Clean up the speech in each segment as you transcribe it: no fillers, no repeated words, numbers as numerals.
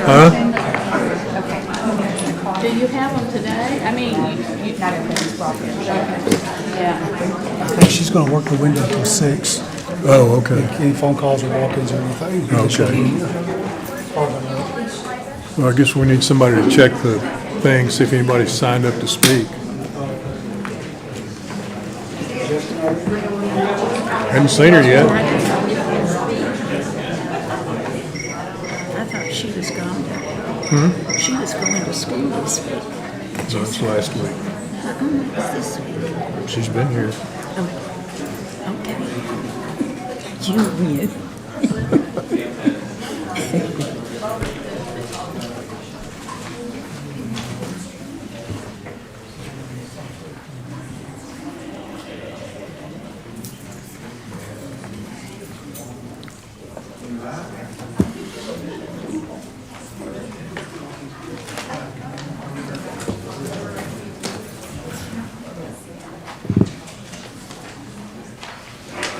Huh? Do you have them today? I mean, Not everybody's welcome. yeah. I think she's gonna work the window till 6. Oh, okay. Any phone calls or walk-ins or anything. Okay. Well, I guess we need somebody to check the thing, see if anybody's signed up to speak. Haven't seen her yet. I thought she was gone. She was going to school this week. No, it's last week. It's this week. She's been here. Okay. You win.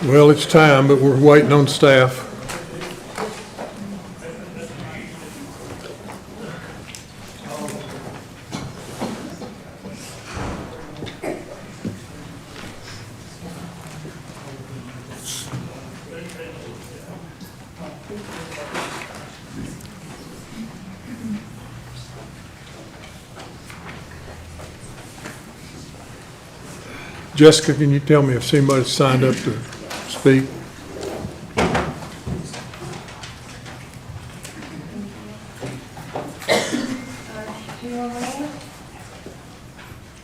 Well, it's time, but we're waiting on staff. Jessica, can you tell me if anybody's signed up to speak?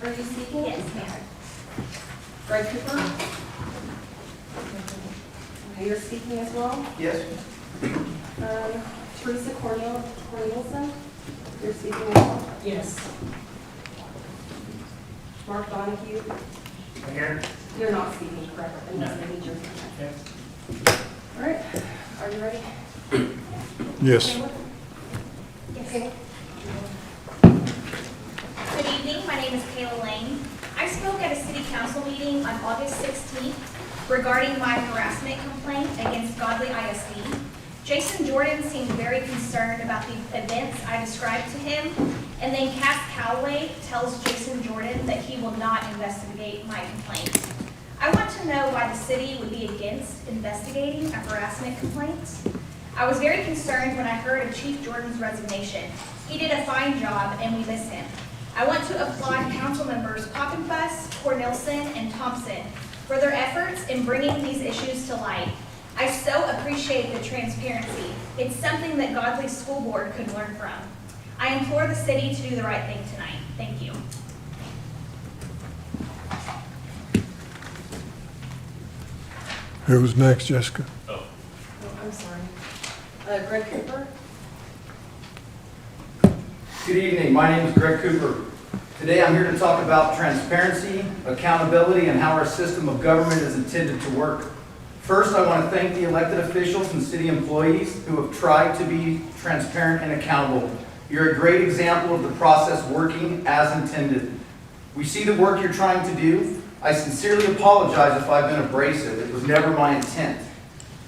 Are you speaking? Yes, ma'am. Greg Cooper? Okay, you're speaking as well? Yes. Teresa Cornelison? You're speaking as well? Yes. Mark Donahue? Here. You're not speaking, correct? No. All right, are you ready? Yes. Okay. Good evening, my name is Kayla Lane. I spoke at a city council meeting on August 16th regarding my harassment complaint against Godley ISD. Jason Jordan seemed very concerned about the events I described to him, and then Cass Calloway tells Jason Jordan that he will not investigate my complaint. I want to know why the city would be against investigating a harassment complaint. I was very concerned when I heard of Chief Jordan's resignation. He did a fine job and we miss him. I want to applaud council members Poppenfuss, Cornelson, and Thompson for their efforts in bringing these issues to light. I so appreciate the transparency. It's something that Godley School Board could learn from. I implore the city to do the right thing tonight. Thank you. Who was next, Jessica? Oh, I'm sorry. Greg Cooper? Good evening. My name is Greg Cooper. Today I'm here to talk about transparency, accountability, and how our system of government is intended to work. First, I want to thank the elected officials and city employees who have tried to be transparent and accountable. You're a great example of the process working as intended. We see the work you're trying to do. I sincerely apologize if I've been abrasive. It was never my intent.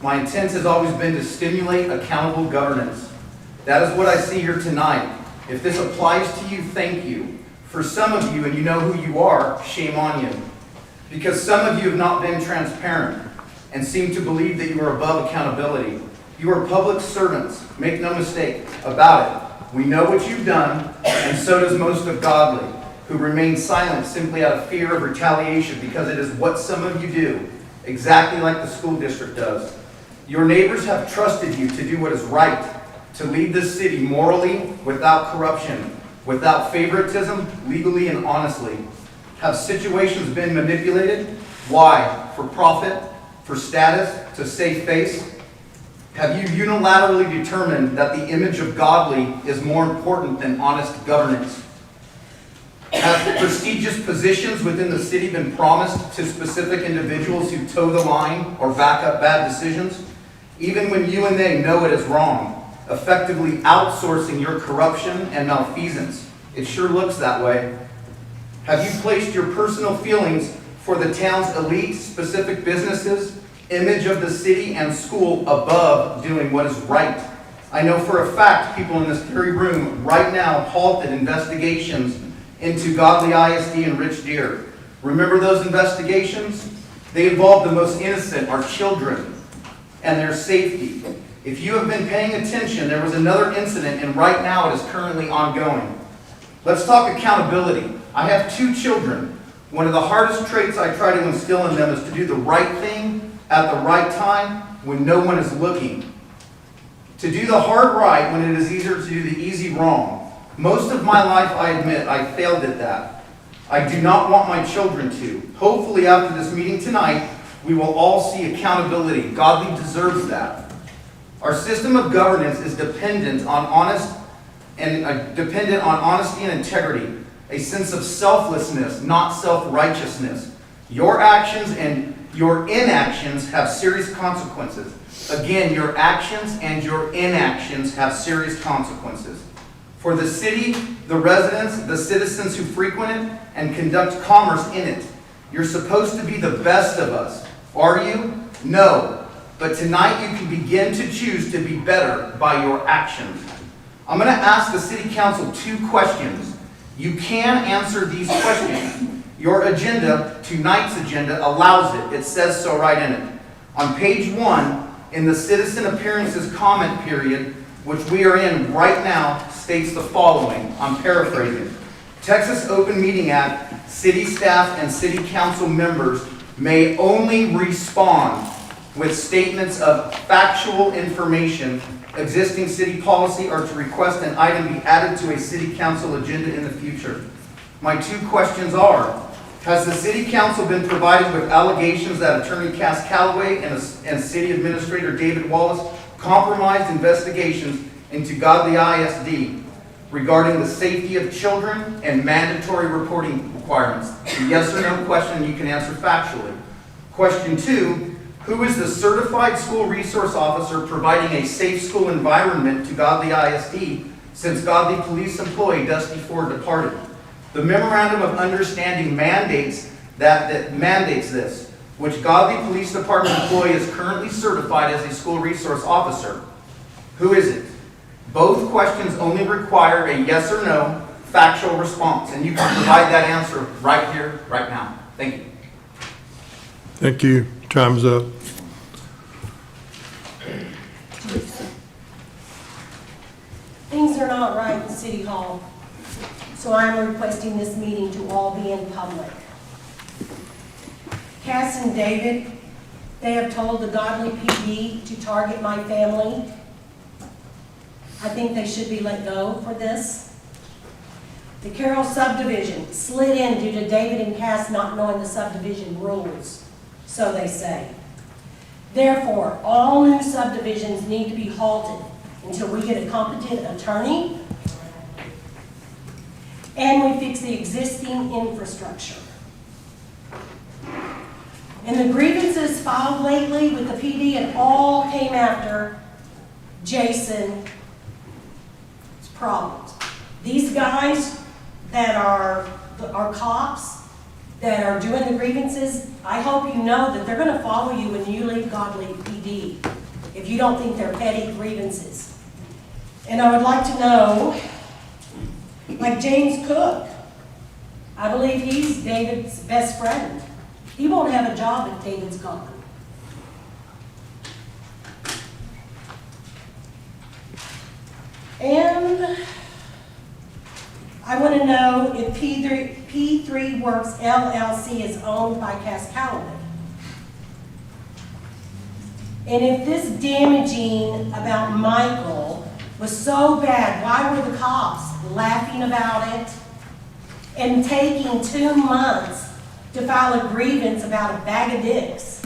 My intent has always been to stimulate accountable governance. That is what I see here tonight. If this applies to you, thank you. For some of you, and you know who you are, shame on you. Because some of you have not been transparent and seem to believe that you are above accountability. You are public servants, make no mistake about it. We know what you've done, and so does most of Godley, who remain silent simply out of fear of retaliation because it is what some of you do, exactly like the school district does. Your neighbors have trusted you to do what is right, to lead this city morally, without corruption, without favoritism, legally and honestly. Have situations been manipulated? Why? For profit? For status? To save face? Have you unilaterally determined that the image of Godley is more important than honest governance? Have prestigious positions within the city been promised to specific individuals who toe the line or back up bad decisions? Even when you and they know it is wrong, effectively outsourcing your corruption and malfeasance. It sure looks that way. Have you placed your personal feelings for the town's elite, specific businesses, image of the city and school above doing what is right? I know for a fact people in this very room right now halted investigations into Godley ISD and Rich Deer. Remember those investigations? They involved the most innocent, our children, and their safety. If you have been paying attention, there was another incident, and right now it is currently ongoing. Let's talk accountability. I have 2 children. One of the hardest traits I try to instill in them is to do the right thing at the right time when no one is looking. To do the hard right when it is easier to do the easy wrong. Most of my life, I admit, I failed at that. I do not want my children to. Hopefully after this meeting tonight, we will all see accountability. Godley deserves that. Our system of governance is dependent on honesty and integrity, a sense of selflessness, not self-righteousness. Your actions and your inactions have serious consequences. Again, your actions and your inactions have serious consequences. For the city, the residents, the citizens who frequent it and conduct commerce in it, you're supposed to be the best of us. Are you? No. But tonight you can begin to choose to be better by your actions. I'm going to ask the City Council 2 questions. You can answer these questions. Your agenda, tonight's agenda, allows it. It says so right in it. On page 1, in the citizen appearances comment period, which we are in right now, states the following. I'm paraphrasing. Texas Open Meeting Act, city staff and city council members may only respond with statements of factual information, existing city policy, or to request an item be added to a city council agenda in the future. My 2 questions are, has the city council been provided with allegations that Attorney Cass Calloway and City Administrator David Wallace compromised investigations into Godley ISD regarding the safety of children and mandatory reporting requirements? A yes or no question you can answer factually. Question 2, who is the certified school resource officer providing a safe school environment to Godley ISD since Godley police employee Dusty Ford departed? The memorandum of understanding mandates this, which Godley Police Department employee is currently certified as a school resource officer. Who is it? Both questions only require a yes or no factual response, and you can provide that answer right here, right now. Thank you. Thank you. Time's up. Things are not right in City Hall, so I am requesting this meeting to all be in public. Cass and David, they have told the Godley PD to target my family. I think they should be let go for this. The Carroll subdivision slid in due to David and Cass not knowing the subdivision rules, so they say. Therefore, all new subdivisions need to be halted until we get a competent attorney and we fix the existing infrastructure. And the grievances filed lately with the PD, it all came after Jason's problems. These guys that are cops that are doing the grievances, I hope you know that they're going to follow you when you leave Godley PD if you don't think they're petty grievances. And I would like to know, like James Cook, I believe he's David's best friend. He won't have a job if David's gone. And I want to know if P3 Works LLC is owned by Cass Calloway. And if this damaging about Michael was so bad, why were the cops laughing about it and taking 2 months to file a grievance about a bag of dicks?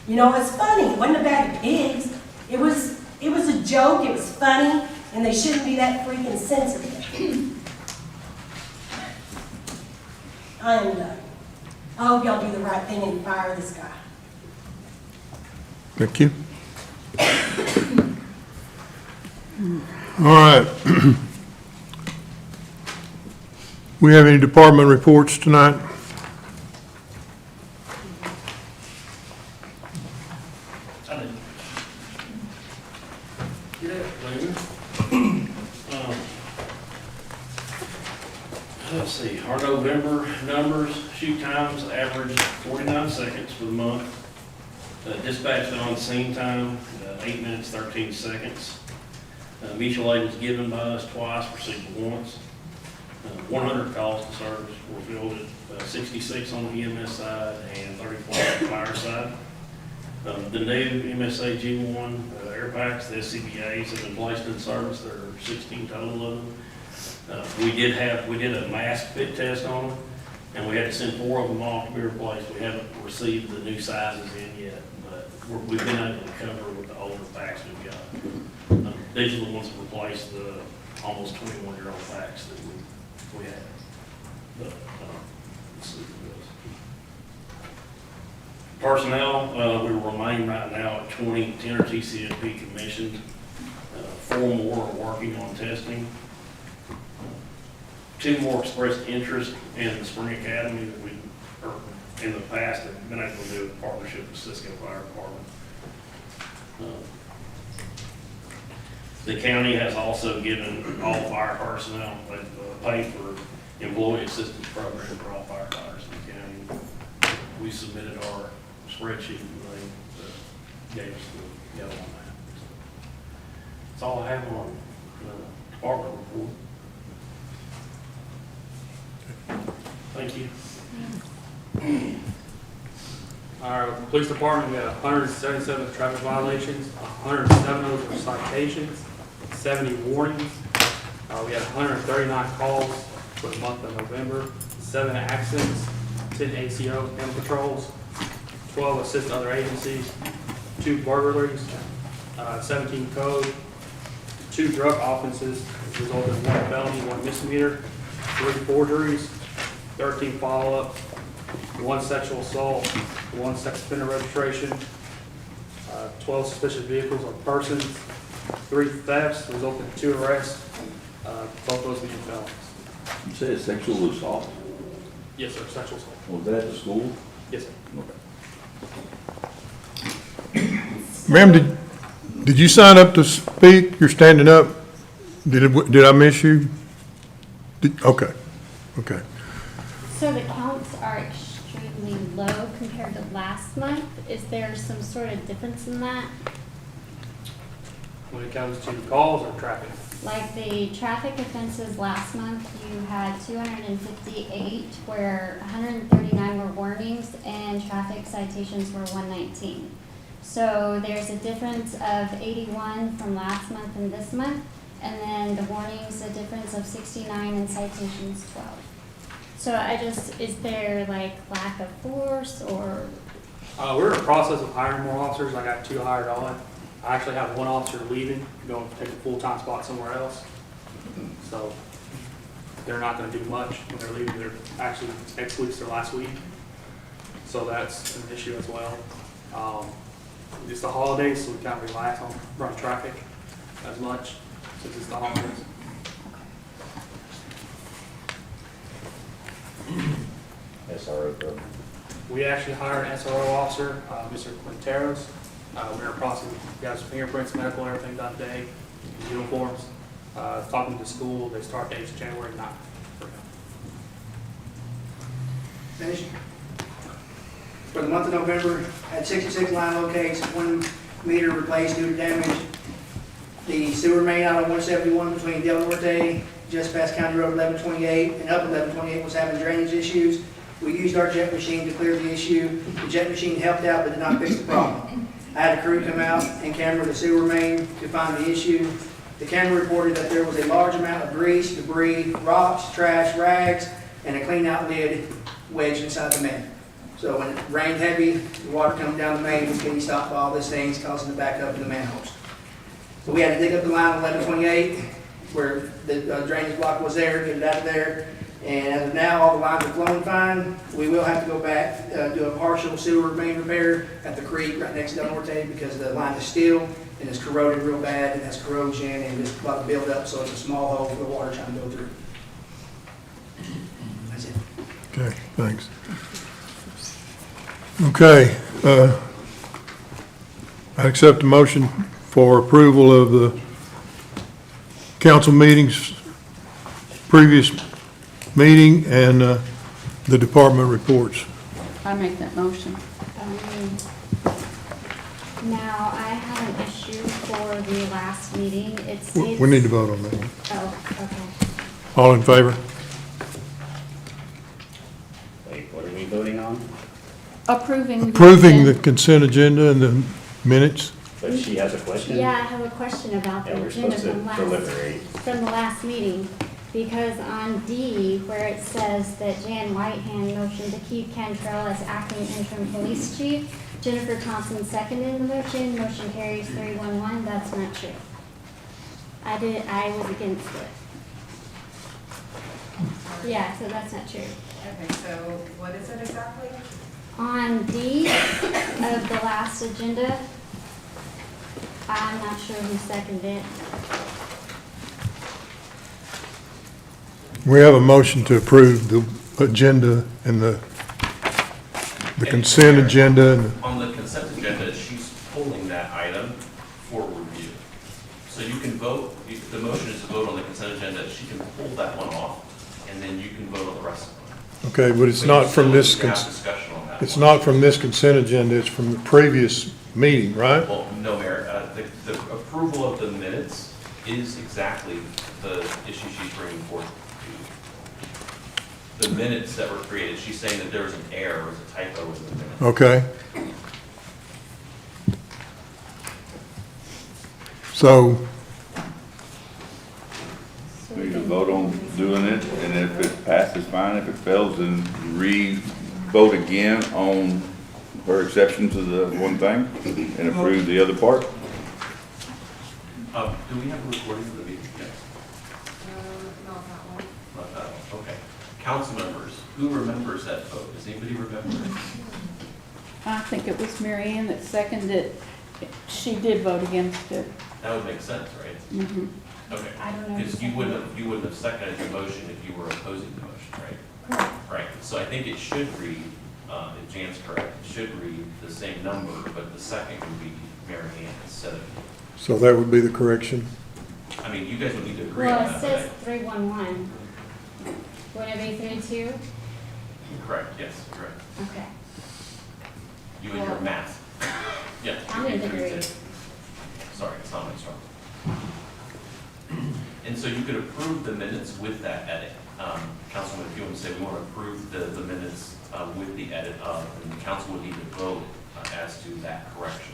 You know, it's funny. It wasn't a bag of pigs. It was a joke. It was funny. And they shouldn't be that freaking sensitive. I am done. I hope y'all do the right thing and fire this guy. Thank you. All right. We have any department reports tonight? Good afternoon. Let's see, our November numbers, shoot times averaged 49 seconds for the month. Dispatched on scene time, 8 minutes, 13 seconds. Mutual aid was given by us twice, received once. 100 calls to service were fielded, 66 on the EMS side and 34 on the fire side. The new MSA G1 air packs, the SCBA's have been placed in service. There are 16 total of them. We did a mask fit test on them, and we had to send 4 of them off to be replaced. We haven't received the new sizes in yet, but we've been able to cover with the older packs we've got. These are the ones that replaced the almost 21-year-old packs that we had. But, let's see what else. Personnel, we remain right now at 20, 10 are TCFP commissioned. 4 more are working on testing. 2 more expressed interest in the Spring Academy that we, or in the past, have been able to do a partnership with Cisco Fire Department. The county has also given all fire personnel pay for employee assistance program for all firefighters in the county. We submitted our spreadsheet and they gave us the yellow on that. That's all I have on the department report. Thank you. Our police department, we had 177 traffic violations, 107 of those were citations, 70 warnings. We had 139 calls for the month of November, 7 accidents, 10 ACO animal patrols, 12 assist other agencies, 2 burglaries, 17 code, 2 drug offenses, resulted in 1 felony, 1 misdemeanor, 3 forgeries, 13 follow-ups, 1 sexual assault, 1 sex offender registration, 12 suspicious vehicles or persons, 3 thefts, resulting in 2 arrests, both those being felonies. You said sexual assault? Yes, sir, sexual assault. Was that at the school? Yes, sir. Okay. Ma'am, did you sign up to speak? You're standing up. Did I miss you? Okay. So the counts are extremely low compared to last month. Is there some sort of difference in that? When it comes to calls or traffic. Like the traffic offenses last month, you had 258, where 139 were warnings and traffic citations were 119. So there's a difference of 81 from last month and this month, and then the warnings, a difference of 69 and citations 12. So is there like lack of force or? We're in the process of hiring more officers. I got 2 hired on. I actually have 1 officer leaving, going to take a full-time spot somewhere else. So they're not going to do much when they're leaving. They're actually next week's their last week. So that's an issue as well. It's the holidays, so we kind of relax on running traffic as much since it's the holidays. SRO program. We actually hired an SRO officer, Mr. Quinteros. We're in the process, we got his fingerprints, medical, and everything done today, his uniforms. Talking to the school, they start dates January 9th for him. Finished. For the month of November, had 66 line locates, 1 meter replaced due to damage. The sewer main out on 171 between Del Norte, just past County Road 1128, and up 1128 was having drainage issues. We used our jet machine to clear the issue. The jet machine helped out but did not fix the problem. I had a crew come out and camera the sewer main to find the issue. The camera reported that there was a large amount of grease, debris, rocks, trash, rags, and a clean out lid wedged inside the main. So when it rained heavy, the water coming down the main was getting stopped by all these things, causing the backup in the manholes. So we had to dig up the line 1128 where the drainage block was there, get it out of there. And as of now, all the lines are flowing fine. We will have to go back, do a partial sewer main repair at the creek right next to Del Norte because the line is steel and it's corroded real bad and has corrosion and just a lot of buildup, so it's a small hole for the water trying to go through. That's it. Okay, thanks. Okay, I accept the motion for approval of the council meetings, previous meeting, and the department reports. I make that motion. Now, I have an issue for the last meeting. It We states. we need to vote on that one. Oh, okay. All in favor? Wait, what are we voting on? Approving. Approving the consent agenda and the minutes. But she has a question? Yeah, I have a question about And the we're agenda supposed from to last, deliberate. from the last meeting. Because on D, where it says that Jan Whitehand motioned to keep Cantrell as acting interim police chief, Jennifer Thompson seconded the motion, motion carries 3-1-1, that's not true. I was against it. Yeah, so that's not true. Okay, so what is it exactly? On D of the last agenda, I'm not sure who seconded it. We have a motion to approve the agenda and the consent agenda and On the consent agenda, she's pulling that item for review. So you can vote, the motion is to vote on the consent agenda, she can pull that one off, and then you can vote on the rest of them. okay, but it's But not you from still this, need to have discussion on that it's one. not from this consent agenda, it's from the previous meeting, right? Well, no, Mayor, the approval of the minutes is exactly the issue she's bringing forth. The minutes that were created, she's saying that there was an error, was a typo in the minutes. Okay. So, We can vote on doing it, and if it passes, fine. If it fails, then re-vote again on her exception to the one thing and approve the other part. Do we have a recording of the meeting? Yes. Not that one. Not that one, okay. Council members, who remembers that vote? Does anybody remember? I think it was Mary Ann that seconded. She did vote against it. That would make sense, right? Mhm. Okay. I don't know. Because you wouldn't have seconded the motion if you were opposing the motion, right? Right, so I think it should read, if Jan's correct, it should read the same number, but the second would be Mary Ann instead of, so that would be the correction. I mean, you guys would need to agree on Well, it that. says 3-1-1. Would it be 3-2? but- Correct, yes, correct. Okay. You and your math. Yeah. I'm in degree. Sorry, it's not my strong. And so you could approve the minutes with that edit. Councilman, if you want to say we want to approve the minutes with the edit of, and the council would need to vote as to that correction.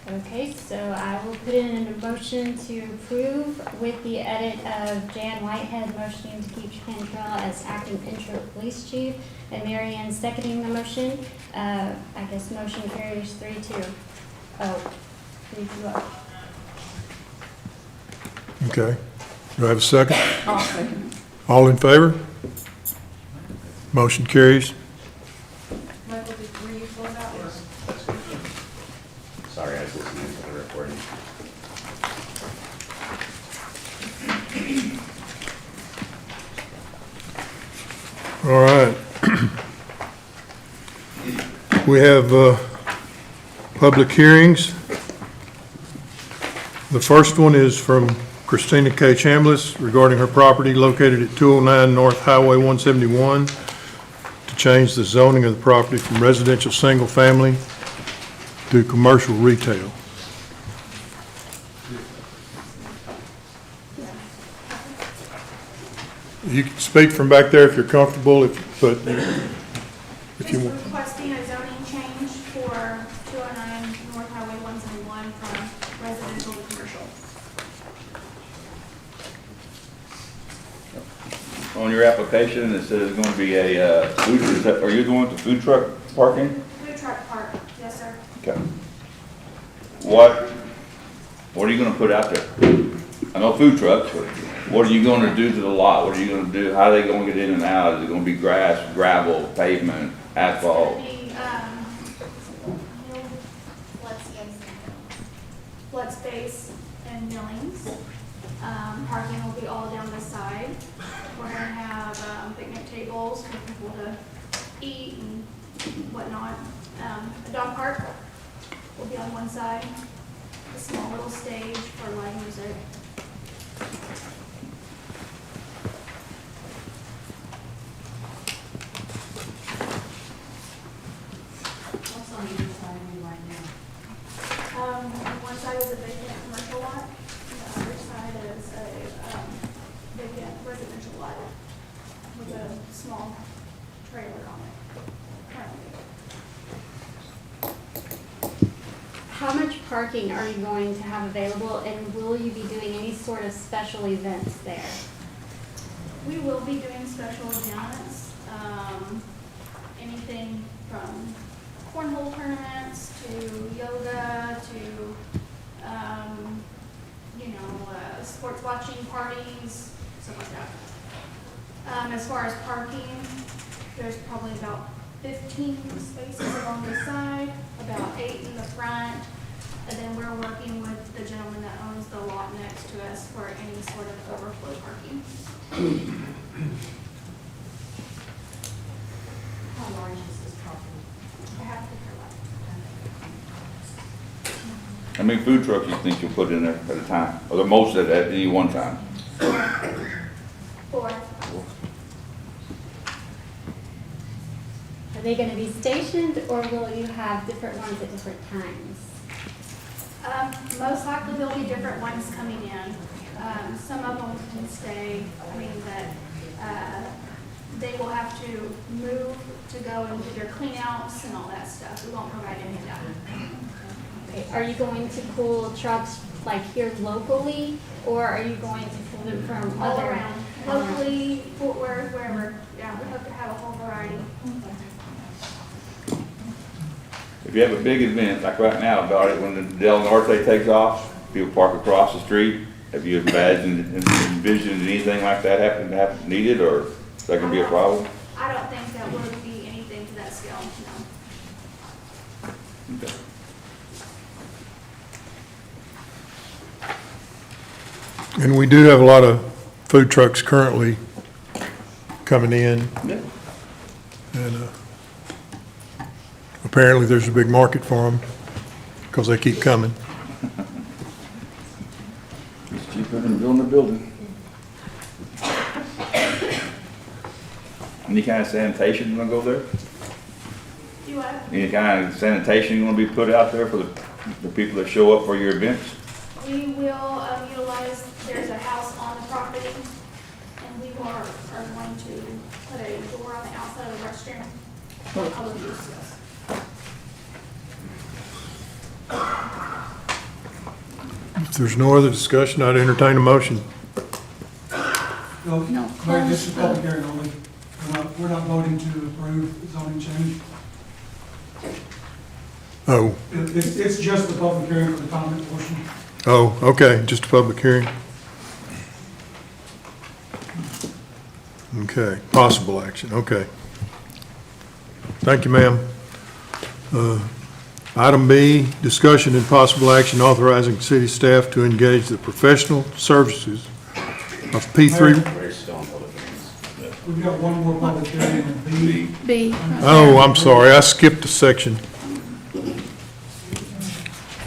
Okay, so I will put in a motion to approve with the edit of Jan Whitehead motioning to keep Cantrell as acting interim police chief, and Mary Ann seconding the motion. I guess motion carries 3-2. Oh, 3-2. Okay. Do I have a second? I'll second. All in favor? Motion carries. Michael, were you for that or? Sorry, I was listening to the recording. All right. We have public hearings. The first one is from Christina K. Chambliss regarding her property located at 209 North Highway 171 to change the zoning of the property from residential single family to commercial retail. You can speak from back there if you're comfortable, but if you Just want. requesting a zoning change for 209 North Highway 171 from residential to commercial. On your application, it says it's going to be a food, are you going to food truck parking? Food truck park, yes, sir. Okay. What are you gonna put out there? I know food trucks, but what are you gonna do to the lot? What are you gonna do? How are they gonna get in and out? Is it gonna be grass, gravel, pavement, asphalt? Flood space and millings. Parking will be all down the side. We're gonna have picnic tables for people to eat and whatnot. A dog park will be on one side. A small little stage for live music. how much parking are you going to have available, and will you be doing any sort of special events there? We will be doing special events, anything from cornhole tournaments to yoga to, sports watching parties, stuff like that. As far as parking, there's probably about 15 spaces along the side, about 8 in the front, and then we're working with the gentleman that owns the lot next to us for any sort of overflow parking. How large is this property? I have to figure How many food trucks you think you'll put in there at a time? Or the most at any one time? out. 4. Are they gonna be stationed, or will you have different ones at different times? Most likely there'll be different ones coming in. Some of them can stay, they will have to move to go and do their clean outs and all that stuff. We won't provide any of that. Okay, are you going to pull trucks like here locally, or are you going to pull them from All other? around, locally, Fort Worth, wherever. Yeah, we hope to have a whole variety. If you have a big event, like right now, about it, when the Del Norte takes off, people park across the street. Have you envisioned anything like that happen needed, or is that gonna be a problem? I don't think that would be anything to that scale, no. Okay. And we do have a lot of food trucks currently coming in. Yeah. And apparently there's a big market for them because they keep coming. It's cheaper than building a building. Any kind of sanitation gonna go there? Do what? Any kind of sanitation gonna be put out there for the people that show up for your events? We will utilize, there's a house on the property, and we are going to put a door on the outside of the restroom for public use, yes. If there's no other discussion, I'd entertain a motion. No, No, Mayor, this is close. public hearing only. We're not voting to approve zoning change. Oh, It's just the public hearing for the comment portion. oh, okay, just a public hearing. Okay, possible action, okay. Thank you, ma'am. Item B, discussion and possible action authorizing city staff to engage the professional services of P3. We've got one more public hearing in B. B. Oh, I'm sorry, I skipped a section.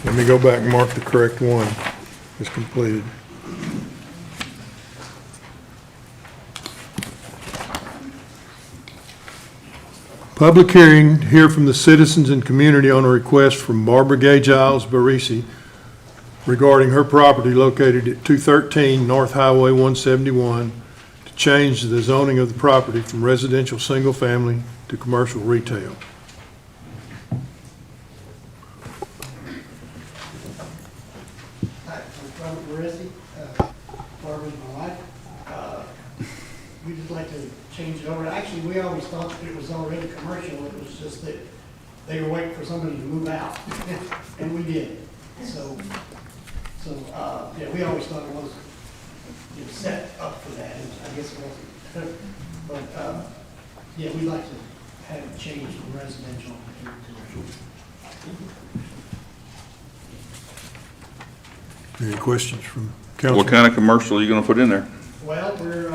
Let me go back and mark the correct one as completed. Public hearing, hear from the citizens and community on a request from Barbara Gay Giles Barisi regarding her property located at 213 North Highway 171 to change the zoning of the property from residential single-family to commercial retail. Hi, I'm Robert Barisi, Barbara's my wife. We just like to change it over. Actually, we always thought that it was already commercial, it was just that they were waiting for somebody to move out, and we did. So, yeah, we always thought it was set up for that, and I guess it wasn't. But, yeah, we'd like to have it changed from residential to commercial. Any questions from council? What kind of commercial are you gonna put in there? Well, we're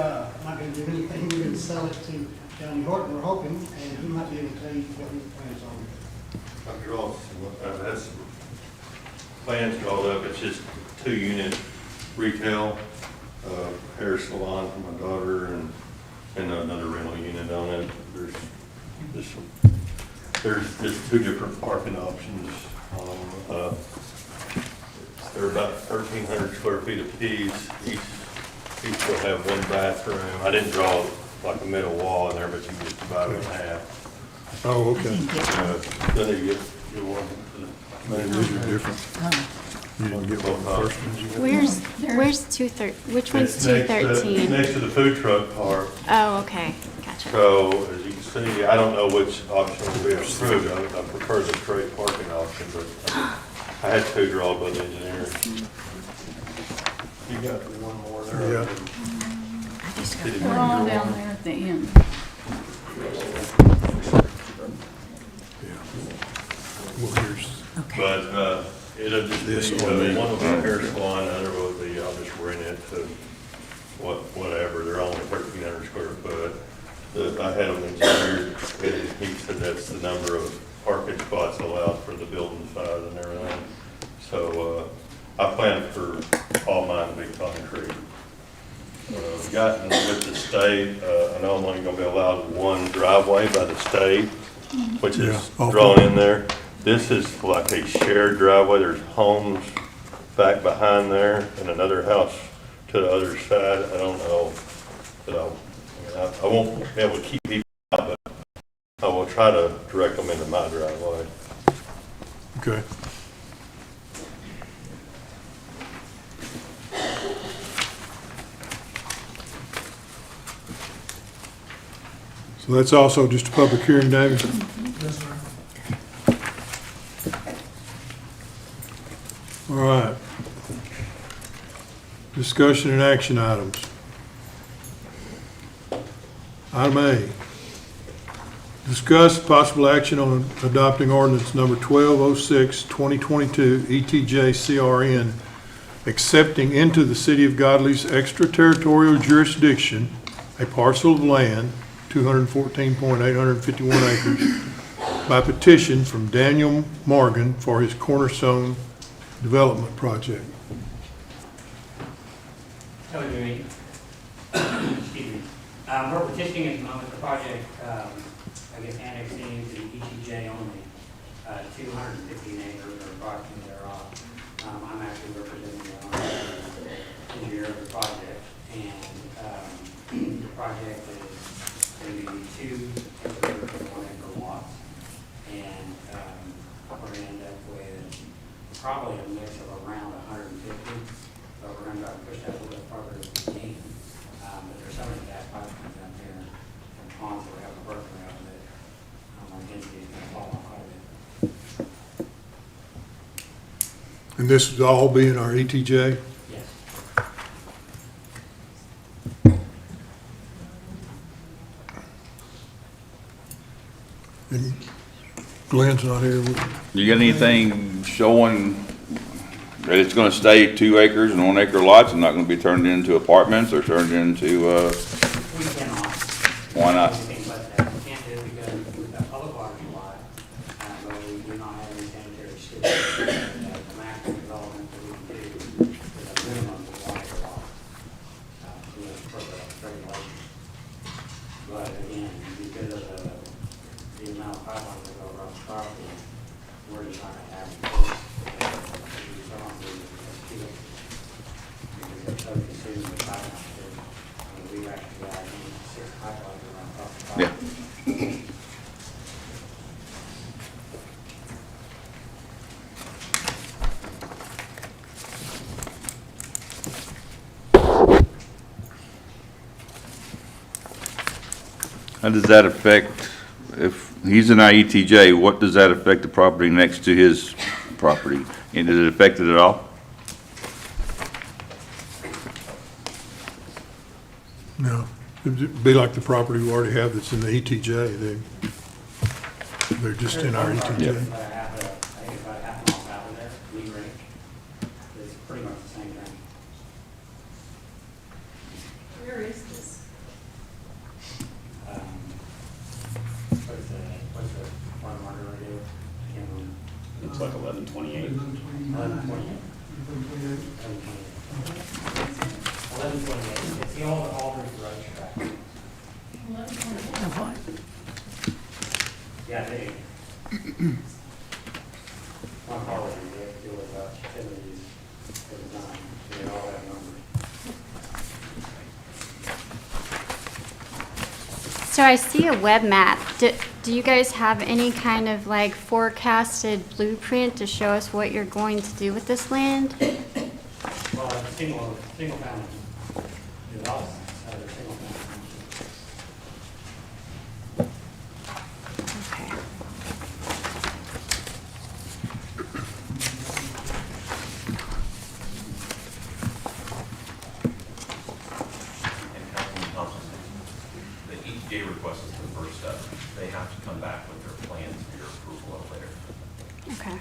not going to do anything. We're going to sell it to Johnny Horton, we're hoping, and he might be able to tell you what his plans are. Dr. Ross, I've had some plans drawn up. It's just 2-unit retail, hair salon for my daughter and another rental unit on it. There's just 2 different parking options. They're about 1,300 square feet apiece. Each will have 1 bathroom. I didn't draw like a middle wall in there, but you can just divide it in half. Oh, okay. Then you get one for the Maybe these are different. You didn't get one of the first ones. Where's 213? Which one's It's next to- 213? Next to the food truck park. Oh, okay, gotcha. So as you can see, I don't know which option will be approved. I prefer the straight parking option, but I had to draw by the engineer. You got one more there. Yeah. They're all down there at the end. Well, here's, But it'll just This be, will be- one will be a hair salon, the other will be, I'll just rent it to whatever, they're only 1,300 square foot. I had them engineered, and he said that's the number of parking spots allowed for the building size and everything. So, I plan for all mine to be concrete. Gotten with the state, I know I'm only gonna be allowed one driveway by the state, which is Yeah. drawn in there. This is like a shared driveway, there's homes back behind there and another house to the other side. I don't know, but I won't be able to keep people out, but I will try to direct them into my driveway. okay. So that's also just a public hearing, David? Yes, sir. All right. Discussion and action items. Item A, discuss possible action on adopting ordinance number 1206, 2022, ETJ CRN, accepting into the city of Godley's extraterritorial jurisdiction a parcel of land, 214.851 acres, by petition from Daniel Morgan for his Cornerstone Development Project. Hello, Jimmy. Excuse me. We're petitioning at the moment the project, I guess annexing to the ETJ only, 215 acres or approximately thereof. I'm actually representing the engineer of the project, and the project is going to be 2 acre and 1 acre lots. And we're going to end up with probably a mix of around 150, but we're going to try to push that a little bit farther if we can. But there's some of the gas pipelines out there and ponds that we haven't worked around that our density is going to fall off quite a bit. And this would all be in our ETJ? Yes. And Glenn's not here. You got anything showing that it's gonna stay 2 acres and 1 acre lots and not gonna be turned into apartments or turned into, We cannot. why not? Anything but that. We can't do it because we've got public water supply, but we do not have any sanitary sewer. And the maximum development that we can do is a minimum of 1 acre lot. We have appropriate regulations. But again, because of the amount of pipeline that go across the property, we're just not gonna have it. Because they're so consumed with pipeline, we've actually got 6 pipelines around across the property. Yeah. How does that affect, if he's in our ETJ, what does that affect the property next to his property? And does it affect it at all? No. It'd be like the property we already have that's in the ETJ. They're just in our There's one ETJ. property about I think it's about half a mile south of there, Lee Ranch. It's pretty much the same thing. Where is this? What's the farm market right here? I can't remember. Looks like 1128. 1128. 1128. It's the old Aldridge Road track. Of what? Yeah, they. My car was in there, it was about 10 of these at the time, they all have numbers. So I see a web map. Do you guys have any kind of like forecasted blueprint to show us what you're going to do with this land? Well, single family development, single family. Okay. And Councilman Thompson, the EPA request is the first step. They have to come back with their plans for your approval later. Okay.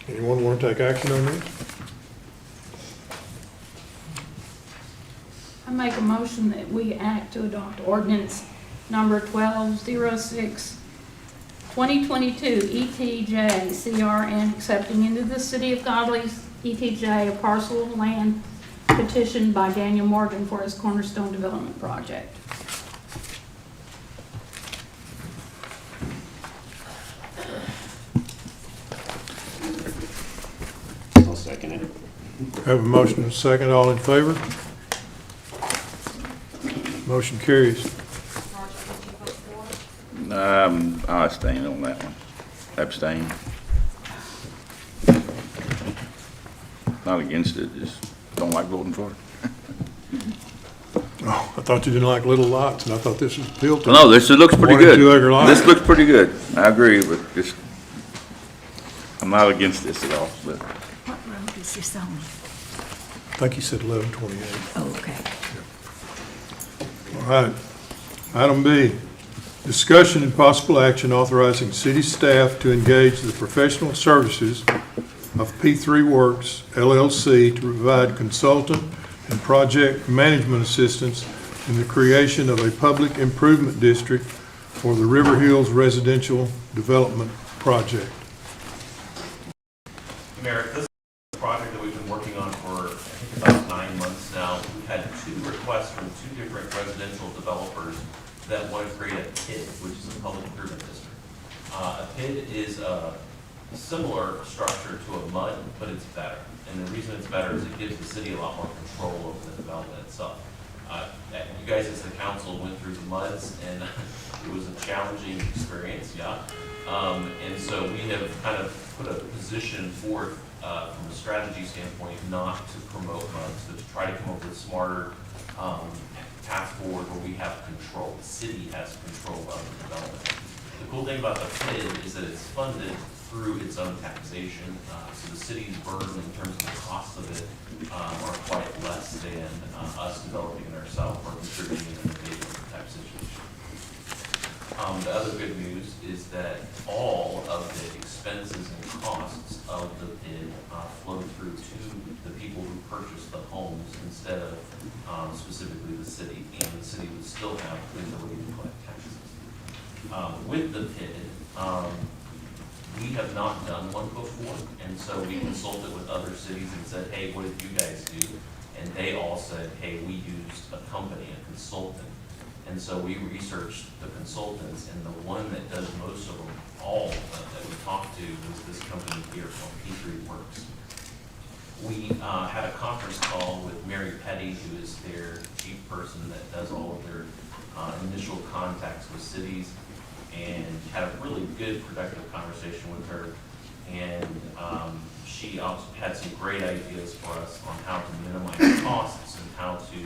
Anyone want to take action on this? I make a motion that we act to adopt ordinance number 1206, 2022 ETJ CRN, accepting into the city of Godley's ETJ a parcel of land petitioned by Daniel Morgan for his Cornerstone Development Project. I'll second it. Have a motion and a second. All in favor? Motion carries. I abstain on that one. Abstain. Not against it, just don't like voting for it. Oh, I thought you didn't like little lots, and I thought this was built. No, this looks pretty 1 and good. 2 acre lots. This looks pretty good. I agree, but just, I'm not against this at all, but. What road is this on? I think he said 1128. Oh, okay. All right. Item B, discussion and possible action authorizing city staff to engage the professional services of P3 Works LLC to provide consultant and project management assistance in the creation of a public improvement district for the River Hills Residential Development Project. Mayor, this is a project that we've been working on for, I think, about 9 months now. We've had 2 requests from 2 different residential developers that want to create a PID, which is a public improvement district. A PID is a similar structure to a MUD, but it's better. And the reason it's better is it gives the city a lot more control over the development itself. You guys as the council went through the MUDs, and it was a challenging experience, yeah. And so we have kind of put a position forth from a strategy standpoint not to promote MUDs, but to try to come up with smarter path forward where we have control. The city has control of the development. The cool thing about the PID is that it's funded through its own taxation, so the city's burden in terms of the cost of it are quite less than us developing it ourselves or contributing in a big type situation. The other good news is that all of the expenses and costs of the PID flow through to the people who purchase the homes instead of specifically the city, and the city would still have the ability to collect taxes. With the PID, we have not done one before, and so we consulted with other cities and said, hey, what did you guys do? And they all said, hey, we used a company, a consultant. And so we researched the consultants, and the one that does most of them all that we talked to was this company here called P3 Works. We had a conference call with Mary Petty, who is their chief person that does all of their initial contacts with cities, and had a really good, productive conversation with her. And she also had some great ideas for us on how to minimize costs and how to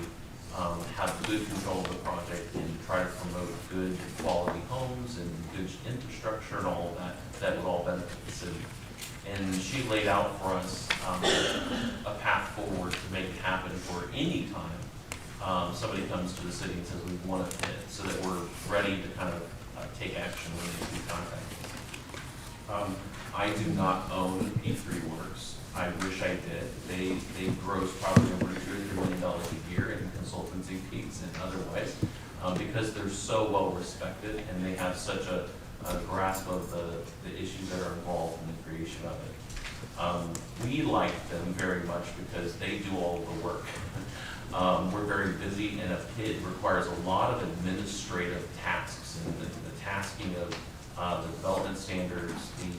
have good control of the project and try to promote good quality homes and good infrastructure and all of that, that would all benefit the city. And she laid out for us a path forward to make it happen for any time somebody comes to the city and says we want to fit, so that we're ready to kind of take action when they do contact us. I do not own P3 Works. I wish I did. They gross probably over $2 or $3 million a year in consultancy fees and otherwise, because they're so well respected and they have such a a grasp of the issues that are involved in the creation of it. We like them very much because they do all the work. We're very busy, and a PID requires a lot of administrative tasks, and the tasking of the development standards, the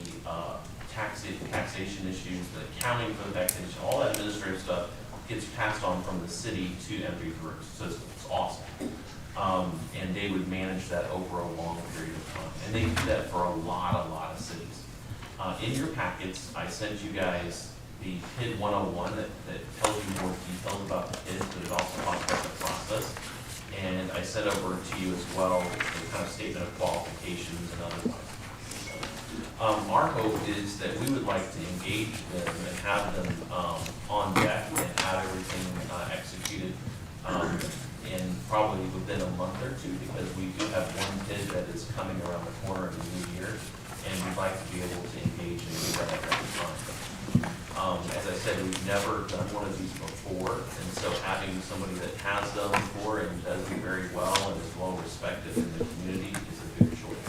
taxation issues, the accounting for the taxation, all that administrative stuff gets passed on from the city to MV3. So it's awesome. And they would manage that over a long period of time. And they do that for a lot of cities. In your packets, I sent you guys the PID 101 that tells you more details about the PIDs, but it also talks about the process. And I sent over to you as well the kind of statement of qualifications and otherwise. Our hope is that we would like to engage them and have them on deck and have everything executed in probably within a month or two, because we do have one PID that is coming around the corner in the new year, and we'd like to be able to engage and do that at every time. As I said, we've never done one of these before, and so having somebody that has done before and does it very well and is well respected in the community is a good choice.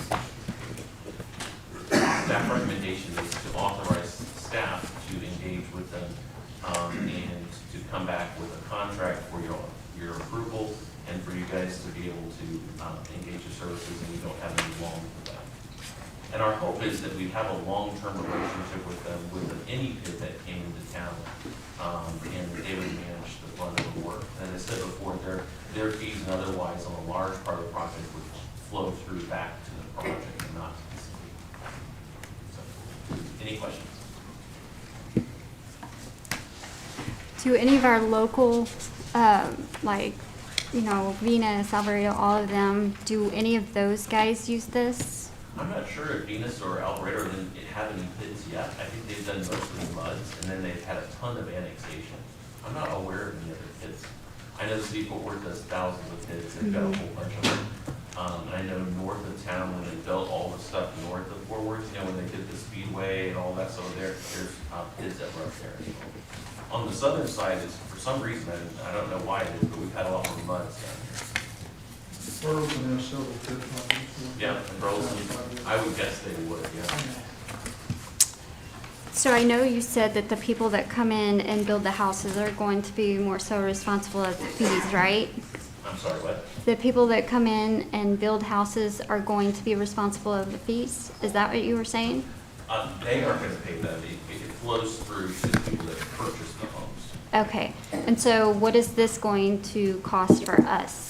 Staff recommendation is to authorize staff to engage with them and to come back with a contract for your approval, and for you guys to be able to engage your services, and you don't have any long for that. And our hope is that we have a long-term relationship with them with any PID that came into town, and they would manage the brunt of the work. And as I said before, their fees and otherwise on a large part of the project would flow through back to the project and not to the city. So, any questions? Do any of our local, like, you know, Venus, Alvarado, all of them, do any of those guys use this? I'm not sure if Venus or Alvarado didn't have any PIDs yet. I think they've done mostly MUDs, and then they've had a ton of annexation. I'm not aware of any other PIDs. I know City Fort Worth does thousands of PIDs. They've got a whole bunch of them. And I know north of town, when they built all the stuff north of Fort Worth, you know, when they did the speedway and all that, so there's PIDs that were up there as well. On the southern side, is for some reason, I don't know why it is, but we've had a lot more MUDs down here. Burleson has several pits like this. Yeah, Burleson, I would guess they would, yeah. So I know you said that the people that come in and build the houses are going to be more so responsible of the fees, right? I'm sorry, what? The people that come in and build houses are going to be responsible of the fees? Is that what you were saying? They aren't gonna pay that. It flows through to the people that purchase the homes. Okay, and so what is this going to cost for us?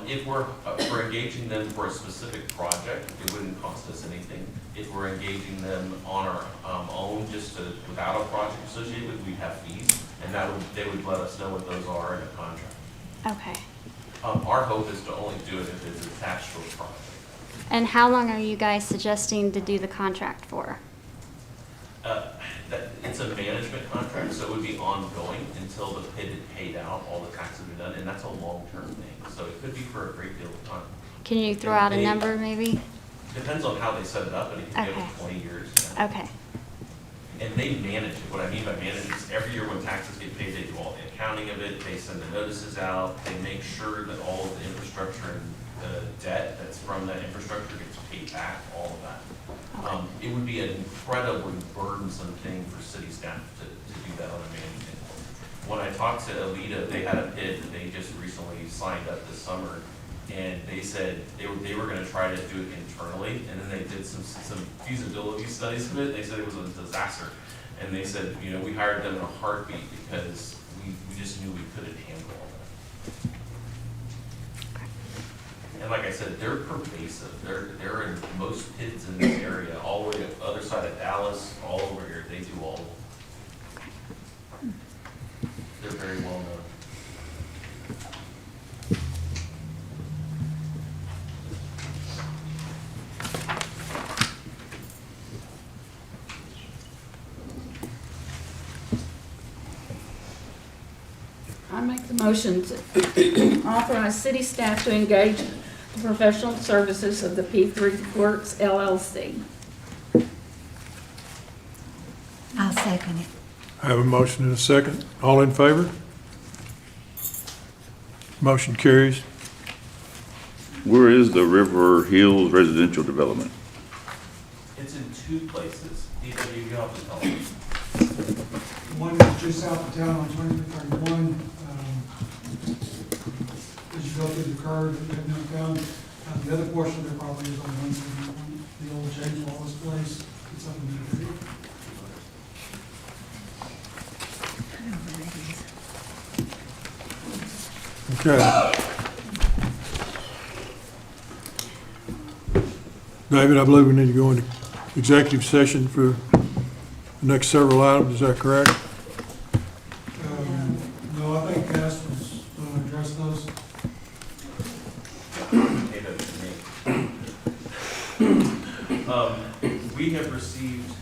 If we're engaging them for a specific project, it wouldn't cost us anything. If we're engaging them on our own, without a project associated with, we have fees, and they would let us know what those are in a contract. Okay. Our hope is to only do it if it's attached to a project. And how long are you guys suggesting to do the contract for? It's a management contract, so it would be ongoing until the PID had paid out, all the taxes have been done, and that's a long-term thing. So it could be for a great deal of time. Can you throw out a number maybe? Depends on how they set it up, and it can be up to 20 years. Yeah. Okay. And they manage it. What I mean by manage is every year when taxes get paid, they do all the accounting of it, they send the notices out, they make sure that all of the infrastructure and the debt that's from that infrastructure gets paid back, all of that. It would be an incredibly burdensome thing for city staff to do that on a management. When I talked to Alita, they had a PID that they just recently signed up this summer, and they said they were gonna try to do it internally, and then they did some feasibility studies of it. They said it was a disaster, and they said, you know, we hired them in a heartbeat because we just knew we couldn't handle all that. And like I said, they're pervasive. They're in most PIDs in this area, all the way to the other side of Dallas, all over here. They do all of them. They're very well known. I make the motion to authorize city staff to engage the professional services of the P3 Works LLC. I'll second it. I have a motion and a second. All in favor? Motion carries. Where is the River Hills residential development? It's in two places. DW, you have to tell me. One is just south of town on 2331. As you go through the curve that you have now found, the other portion of their property is on 171, the old James Wallace place. It's up in the area. Okay. David, I believe we need to go into executive session for the next several items, is that correct? No, I think Cass was going to address those. We have received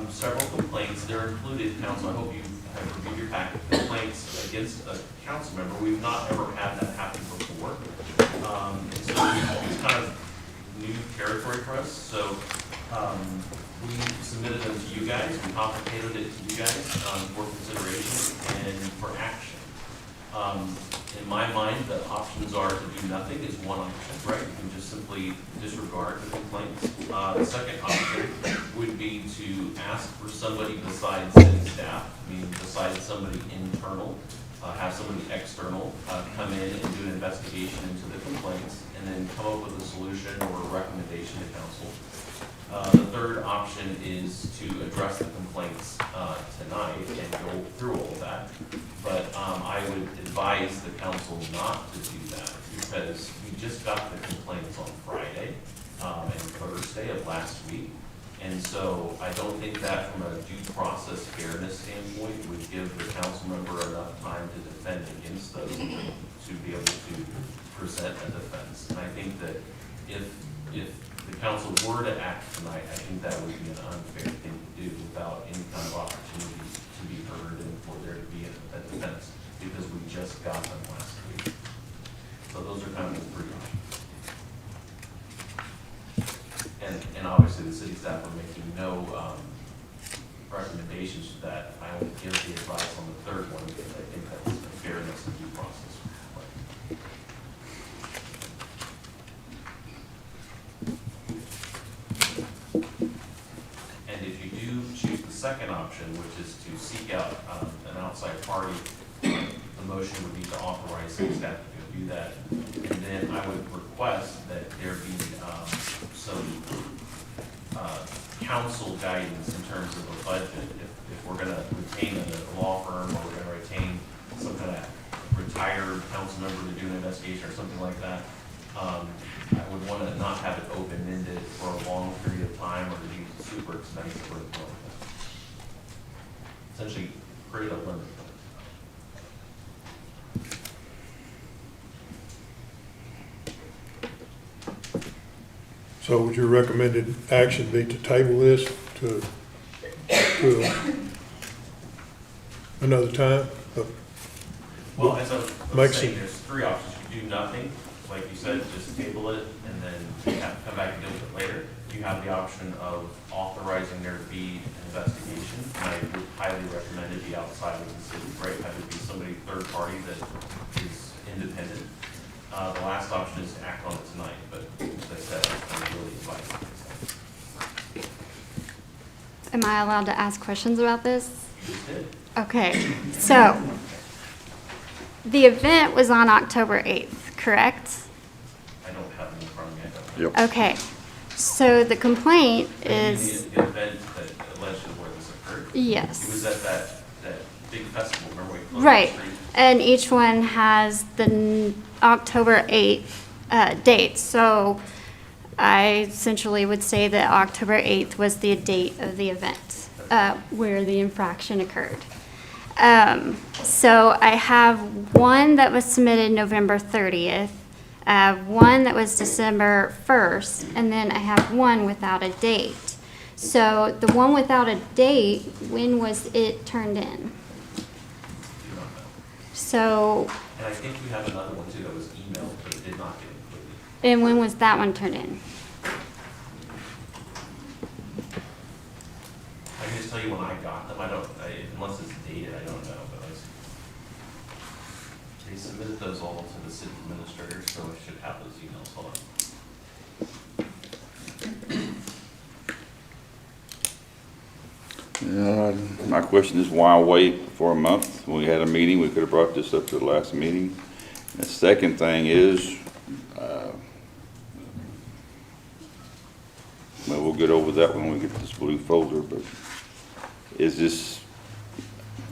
several complaints. They're included, council. I hope you have reviewed your packet. Complaints against a council member. We've not ever had that happen before. And so it's kind of new territory for us. So we submitted them to you guys. We complicated it to you guys for consideration and for action. In my mind, the options are to do nothing is one option, right? You can just simply disregard the complaints. The second option would be to ask for somebody besides city staff, meaning besides somebody internal, have somebody external come in and do an investigation into the complaints, and then come up with a solution or a recommendation to council. The third option is to address the complaints tonight and go through all of that. But I would advise the council not to do that because we just got the complaints on Friday and Thursday of last week. And so I don't think that from a due process fairness standpoint would give the council member enough time to defend against those to be able to present a defense. And I think that if the council were to act tonight, I think that would be an unfair thing to do without any kind of opportunity to be heard and for there to be a defense because we just got them last week. So those are kind of the three options. And obviously the city staff are making no recommendations to that. I only give the advice on the third one because I think that's a fairness and due process. And if you do choose the second option, which is to seek out an outside party, the motion would be to authorize city staff to do that. And then I would request that there be some council guidance in terms of a budget. If we're going to retain a law firm or we're going to retain some kind of retired council member to do an investigation or something like that, I would want to not have it open-ended for a long period of time or to be super expensive or anything like that. Essentially, create a limit. So would your recommended action be to table this to another time? Well, as I was Makes saying, it- there's three options. You do nothing, like you said, just table it, and then you have to come back and deal with it later. You have the option of authorizing there to be an investigation, and I would highly recommend it be outside of the city, right? Have it be somebody third party that is independent. The last option is to act on it tonight, but as I said, I'm really advising this. Am I allowed to ask questions about this? You just did. Okay, so the event was on October 8th, correct? I don't have it in front of me, I don't know. Yep. Okay, so the complaint I mean, is, the event that allegedly where this occurred. yes. It was at that big festival, remember we closed Right, the street? and each one has the October 8th date. So I essentially would say that October 8th was the date of the event where the infraction occurred. So I have one that was submitted November 30th, one that was December 1st, and then I have one without a date. So the one without a date, when was it turned in? Do not know. So, And I think we have another one too that was emailed, but it did not get included. and when was that one turned in? I can just tell you when I got them, unless it's dated, I don't know, but they submitted submitted those all to the city administrator, so I should have those emails on. My question is, why wait for a month? When we had a meeting, we could have brought this up to the last meeting. The second thing is, well, we'll get over that when we get this blue folder, but is this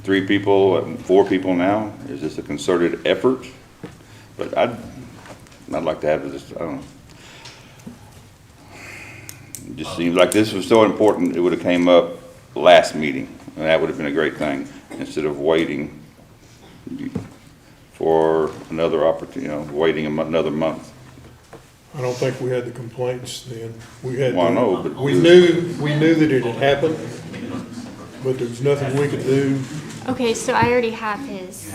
3 people, 4 people now? Is this a concerted effort? But I'd like to have this, I don't know. It just seems like this was so important, it would have came up last meeting, and that would have been a great thing, instead of waiting for another opportunity, waiting another month. I don't think we had the complaints then. We had, Well, I know, but we knew that it had happened, but there was nothing we could do. Okay, so I already have his.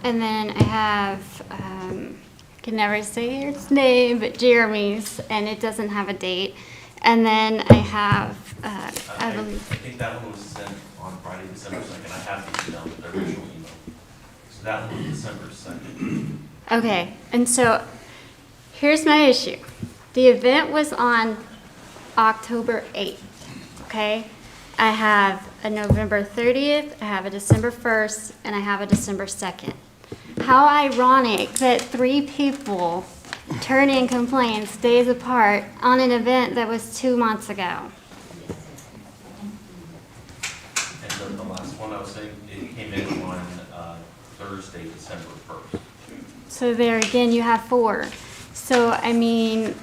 And then I have, can never say his name, but Jeremy's, and it doesn't have a date. And then I have, I believe. I think that one was sent on Friday, December 2nd. I have the email, the original email. So that one was December 2nd. Okay, and so here's my issue. The event was on October 8th, okay? I have a November 30th, I have a December 1st, and I have a December 2nd. How ironic that 3 people turn in complaints days apart on an event that was 2 months ago. And then the last one I was saying, it came in on Thursday, December 1st. So there again, you have 4. So, I mean,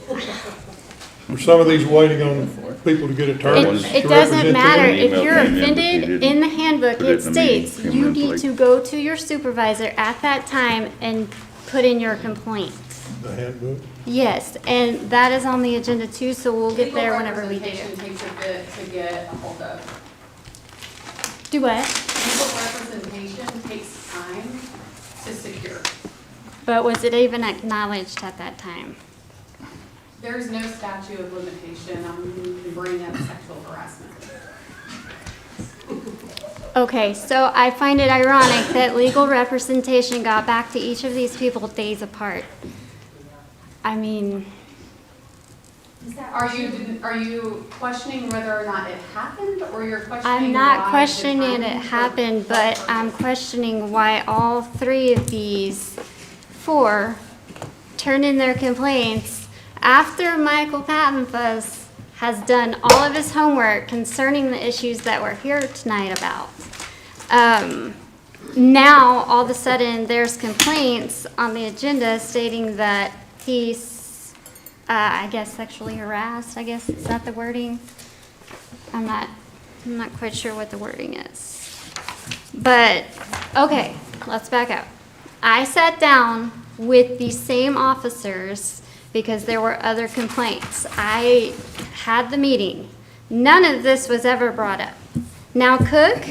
Were some of these waiting on people to get attorneys? it to doesn't represent matter. them? If you're Email came in, but he offended, didn't in the handbook, put it it in the meeting. states Came you in need late. to go to your supervisor at that time and put in your complaint. The handbook? Yes, and that is on the agenda too, so we'll get there whenever we do. Legal representation takes a bit to get a hold of. Do what? Legal representation takes time to secure. But was it even acknowledged at that time? There's no statute of limitation on bringing up sexual harassment. Okay, so I find it ironic that legal representation got back to each of these people days apart. I mean, Are you questioning whether or not it happened, or you're questioning I'm why not the questioning timing it for- happened, but I'm questioning why all 3 of these 4 turned in their complaints after Michael Pattenfuss has done all of his homework concerning the issues that we're here tonight about. Now, all of a sudden, there's complaints on the agenda stating that he's, I guess, sexually harassed, I guess, is that the wording? I'm not quite sure what the wording is. But, okay, let's back up. I sat down with the same officers because there were other complaints. I had the meeting. None of this was ever brought up. Now, Cook,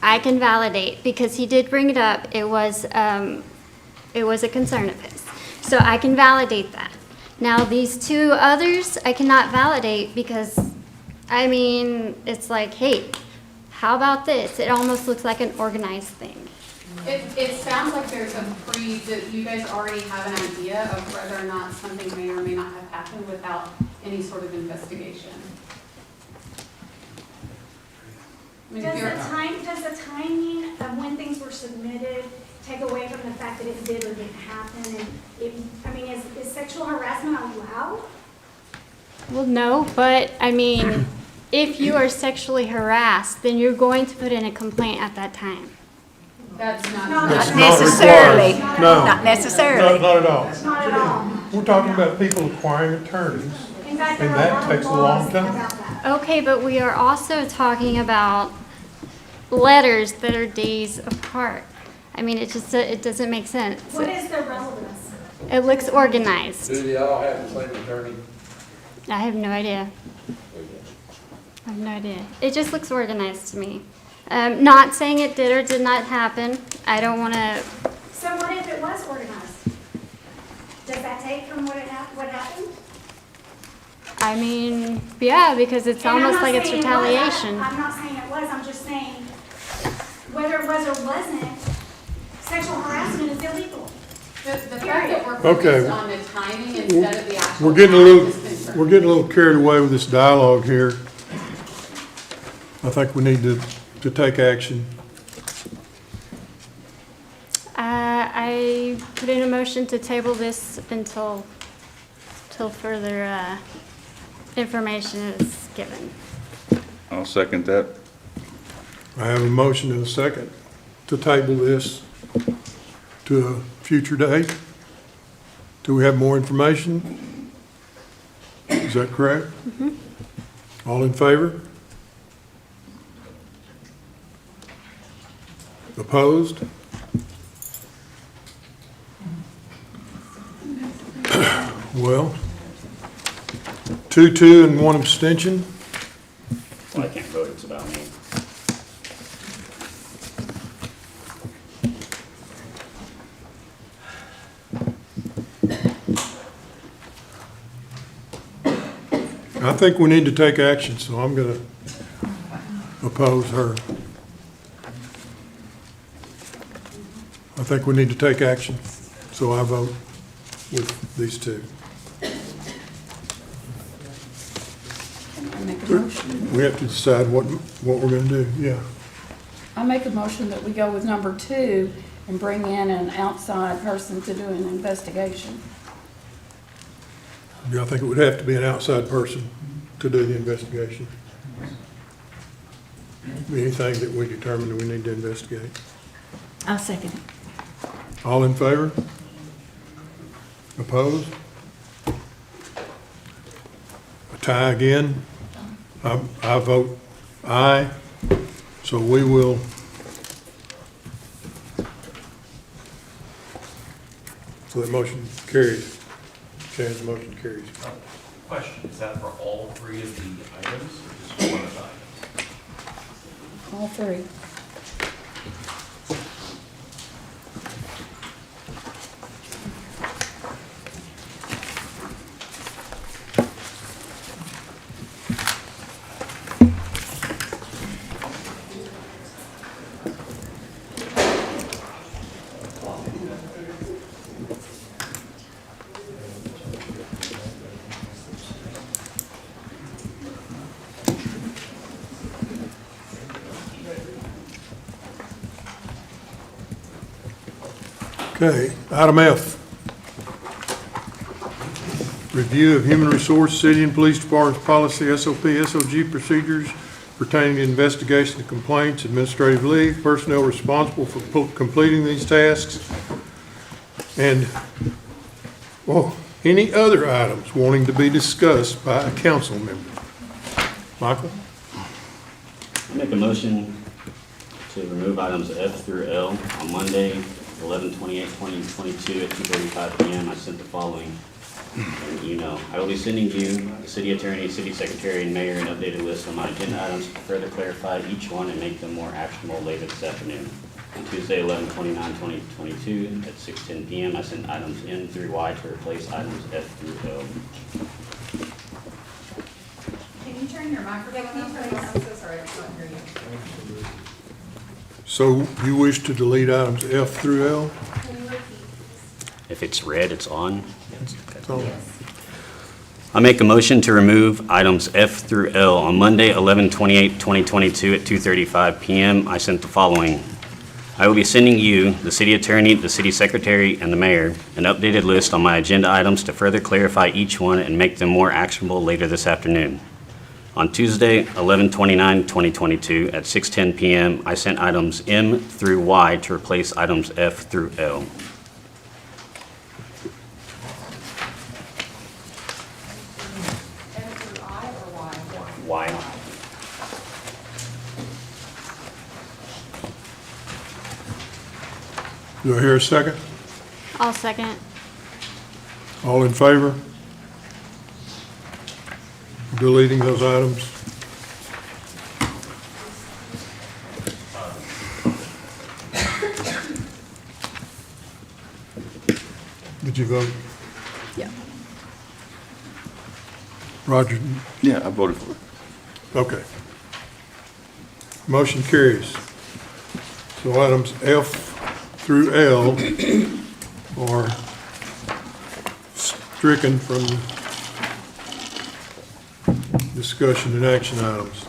I can validate because he did bring it up. It was a concern of his. So I can validate that. Now, these 2 others, I cannot validate because, I mean, it's like, hey, how about this? It almost looks like an organized thing. It sounds like there's that you guys already have an idea of whether or not something may or may not have happened without any sort of investigation. I mean, if you're- Does the timing of when things were submitted take away from the fact that it did or didn't happen? And is sexual harassment allowed? Well, no, but I mean, if you are sexually harassed, then you're going to put in a complaint at that time. That's not. That's Not not necessarily. required. No. Not necessarily. Not at all. Not at all. We're talking about people acquiring attorneys, In fact, and there are a that lot takes of a long laws time. about that. Okay, but we are also talking about letters that are days apart. I mean, it doesn't make sense. What is the relevance? It looks organized. Do they all have the same attorney? I have no idea. I have no idea. It just looks organized to me. Not saying it did or did not happen. I don't want to. So what if it was organized? Does that take from what happened? I mean, yeah, because it's And I'm almost not like it's saying it was. retaliation. I'm not saying it was, I'm just saying whether it was or wasn't, Sexual harassment is illegal. The fact that we're Okay. focused on the timing instead of the actual. We're getting a act little, is concerning. we're getting a little carried away with this dialogue here. I think we need to take action. I put in a motion to table this until further information is given. I'll second that. I have a motion and a second to table this to a future date. Do we have more information? Is that correct? All in favor? Opposed? Well, 2-2 and 1 abstention. Well, I can't vote, it's about me. I think we need to take action, so I'm going to oppose her. I think we need to take action, so I vote with these two. I make a motion. We have to decide what we're going to do, yeah. I make a motion that we go with number 2 and bring in an outside person to do an investigation. Yeah, I think it would have to be an outside person to do the investigation. Anything that we determine that we need to investigate. I'll second it. All in favor? Opposed? A tie again. I vote aye, so we will. So that motion carries. Shane's motion carries. Question, is that for all three of the items or just one of the items? All 3. Okay, item F. Review of human resource, city and police department policy, SOP, SOG procedures pertaining to investigation of complaints, administrative leave, personnel responsible for completing these tasks, and, any other items wanting to be discussed by a council member. Michael? I make a motion to remove items F through L on Monday, 11/28/2022 at 2:35 PM. I sent the following an email. I will be sending you, the city attorney, city secretary, and mayor an updated list of my agenda items to further clarify each one and make them more actionable later this afternoon. On Tuesday, 11/29/2022 at 6:10 PM, I sent items N through Y to replace items F through L. Can you turn your microphone on, please? I'm so sorry, I can't hear you. So you wish to delete items F through L? If it's red, it's on. So, I make a motion to remove items F through L on Monday, 11/28/2022 at 2:35 PM. I sent the following. I will be sending you, the city attorney, the city secretary, and the mayor, an updated list on my agenda items to further clarify each one and make them more actionable later this afternoon. On Tuesday, 11/29/2022 at 6:10 PM, I sent items M through Y to replace items F through L. F through I or Y? Y. do I hear a second? I'll second. All in favor? Deleting those items? Did you vote? Yeah. Roger? Yeah, I voted for it. Okay. Motion carries. So items F through L are stricken from the discussion and action items.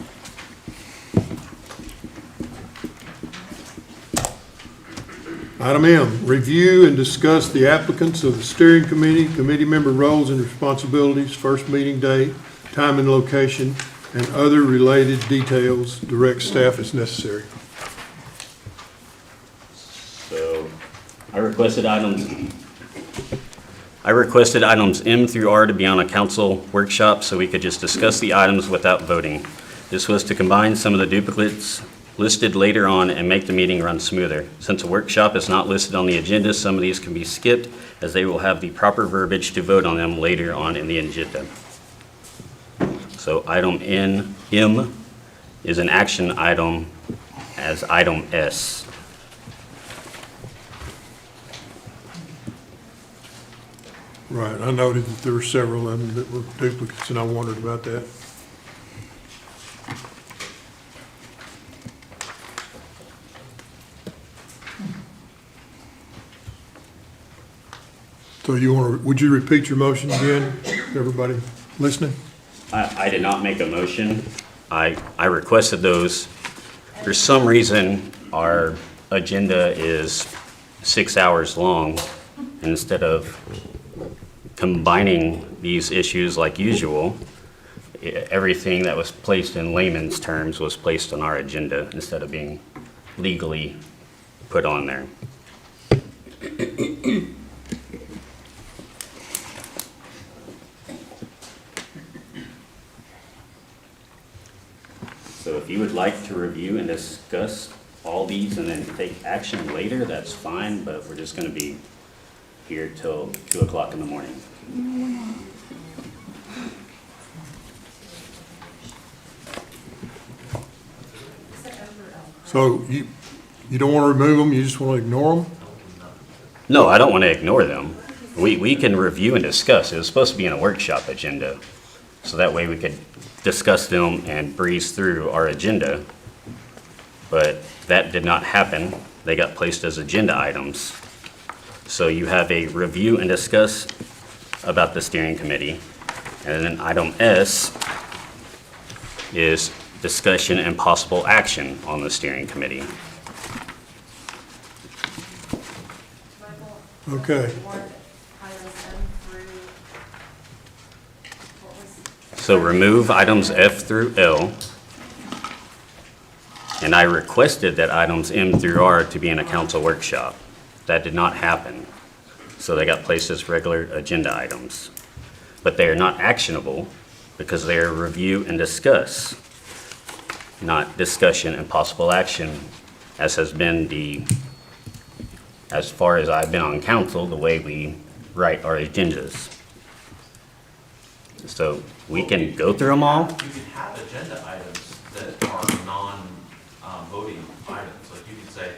Item M, review and discuss the applicants of the steering committee, committee member roles and responsibilities, first meeting date, time and location, and other related details. Direct staff as necessary. So I requested items M through R to be on a council workshop so we could just discuss the items without voting. This was to combine some of the duplicates listed later on and make the meeting run smoother. Since a workshop is not listed on the agenda, some of these can be skipped as they will have the proper verbiage to vote on them later on in the agenda. So item M is an action item as item S. Right, I noted that there were several of them that were duplicates, and I wondered about that. So would you repeat your motion again, everybody listening? I did not make a motion. I requested those. For some reason, our agenda is 6 hours long. Instead of combining these issues like usual, everything that was placed in layman's terms was placed on our agenda instead of being legally put on there. So if you would like to review and discuss all these and then take action later, that's fine, but we're just going to be here till 2 o'clock in the morning. So you don't want to remove them, you just want to ignore them? No, I don't want to ignore them. We can review and discuss. It was supposed to be in a workshop agenda, so that way we could discuss them and breeze through our agenda. But that did not happen. They got placed as agenda items. So you have a review and discuss about the steering committee. And then item S is discussion and possible action on the steering committee. Okay. So remove items F through L. And I requested that items M through R to be in a council workshop. That did not happen. So they got placed as regular agenda items. But they are not actionable because they are review and discuss, not discussion and possible action, as has been as far as I've been on council, the way we write our agendas. So we can go through them all. You can have agenda items that are non-voting items. Like you could say,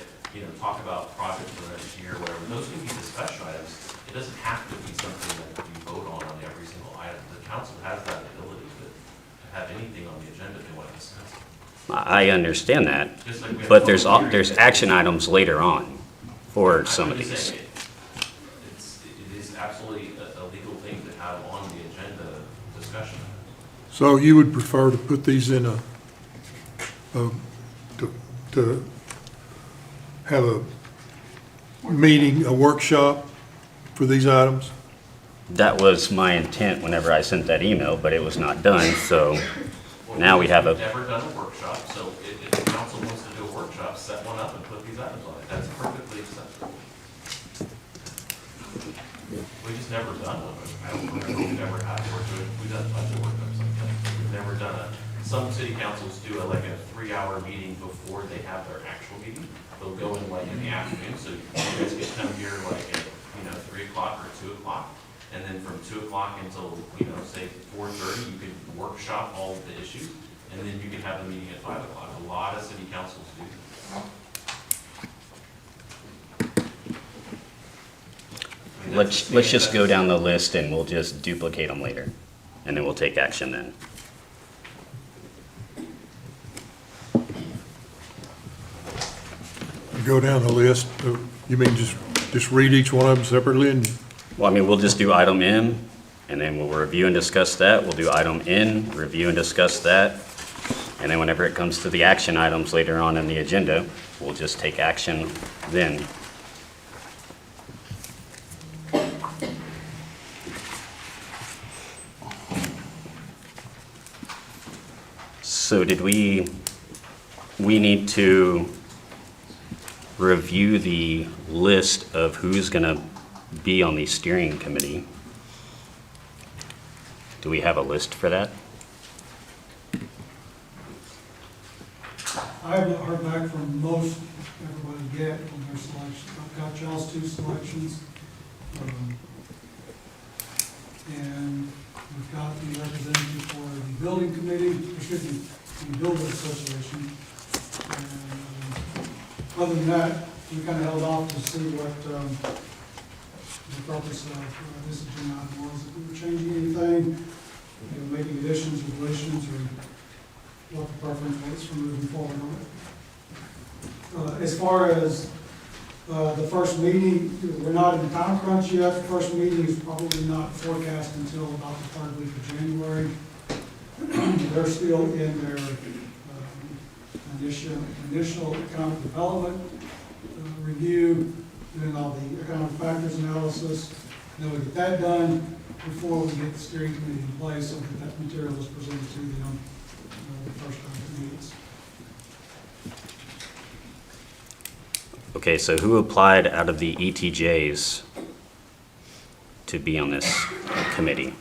talk about projects for the next year, whatever. Those can be discussion items. It doesn't have to be something that you vote on every single item. The council has that ability to have anything on the agenda they want to discuss. I understand that, Just like we have but public there's hearings. action items later on for some of I'm just these. saying, it is absolutely a legal thing to have on the agenda discussion. So you would prefer to put these in to have a meeting, a workshop for these items? That was my intent whenever I sent that email, but it was not done, so now we have We've a, never done a workshop, so if the council wants to do a workshop, set one up and put these items on it. That's perfectly acceptable. We just never done one. I don't remember, we've never had, we've done a bunch of workshops like that. We've never done some city councils do like a 3-hour meeting before they have their actual meeting. They'll go in like in the afternoon, so you guys can come here like at, 3 o'clock or 2 o'clock. And then from 2 o'clock until, say 4:30, you can workshop all of the issues. And then you can have the meeting at 5 o'clock. A lot of city councils do. I mean, that's let's just go down the list and we'll just duplicate them later. And then we'll take action then. go down the list, you mean just read each one of them separately and Well, I mean, we'll just do item M, and then we'll review and discuss that. We'll do item N, review and discuss that. And then whenever it comes to the action items later on in the agenda, we'll just take action then. So did we need to review the list of who's gonna be on the steering committee? Do we have a list for that? I have not heard back from most everybody yet on their selection. I've got y'all's 2 selections. And we've got the representative for the building committee, excuse me, the building association. And other than that, we kind of held off to see what the purpose of this agenda item was. If we were changing anything, making additions or deletions, or what the preference was for moving forward on it. As far as the first meeting, we're not in time crunch yet. The first meeting is probably not forecast until about the 3rd week of January. They're still in their initial economic development review, doing all the economic factors analysis. Then we get that done before we get the steering committee in place, so that material is presented to them the first time it meets. Okay, so who applied out of the ETJs to be on this committee?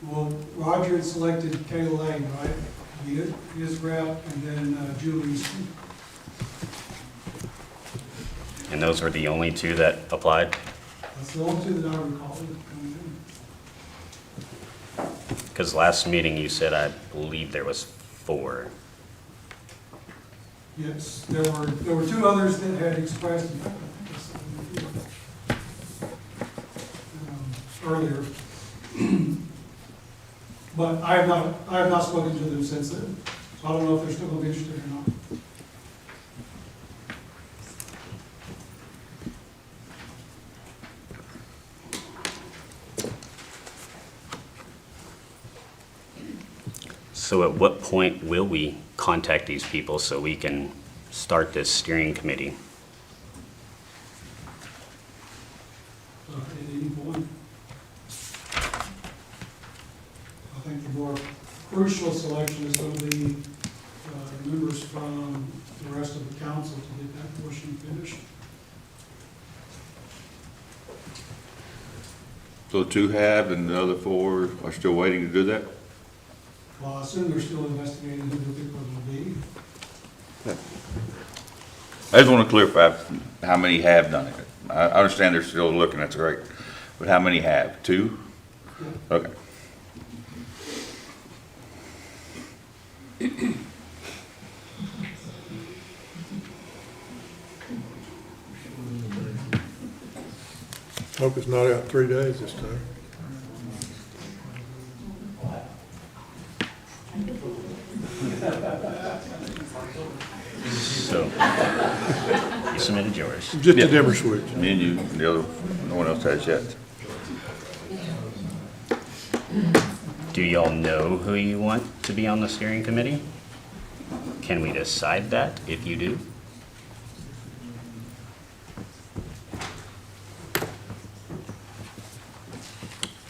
Well, Roger had selected Kayla Lane, right? His rep, and then Julie Easton. And those were the only 2 that applied? That's the only 2 that I recall. Because last meeting you said, I believe there was 4. Yes, there were 2 others that had expressed, in fact, I think that's, earlier. But I have not spoken to them since then, so I don't know if they're still going to be interested or not. So at what point will we contact these people so we can start this steering committee? At any point. I think the more crucial selection is going to be members from the rest of the council to get that portion finished. So 2 have, and the other 4 are still waiting to do that? Well, I assume they're still investigating who the people will be. I just want to clarify how many have done it. I understand they're still looking, that's great. But how many have? 2? Okay. hope it's not out 3 days this time. So, you submitted yours. Just a dimmer switch. Me and you, and the other, no one else has yet. Do y'all know who you want to be on the steering committee? Can we decide that if you do?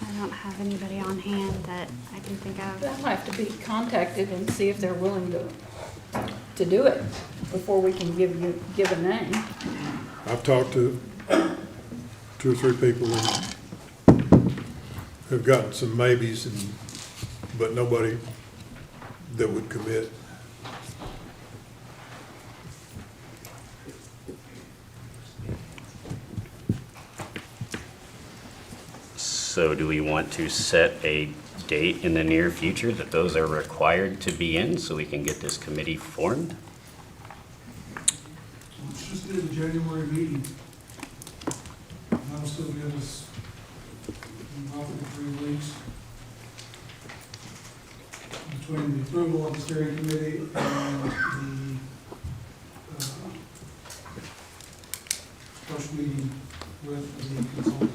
I don't have anybody on hand that I can think of. They'll have to be contacted and see if they're willing to do it before we can give a name. I've talked to 2 or 3 people who've gotten some maybes, but nobody that would commit. So do we want to set a date in the near future that those are required to be in so we can get this committee formed? Let's just do the January meeting. That'll still give us roughly 3 weeks between the approval of the steering committee and the first meeting with the consultant.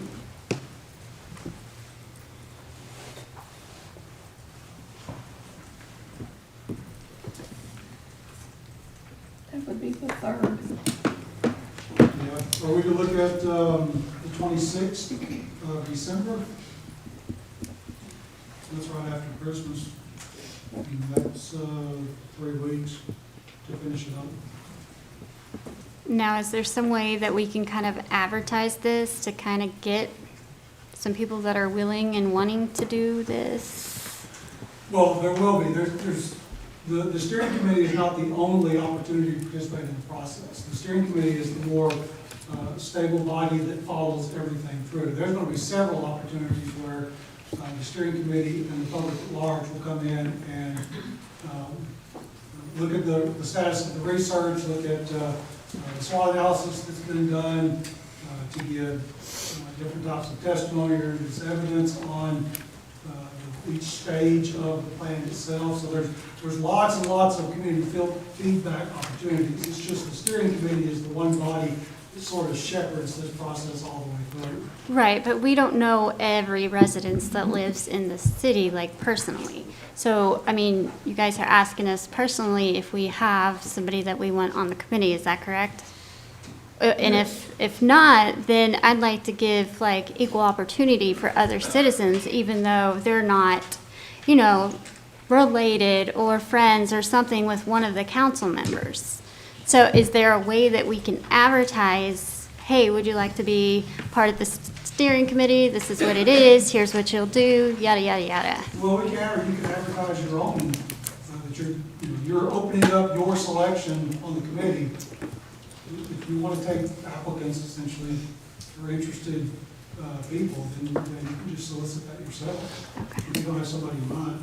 That would be the 3rd. Yeah, or we could look at the 26th of December. That's right after Christmas. And that's 3 weeks to finish it up. Now, is there some way that we can kind of advertise this to kind of get some people that are willing and wanting to do this? Well, there will be. The steering committee is not the only opportunity to participate in the process. The steering committee is the more stable body that follows everything through. There's going to be several opportunities where the steering committee and the public at large will come in and look at the status of the research, look at the SWOT analysis that's been done to give different types of testimony or evidence on each stage of the plan itself. So there's lots and lots of community feedback opportunities. It's just the steering committee is the one body that sort of shepherds this process all the way through. Right, but we don't know every resident that lives in the city, like personally. So, I mean, you guys are asking us personally if we have somebody that we want on the committee, is that correct? And if not, then I'd like to give like equal opportunity for other citizens, even though they're not, you know, related or friends or something with one of the council members. So is there a way that we can advertise, hey, would you like to be part of the steering committee? This is what it is, here's what you'll do, yada, yada, yada. Well, we can, or you can advertise your own, that you're opening up your selection on the committee. If you want to take applicants, essentially, or interested people, then you can just solicit that yourself. If you don't have somebody in mind.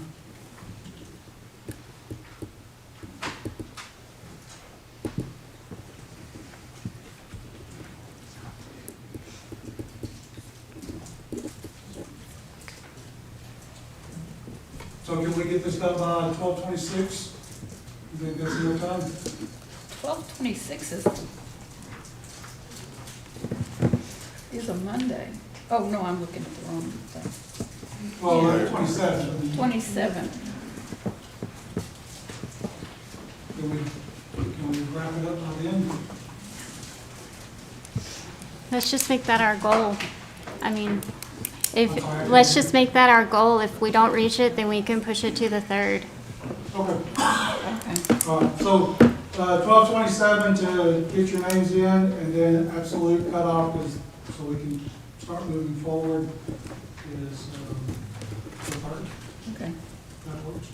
So can we get this done by 12/26? You think that's enough time? 12/26 is a Monday. Oh, no, I'm looking at the wrong thing. Well, 27. 27. Can we wrap it up by then? Let's just make that our goal. I mean, let's just make that our goal. If we don't reach it, then we can push it to the 3rd. Okay. So 12/27 to get your names in, and then absolute cutoff is, so we can start moving forward, is the 3rd. Okay. That works.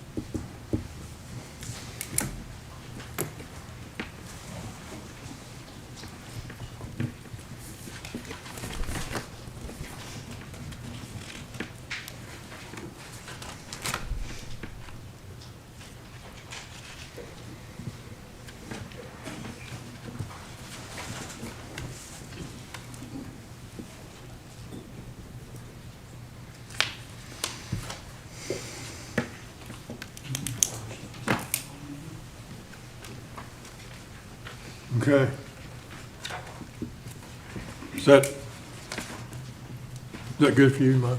Okay. Is that good for you, Mike?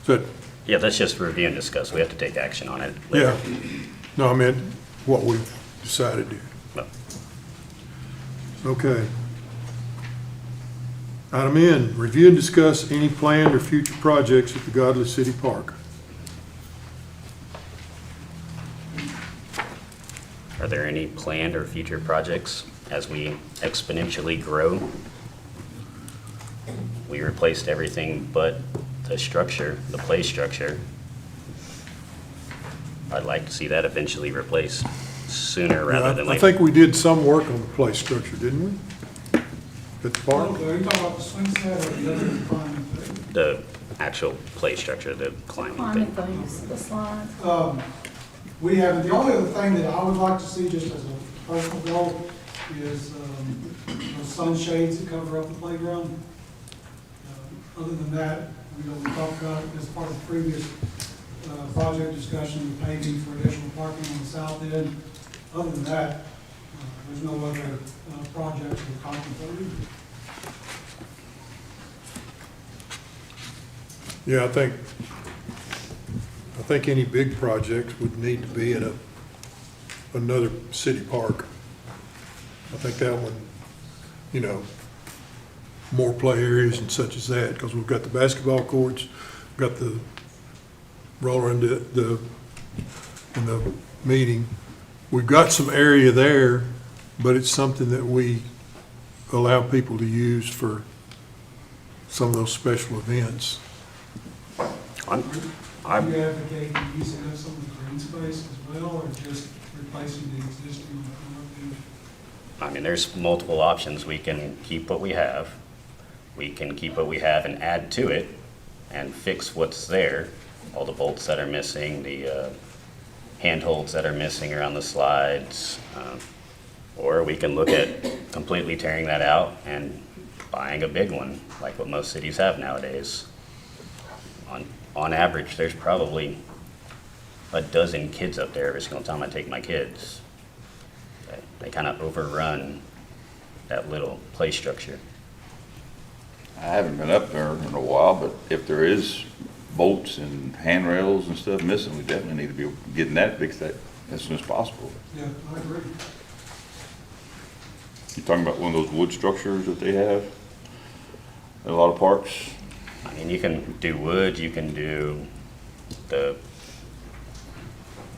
Is that, Yeah, that's just review and discuss. We have to take action on it later. yeah. No, I meant what we've decided to. No. Okay. Item N, review and discuss any planned or future projects at the Godley City Park. Are there any planned or future projects as we exponentially grow? We replaced everything but the structure, the play structure. I'd like to see that eventually replaced sooner rather than I later. think we did some work on the play structure, didn't we? At the park? Okay, are you talking about the swing set or the other climbing thing? The actual play structure, the climbing Climbing thing. things, the slides. We have, the only other thing that I would like to see, just as a personal goal, is those sunshades that cover up the playground. Other than that, we talked about it as part of the previous project discussion, the paving for additional parking on the south end. Other than that, there's no other projects we're contemplating. Yeah, I think any big projects would need to be in another city park. I think that one, you know, more play areas and such as that, because we've got the basketball courts, we've got the roller in the meeting. We've got some area there, but it's something that we allow people to use for some of those special events. Are you advocating using up some of the green space as well, or just replacing the existing? I mean, there's multiple options. We can keep what we have. We can keep what we have and add to it and fix what's there. All the bolts that are missing, the handholds that are missing around the slides. Or we can look at completely tearing that out and buying a big one, like what most cities have nowadays. On average, there's probably a dozen kids up there every single time I take my kids. They kind of overrun that little play structure. I haven't been up there in a while, but if there is bolts and handrails and stuff missing, we definitely need to be getting that fixed as soon as possible. Yeah, I agree. You're talking about one of those wood structures that they have in a lot of parks? I mean, you can do wood, you can do the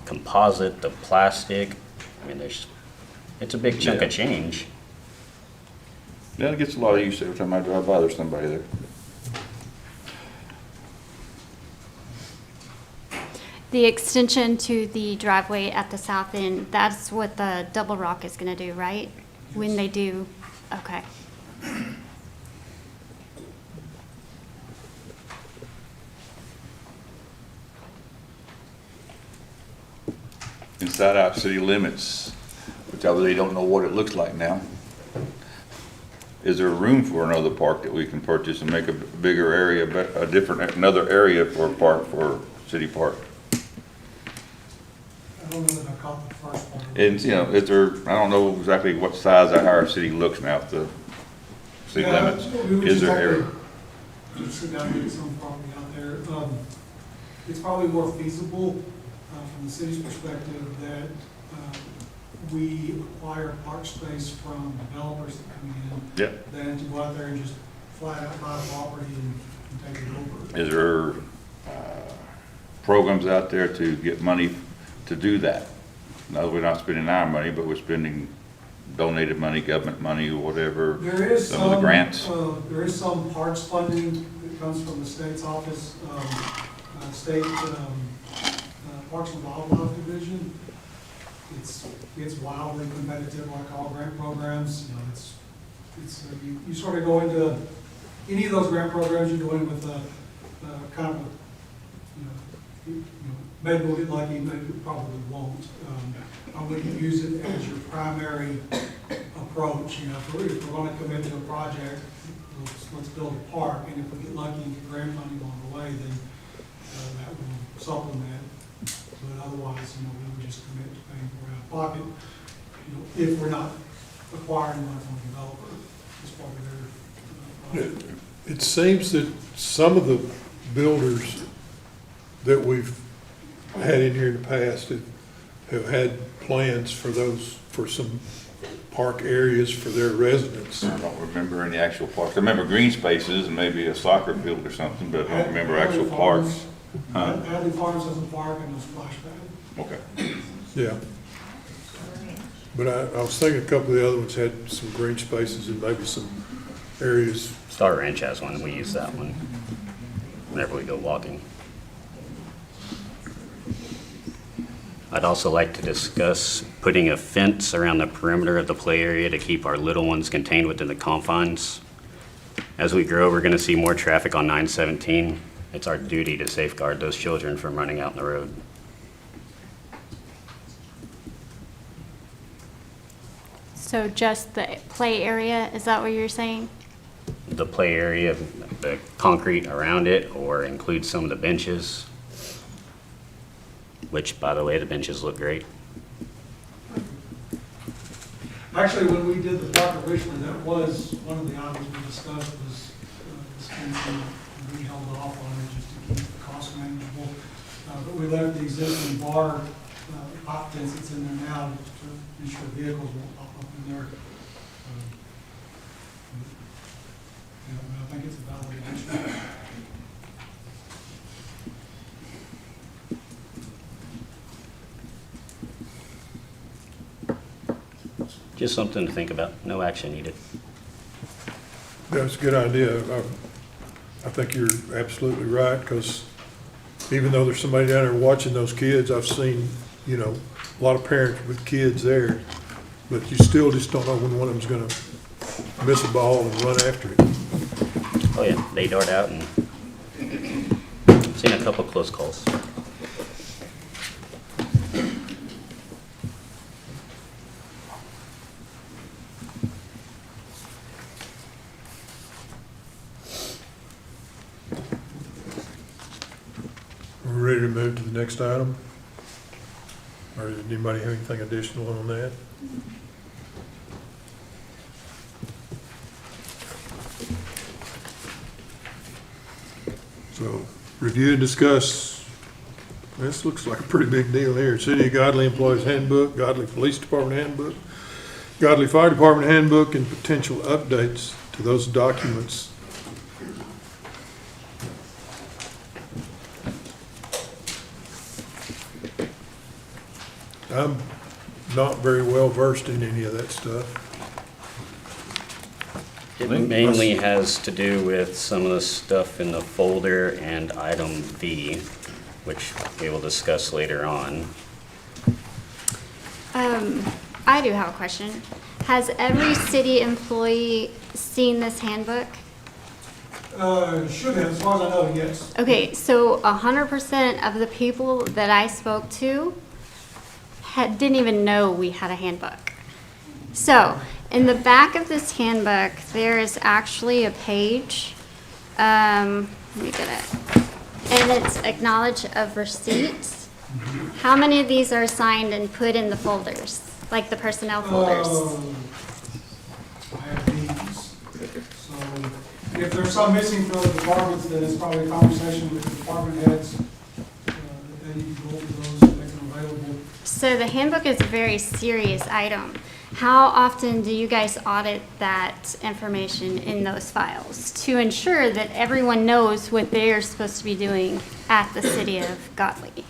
composite, the plastic. I mean, it's a big chunk of change. Yeah, it gets a lot of use every time I drive by, there's somebody there. The extension to the driveway at the south end, that's what the double rock is gonna do, right? When they do, okay. Inside out city limits, which I really don't know what it looks like now. Is there room for another park that we can purchase and make a bigger area, another area for a park, for city park? I don't know that I caught the first one. And, you know, I don't know exactly what size our city looks now, the city limits. We would Is just there have area? to sit down and get some property out there. It's probably more feasible from the city's perspective that we acquire park space from developers that come in Yep. than to go out there and just flat out buy property and take it over. Is there programs out there to get money to do that? No, we're not spending our money, but we're spending donated money, government money, or whatever. There is some of the grants. There is some parks funding that comes from the state's office, state Parks and Wildlife Division. It's wildly competitive, like all grant programs. You know, you sort of go into any of those grant programs. You go in with kind of maybe we'll get lucky, maybe we probably won't. I wouldn't use it as your primary approach. You know, if we're going to commit to a project, let's build a park, and if we get lucky and get grant money along the way, then that will supplement. But otherwise, you know, we would just commit to paying for it out of pocket, you know, if we're not acquiring one from a developer as part of their project. It seems that some of the builders that we've had in here in the past have had plans for some park areas for their residents. I don't remember any actual parks. I remember green spaces and maybe a soccer field or something, but I don't remember actual parks. Hadley Farms has a park and a splash pad. Okay. Yeah. But I was thinking a couple of the other ones had some green spaces and maybe some areas. Star Ranch has one, we use that one whenever we go walking. I'd also like to discuss putting a fence around the perimeter of the play area to keep our little ones contained within the confines. As we grow, we're gonna see more traffic on 917. It's our duty to safeguard those children from running out in the road. So just the play area, is that what you're saying? The play area, the concrete around it, or include some of the benches, which, by the way, the benches look great. Actually, when we did the park originally, that was one of the items we discussed was this fencing, and we held off on it just to house manageable. But we left the existing bar occupants that's in there now to ensure vehicles won't pop up in there. I think it's a valid addition. Just something to think about. No action needed. That's a good idea. I think you're absolutely right, because even though there's somebody down there watching those kids, I've seen, you know, a lot of parents with kids there, but you still just don't know when one of them's gonna miss a ball and run after it. Oh yeah, they dart out and seen a couple close calls. We're ready to move to the next item? Or does anybody have anything additional on that? So, review and discuss, this looks like a pretty big deal here. City of Godley Employees Handbook, Godley Police Department Handbook, Godley Fire Department Handbook, and potential updates to those documents. I'm not very well versed in any of that stuff. It mainly has to do with some of the stuff in the folder and item V, which we will discuss later on. I do have a question. Has every city employee seen this handbook? Should have, as far as I know, yes. Okay, so 100% of the people that I spoke to didn't even know we had a handbook. So, in the back of this handbook, there is actually a page. Let me get it. And it's acknowledge of receipts. How many of these are signed and put in the folders, like the personnel folders? I have these. So if there's some missing from the departments, then it's probably a conversation with the department heads. They need to go over those and make them available. So the handbook is a very serious item. How often do you guys audit that information in those files to ensure that everyone knows what they're supposed to be doing at the city of Godley?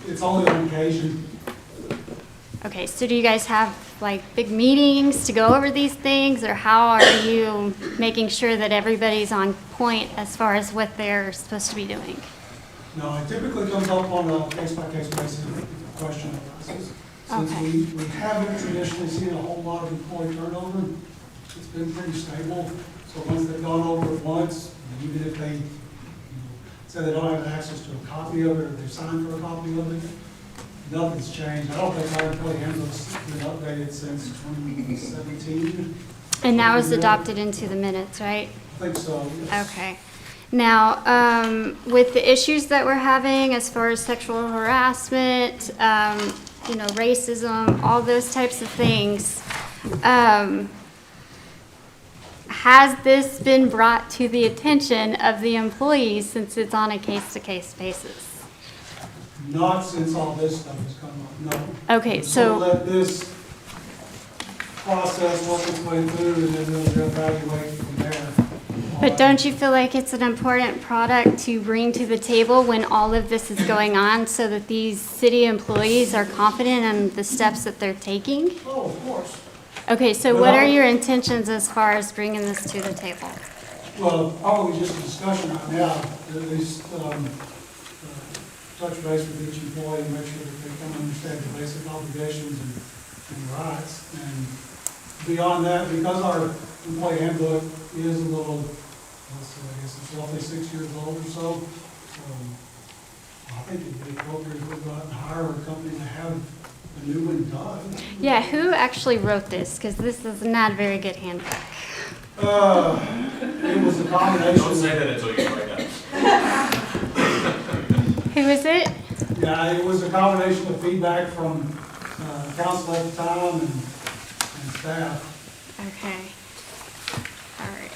It's only on occasion. Okay, so do you guys have like big meetings to go over these things, or how are you making sure that everybody's on point as far as what they're supposed to be doing? No, it typically comes up on a case-by-case basis, question arises. Since Okay. we haven't traditionally seen a whole lot of employee turnover, it's been pretty stable. So once they've gone over it once, even if they, say they don't have access to a copy of it, or they've signed for a copy of it, nothing's changed. I don't think our employee handbook's been updated since 2017. And that was adopted into the minutes, right? I think so, yes. Okay. Now, with the issues that we're having as far as sexual harassment, racism, all those types of things, has this been brought to the attention of the employees since it's on a case-to-case basis? Not since all this stuff has come up, no. Okay, So let this process work its way through, and then we'll evaluate from there. But don't you feel like it's an important product to bring to the table when all of this is going on so that these city employees are confident in the steps that they're taking? Oh, of course. Okay, so what are your intentions as far as bringing this to the table? Well, probably just a discussion right now, at least touch base with each employee and make sure that they can understand the basic obligations and rights. And beyond that, because our employee handbook is a little, I guess it's roughly 6 years old or so, I think it'd be appropriate if we go out and hire a company to have a new one done. Yeah, who actually wrote this? Because this is not a very good handbook. It was a combination. Don't say that until you write that. Who is it? Yeah, it was a combination of feedback from council at the time and staff. Okay. All right.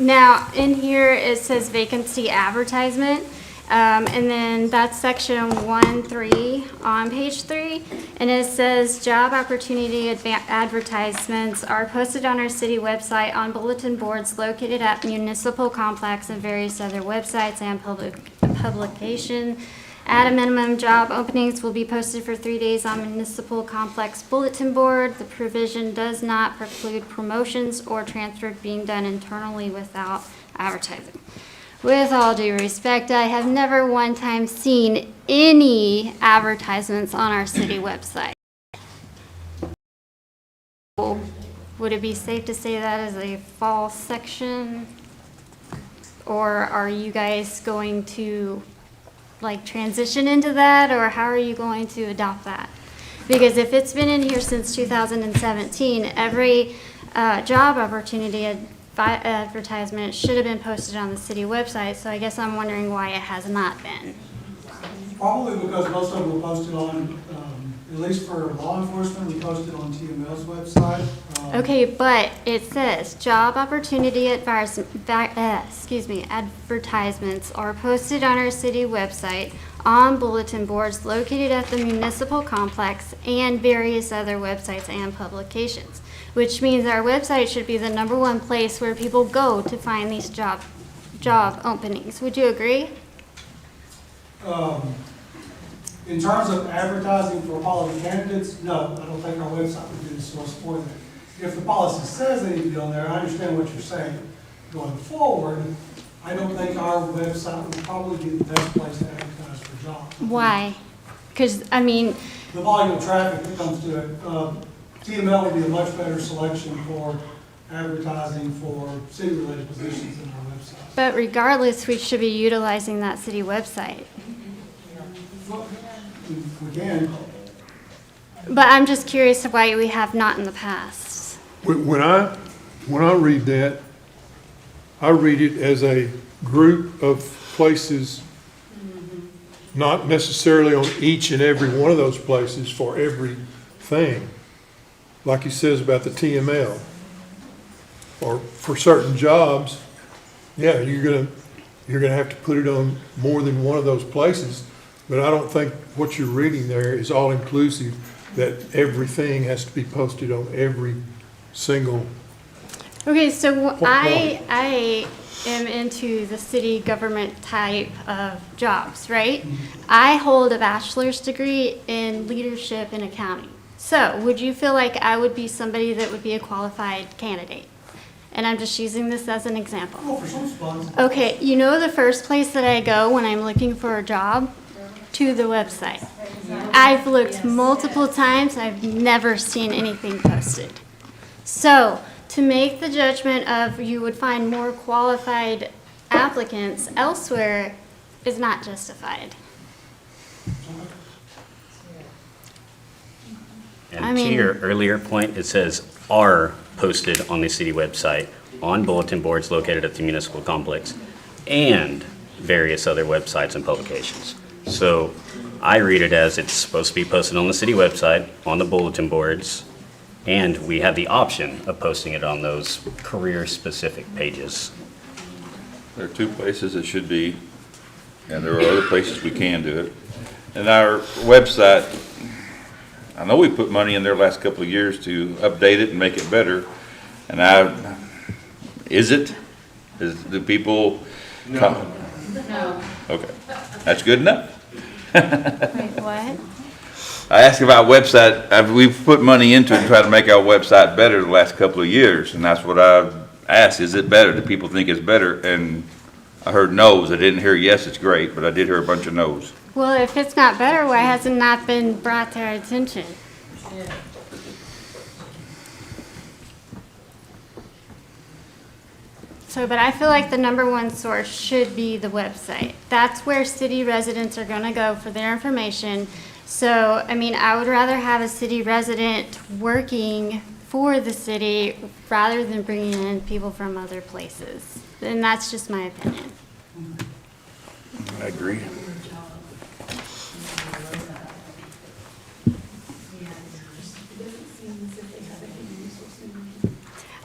Now, in here, it says vacancy advertisement, and then that's section 1.3 on page 3, and it says job opportunity advertisements are posted on our city website on bulletin boards located at municipal complex and various other websites and publication. At a minimum, job openings will be posted for 3 days on municipal complex bulletin board. The provision does not preclude promotions or transfer being done internally without advertising. With all due respect, I have never one time seen any advertisements on our city website. Would it be safe to say that is a false section? Or are you guys going to like transition into that, or how are you going to adopt that? Because if it's been in here since 2017, every job opportunity advertisement should have been posted on the city website, so I guess I'm wondering why it has not been. Probably because most of them were posted on, at least for law enforcement, we posted on TML's website. Okay, but it says job opportunity advertisements are posted on our city website on bulletin boards located at the municipal complex and various other websites and publications, which means our website should be the #1 place where people go to find these job openings. Would you agree? In terms of advertising for quality candidates, no, I don't think our website would be the source for that. If the policy says they need to be on there, I understand what you're saying. Going forward, I don't think our website would probably be the best place to advertise for jobs. Why? Because, I mean, The volume of traffic that comes to it, TML would be a much better selection for advertising for city-related positions than our website. but regardless, we should be utilizing that city website. We can. But I'm just curious why we have not in the past. When I read that, I read it as a group of places, not necessarily on each and every one of those places for everything. Like he says about the TML. Or for certain jobs, yeah, you're gonna have to put it on more than one of those places. But I don't think what you're reading there is all inclusive, that everything has to be posted on every single. Okay, so I am into the city government type of jobs, right? I hold a bachelor's degree in leadership and accounting. So would you feel like I would be somebody that would be a qualified candidate? And I'm just using this as an example. Oh, for some spots. Okay, you know the first place that I go when I'm looking for a job? To the website. I've looked multiple times, I've never seen anything posted. So, to make the judgment of you would find more qualified applicants elsewhere is not justified. I And to mean- your earlier point, it says are posted on the city website, on bulletin boards located at the municipal complex, and various other websites and publications. So I read it as it's supposed to be posted on the city website, on the bulletin boards, and we have the option of posting it on those career-specific pages. There are two places it should be, and there are other places we can do it. And our website, I know we put money in there the last couple of years to update it and make it better. And do people? No. Okay, that's good enough. Wait, what? I asked about website, we've put money into it and tried to make our website better the last couple of years, and that's what I asked, is it better? Do people think it's better? And I heard no's, I didn't hear yes, it's great, but I did hear a bunch of no's. Well, if it's not better, why has it not been brought to our attention? So, but I feel like the #1 source should be the website. That's where city residents are gonna go for their information. So, I mean, I would rather have a city resident working for the city rather than bringing in people from other places. And that's just my opinion. I agree.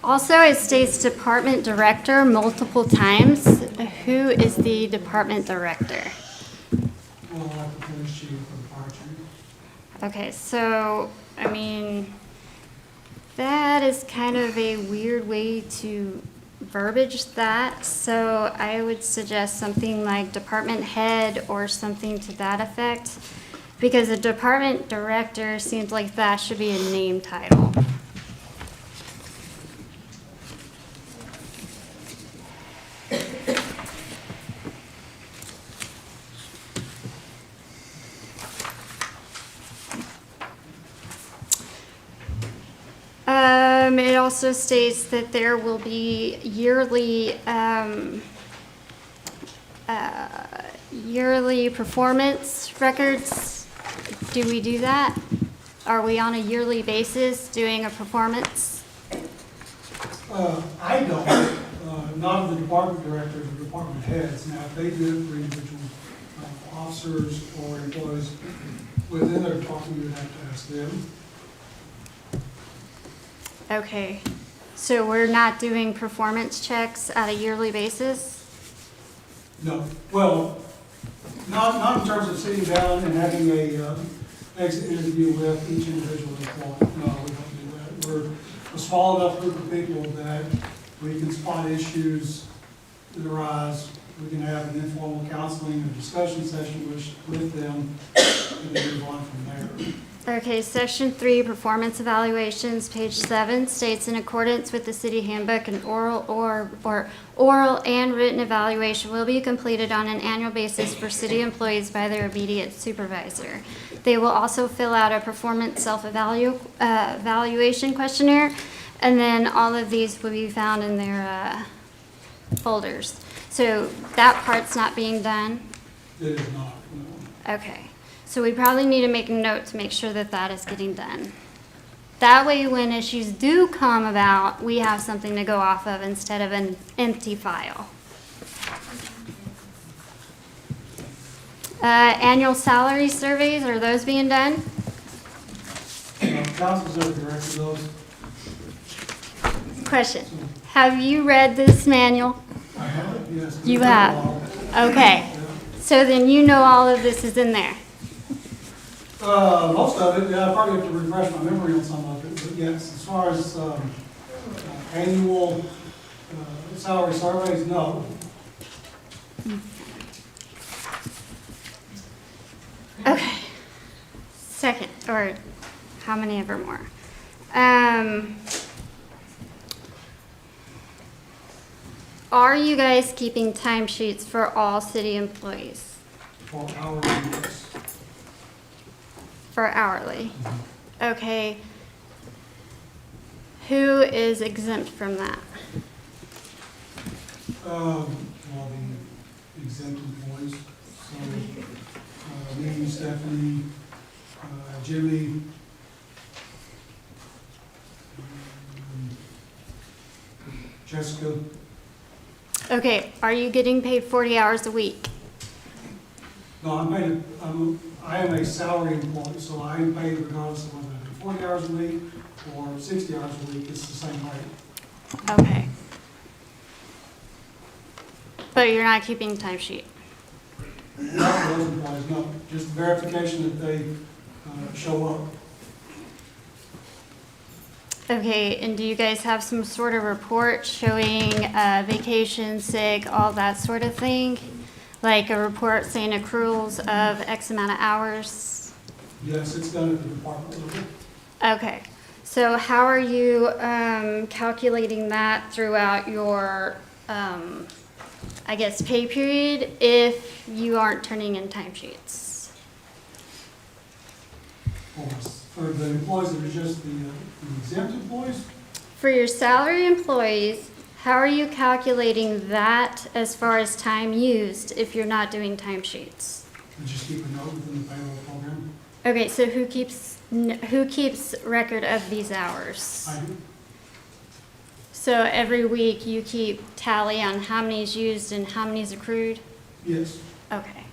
Also, it states department director multiple times. Who is the department director? Well, like the police chief or the fire chief. Okay, so, I mean, that is kind of a weird way to verbiage that, so I would suggest something like department head or something to that effect, because the department director seems like that should be a name title. It also states that there will be yearly performance records. Do we do that? Are we on a yearly basis doing a performance? I don't, not the department directors or department heads. Now, if they do it for individual officers or employees within their department, you would have to ask them. Okay, so we're not doing performance checks at a yearly basis? No, well, not in terms of sitting down and having a exit interview with each individual employee. No, we don't do that. We're a small enough group of people that we can spot issues that arise. We can have an informal counseling or discussion session with them and then move on from there. Okay, section 3, performance evaluations, page 7, states in accordance with the city handbook, an oral and written evaluation will be completed on an annual basis for city employees by their immediate supervisor. They will also fill out a performance evaluation questionnaire, and then all of these will be found in their folders. So that part's not being done? It is not, no. Okay. So we probably need to make a note to make sure that that is getting done. That way, when issues do come about, we have something to go off of instead of an empty file. Annual salary surveys, are those being done? Councils have directed those. Question, have you read this manual? I have it, yes. You have? Okay. So then you know all of this is in there. Most of it, yeah, I probably have to refresh my memory on some of it, but yes, as far as annual salary surveys, no. Okay. Second, or how many ever more? Are you guys keeping timesheets for all city employees? For hourly, yes. For hourly? Okay. Who is exempt from that? Well, the exempt employees, so, me, Stephanie, Jimmy, Jessica. Okay, are you getting paid 40 hours a week? No, I am a salary employee, so I am paid regardless of whether I do 40 hours a week or 60 hours a week, it's the same rate. Okay. But you're not keeping timesheet? Not for those employees, no, just verification that they show up. Okay, and do you guys have some sort of report showing vacation, sick, all that sort of thing? Like a report saying accruals of X amount of hours? Yes, it's done at the department level. Okay, so how are you calculating that throughout your, I guess, pay period if you aren't turning in timesheets? For the employees that are just the exempt employees, For your salary employees, how are you calculating that as far as time used if you're not doing timesheets? we just keep a note within the payroll program. Okay, so who keeps record of these hours? I do. So every week you keep tally on how many is used and how many is accrued? Yes. Okay.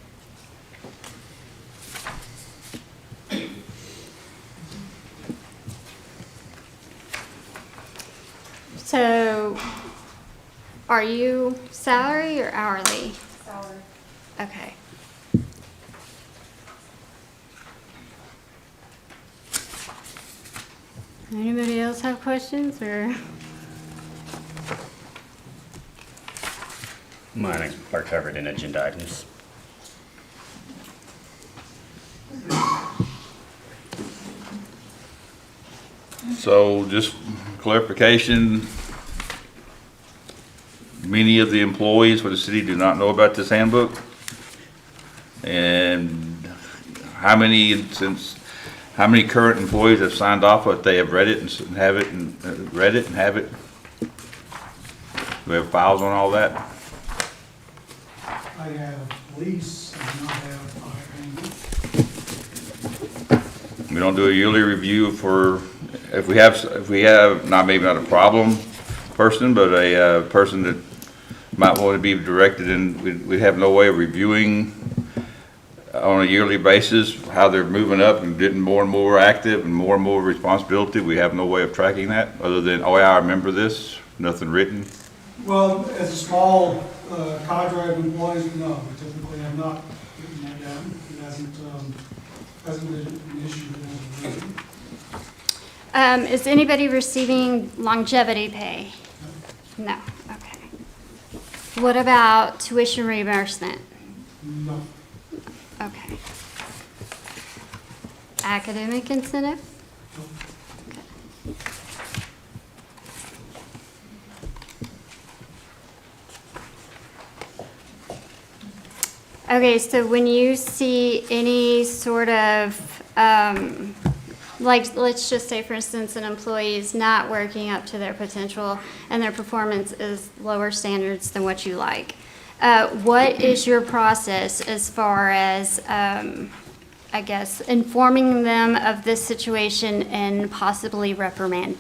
So, are you salary or hourly? Salary. Okay. Anybody else have questions or? Mine are covered in agenda items. So just clarification, many of the employees for the city do not know about this handbook? And how many current employees have signed off if they have read it and have it and read it and have it? Do we have files on all that? I have police, I do not have fire. We don't do a yearly review for, if we have, not maybe not a problem person, but a person that might want to be directed, and we have no way of reviewing on a yearly basis how they're moving up and getting more and more active and more responsibility. We have no way of tracking that other than, oh yeah, I remember this, nothing written. Well, as a small cadre of employees, no, we typically have not written that down. It hasn't been an issue as of late. Is anybody receiving longevity pay? No, okay. What about tuition reimbursement? No. Okay. Academic incentive? Okay, so when you see any sort of, like, let's just say, for instance, an employee is not working up to their potential and their performance is lower standards than what you like, what is your process as far as, I guess, informing them of this situation and possibly reprimand?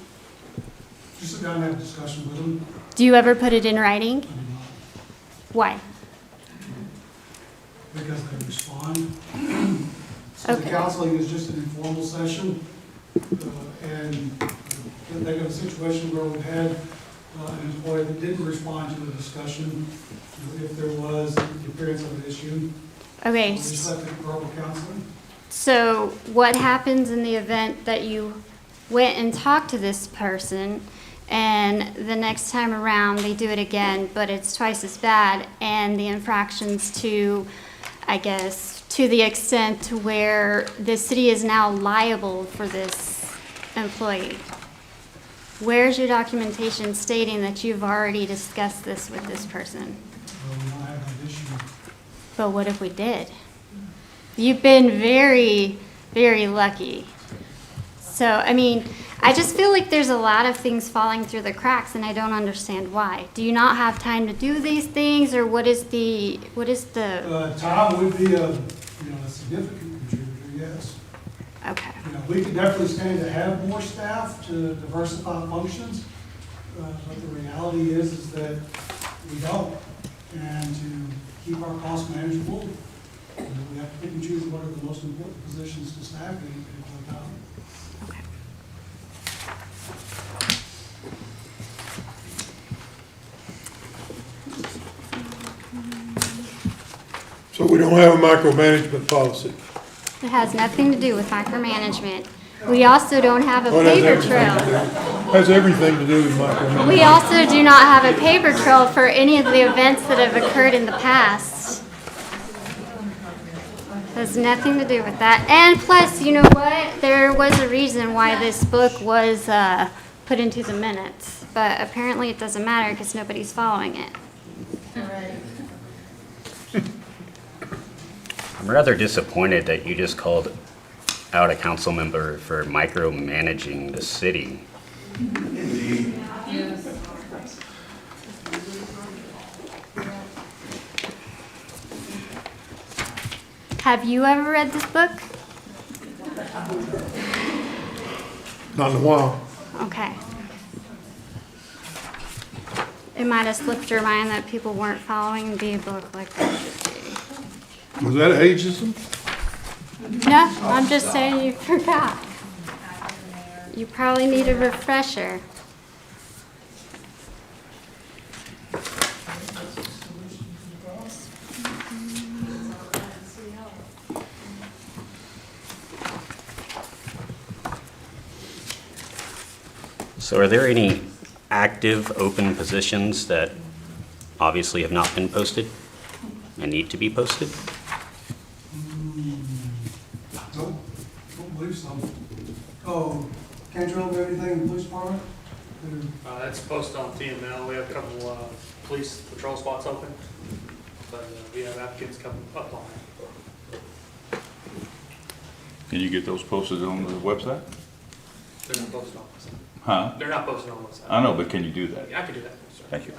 Just sit down and have a discussion with them. Do you ever put it in writing? I do not, Why? because they respond. So the Okay. counseling is just an informal session. And they got a situation where we've had an employee that didn't respond to the discussion, if there was the appearance of an issue. Okay. We just left it verbal counseling. So what happens in the event that you went and talked to this person and the next time around they do it again, but it's twice as bad and the infractions to, I guess, to the extent to where the city is now liable for this employee? Where's your documentation stating that you've already discussed this with this person? We don't have that issue. But what if we did? You've been very, very lucky. So, I mean, I just feel like there's a lot of things falling through the cracks and I don't understand why. Do you not have time to do these things or what is the? Tom would be a significant contributor, yes. Okay. We could definitely stand to have more staff to diversify functions, but the reality is that we don't. And to keep our costs manageable, we have to pick and choose what are the most important positions to staff at any particular time. Okay. So we don't have a micromanagement policy. It has nothing to do with micromanagement. We also don't have a Well, it paper has trail. Has everything to do with micromanagement. We also do not have a paper trail for any of the events that have occurred in the past. Has nothing to do with that. And plus, you know what? There was a reason why this book was put into the minutes. But apparently it doesn't matter because nobody's following it. I'm rather disappointed that you just called out a council member for micromanaging the city. Have you ever read this book? Not in a while. Okay. It might have slipped your mind that people weren't following the book like they should be. Was that ageism? No, I'm just saying you forgot. You probably need a refresher. So are there any active open positions that obviously have not been posted and need to be posted? Nope, don't believe so. Oh, Cantrell, do anything in the police department? That's posted on TML. We have a couple, police patrol spots open, but we have applicants coming up on it. Can you get those posted on the website? They're not posted on the website. Huh? They're not posted on the website. I know, but can you do that? Yeah, I can do that. Sir. Thank you.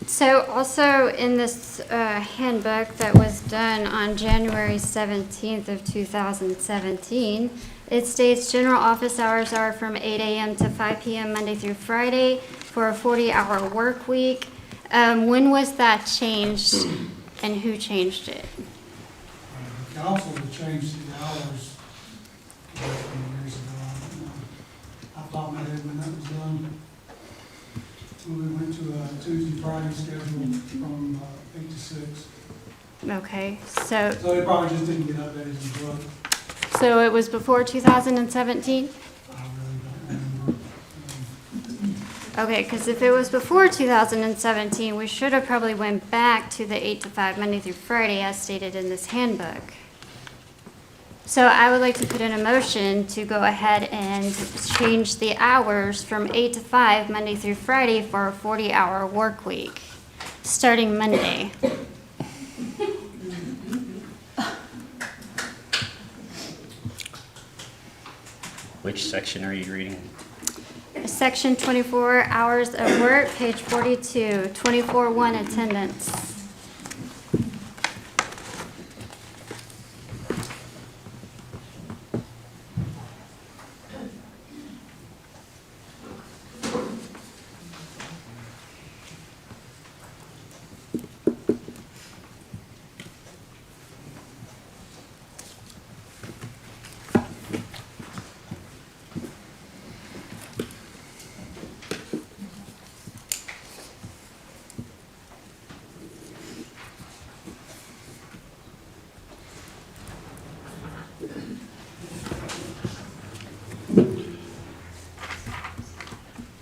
So also in this handbook that was done on January 17th of 2017, it states general office hours are from 8 a.m. to 5 p.m. Monday through Friday for a 40-hour work week. When was that changed and who changed it? The council had changed the hours a few years ago. I thought my head when that was done. When we went to a Tuesday, Friday schedule from 8 to 6. Okay, so So they probably just didn't get updated in the book. it was before 2017? I really don't remember. Okay, because if it was before 2017, we should have probably went back to the 8 to 5 Monday through Friday as stated in this handbook. So I would like to put in a motion to go ahead and change the hours from 8 to 5 Monday through Friday for a 40-hour work week, starting Monday. Which section are you reading? Section 24, hours of work, page 42, 24-1 attendance.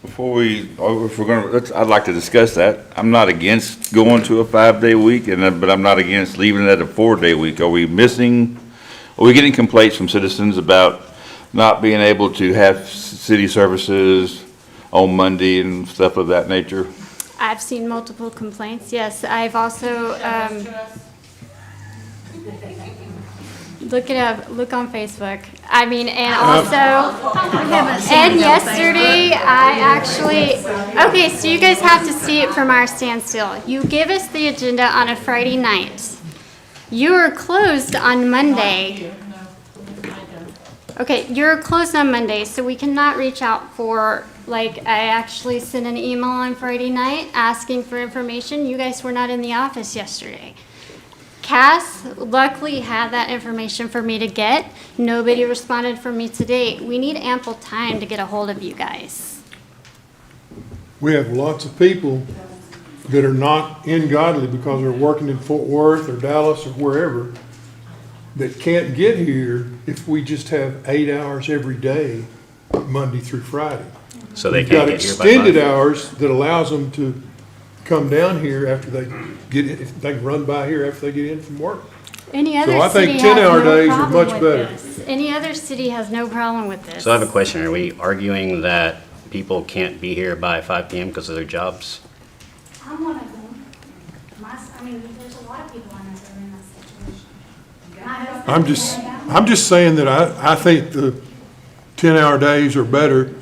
Before if we're gonna, I'd like to discuss that. I'm not against going to a 5-day week, but I'm not against leaving it at a 4-day week. Are we getting complaints from citizens about not being able to have city services on Monday and stuff of that nature? I've seen multiple complaints, yes. I've also, look it up, look on Facebook. I mean, and also, and yesterday, I actually, okay, so you guys have to see it from our standstill. You give us the agenda on a Friday night. You are closed on Monday. Okay, you're closed on Monday, so we cannot reach out for, like, I actually sent an email on Friday night asking for information. You guys were not in the office yesterday. Cass luckily had that information for me to get. Nobody responded for me today. We need ample time to get a hold of you guys. We have lots of people that are not in Godley because they're working in Fort Worth or Dallas or wherever that can't get here if we just have 8 hours every day, Monday through Friday. So they We've can't got get here by extended 5? hours that allows them to come down here after they get, if they can run by here after they get in from work. Any So other I city think has 10-hour no days are problem much with better. this. Any other city has no problem with this. So I have a question. Are we arguing that people can't be here by 5 p.m. because of their jobs? I'm one of them. I mean, there's a lot of people in that situation. I'm just saying that I think the 10-hour days are better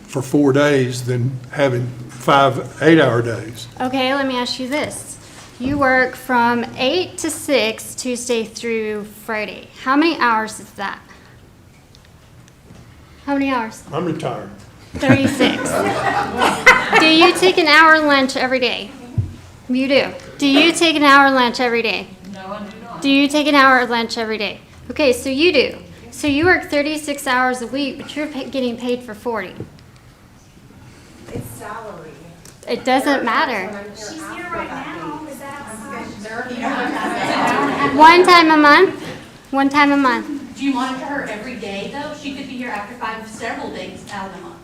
for 4 days than having 5 8-hour days. Okay, let me ask you this. You work from 8 to 6, Tuesday through Friday. How many hours is that? How many hours? I'm retired. 36. Do you take an hour lunch every day? You do. Do you take an hour lunch every day? No, I do not. Do you take an hour lunch every day? Okay, so you do. So you work 36 hours a week, but you're getting paid for 40. It's salary. It doesn't matter. She's here right now, is that outside? One time a month? One time a month. Do you monitor her every day, though? She could be here after 5 several days out of the month.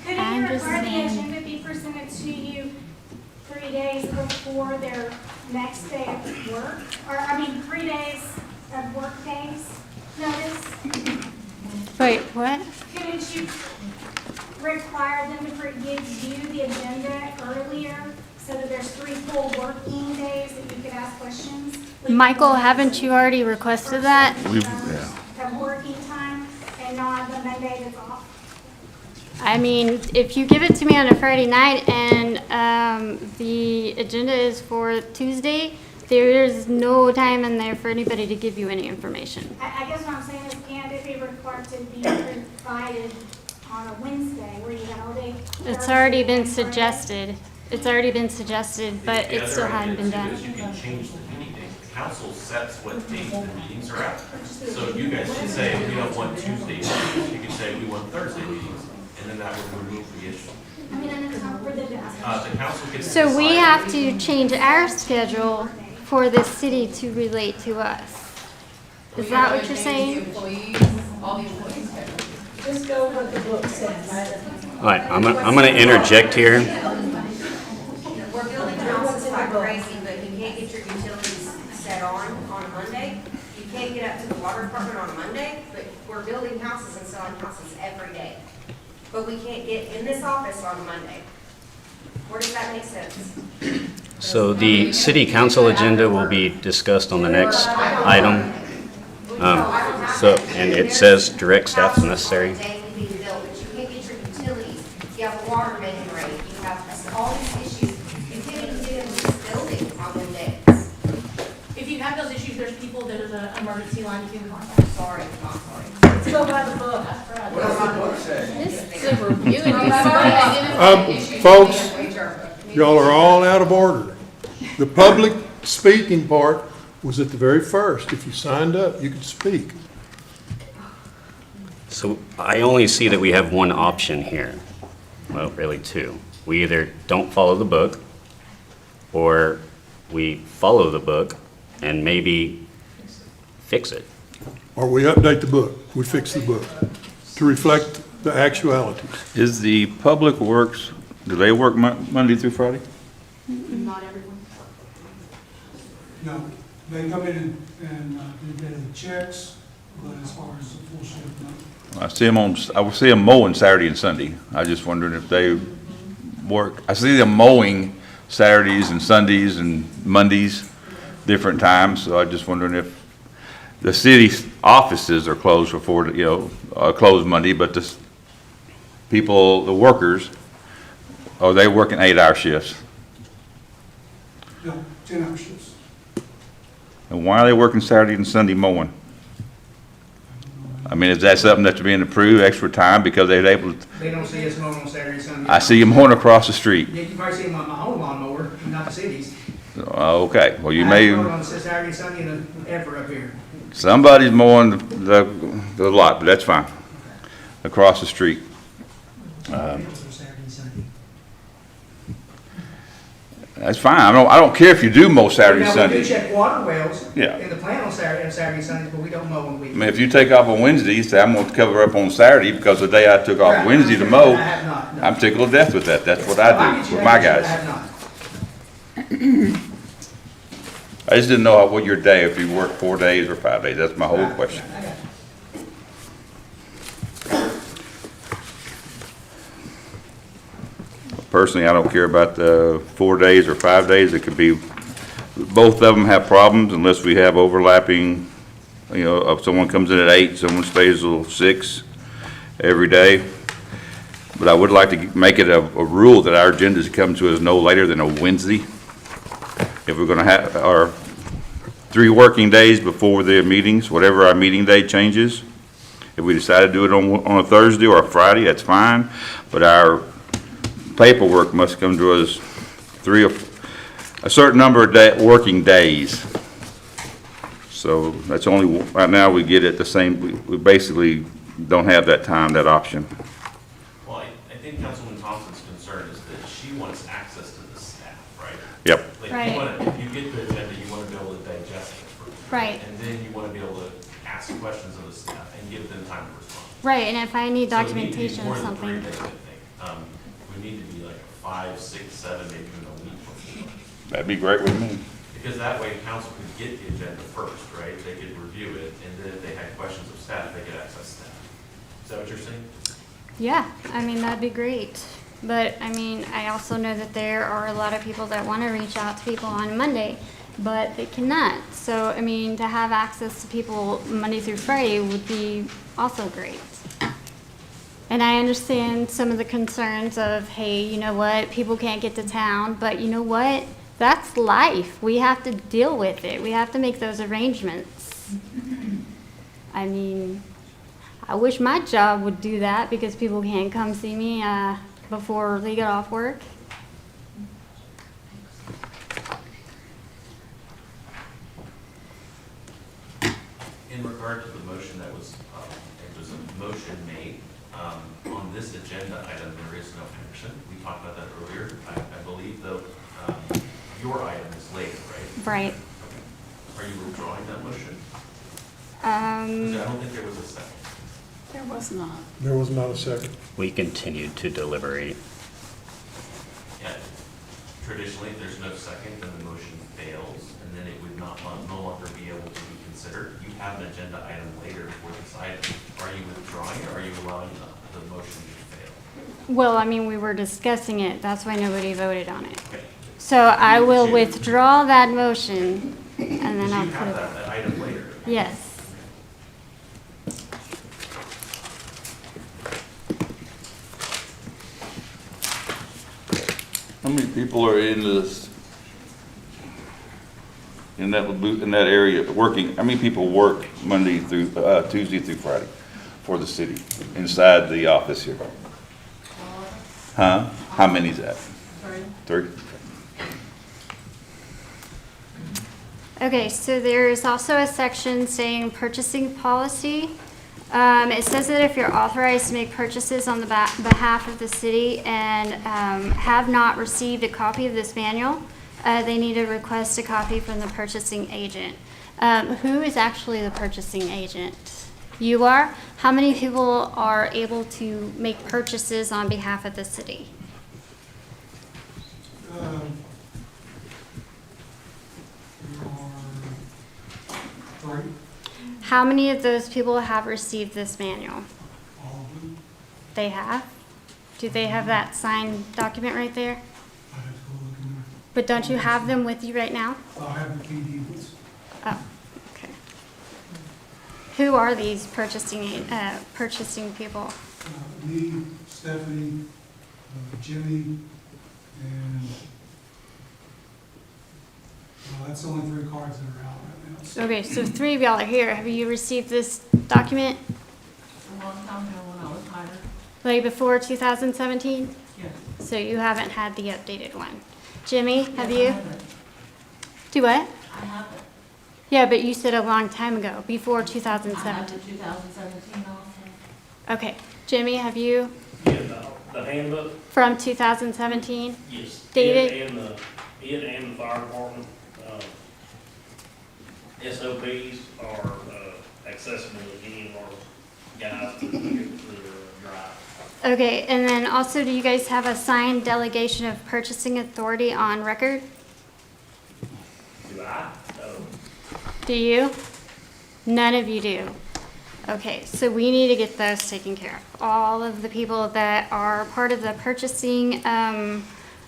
Could I you require the understand. agenda be presented to you 3 days before their next day of work? Or, 3 days of work days notice? Wait, what? Couldn't you require them to give you the agenda earlier so that there's 3 full working days that you could ask questions? Michael, haven't you already requested that? Of working time and not the Monday that's off? I mean, if you give it to me on a Friday night and the agenda is for Tuesday, there's no time in there for anybody to give you any information. I guess what I'm saying is, can't it be required to be provided on a Wednesday where you have all day? It's already been suggested. It's already been suggested, but The it still other hadn't idea, been too, done. is you can change the meeting date. The council sets what date the meetings are at. So you guys can say, we don't want Tuesday meetings, you can say, we want Thursday meetings, and then that would remove the issue. And it's not for the The council can So we decide- have to change our schedule for the city to relate to us. Is that what you're saying? All the employees schedule. Just go what the book says. All right, I'm gonna interject here. We're building houses like crazy, but you can't get your utilities set on a Monday. You can't get up to the water department on a Monday, but we're building houses and selling houses every day. But we can't get in this office on a Monday. Where does that make sense? So the city council agenda will be discussed on the next item. And it says direct staff if necessary. Daily being built, but you can't get your utilities. You have a water main rate, you have all these issues. You can't even get into this building on them days. If you have those issues, there's people, there's an emergency line you can contact. Sorry, not sorry. Let's go by the book. What does the book say? This is a review and you've already identified issues. Folks, y'all are all out of order. The public speaking part was at the very first. If you signed up, you could speak. So I only see that we have one option here. Well, really two. We either don't follow the book, or we follow the book and maybe fix it. Or we update the book, we fix the book to reflect the actualities. Is the Public Works, do they work Monday through Friday? Not everyone. No, they come in and do daily checks, but as far as the full shift, no. I will see them mowing Saturday and Sunday. I just wondering if they work. I see them mowing Saturdays and Sundays and Mondays, different times. So I just wondering if the city offices are closed for closed Monday, but the people, the workers, are they working 8-hour shifts? No, 10-hour shifts. And why are they working Saturday and Sunday mowing? I mean, is that something that's being approved, extra time, because they're able to, They don't see us mowing on Saturday, Sunday. I see them mowing across the street. Yeah, you can probably see them on my own lawnmower, not the city's. Okay, well, you I may, mow on Saturday, Sunday, and ever up here. somebody's mowing the lot, but that's fine, across the street. Saturday and Sunday. That's fine, I don't care if you do mow Saturday, Now, we Sunday. do check water wells Yeah. in the plant on Saturday and Sundays, but we don't mow on I weekends. mean, if you take off on Wednesday, say, I'm gonna cover up on Saturday, because the day I took off Right, Wednesday to I mow, have not, no. I'm tickled to death with that, that's what I get do you with my that, guys. I have not. I just didn't know what your day, if you work 4 days or 5 days, that's my whole question. I got you. Personally, I don't care about the 4 days or 5 days. It could be, both of them have problems unless we have overlapping, if someone comes in at 8, someone stays till 6 every day. But I would like to make it a rule that our agendas come to us no later than a Wednesday. If we're gonna have our 3 working days before the meetings, whatever our meeting day changes. If we decide to do it on a Thursday or a Friday, that's fine. But our paperwork must come to us a certain number of working days. So that's only, right now we get it the same, we basically don't have that time, that option. Well, I think Councilman Thompson's concern is that she wants access to the staff, right? Yep. Like, Right. if you get the agenda, you want to be able to digest it. Right. And then you want to be able to ask ask questions of the staff and give them time to respond. Right, and if I need So it needs to be documentation more or than 3 something. days, I think. We need to be like 5, 6, 7, maybe even a week before. That'd be great with me. Because that way council could get the agenda first, right? They could review it, and then if they had questions of staff, they could access staff. Is that what you're saying? Yeah, I mean, that'd be great. But, I mean, I also know that there are a lot of people that want to reach out to people on Monday, but they cannot. So, I mean, to have access to people Monday through Friday would be also great. And I understand some of the concerns of, hey, you know what, people can't get to town, but you know what? That's life. We have to deal with it. We have to make those arrangements. I mean, I wish my job would do that because people can't come see me before they get off work. In regard to the motion that was, it was a motion made, on this agenda item, there is no action. We talked about that earlier. I believe though, your item is later, right? Right. Are you withdrawing that motion? Because I don't think there was a second. There was not. There was not a second. We continued to deliberate. Yeah. Traditionally, if there's no second, then the motion fails, and then it would no longer be able to be considered. You have an agenda item later for this item. Are you withdrawing it, or are you allowing the motion to fail? Well, I mean, we were discussing it. That's why nobody voted on it. Okay. So I will withdraw that motion and then Because I'll you put have it. that item later. Yes. How many people are in this, in that area working? How many people work Monday through, Tuesday through Friday for the city inside the office here? Huh? How many is that? 3? Okay, so there's also a section saying purchasing policy. It says that if you're authorized to make purchases on the behalf of the city and have not received a copy of this manual, they need to request a copy from the purchasing agent. Who is actually the purchasing agent? You are? How many people are able to make purchases on behalf of the city? Right, How many of those people have received this manual? all of them. They have? Do they have that signed document right there? I have to go look in there. But don't you have them with you right now? I have the PD ones. Oh, okay. Who are these purchasing people? Me, Stephanie, Jimmy, and, that's the only 3 cards that are out right now. So Okay, so 3 of y'all are here. Have you received this document? A long time ago when I was hired. Like before 2017? Yes. So you haven't had the updated one. Jimmy, have you? I have it. Do what? I have it. Yeah, but you said a long time ago, before I have 2017. the 2017 also. Okay. Jimmy, have you? Yeah, the handbook, From 2017? yes. David? It and the fire department, SOPs are accessible to any of our guys to drive. Okay, and then also, do you guys have a signed delegation of purchasing authority on record? Do I? No. Do you? None of you do. Okay, so we need to get those taken care of. All of the people that are part of the purchasing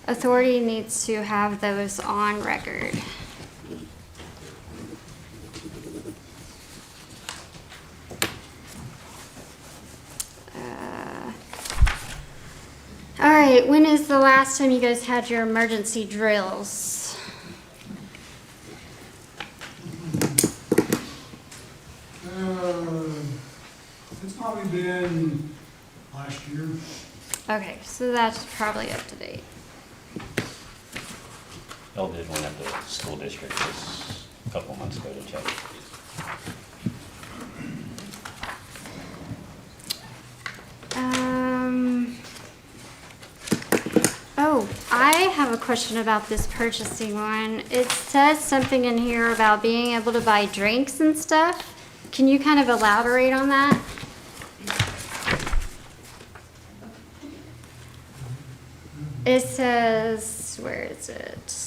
authority needs to have those on record. All right, when is the last time you guys had your emergency drills? it's probably been last year. Okay, so that's probably up to date. Y'all did one at the school district just a couple months ago to check. Oh, I have a question about this purchasing one. It says something in here about being able to buy drinks and stuff. can you kind of elaborate on that? It says, where is it?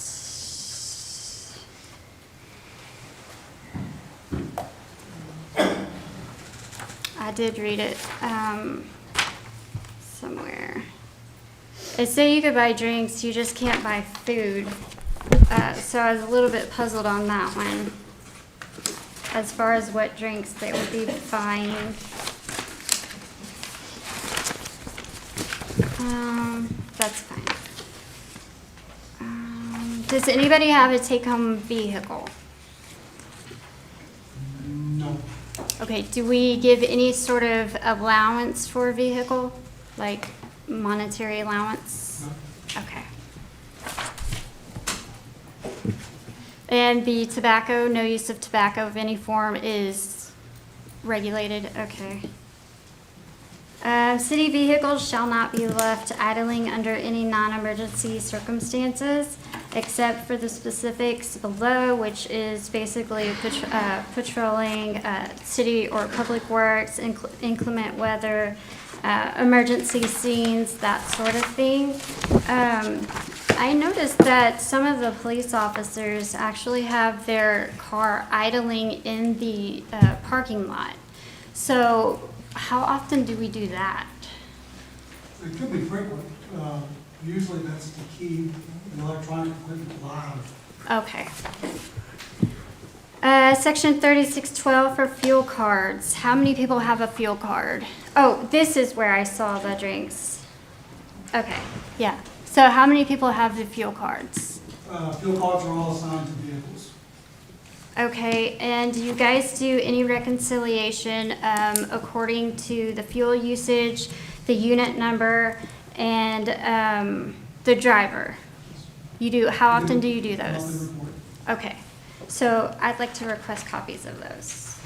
I did read it somewhere. It said you could buy drinks, you just can't buy food. So I was a little bit puzzled on that one. As far as what drinks they would be buying. That's fine. Does anybody have a take-home vehicle? No. Okay, do we give any sort of allowance for a vehicle? Like monetary allowance? No. Okay. And the tobacco, no use of tobacco of any form is regulated, okay. City vehicles shall not be left idling under any non-emergency circumstances, except for the specifics below, which is basically patrolling city or public works, inclement weather, emergency scenes, that sort of thing. I noticed that some of the police officers actually have their car idling in the parking lot. So how often do we do that? It could be frequent. Usually that's to keep the electronic equipment live. Okay. Section 3612 for fuel cards. How many people have a fuel card? Oh, this is where I saw the drinks. Okay, yeah. So how many people have the fuel cards? Fuel cards are all assigned to vehicles. Okay, and do you guys do any reconciliation according to the fuel usage, the unit number, and the driver? You do. How often do you do those? Okay, so I'd like to request copies of those.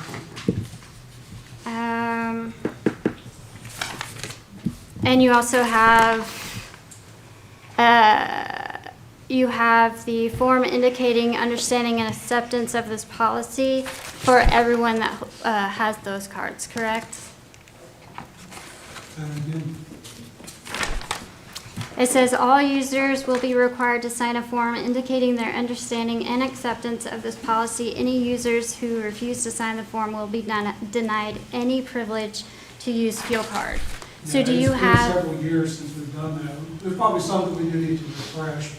And you also have you have the form indicating understanding and acceptance of this policy for everyone that has those cards, correct? It says all users will be required to sign a form indicating their understanding and acceptance of this policy. Any users who refuse to sign the form will be denied any privilege to use fuel card. So Yeah, do you it's have? been several years since we've done that. There's probably something we do need to refresh.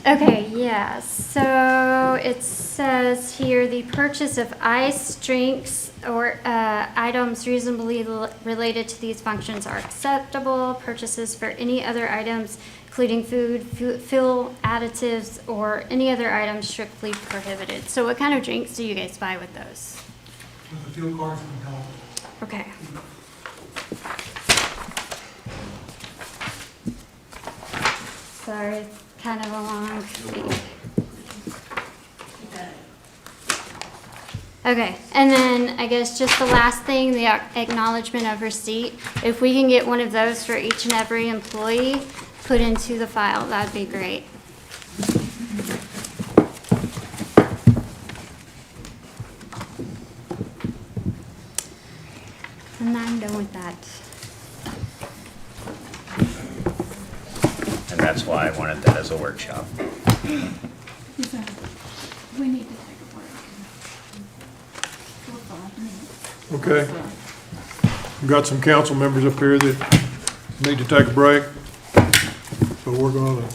Okay, yeah, so it says here, the purchase of ice, drinks, or items reasonably related to these functions are acceptable. Purchases for any other items, including food, fuel additives, or any other items strictly prohibited. So what kind of drinks do you guys buy with those? With the fuel cards we call. Okay. Sorry, it's kind of a long speech. Okay, and then I guess just the last thing, the acknowledgement of receipt. If we can get one of those for each and every employee put into the file, that'd be great. And I'm done with that. And that's why I wanted that as a workshop. We need to take a break. For 5 minutes. Okay. We've got some council members up here that need to take a break, so we're going to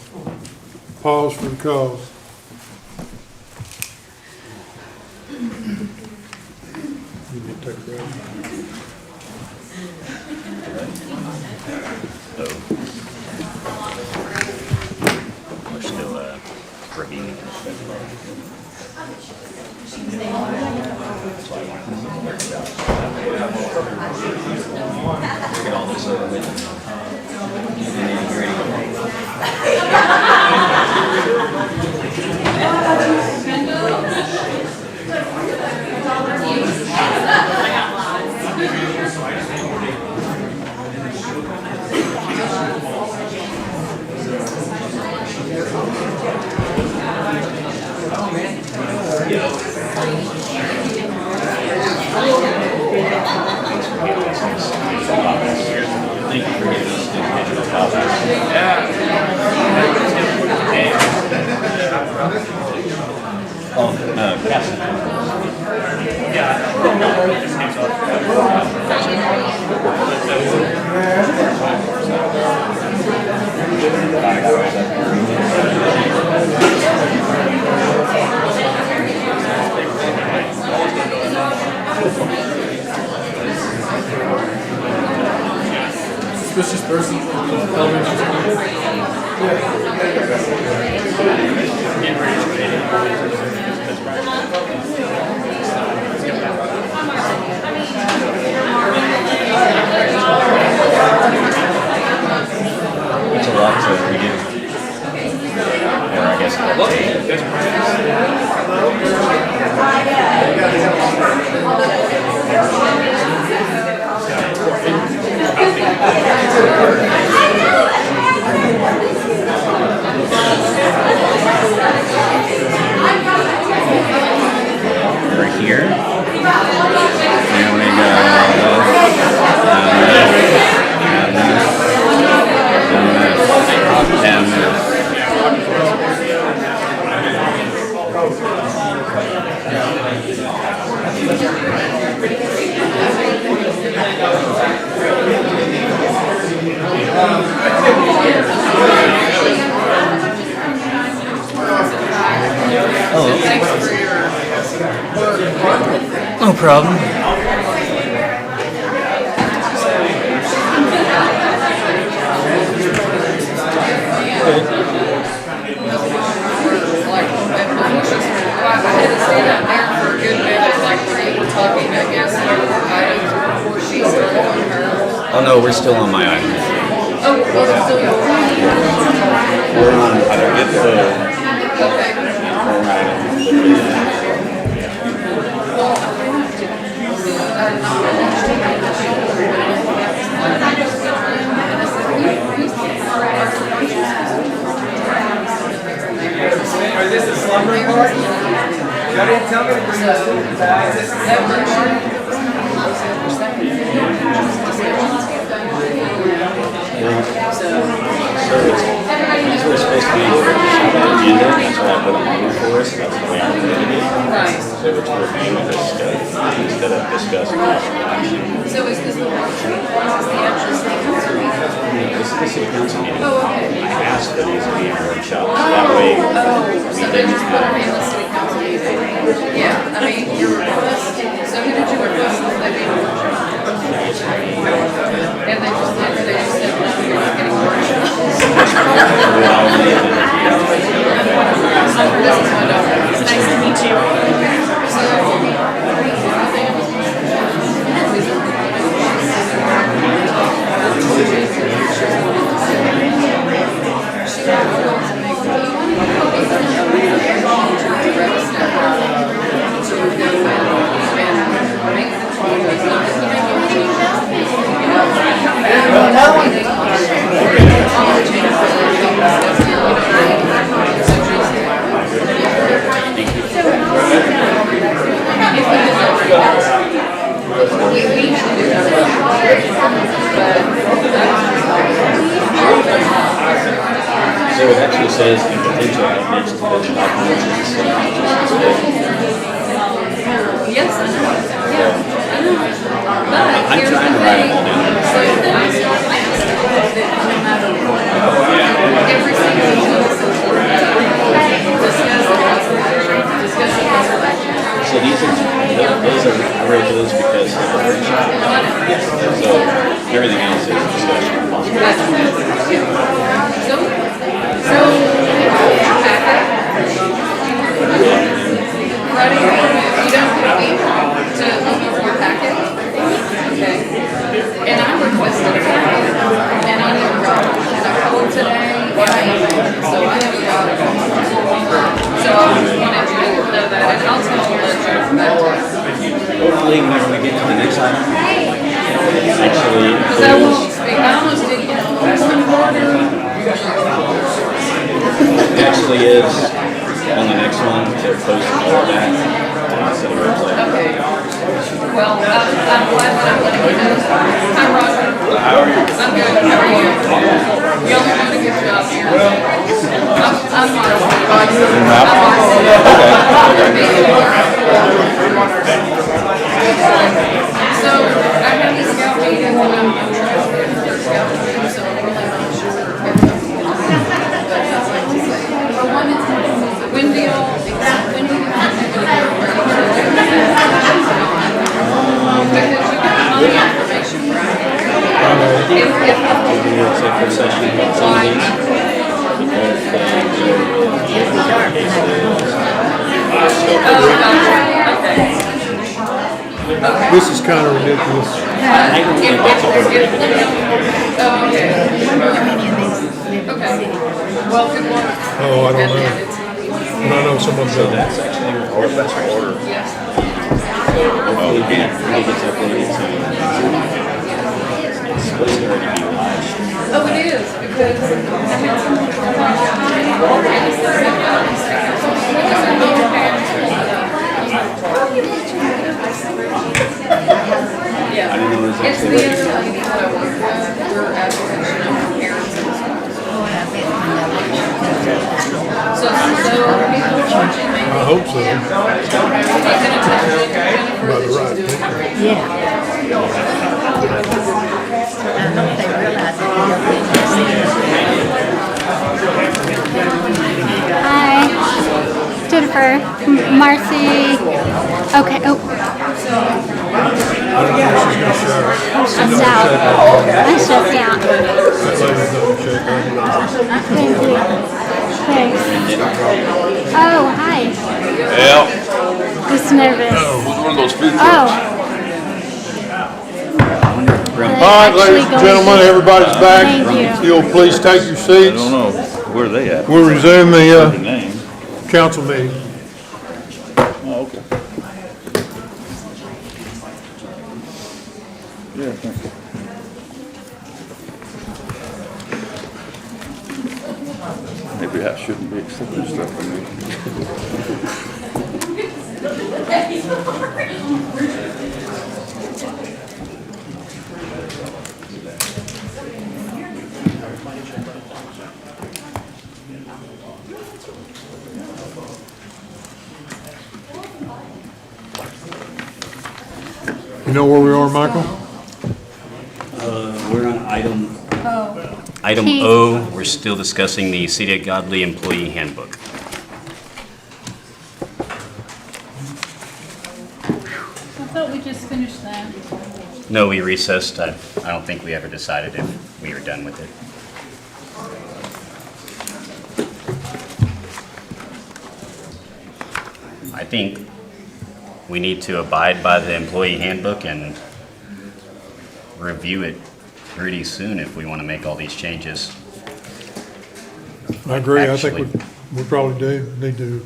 pause for the cause. You need to take a break. We're still reviewing. Get all this over with. Thank you for giving us the digital copies. Oh, Cassie. Suspicious person, elementary It's a lot to review. Or I guess I'll take. Over here. And we go no problem. Oh no, we're still on my item. We're on, I don't get Is this a slumber party? Y'all didn't tell me to bring the sleeping bag. Is this a slumber party? These were supposed to be on the agenda, that's why I put them on there for us, that's the way I read it. They were to review and discuss, instead of discussing possible action. So is this the workshop, or is this the actual city council meeting? No, this is the city council meeting. Oh, okay. I asked for these to be in workshop, so that way. So they just put them in the city council meeting? Yeah, I mean, your request, so who did you request that they be in the workshop? And they just said, we're not getting a workshop. This is my daughter. It's nice to meet you. So it actually says in potential outreach to building documents in the city council. Yes, I know. Yeah, I know. But I'm here's trying the to write thing. them all down. So I still ask that no matter what, every single citizen discuss the conservation, discuss the conservation. So these are, those are, I wrote those because of the workshop. So everything else is discussion and possible. So, your packet, Friday, you don't have a week to look over your packet? Okay. And I requested a packet, and I never got it. And I called today, and I emailed, so I never got it. So I just wanted you to know that, and I'll tell the ledger back to you. Hopefully, whenever we get to the next item, actually Because I won't speak, I almost didn't get on it actually is on the next one, they're posting all of that on the city website. Okay. Well, I'm glad that I'm letting you know. Hi, Roger. How are you? I'm good. This is kind of ridiculous. Oh, okay. Okay. Well, good luck. Oh, I don't know. But I know someone's done that. That's order. Yes. Oh, yeah. Oh, it is, because yeah, it's the other lady that I work with, we're advocating for parents and stuff. So people watching maybe. I hope so. By the right Hi, Jennifer, Marcy. Okay. Oh, I don't know if she's gonna show. I'm stressed out. I'm stressed out. That lady's not gonna shake her. Thank you. Thanks. Oh, hi. Yeah. Just nervous. It was one of those food trucks. Oh. All right, ladies and gentlemen, everybody's back. Thank you. If you'll please take your I seats. don't know. Where are they at? We'll resume The the name. council meeting. Oh, okay. Yeah, thank you. Maybe I shouldn't be accepting stuff from me. You know where we are, Michael? We're on item T. O. We're still discussing the City of Godley Employee Handbook. I thought we just finished that. No, we recessed. I don't think we ever decided if we were done with it. I think we need to abide by the employee handbook and review it pretty soon if we want to make all these changes. I agree. I think Actually. we probably do need to,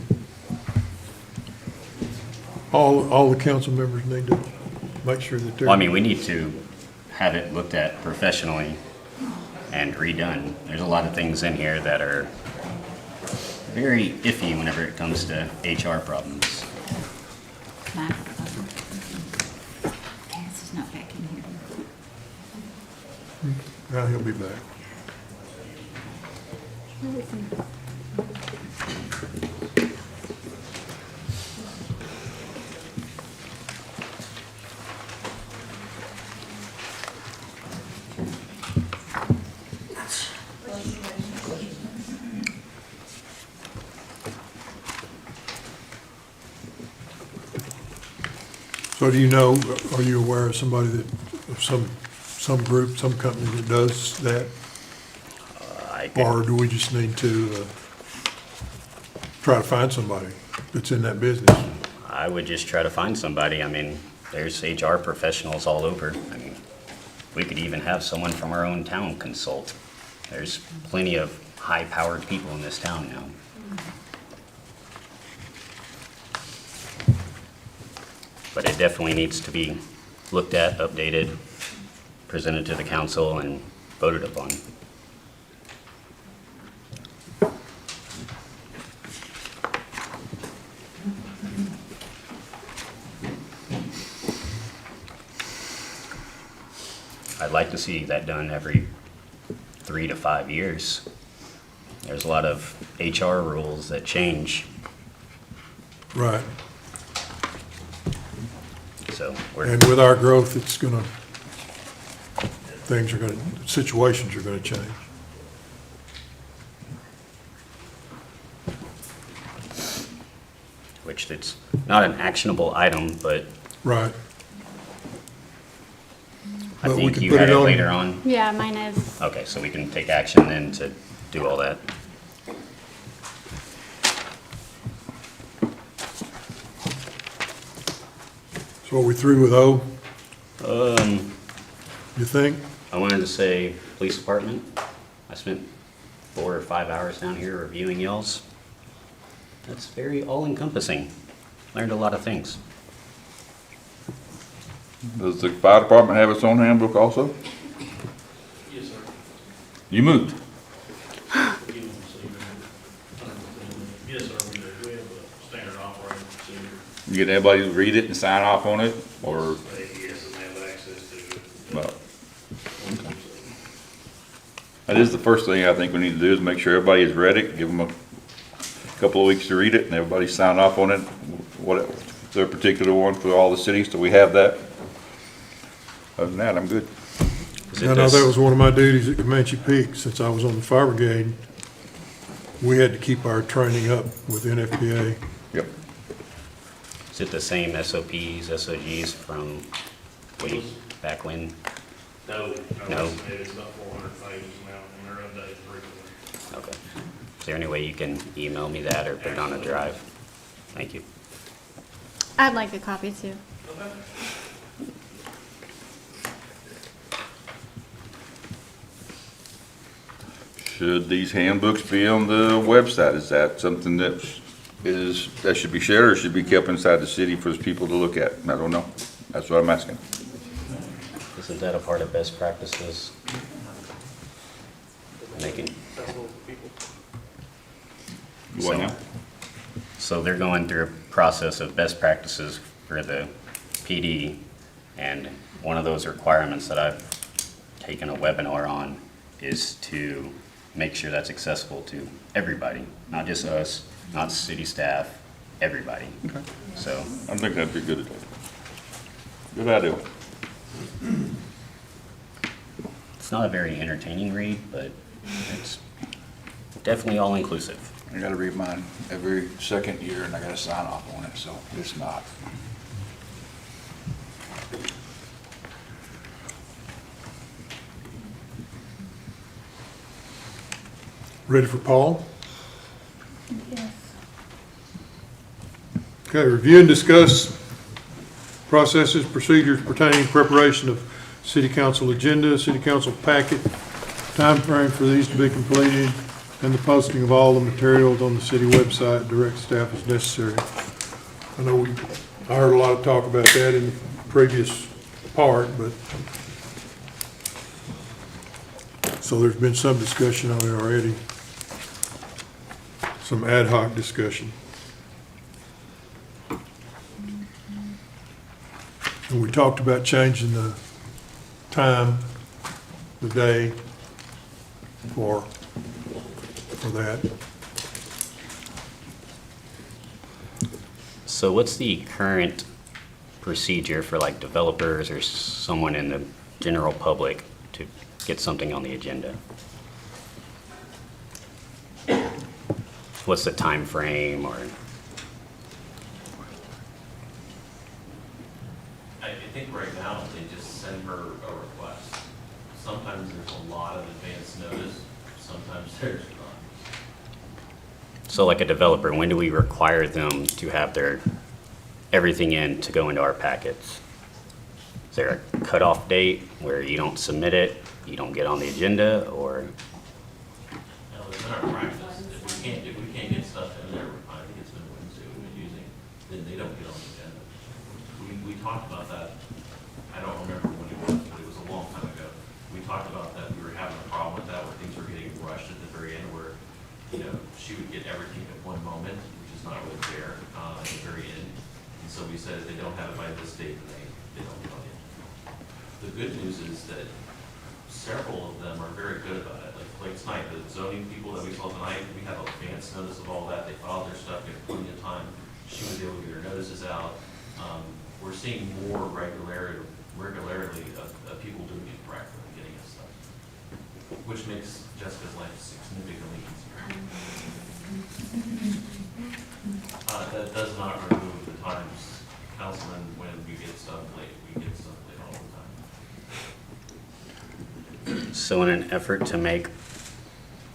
all the council members need to make sure that they're. Well, I mean, we need to have it looked at professionally and redone. There's a lot of things in here that are very iffy whenever it comes to HR problems. Cass is not back in here. Now he'll be back. So do you know, are you aware of somebody that, of some group, some company that does that? Or do we just need to try to find somebody that's in that business? I would just try to find somebody. I mean, there's HR professionals all over. I mean, we could even have someone from our own town consult. There's plenty of high-powered people in this town now. But it definitely needs to be looked at, updated, presented to the council, and voted upon. I'd like to see that done every 3 to 5 years. There's a lot of HR rules that change, Right. so we're, And with our growth, it's gonna, situations are gonna change. which it's not an actionable item, but Right. I But we think can you put had it it on- later on. Yeah, mine is. Okay, so we can take action then to do all that. So are we through with O? You think? I wanted to say police department. I spent 4 or 5 hours down here reviewing y'all's. That's very all-encompassing. Learned a lot of things. Does the fire department have its own handbook also? Yes, sir. You moved. Yes, sir, we do. We have a standard operating procedure. You get everybody to read it and sign off on it, or? Yes, and they have access to it. No. That is the first thing I think we need to do, is make sure everybody has read it, give them a couple of weeks to read it, and everybody sign off on it, what, their particular one for all the cities, so we have that. Other than that, I'm good. I know that was one of my duties at Comanche Peak, since I was on the fire brigade. We had to keep our training up with NFPA. Yep. Is it the same SOPs, SOGs from way back when? No, No? it's about 400 pages now, and they're updated frequently. Okay. Is there any way you can email me that or put it on a drive? Thank you. I'd like a copy too. Okay. Should these handbooks be on the website? Is that something that should be shared, or should be kept inside the city for people to look at? I don't know. That's what I'm asking. Isn't that a part of best practices? Making. What now? So they're going through a process of best practices for the PD, and one of those requirements that I've taken a webinar on is to make sure that's accessible to everybody, not just us, not city staff, everybody. Okay. So. I think that'd be good. Good idea. It's not a very entertaining read, but it's definitely all-inclusive. I gotta read mine every second year and I gotta sign off on it, so it's not. Ready for Paul? Yes. Okay, review and discuss processes, procedures pertaining to preparation of city council agenda, city council packet, time frame for these to be completed, and the posting of all the materials on the city website, direct staff as necessary. I know I heard a lot of talk about that in the previous part, but so there's been some discussion on it already. Some ad hoc discussion. And we talked about changing the time, the day for that. So what's the current procedure for like developers or someone in the general public to get something on the agenda? What's the time frame, or? I think right now, they just send her a request. Sometimes there's a lot of advance notice, sometimes there's not. So like a developer, when do we require them to have their, everything in to go into our packets? Is there a cutoff date where you don't submit it, you don't get on the agenda, or? Now, it's in our practice, if we can't get stuff in there, I think it's been Wednesday we've been using, then they don't get on the agenda. We talked about that, I don't remember when it was, but it was a long time ago. We talked about that, we were having a problem with that, where things were getting rushed at the very end, where, you know, she would get everything at one moment, which is not really fair, at the very end. And so we said, if they don't have it by this date, then they don't get on the agenda. The good news is that several of them are very good about it. Like tonight, the zoning people that we saw tonight, we have advance notice of all that. They filed their stuff in plenty of time. She was able to get her notices out. We're seeing more regularly of people doing it correctly and getting us stuff, which makes Jessica's life significantly easier. That does not remove the times, Councilman, when we get stuff late. We get stuff late all the time. So in an effort to make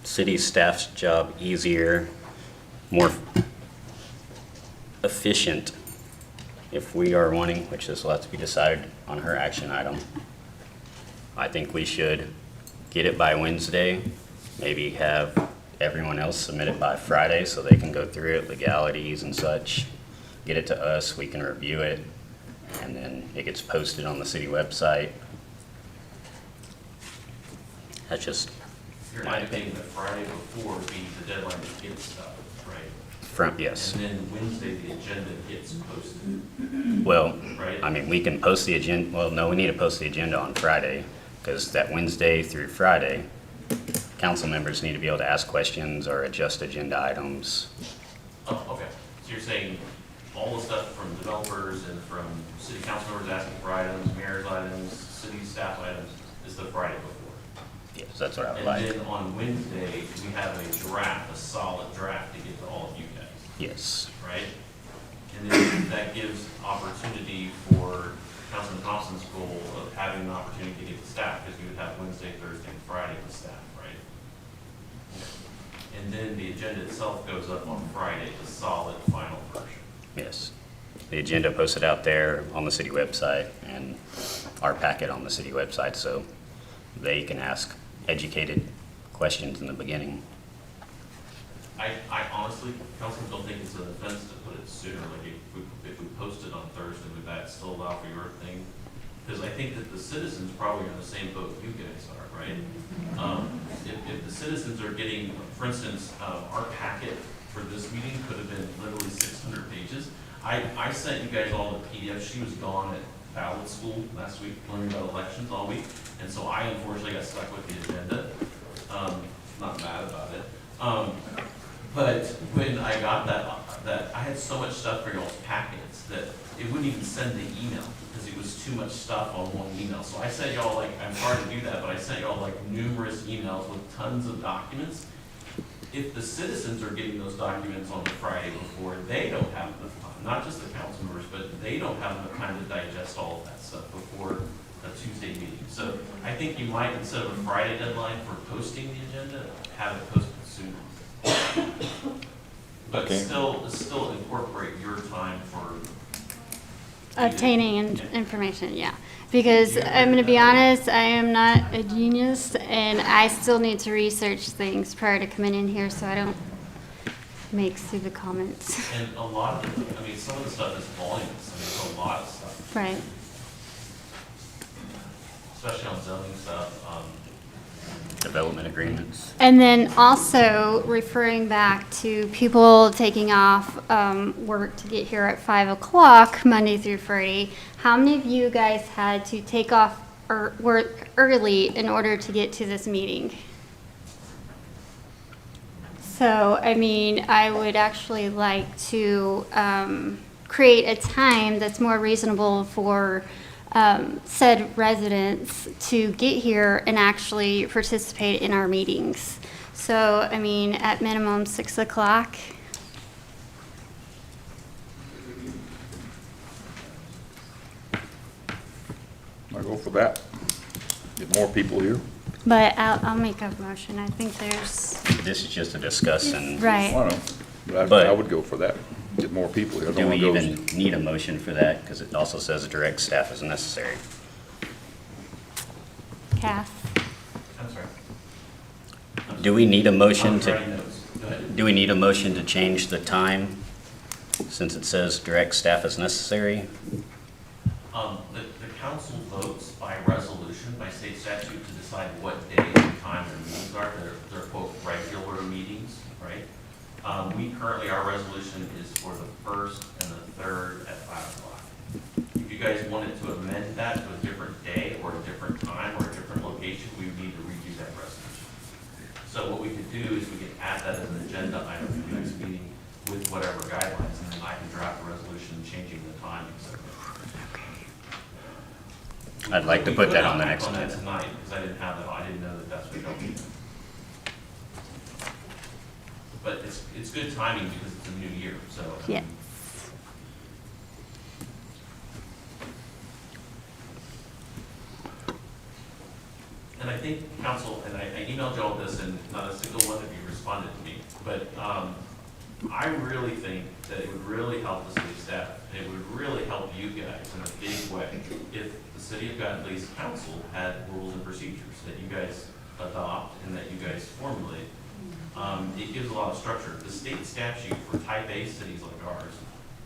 city staff's job easier, more efficient, if we are wanting, which this will have to be decided on her action item, I think we should get it by Wednesday, maybe have everyone else submit it by Friday so they can go through it, legalities and such, get it to us, we can review it, and then it gets posted on the city website. That's just You're my advocating opinion. the Friday before being the deadline to get stuff, right? From, yes. And then Wednesday, the agenda gets posted, Well, right? I mean, we can post the agenda, well, no, we need to post the agenda on Friday, because that Wednesday through Friday, council members need to be able to ask questions or adjust agenda items. Oh, okay. So you're saying all the stuff from developers and from city council members asking for items, mayor's items, city staff items is the Friday before? Yes, that's what I would And like. then on Wednesday, we have a draft, a solid draft to get to all of you guys, Yes, right? And then that gives opportunity for Councilman Thompson's goal of having an opportunity to get to staff, because you would have Wednesday, Thursday, and Friday with staff, right? And then the agenda itself goes up on Friday, the solid final version. yes. The agenda posted out there on the city website and our packet on the city website, so they can ask educated questions in the beginning. I honestly, Councilman, don't think it's an offense to put it sooner, like if we post it on Thursday, would that still allow for your thing? Because I think that the citizens probably are in the same boat you guys are, right? If the citizens are getting, for instance, our packet for this meeting could have been literally 600 pages. I sent you guys all the PDFs. She was gone at ballot school last week, learning about elections all week, and so I unfortunately got stuck with the agenda. Not mad about it. But when I got that I had so much stuff for y'all's packets that it wouldn't even send the email because it was too much stuff on one email. So I sent y'all, like, I'm sorry to do that, but I sent y'all like numerous emails with tons of documents. If the citizens are getting those documents on the Friday before, they don't have the time, not just the council members, but they don't have the time to digest all of that stuff before a Tuesday meeting. So I think you might, instead of a Friday deadline for posting the agenda, have it posted sooner. But Okay. still incorporate your time for Obtaining information, yeah. Because I'm gonna be honest, I am not a genius and I still need to research things prior to coming in here so I don't make stupid comments. And a lot of the, I mean, some of the stuff is voluminous. I mean, it's a lot of stuff, Right. especially on zoning stuff. Development agreements. And then also referring back to people taking off work to get here at 5 o'clock Monday through Friday. How many of you guys had to take off work early in order to get to this meeting? So, I mean, I would actually like to create a time that's more reasonable for said residents to get here and actually participate in our meetings. So, I mean, at minimum 6 o'clock. I go for that. Get more people here. But I'll make a motion. I think there's, This is just a discuss and. right. I know, but But- I would go for that. Get more people here. I Do don't we wanna go- even need a motion for that? Because it also says direct staff as necessary. Cass? I'm sorry. Do we need a motion I'm writing to, notes. Go ahead. do we need a motion to change the time since it says direct staff as necessary? The council votes by resolution, by state statute, to decide what day and time their meetings are. They're quote regular meetings, right? We currently, our resolution is for the first and the third at 5 o'clock. If you guys wanted to amend that to a different day or a different time or a different location, we would need to redo that resolution. So what we could do is we could add that as an agenda item for the next meeting with whatever guidelines, and then I can draft a resolution changing the time, etc. I'd like to We put could that not on the act next on that agenda. tonight, because I didn't have that, I didn't know that that's what y'all needed. But it's good timing because it's a new year, so. I mean, Yes. And I think council, and I emailed y'all this, and not a single one of you responded to me, but I really think that it would really help the city staff, and it would really help you guys in a big way if the city of Godley's council had rules and procedures that you guys adopt and that you guys formulate. It gives a lot of structure. The state statute for type A cities like ours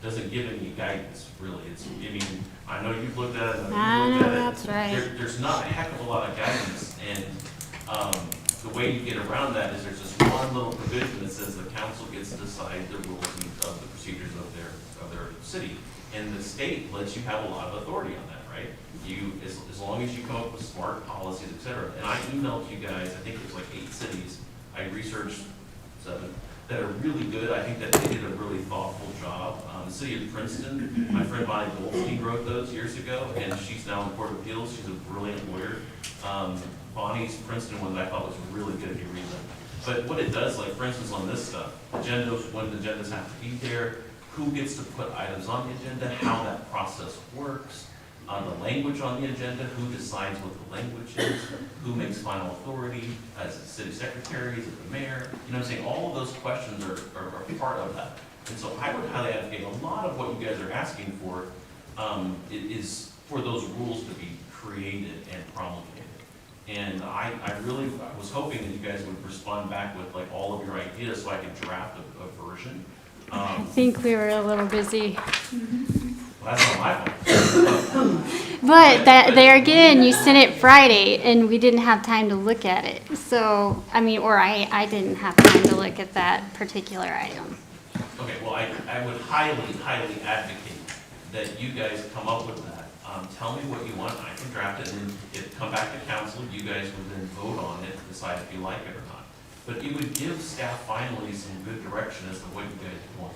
doesn't give any guidance, really. It's, I mean, I know you've looked at it, I know you've looked at it. That's right. There's not a heck of a lot of guidance, and the way you get around that is there's just one little provision that says the council gets to decide the rules and of the procedures of their city. And the state lets you have a lot of authority on that, right? You, as long as you come up with smart policies, et cetera. And I emailed you guys, I think it was like 8 cities. I researched 7 that are really good. I think that they did a really thoughtful job. The city of Princeton, my friend Bonnie Goldstein wrote those years ago, and she's now in Court of Appeals. She's a brilliant lawyer. Bonnie's Princeton one that I thought was really good if you read them. But what it does, like for instance on this stuff, agendas, when the agendas have to be there, who gets to put items on the agenda, how that process works, the language on the agenda, who decides what the language is, who makes final authority, as the city secretary, is it the mayor? You know what I'm saying? All of those questions are part of that. And so I would highly advocate, a lot of what you guys are asking for is for those rules to be created and promulgated. And I really was hoping that you guys would respond back with like all of your ideas so I could draft a version. I think we were a little busy. Well, that's not my fault. But there again, you sent it Friday and we didn't have time to look at it. So, I mean, or I didn't have time to look at that particular item. Okay, well, I would highly, highly advocate that you guys come up with that. Tell me what you want, I can draft it, and if come back to council, you guys would then vote on it, decide if you like it or not. But it would give staff finally some good direction as to what you guys want.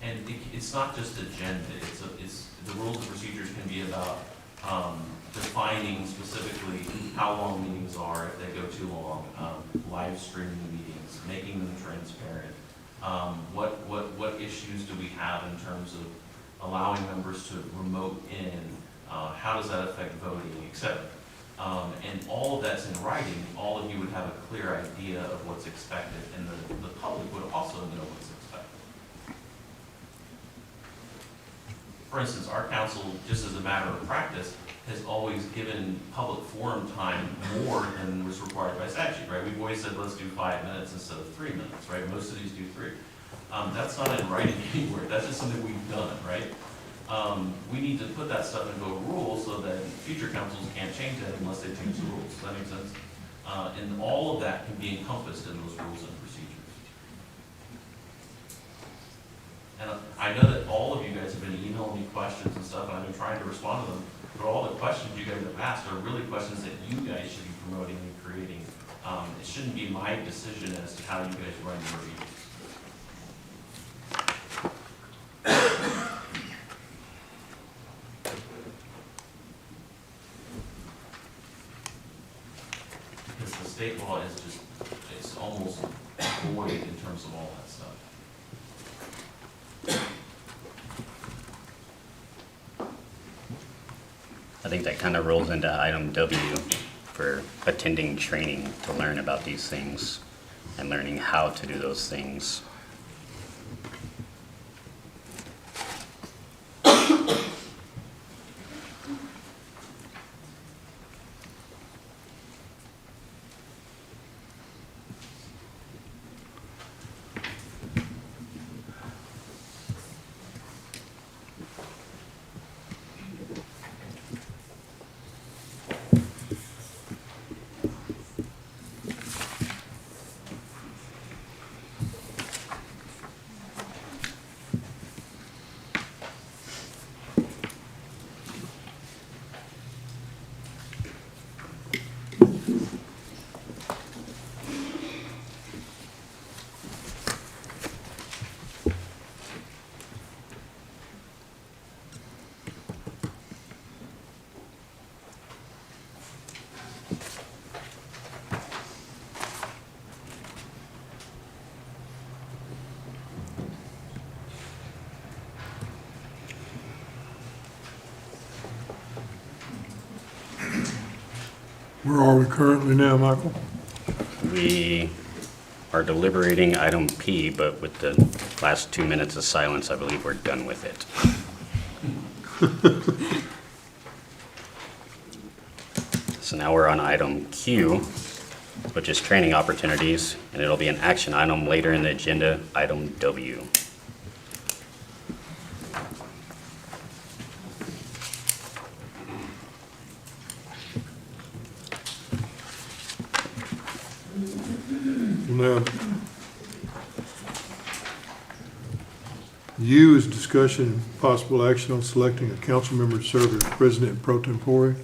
And it's not just agenda, it's the rules and procedures can be about defining specifically how long meetings are, if they go too long, live streaming meetings, making them transparent. What issues do we have in terms of allowing members to remote in? How does that affect voting, et cetera? And all of that's in writing. All of you would have a clear idea of what's expected, and the public would also know what's expected. For instance, our council, just as a matter of practice, has always given public forum time more than was required by statute, right? We've always said, let's do 5 minutes instead of 3 minutes, right? Most cities do 3. That's not in writing anywhere. That's just something we've done, right? We need to put that stuff into a rule so that future councils can't change that unless they change the rules. Does that make sense? And all of that can be encompassed in those rules and procedures. And I know that all of you guys have been emailing me questions and stuff, and I've been trying to respond to them. But all the questions you guys have asked are really questions that you guys should be promoting and creating. It shouldn't be my decision as to how you guys run your meetings. Because the state law is just, it's almost void in terms of all that stuff. I think that kind of rolls into item W for attending training to learn about these things and learning how to do those things. Where are we currently now, Michael? We are deliberating item P, but with the last 2 minutes of silence, I believe we're done with it. So now we're on item Q, which is training opportunities, and it'll be an action item later in the agenda, item W. Now, U is discussion and possible action on selecting a council member to serve as president pro tempore.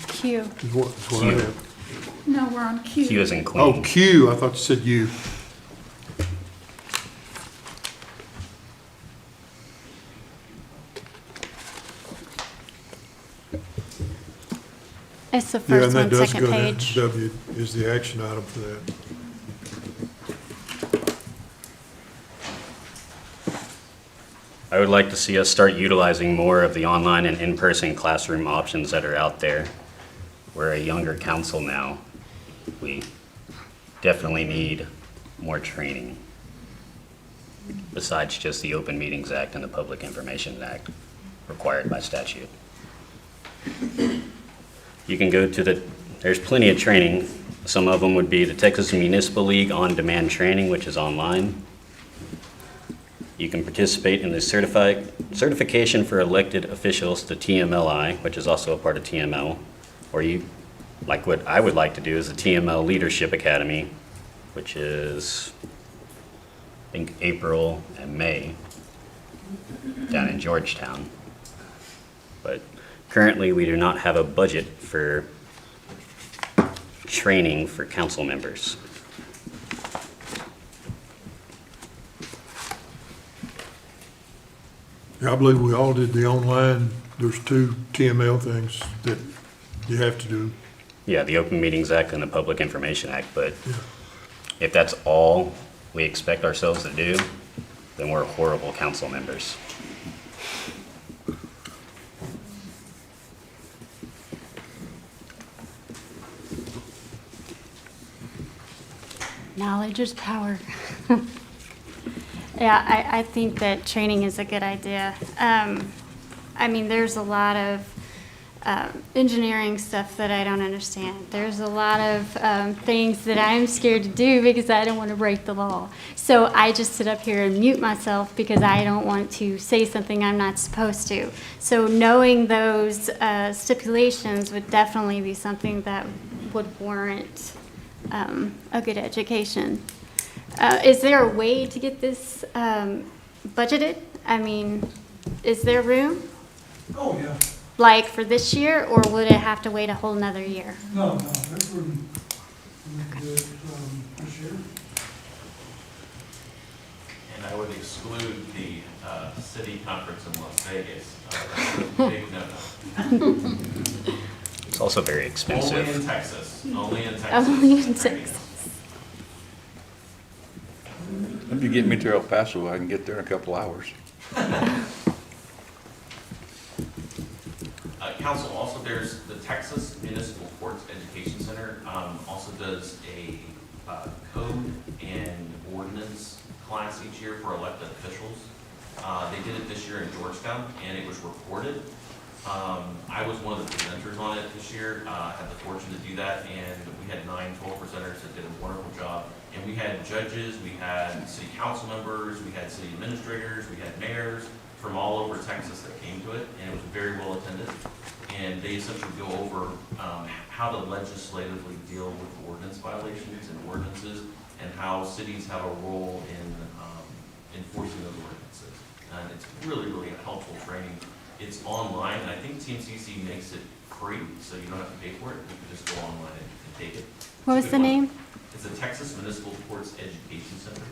Q. Is what I Q. have. No, we're on Q. Q is in Queen. Oh, Q, I thought you said U. It's the Yeah, first and that one, does second go down. page. W is the action item for that. I would like to see us start utilizing more of the online and in-person classroom options that are out there. We're a younger council now. We definitely need more training besides just the Open Meetings Act and the Public Information Act required by statute. You can go to there's plenty of training. Some of them would be the Texas Municipal League On-Demand Training, which is online. You can participate in the certification for elected officials, the TMLI, which is also a part of TML. Or like what I would like to do is the TML Leadership Academy, which is, I think, April and May down in Georgetown. But currently, we do not have a budget for training for council members. Yeah, I believe we all did the online, there's 2 TML things that you have to do. Yeah, the Open Meetings Act and the Public Information Act, but Yeah. if that's all we expect ourselves to do, then we're horrible council members. Knowledge is power. Yeah, I think that training is a good idea. I mean, there's a lot of engineering stuff that I don't understand. There's a lot of things that I'm scared to do because I don't want to break the law. So I just sit up here and mute myself because I don't want to say something I'm not supposed to. So knowing those stipulations would definitely be something that would warrant a good education. Is there a way to get this budgeted? I mean, is there room? Oh, yeah. Like for this year, or would it have to wait a whole nother year? No, that's where we did this year. And I would exclude the city conference in Las Vegas. That's a big no-no. It's also very expensive. Only in Texas, only in Texas. Only in Texas. If you get me to El Paso, I can get there in a couple hours. Council, also there's the Texas Municipal Courts Education Center, also does a code and ordinance class each year for elected officials. They did it this year in Georgetown, and it was recorded. I was one of the presenters on it this year, had the fortune to do that, and we had 9 total presenters that did a wonderful job. And we had judges, we had city council members, we had city administrators, we had mayors from all over Texas that came to it, and it was very well attended. And they essentially go over how to legislatively deal with ordinance violations and ordinances, and how cities have a role in enforcing those ordinances. And it's really, really a helpful training. It's online, and I think TMCC makes it free, so you don't have to pay for it. You can just go online and take it. What was the name? It's the Texas Municipal Courts Education Center,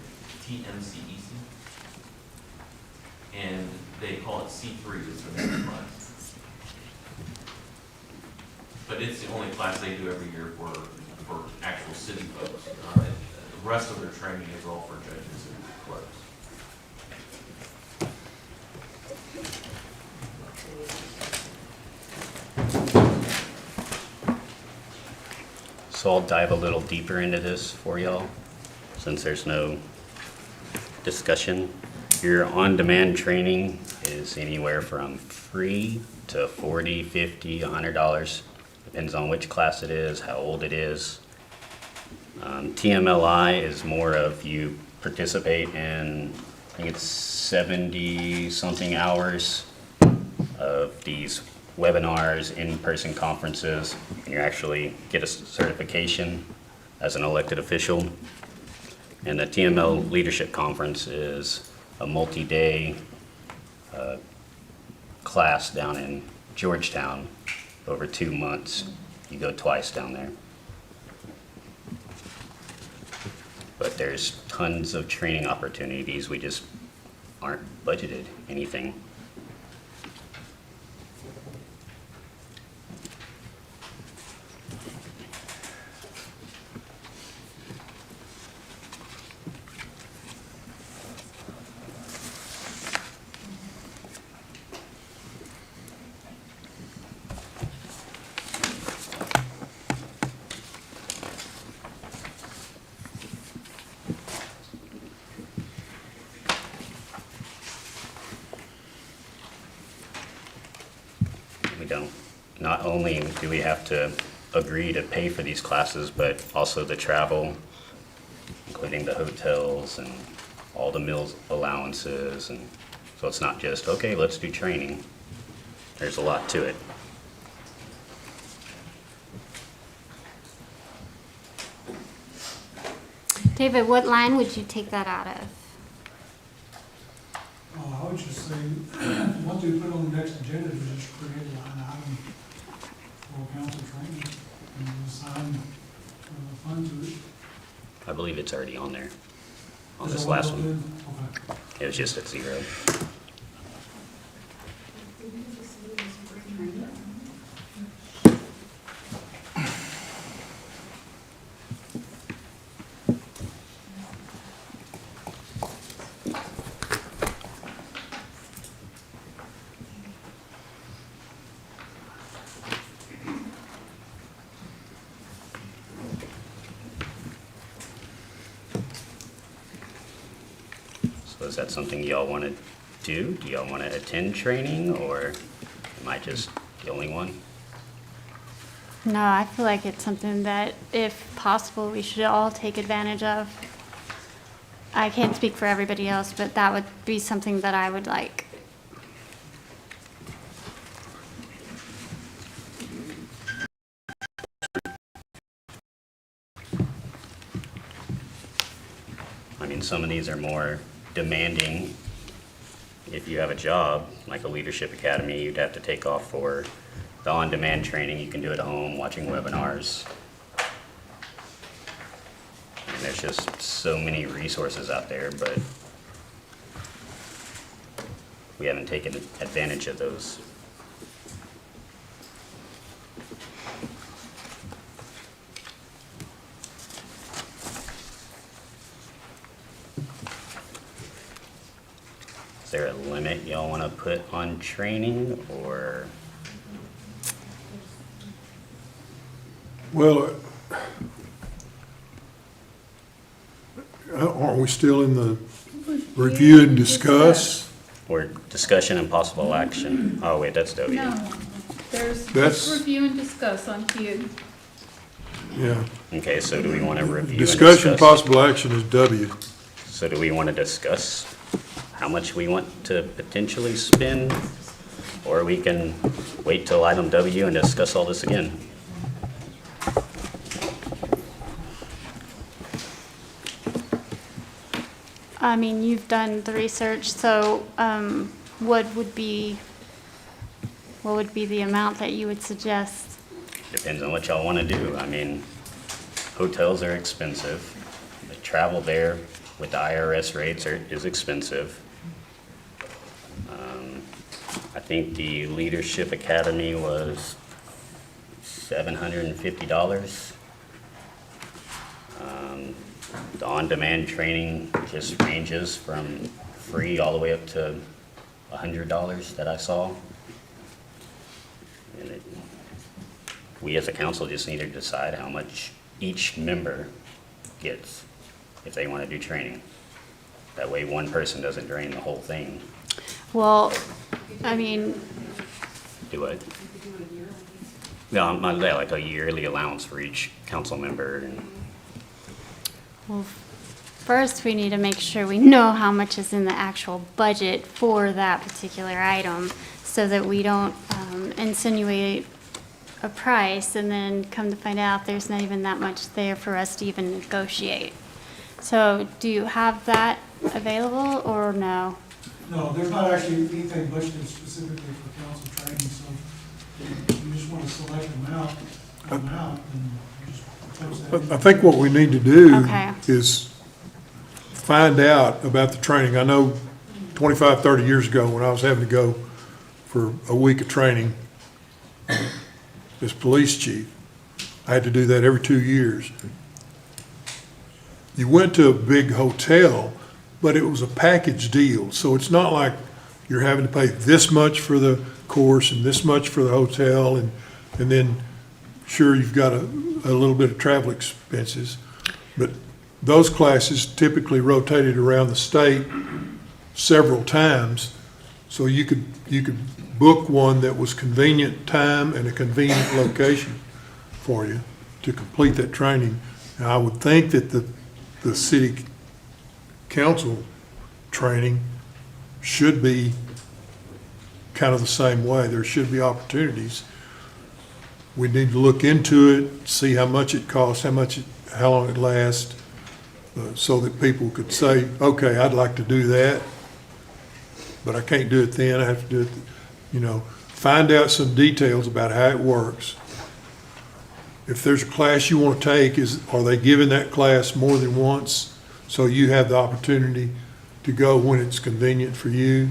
TMCEC. And they call it C3 is the name of the class. But it's the only class they do every year for actual city folks. The rest of their training is all for judges and clerks. So I'll dive a little deeper into this for y'all, since there's no discussion. Your on-demand training is anywhere from free to $40, $50, $100. Depends on which class it is, how old it is. TMLI is more of you participate in, I think it's 70-something hours of these webinars, in-person conferences, and you actually get a certification as an elected official. And the TML Leadership Conference is a multi-day class down in Georgetown over 2 months. You go twice down there. But there's tons of training opportunities. We just aren't budgeted anything. Not only do we have to agree to pay for these classes, but also the travel, including the hotels and all the meals allowances. And so it's not just, okay, let's do training. There's a lot to it. David, what line would you take that out of? I would just say, once we put on the next agenda, we just create a line item for council training and assign funds to it. I believe it's already on there, on Is this that last what one. it is? Okay. It was just at 0. So is that something y'all want to do? Do y'all want to attend training, or am I just the only one? No, I feel like it's something that, if possible, we should all take advantage of. I can't speak for everybody else, but that would be something that I would like. I mean, some of these are more demanding. If you have a job, like a leadership academy, you'd have to take off for the on-demand training. You can do it at home, watching webinars. And there's just so many resources out there, but we haven't taken advantage of those. Is there a limit y'all want to put on training, or? Well, aren't we still in the review and discuss? Or discussion and possible action? Oh, wait, that's W. No, there's That's- review and discuss on Q. Yeah. Okay, so do we want to review and Discussion, discuss? possible action is W. So do we want to discuss how much we want to potentially spend? Or we can wait till item W and discuss all this again? I mean, you've done the research, so what would be the amount that you would suggest? Depends on what y'all want to do. I mean, hotels are expensive. The travel there with the IRS rates is expensive. I think the Leadership Academy was $750. The on-demand training just ranges from free all the way up to $100 that I saw. And we as a council just need to decide how much each member gets if they want to do training. That way one person doesn't drain the whole thing. Well, I mean, Do it. No, like a yearly allowance for each council member. And well, first we need to make sure we know how much is in the actual budget for that particular item so that we don't insinuate a price and then come to find out there's not even that much there for us to even negotiate. So do you have that available or no? No, there's not actually anything budgeted specifically for council training, so you just want to select an amount, and just post that. I think what we need to do Okay. is find out about the training. I know 25, 30 years ago, when I was having to go for a week of training as police chief, I had to do that every 2 years. You went to a big hotel, but it was a package deal. So it's not like you're having to pay this much for the course and this much for the hotel, and then sure, you've got a little bit of travel expenses. But those classes typically rotated around the state several times, so you could book one that was convenient time and a convenient location for you to complete that training. Now, I would think that the city council training should be kind of the same way. There should be opportunities. We need to look into it, see how much it costs, how long it lasts, so that people could say, okay, I'd like to do that, but I can't do it then. I have to do it, find out some details about how it works. If there's a class you want to take, are they giving that class more than once? So you have the opportunity to go when it's convenient for you,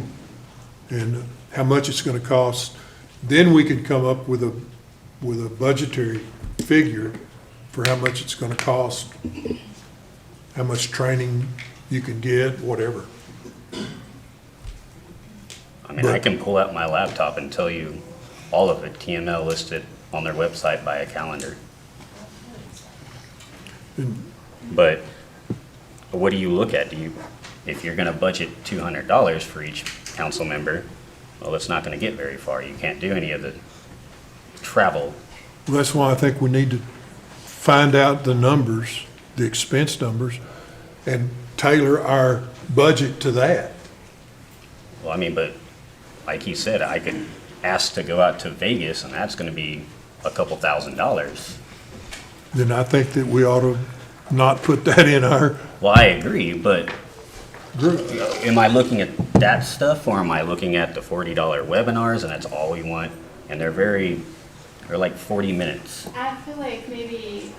and how much it's going to cost. Then we can come up with a budgetary figure for how much it's going to cost, how much training you can get, whatever. I mean, I can pull out my laptop and tell you all of it, TML listed on their website by a calendar. But what do you look at? If you're gonna budget $200 for each council member, well, it's not gonna get very far. You can't do any of the travel. Well, that's why I think we need to find out the numbers, the expense numbers, and tailor our budget to that. Well, I mean, but like he said, I could ask to go out to Vegas, and that's gonna be a couple $1,000s. Then I think that we ought to not put that in our Well, I agree, but group. am I looking at that stuff, or am I looking at the $40 webinars, and that's all we want? And they're like 40 minutes. I feel like maybe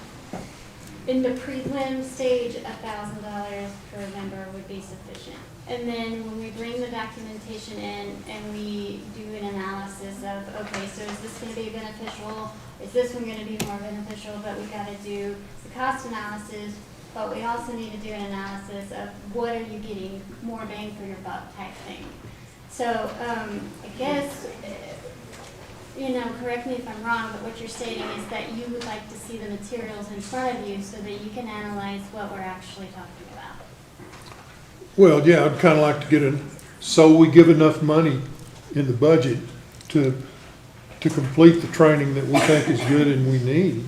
in the prelim stage, $1,000 per member would be sufficient. And then when we bring the documentation in and we do an analysis of, okay, so is this going to be beneficial? Is this one going to be more beneficial? But we got to do the cost analysis, but we also need to do an analysis of what are you getting more bang for your buck type thing. So I guess, correct me if I'm wrong, but what you're stating is that you would like to see the materials in front of you so that you can analyze what we're actually talking about. Well, yeah, I'd kind of like to so we give enough money in the budget to complete the training that we think is good and we need.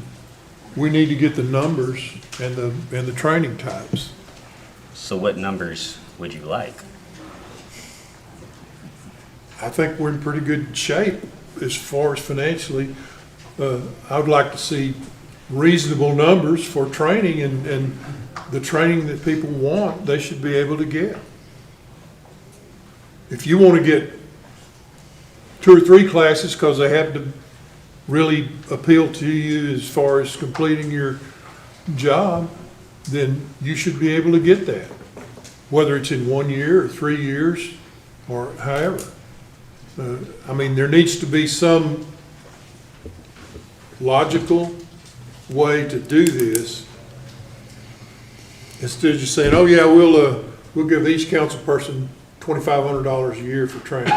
We need to get the numbers and the training types. So what numbers would you like? I think we're in pretty good shape as far as financially. I would like to see reasonable numbers for training, and the training that people want, they should be able to get. If you want to get 2 or 3 classes because they happen to really appeal to you as far as completing your job, then you should be able to get that, whether it's in 1 year or 3 years or however. I mean, there needs to be some logical way to do this instead of just saying, oh yeah, we'll give each council person $2,500 a year for training.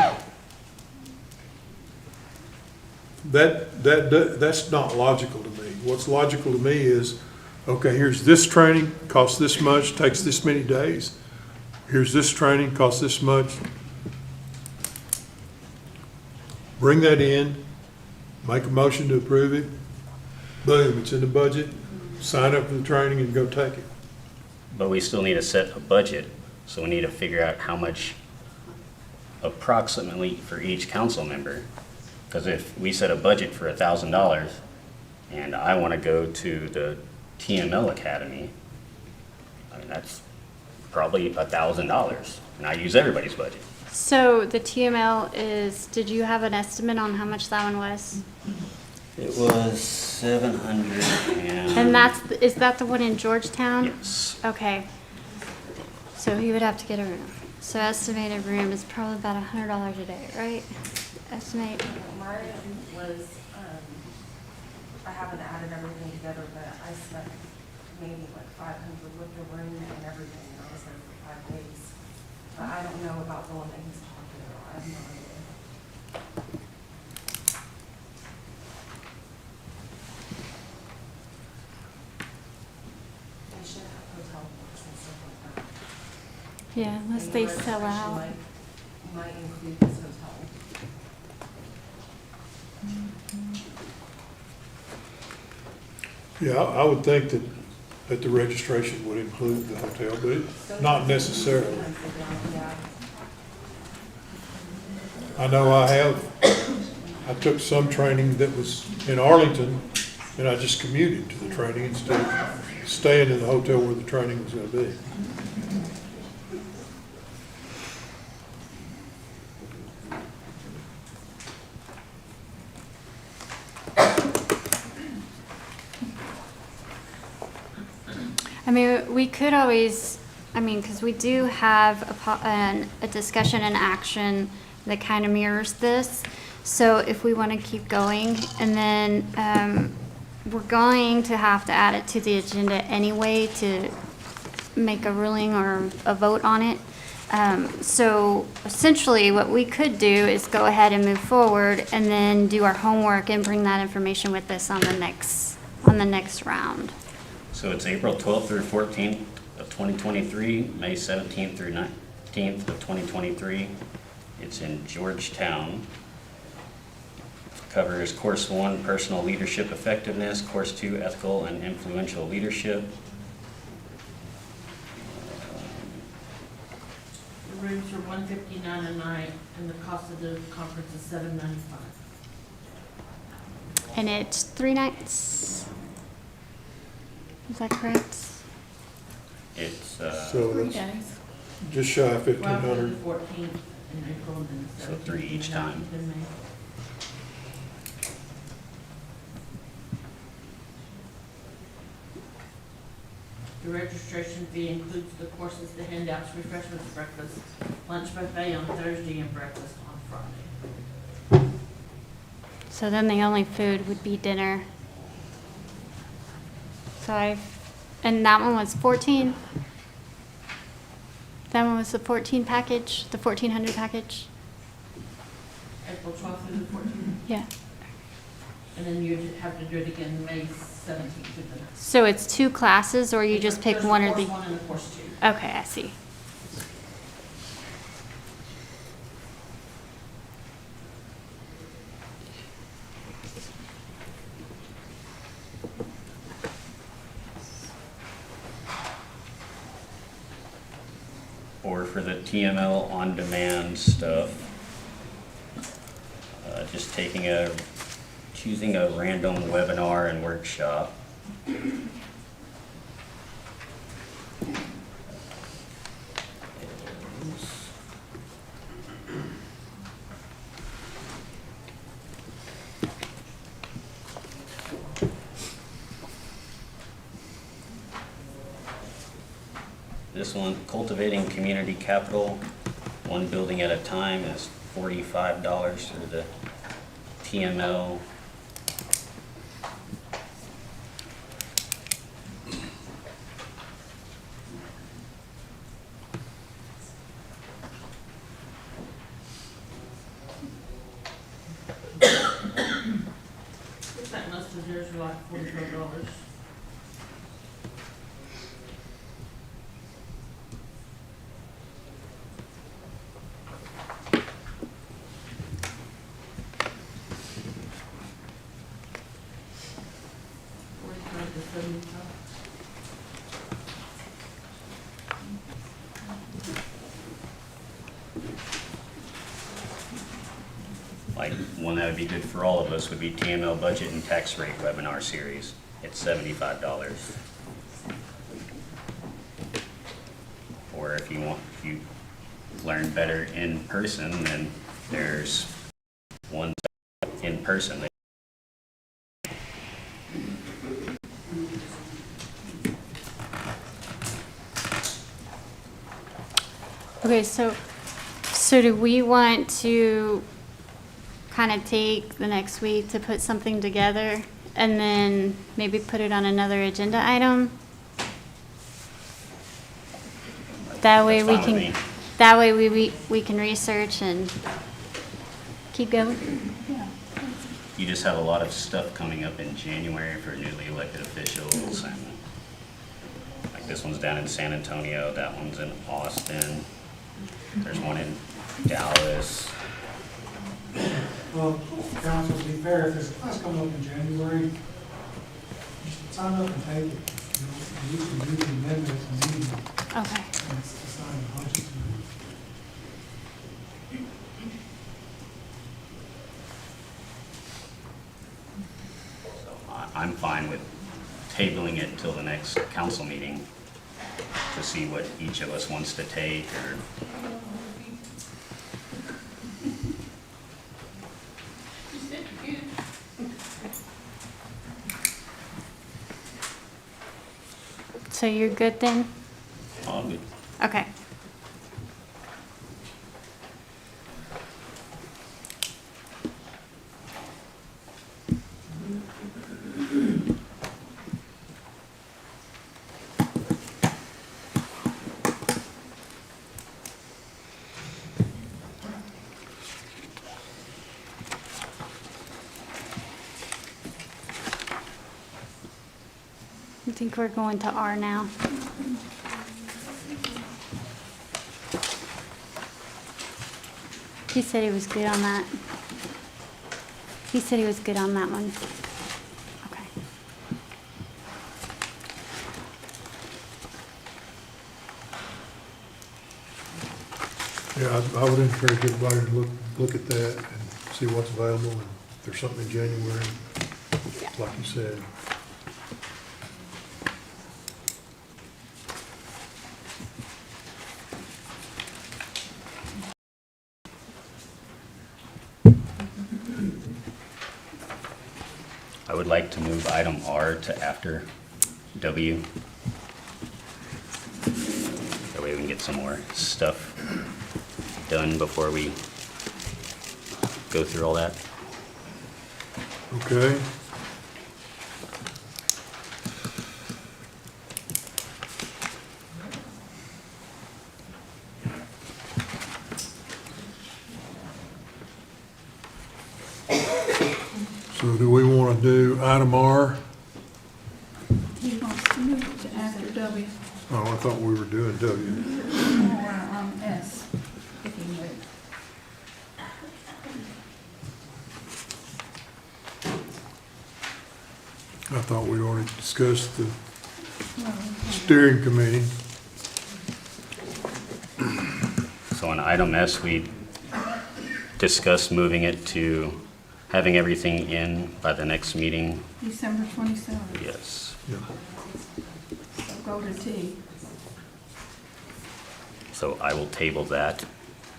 That's not logical to me. What's logical to me is Okay, here's this training, costs this much, takes this many days. Here's this training, costs this much. Bring that in, make a motion to approve it. Boom, it's in the budget. Sign up for the training and go take it. But we still need to set a budget, so we need to figure out how much approximately for each council member. Because if we set a budget for $1,000 and I want to go to the TML Academy, I mean, that's probably $1,000, and I use everybody's budget. So the TML is, did you have an estimate on how much that one was? It was 700 And is that the one in Georgetown? Yes. Okay. So he would have to get a room. So estimated room is probably about $100 a day, right? Estimate. Mine was, I haven't added everything together, but I spent maybe like 500 with the room and everything, and I was there for 5 days. But I don't know about the one that he's talking about, I have no idea. They should have hotel books and stuff like that. Yeah, unless they sell out. Might include this hotel. Yeah, I would think that the registration would include the hotel, but not necessarily. I know I took some training that was in Arlington, and I just commuted to the training instead of staying in the hotel where the training was gonna be. I mean, we could always, because we do have a discussion and action that kind of mirrors this. So if we want to keep going, and then we're going to have to add it to the agenda anyway to make a ruling or a vote on it. So essentially what we could do is go ahead and move forward and then do our homework and bring that information with us on the next round. So it's April 12th through 14th of 2023, May 17th through 19th of 2023. It's in Georgetown. Covers Course 1, Personal Leadership Effectiveness, Course 2, Ethical and Influential Leadership. The rooms are $159 a night, and the cost of the conference is $795. And it's 3 nights. Is that correct? It's, So 3 that's days. just shy of 1,500. 12th to the 14th in April, and then So 17th 3 each and time. 19th in May. The registration fee includes the courses, the handouts, refreshments, breakfast, lunch buffet on Thursday, and breakfast on Friday. So then the only food would be dinner. So and that one was 14? That one was the 14 package, the 1,400 package? April 12th through the 14th. Yeah. And then you'd have to do it again May 17th through the next. So it's 2 classes, or you just pick There's a one or course the? 1 and a course 2. Okay, I see. or for the TML on-demand stuff, just choosing a random webinar and workshop. This one, cultivating community capital, one building at a time, is $45 for the TML. Looks like most of yours are like $44. Like, one that would be good for all of us would be TML Budget and Tax Rate Webinar Series. It's $75. Or if you learn better in person, then there's one in person. Okay, so do we want to kind of take the next week to put something together and then maybe put it on another agenda item? That way we That's fine with can, me. that way we can research and keep going. You just have a lot of stuff coming up in January for newly elected officials, and like this one's down in San Antonio, that one's in Austin, there's one in Dallas. Well, council, to be fair, if there's a class coming up in January, you should sign up and take it. You know, and you can do the amendments and meeting, Okay. and it's to sign the budget to it. I'm fine with tabling it till the next council meeting to see what each of us wants to take, or So you're good then? all good. Okay. I think we're going to R now. He said he was good on that. He said he was good on that one. Okay. Yeah, I would encourage everybody to look at that and see what's available, and if there's something in January, like you said. I would like to move item R to after W. That way we can get some more stuff done before we go through all that. Okay. So do we want to do item R? He wants to move it to after W, Oh, I thought we were doing W. or S, if you would. I thought we already discussed the steering committee. So on item S, we discussed moving it to having everything in by the next meeting. December 27th, Yes. Yeah. so go to T. So I will table that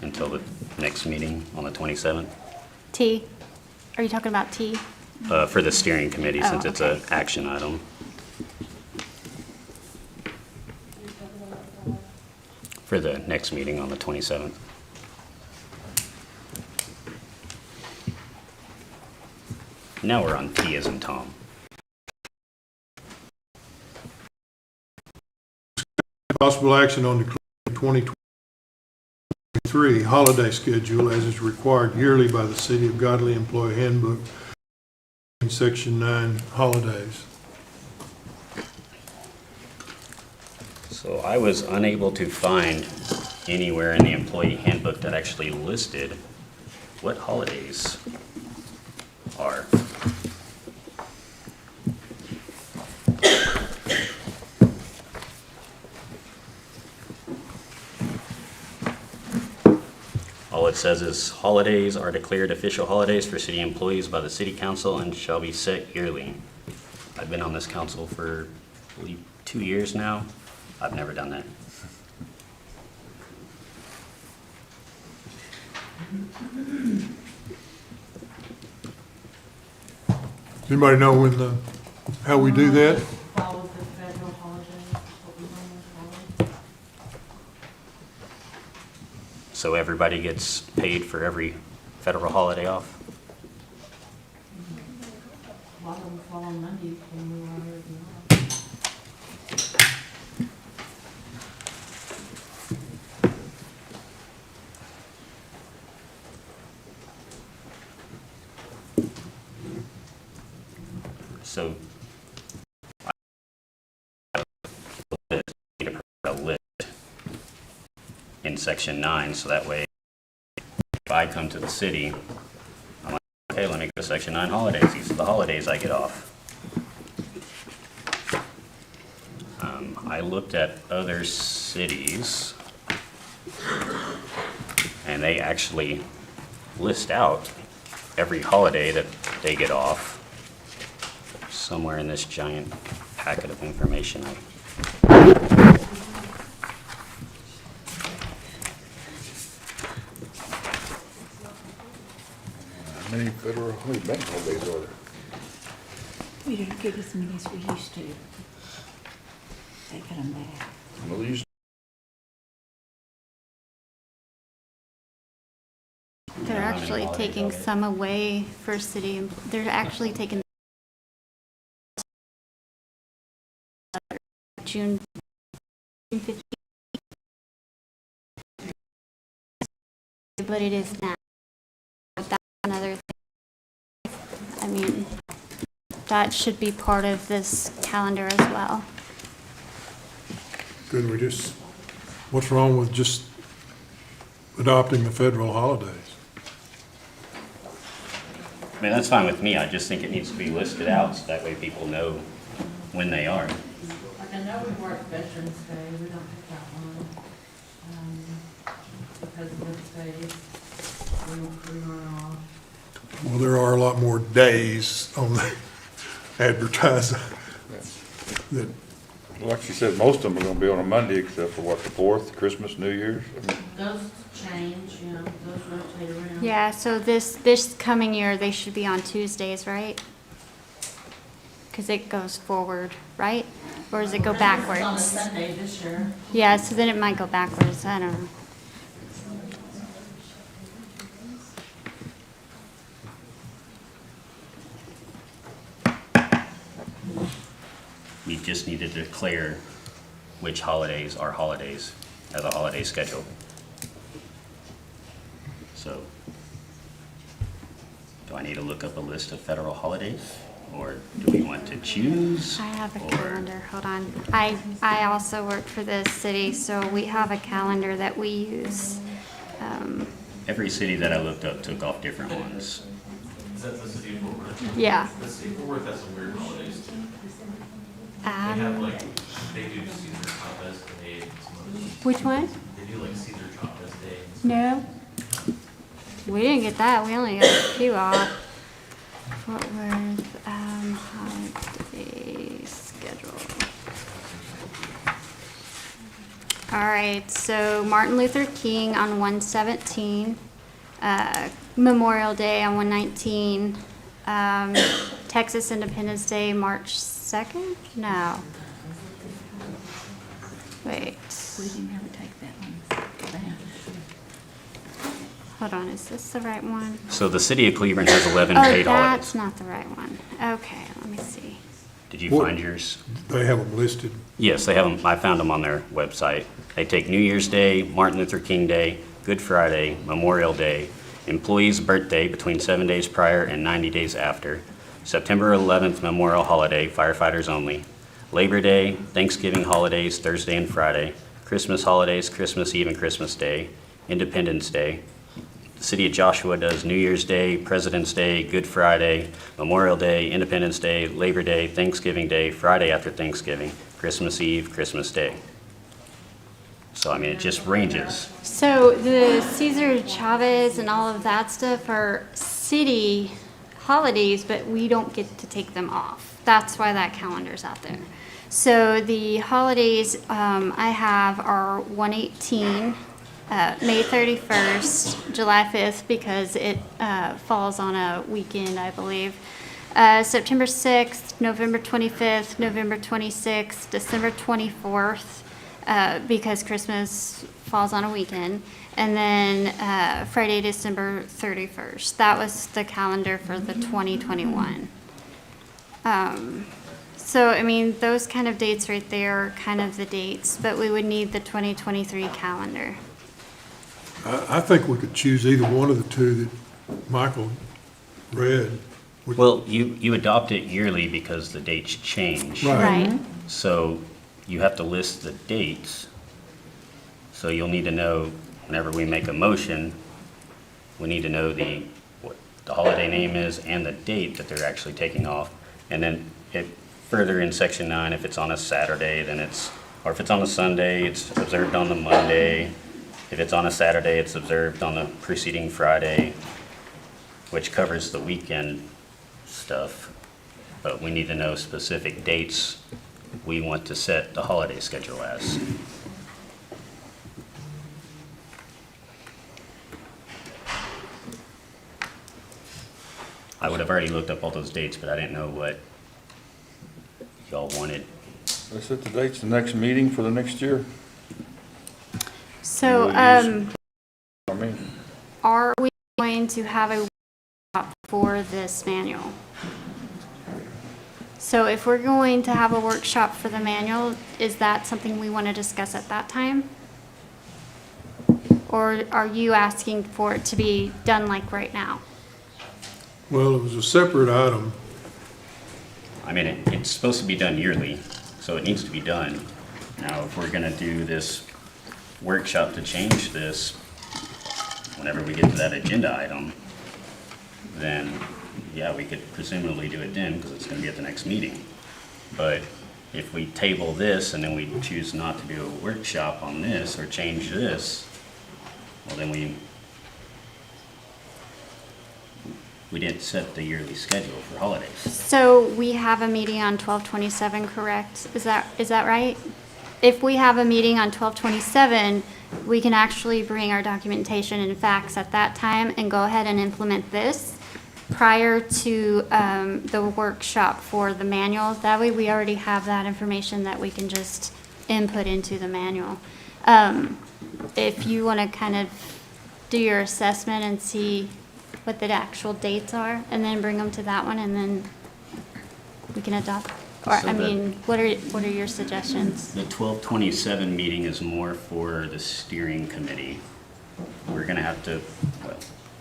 until the next meeting on the 27th T. Are you talking about T? for the steering committee, Oh, since it's okay. an action item. For the next meeting on the 27th. Now we're on T as in Tom. Possible action on declaring 2023 holiday schedule as is required yearly by the City of Godley Employee Handbook, in Section 9, holidays. So I was unable to find anywhere in the employee handbook that actually listed what holidays are. All it says is holidays are declared official holidays for city employees by the city council and shall be set yearly. I've been on this council for, I believe, 2 years now. I've never done that. Does anybody know when how we do that? Follow the federal holidays, what we normally follow. So everybody gets paid for every federal holiday off? A lot of them fall on Mondays when we are already off. So I need to put a list in section 9, so that way if I come to the city, I'm like, okay, let me go to section 9 holidays. These are the holidays I get off. I looked at other cities and they actually list out every holiday that they get off. Somewhere in this giant packet of information. How many federal bank holidays are there? We don't get as many as we used to. They got them back. Well, they used They're actually taking some away for city, they're actually taking June 15th. But it is now. That's another thing. I mean, that should be part of this calendar as well. Could we just, what's wrong with just adopting the federal holidays? I mean, that's fine with me. I just think it needs to be listed out so that way people know when they are. Like I know we work Veterans Day, we don't pick that one. President's Day, we run off. Well, there are a lot more days on the advertising that, like she said, most of them are gonna be on a Monday except for what, the 4th, Christmas, New Year's? I mean, Those change, you know, those rotate around. Yeah, so this coming year, they should be on Tuesdays, right? Because it goes forward, right? Or does it go backwards? On a Sunday this year. Yeah, so then it might go backwards, I don't know. We just need to declare which holidays are holidays as a holiday schedule. So, do I need to look up a list of federal holidays? Or do we want to choose? I have a Or- calendar, hold on. I also work for this city, so we have a calendar that we use. Every city that I looked up took off different ones. Is that the city of Fort Worth? Yeah. The city of Fort Worth has some weird holidays too. They Um, have like, they do Caesar Chavez Day and some other. Which one? They do like Caesar Chavez Day. and some- No. We didn't get that, we only got a few off. Fort Worth, holiday schedule. All right, so Martin Luther King on 1/17, Memorial Day on 1/19, Texas Independence Day, March 2nd? No. Wait. We didn't ever take that one down. Hold on, is this the right one? So the city of Cleveland has 11 Oh, paid that's holidays. not the right one. Okay, let me see. Did you What- find yours? they have them listed. Yes, they have them. I found them on their website. They take New Year's Day, Martin Luther King Day, Good Friday, Memorial Day, employee's birthday between 7 days prior and 90 days after, September 11th Memorial Holiday, firefighters only, Labor Day, Thanksgiving holidays, Thursday and Friday, Christmas holidays, Christmas Eve and Christmas Day, Independence Day. The City of Joshua does New Year's Day, President's Day, Good Friday, Memorial Day, Independence Day, Labor Day, Thanksgiving Day, Friday after Thanksgiving, Christmas Eve, Christmas Day. So, I mean, it just ranges. So the Cesar Chavez and all of that stuff are city holidays, but we don't get to take them off. That's why that calendar's out there. So the holidays I have are 118, May 31st, July 5th, because it falls on a weekend, I believe. September 6th, November 25th, November 26th, December 24th, because Christmas falls on a weekend, and then Friday, December 31st. That was the calendar for the 2021. So, I mean, those kind of dates right there are kind of the dates, but we would need the 2023 calendar. I think we could choose either one of the two that Michael read. Well, you adopt it yearly because the dates change. Right. So you have to list the dates. So you'll need to know, whenever we make a motion, we need to know what the holiday name is and the date that they're actually taking off. And then further in section 9, if it's on a Saturday, or if it's on a Sunday, it's observed on the Monday. If it's on a Saturday, it's observed on the preceding Friday, which covers the weekend stuff. But we need to know specific dates we want to set the holiday schedule as. I would have already looked up all those dates, but I didn't know what y'all wanted. Let's set the dates, the next meeting for the next year. So, I mean, are we going to have a workshop for this manual? So if we're going to have a workshop for the manual, is that something we want to discuss at that time? Or are you asking for it to be done like right now? Well, it was a separate item. I mean, it's supposed to be done yearly, so it needs to be done. Now, if we're gonna do this workshop to change this, whenever we get to that agenda item, then, yeah, we could presumably do it then, because it's gonna be at the next meeting. But if we table this and then we choose not to do a workshop on this or change this, well, then we didn't set the yearly schedule for holidays. So we have a meeting on 12/27, correct? Is that right? If we have a meeting on 12/27, we can actually bring our documentation and facts at that time and go ahead and implement this prior to the workshop for the manual. That way we already have that information that we can just input into the manual. If you want to kind of do your assessment and see what the actual dates are, and then bring them to that one, and then we can adopt. Or, So I mean, what are your suggestions? The 12/27 meeting is more for the steering committee. We're gonna have to, well,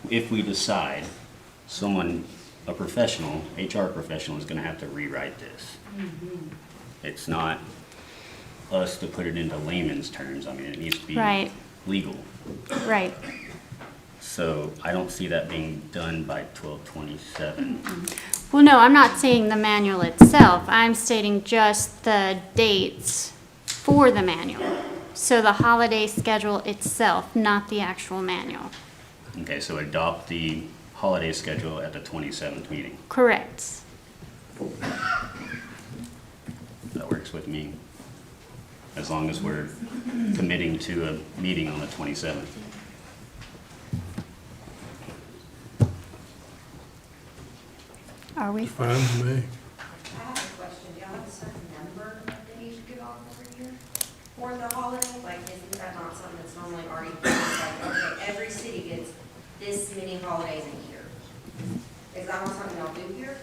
if we decide, a professional, HR professional is gonna have to rewrite this. It's not us to put it into layman's terms. I mean, it needs to be Right. legal. Right. So I don't see that being done by 12/27. Well, no, I'm not saying the manual itself. I'm stating just the dates for the manual. So the holiday schedule itself, not the actual manual. Okay, so adopt the holiday schedule at the 27th meeting. Correct. That works with me, as long as we're committing to a meeting on the 27th. Are we? Fine with me. I have a question. Do y'all have a certain number that you should get off every year for the holiday? Like, isn't that not something that's normally already, like, okay, every city gets this many holidays a year? Is that not something y'all do here?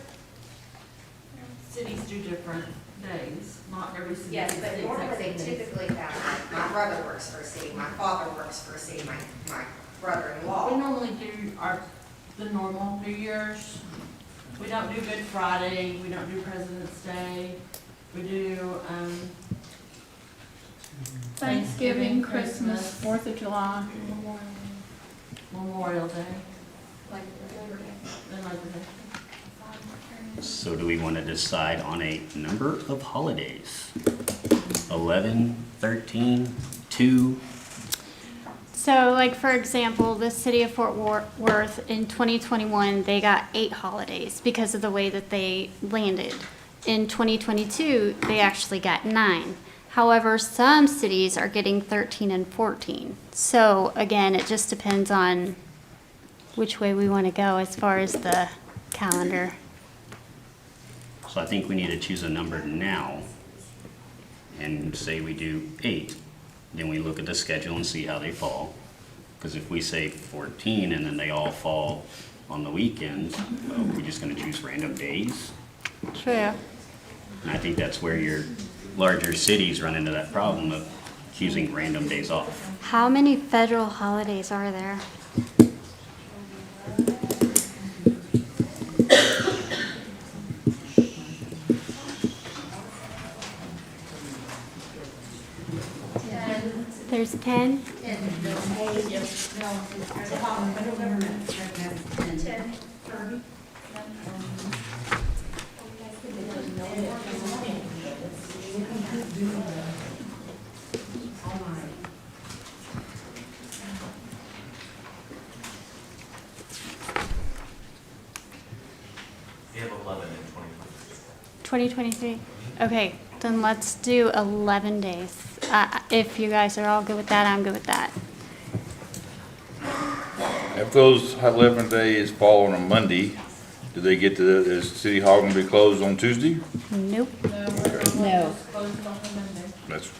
Cities do different days, not every city. Yes, does but the normally exact they same days. typically have, like, my brother works for a city, my father works for a city, my We brother-in-law. normally do the normal New Year's. We don't do Good Friday, we don't do President's Day. We do, Thanksgiving, Christmas, 4th of July. Memorial Day, Like, and Labor Day. So do we want to decide on a number of holidays? 11, 13, 2? So like, for example, the city of Fort Worth in 2021, they got 8 holidays because of the way that they landed. In 2022, they actually got 9. However, some cities are getting 13 and 14. So again, it just depends on which way we want to go as far as the calendar. So I think we need to choose a number now and say we do 8. Then we look at the schedule and see how they fall. Because if we say 14 and then they all fall on the weekends, well, we're just going to choose random days. True. And I think that's where your larger cities run into that problem of choosing random days off. How many federal holidays are there? There's 10? We have 11 in 2023? Okay, then let's do 11 days. If you guys are all good with that, I'm good with that. If those 11 days fall on a Monday, do they get to, is City Hall gonna be closed on Tuesday? Nope. No. That's,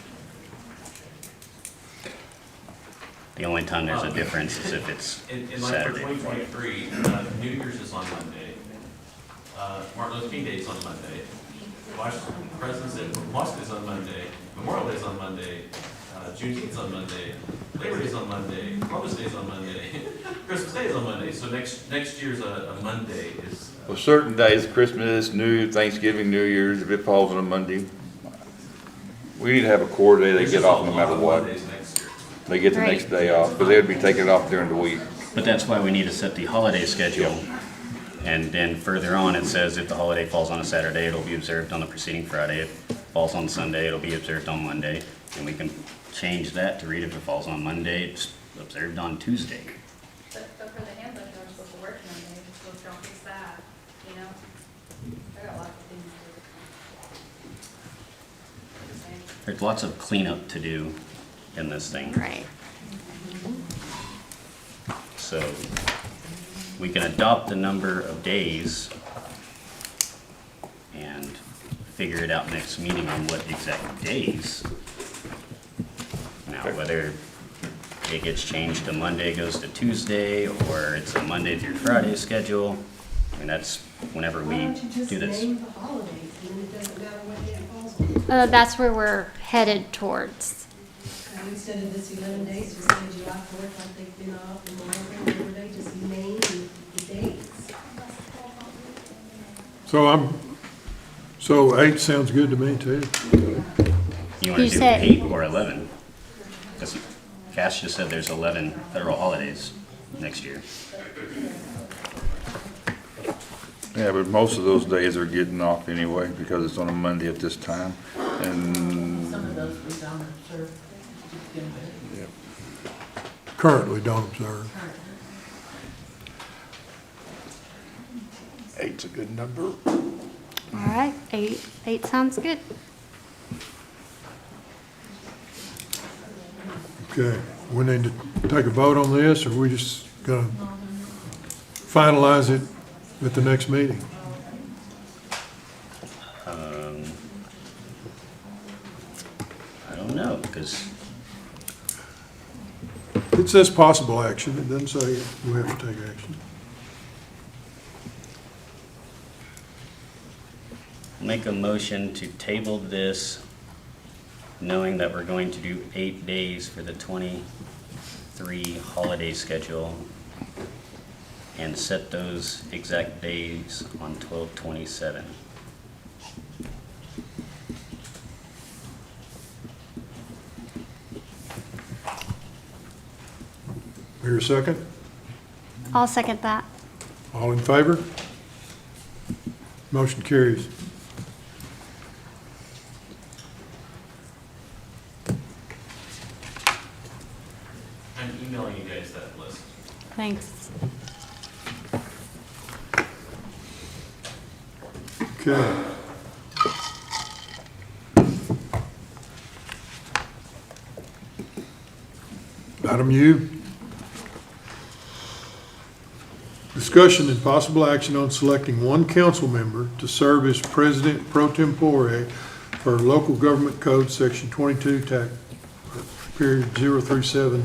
The only time there's a difference is if it's In like for Saturday. 2023, New Year's is on Monday. Martin Luther King Day is on Monday. President's Day, Washington is on Monday. Memorial Day is on Monday. Juneteenth is on Monday. Labor Day is on Monday. Columbus Day is on Monday. Christmas Day is on Monday. So next year's a Monday is. well, certain days, Christmas, Thanksgiving, New Year's, if it falls on a Monday, we need to have a core day they get off no matter what. Mondays next year. They get the Right. next day off, because they would be taking it off during the week. But that's why we need to set the holiday schedule. And then further on, it says if the holiday falls on a Saturday, it'll be observed on the preceding Friday. If it falls on Sunday, it'll be observed on Monday. And we can change that to read if it falls on Monday, it's observed on Tuesday. But for the handbook, they're supposed to work Monday, they're supposed to don't fix that, you know? I got lots of things to do. There's lots of cleanup to do in this thing. Right. So we can adopt the number of days and figure it out next meeting on what exact days. Now, whether it gets changed to Monday, goes to Tuesday, or it's a Monday through Friday schedule, I mean, that's whenever we do this. the holidays, and then it doesn't matter what day it falls on? That's where we're headed towards. Instead of this 11 days, just say July 4th, like they've been off, Memorial Day, Labor Day, just name the dates. So 8 sounds good to me too. You want You to do said- 8 or 11? Because Cass just said there's 11 federal holidays next year. Yeah, but most of those days are getting off anyway, because it's on a Monday at this time, and. Some of those we don't observe. Currently don't observe. 8's a good number. All right, 8 sounds good. Okay, we need to take a vote on this, or we just gonna finalize it at the next meeting? I don't know, because It says possible action, it doesn't say we have to take action. make a motion to table this, knowing that we're going to do 8 days for the 23 holiday schedule, and set those exact days on 12/27. Here a second? I'll second that. All in favor? Motion carries. I'm emailing you guys that list. Thanks. Okay. Item U. Discussion and possible action on selecting one council member to serve as president pro tempore for local government code section 22, tac, period 037,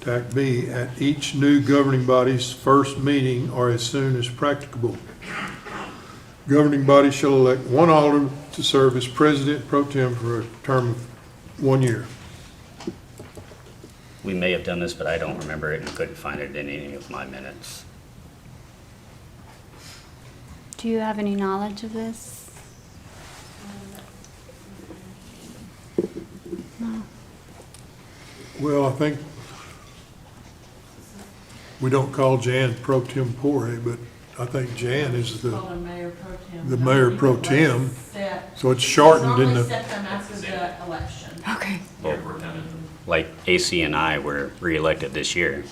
tac B, at each new governing body's first meeting or as soon as practicable. Governing body shall elect one alderman to serve as president pro tem for a term of 1 year. We may have done this, but I don't remember it and couldn't find it in any of my minutes. Do you have any knowledge of this? No. Well, I think we don't call Jan pro tempore, but I think Jan is the mayor pro tem. the mayor pro tem. Set- So it's shortened in Normally the, set them after the election. Okay. Well, like AC and I were reelected this year,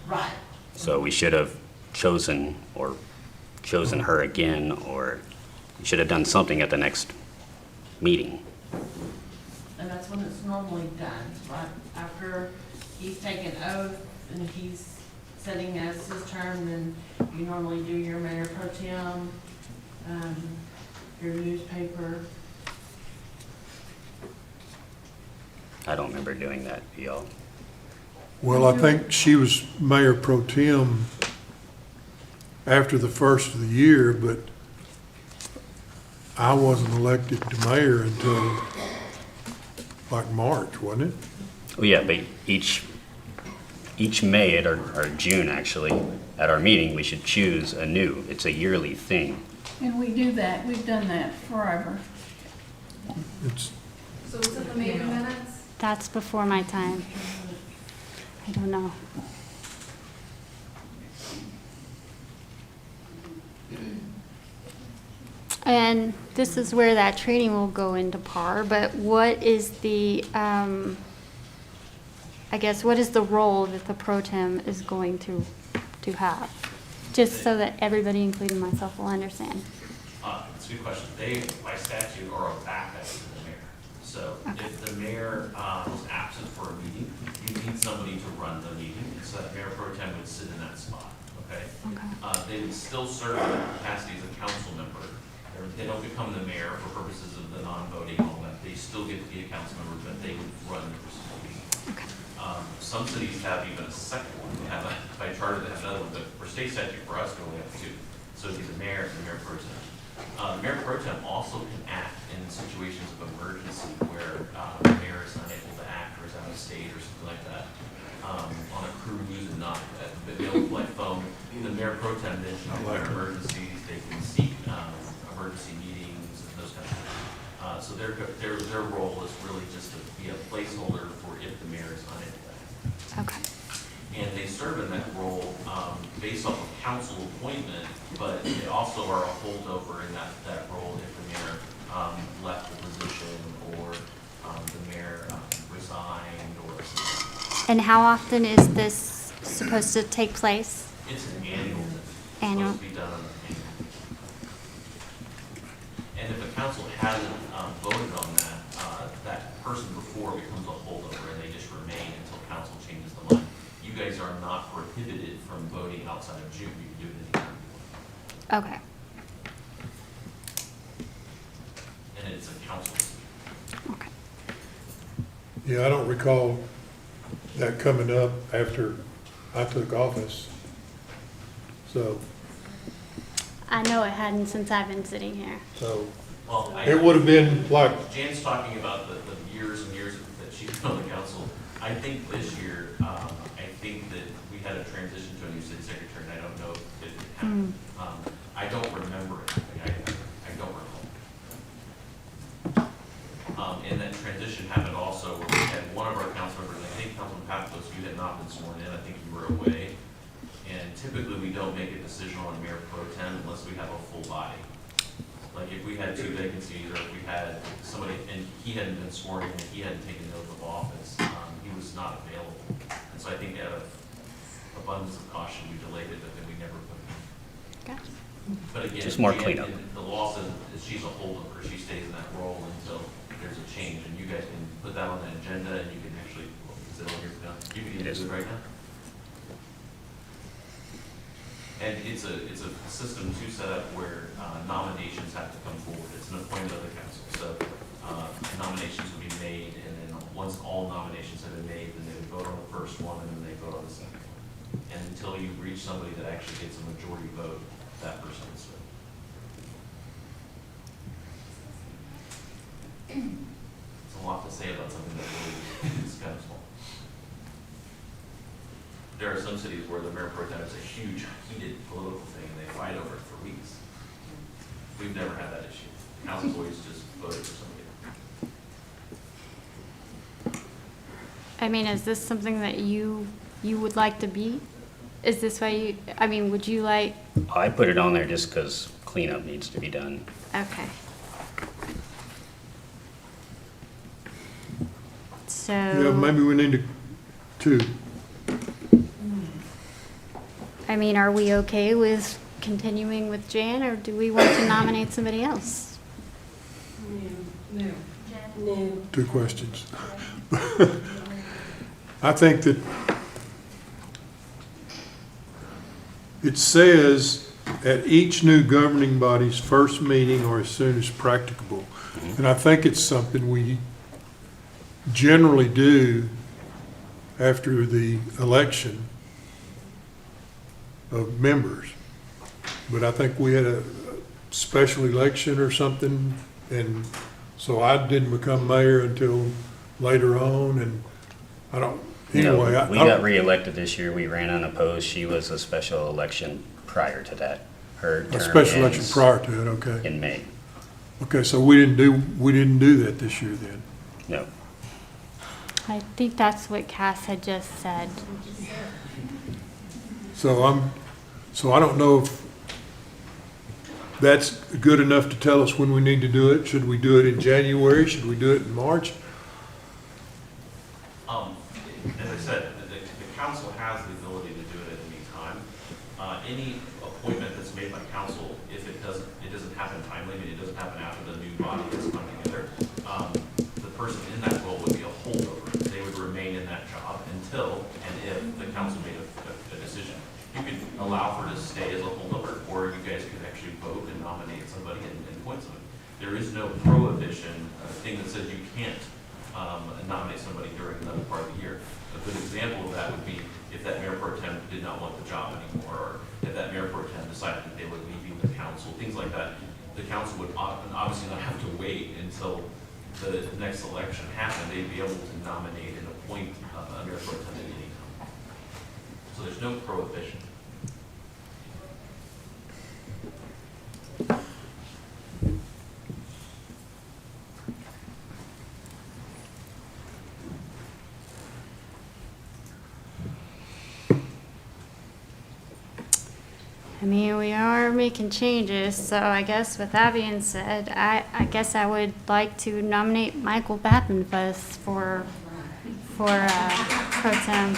Right. so we should have chosen her again, or we should have done something at the next meeting. And that's when it's normally done, right after he's taken oath and he's setting as his term, then you normally do your mayor pro tem, your newspaper. I don't remember doing that, y'all. well, I think she was mayor pro tem after the first of the year, but I wasn't elected to mayor until like March, wasn't it? Oh, yeah, but each May or June, actually, at our meeting, we should choose a new. It's a yearly thing. And we do that, we've done that forever. It's, So is it the meeting minutes? That's before my time. I don't know. And this is where that training will go into par, but what is the, I guess, what is the role that the pro tem is going to have? Just so that everybody, including myself, will understand. It's a good question. They, by statute, are a backup to the mayor. So if the mayor is absent for a meeting, you need somebody to run the meeting, so that mayor pro tem would sit in that spot, okay? They would still serve in the capacity as a council member. They don't become the mayor for purposes of the non-voting and all that. They still get to be a council member, but they would run the meeting. Some cities have even a second one. They have by charter, they have another one, but for state statute, for us, we only have two. So it'd be the mayor and the mayor pro tem. The mayor pro tem also can act in situations of emergency where the mayor is unable to act or is out of state or something like that. On a cruise and not available by phone, the mayor pro tem then can declare emergencies. They can seek emergency meetings and those kinds of things. So their role is really just to be a placeholder for if the mayor is unable to act. Okay. And they serve in that role based off of council appointment, but they also are a holdover in that role if the mayor left the position or the mayor resigned or something. And how often is this supposed to take place? It's an annual thing. Annual. It's supposed to be done on an annual. And if the council hasn't voted on that, that person before becomes a holdover and they just remain until council changes the mind. You guys are not prohibited from voting outside of June. You can do it anytime you want. Okay. And it's a council decision. Okay. yeah, I don't recall that coming up after I took office. So, I know it hadn't since I've been sitting here. so Well, it would have been like, Jan's talking about the years and years that she's been on the council. I think this year, I think that we had a transition to a new city secretary, and I don't know if it happened. I don't remember it. I don't recall. And that transition happened also where we had one of our council members, I think Councilman Pappas, you had not been sworn in, I think you were away. And typically, we don't make a decision on mayor pro tem unless we have a full body. Like if we had 2 vacancies, or if we had somebody, and he hadn't been sworn in, and he hadn't taken oath of office, he was not available. And so I think out of abundance of caution, we delayed it, but then we never put it in. Gotcha. But again, Just more Jan- cleanup. The law says that she's a holdover, she stays in that role until there's a change, and you guys can put that on the agenda, and you can actually, is it on your, you can It is. do it right now. And it's a system too set up where nominations have to come forward. It's an appointment of the council. So nominations will be made, and then once all nominations have been made, then they would vote on the first one, and then they vote on the second one. And until you reach somebody that actually gets a majority vote, that person is voted. It's a lot to say about something that really is kind of small. There are some cities where the mayor pro tem is a huge, heated political thing, and they fight over it for weeks. We've never had that issue. Council's always just voted for somebody. I mean, is this something that you would like to be? Is this why you, I mean, would you like, I put it on there just because cleanup needs to be done. okay. So. Yeah, maybe we need to I mean, are we okay with continuing with Jan, or do we want to nominate somebody else? No. 2 questions. I think that it says at each new governing body's first meeting or as soon as practicable. And I think it's something we generally do after the election of members. But I think we had a special election or something, and so I didn't become mayor until later on, and I don't, anyway. No, I we don't- got reelected this year. We ran unopposed. She was a special election prior to that. Her A term special election ends prior to it, okay. in May. Okay, so we didn't do that this year then. No. I think that's what Cass had just said. So I don't know if that's good enough to tell us when we need to do it. Should we do it in January? Should we do it in March? As I said, the council has the ability to do it at any time. Any appointment that's made by council, if it doesn't happen timely, I mean, it doesn't happen after the new body has come together, the person in that role would be a holdover. They would remain in that job until and if the council made a decision. You could allow for her to stay as a holdover, or you guys could actually vote and nominate somebody and appoint somebody. There is no prohibition, thing that says you can't nominate somebody during another part of the year. A good example of that would be if that mayor pro tem did not want the job anymore, or if that mayor pro tem decided that they were leaving the council, things like that. The council would obviously not have to wait until the next election happened. They'd be able to nominate and appoint a mayor pro tem at any time. So there's no prohibition. I mean, we are making changes, so I guess with that being said, I guess I would like to nominate Michael Pappenfuss for pro tem.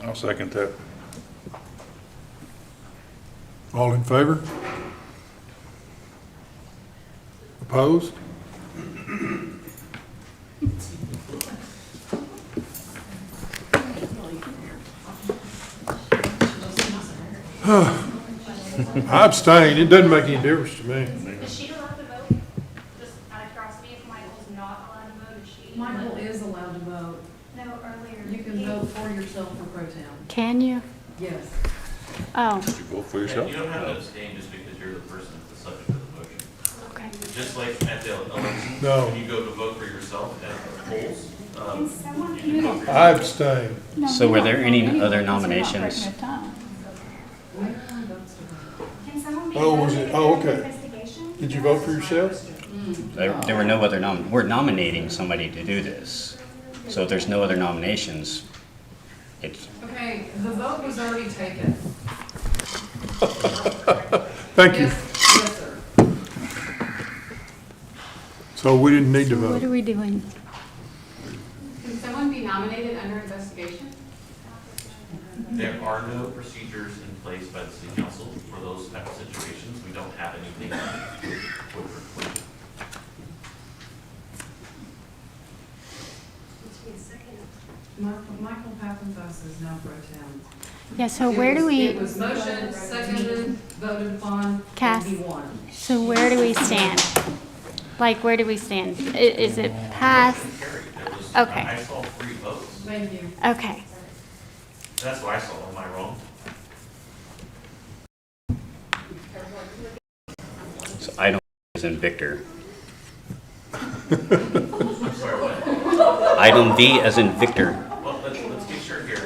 I'll second that. All in favor? Opposed? I abstained. It doesn't make any difference to me. Is she allowed to vote? Just out of curiosity, if Michael's not allowed to vote, is she? Michael is allowed to vote. No, earlier. You can vote for yourself for pro tem. Can you? Yes. Oh, Did you vote for Yeah, yourself? you don't have to abstain just because you're the person that's the subject of the motion. okay. Just like at the election, No. when you go to vote for yourself at the polls, Can someone, you can vote for yourself. I abstain. So were there any other nominations? can someone be Oh, was voted it? if Oh, there's an okay. investigation? Did you vote for yourself? There were no other we're nominating somebody to do this. So if there's no other nominations, it's, Okay, the vote was already taken. Thank you. Yes, sir. So we didn't need to What vote. are we doing? Can someone be nominated under investigation? There are no procedures in place by the city council for those type of situations. We don't have anything that would preclude. Michael Pappenfuss is now pro tem. Yeah, so where do we, It was motioned, seconded, voted upon, Cass, and he won. so where do we stand? Like, where do we stand? Is it passed? There was, Okay. I saw 3 votes. Thank you. Okay. That's what I saw. Am I wrong? so I don't as in Victor. I'm sorry, what? Item V as in Victor. Well, let's get sure here.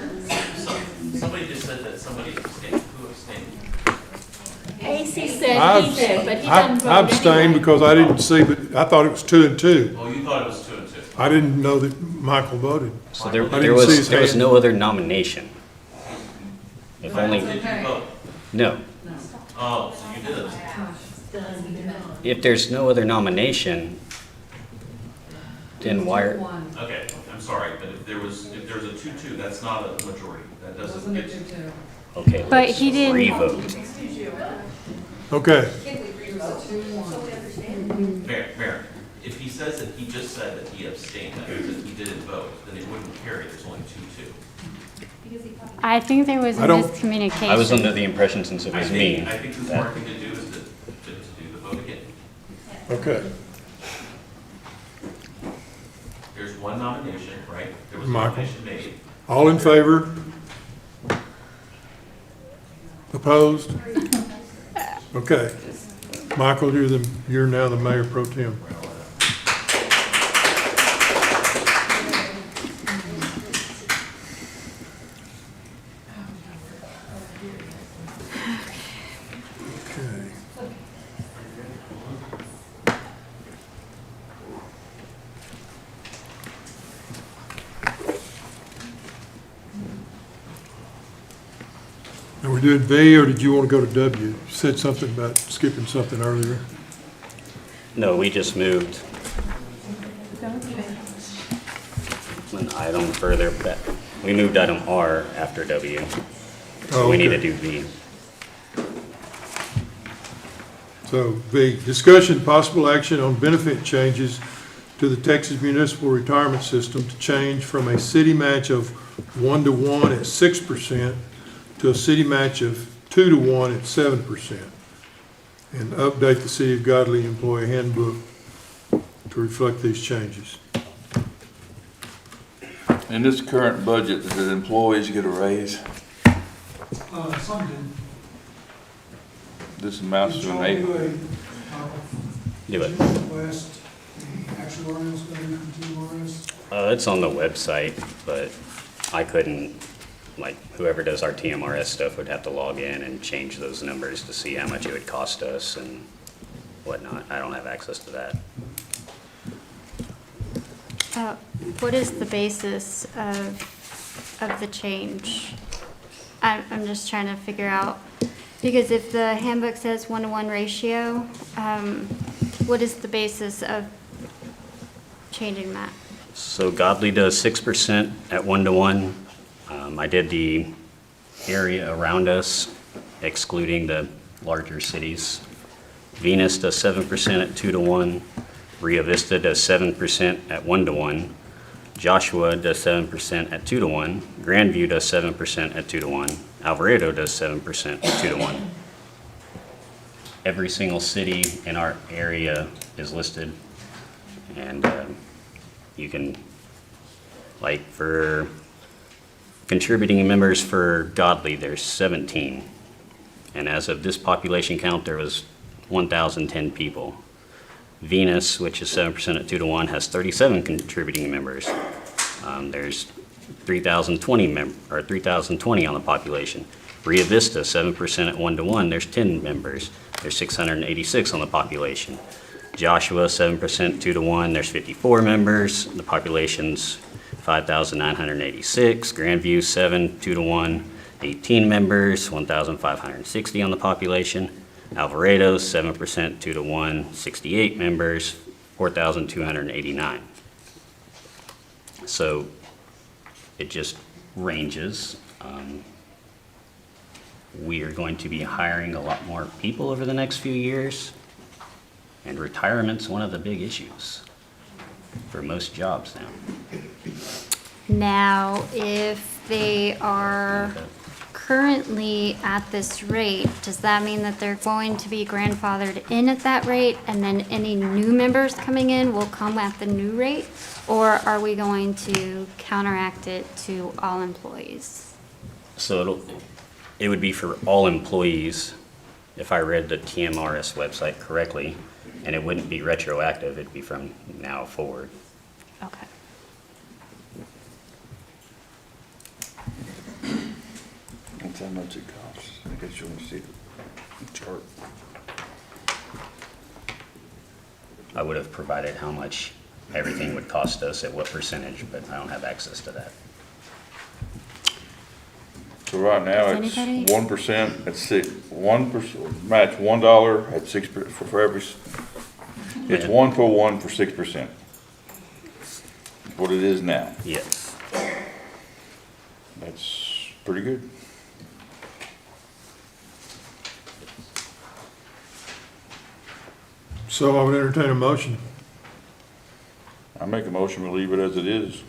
Somebody just said that somebody abstained. Who abstained? AC said he did, but he doesn't vote I abstained anyway. because I didn't see, but I thought it was 2 and 2. Oh, you thought it was 2 and 2. I didn't know that Michael voted. So there, I there didn't see his was hand. no other nomination. If only, Did you vote? no. Oh, so you did. If there's no other nomination, then why are, Okay, I'm sorry, but if there was a 2-2, that's not a majority. That doesn't get you. okay, But let's he didn't- re-vote. Okay, Mayor, if he says that he just said that he abstained, that means that he didn't vote, then it wouldn't carry. There's only 2-2. I think there was a I don't- miscommunication. I was under the impression since it was me. I think the that- smart thing to do is to do the vote again. okay. There's one nomination, right? There was a Michael. nomination made. All in favor? Opposed? Okay. Michael, you're now the mayor pro tem. Okay. Are we doing V, or did you want to go to W? You said something about skipping something earlier. No, we just moved an item further back. We moved item R after W. So Oh, we need to okay. do V. So V, discussion, possible action on benefit changes to the Texas Municipal Retirement System to change from a city match of 1-to-1 at 6% to a city match of 2-to-1 at 7%. And update the City of Godley Employee Handbook to reflect these changes. In this current budget, did employees get a raise? Some did. This amounts to an Did y'all eight. Do it. request the actuarials going from TMRS? It's on the website, but I couldn't, like, whoever does our TMRS stuff would have to log in and change those numbers to see how much it would cost us and whatnot. I don't have access to that. What is the basis of the change? I'm just trying to figure out, because if the handbook says 1-to-1 ratio, what is the basis of changing that? So Godley does 6% at 1-to-1. I did the area around us, excluding the larger cities. Venus does 7% at 2-to-1. Rio Vista does 7% at 1-to-1. Joshua does 7% at 2-to-1. Grandview does 7% at 2-to-1. Alvarado does 7% at 2-to-1. Every single city in our area is listed, and you can, like, for contributing members for Godley, there's 17. And as of this population count, there was 1,010 people. Venus, which is 7% at 2-to-1, has 37 contributing members. There's 3,020 on the population. Rio Vista, 7% at 1-to-1, there's 10 members. There's 686 on the population. Joshua, 7% 2-to-1, there's 54 members. The population's 5,986. Grandview, 7, 2-to-1, 18 members, 1,560 on the population. Alvarado, 7%, 2-to-1, 68 members, 4,289. So it just ranges. We are going to be hiring a lot more people over the next few years, and retirement's one of the big issues for most jobs now. Now, if they are currently at this rate, does that mean that they're going to be grandfathered in at that rate, and then any new members coming in will come at the new rate? Or are we going to counteract it to all employees? So it would be for all employees, if I read the TMRS website correctly, and it wouldn't be retroactive, it'd be from now forward. Okay. That's how much it costs. I guess you want to see the chart. I would have provided how much everything would cost us at what percentage, but I don't have access to that. So right now, Does it's anybody- 1% at 1%, match $1 at 6 for every, it's Yeah. 1 for 1 for 6%. What it is now. Yes. That's pretty good. So I would entertain a motion. I make a motion to leave it as it is.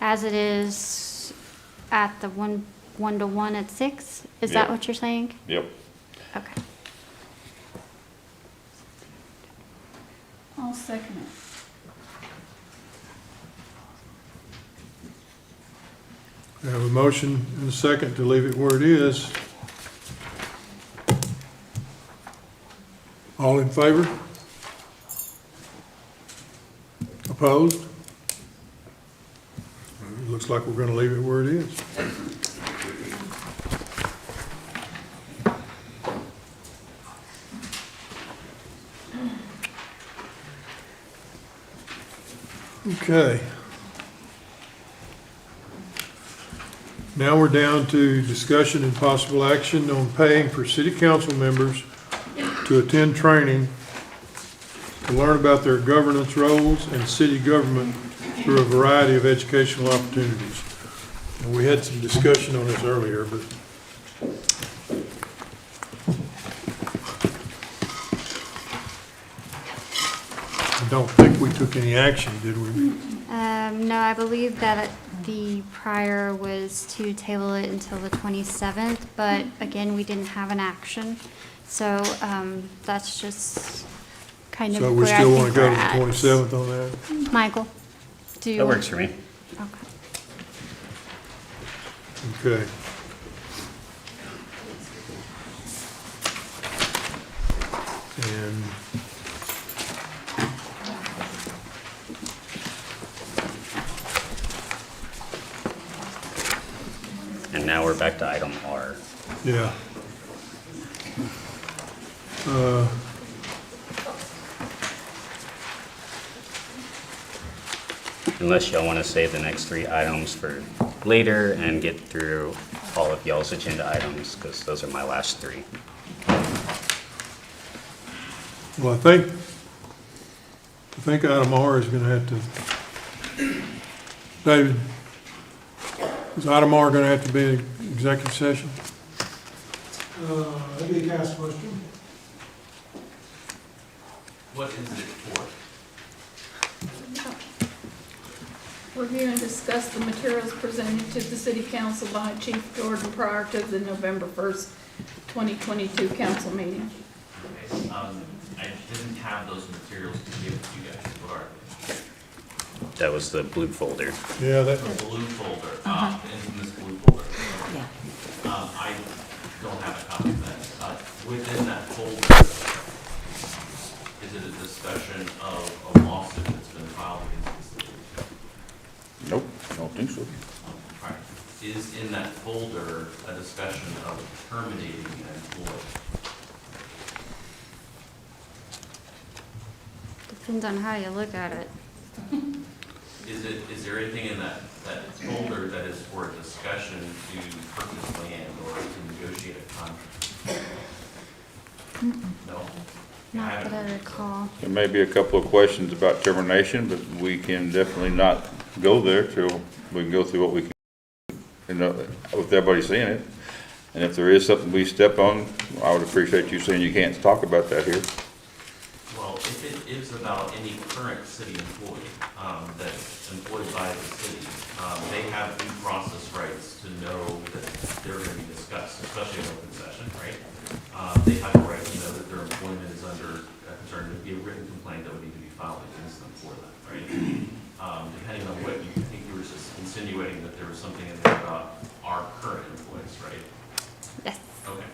As it is at the 1-to-1 at 6? Is that Yep. what you're saying? Yep. Okay. I'll second it. I have a motion and a second to leave it where it is. All in favor? Opposed? It looks like we're going to leave it where it is. Okay. Now we're down to discussion and possible action on paying for city council members to attend training to learn about their governance roles and city government through a variety of educational opportunities. And we had some discussion on this earlier, but I don't think we took any action, did we? No, I believe that the prior was to table it until the 27th, but again, we didn't have an action. So that's just kind of So we where I still think want to go we're to the at. 27th on that? Michael, do you? That works for me. Okay. Okay. And And now we're back to item R. yeah. Unless y'all want to save the next 3 items for later and get through all of y'all's agenda items, because those are my last 3. Well, I think item R is going to have to, David, is item R going to have to be an executive session? That'd be a cast question. What is it for? Review and discuss the materials presented to the city council by Chief Jordan prior to the November 1st, 2022 council meeting. Okay, I didn't have those materials to give to you guys. What are they? That was the blue folder. Yeah, that, The blue folder, the infamous blue folder. Yeah. I don't have a copy of that. Within that folder, is it a discussion of a lawsuit that's been filed against the city? Nope, don't is in that folder a discussion of terminating an employee? Depends on how you look at it. Is there anything in that folder that is for a discussion to purchase land or to negotiate a contract? No? Not that I recall. There may be a couple of questions about termination, but we can definitely not go there till we can go through what we can, you know, with everybody seeing it. And if there is something we step on, I would appreciate you saying you can't talk about that here. Well, if it is about any current city employee that's employed by the city, they have due process rights to know that they're going to be discussed, especially in open session, right? They have a right to know that their employment is under concern. There'd be a written complaint that would need to be filed against them for that, right? Depending on what you think, you were just insinuating that there was something in there about our current employees, right? Yes. Okay.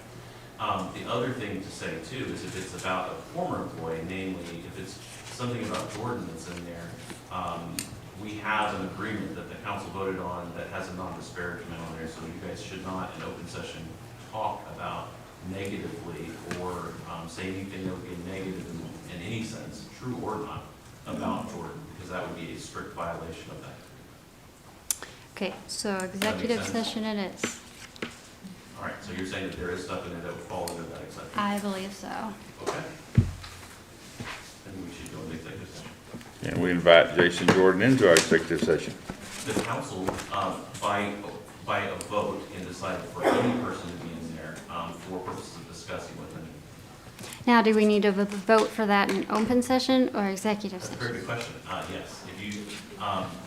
The other thing to say too is if it's about a former employee, namely if it's something about Jordan that's in there, we have an agreement that the council voted on that has a non-disparagement on there, so you guys should not in open session talk about negatively or say anything that would be negative in any sense, true or not, about Jordan, because that would be a strict violation of that. Okay, so executive sense? session it is. All right, so you're saying that there is stuff in there that would fall under that exception? I believe so. Okay. Then we should go into executive session. And we invite Jason Jordan into our executive session. The council, by a vote, can decide for any person to be in there for purposes of discussing with them. Now, do we need to vote for that in open session or executive That's a session? very good question. Yes, if you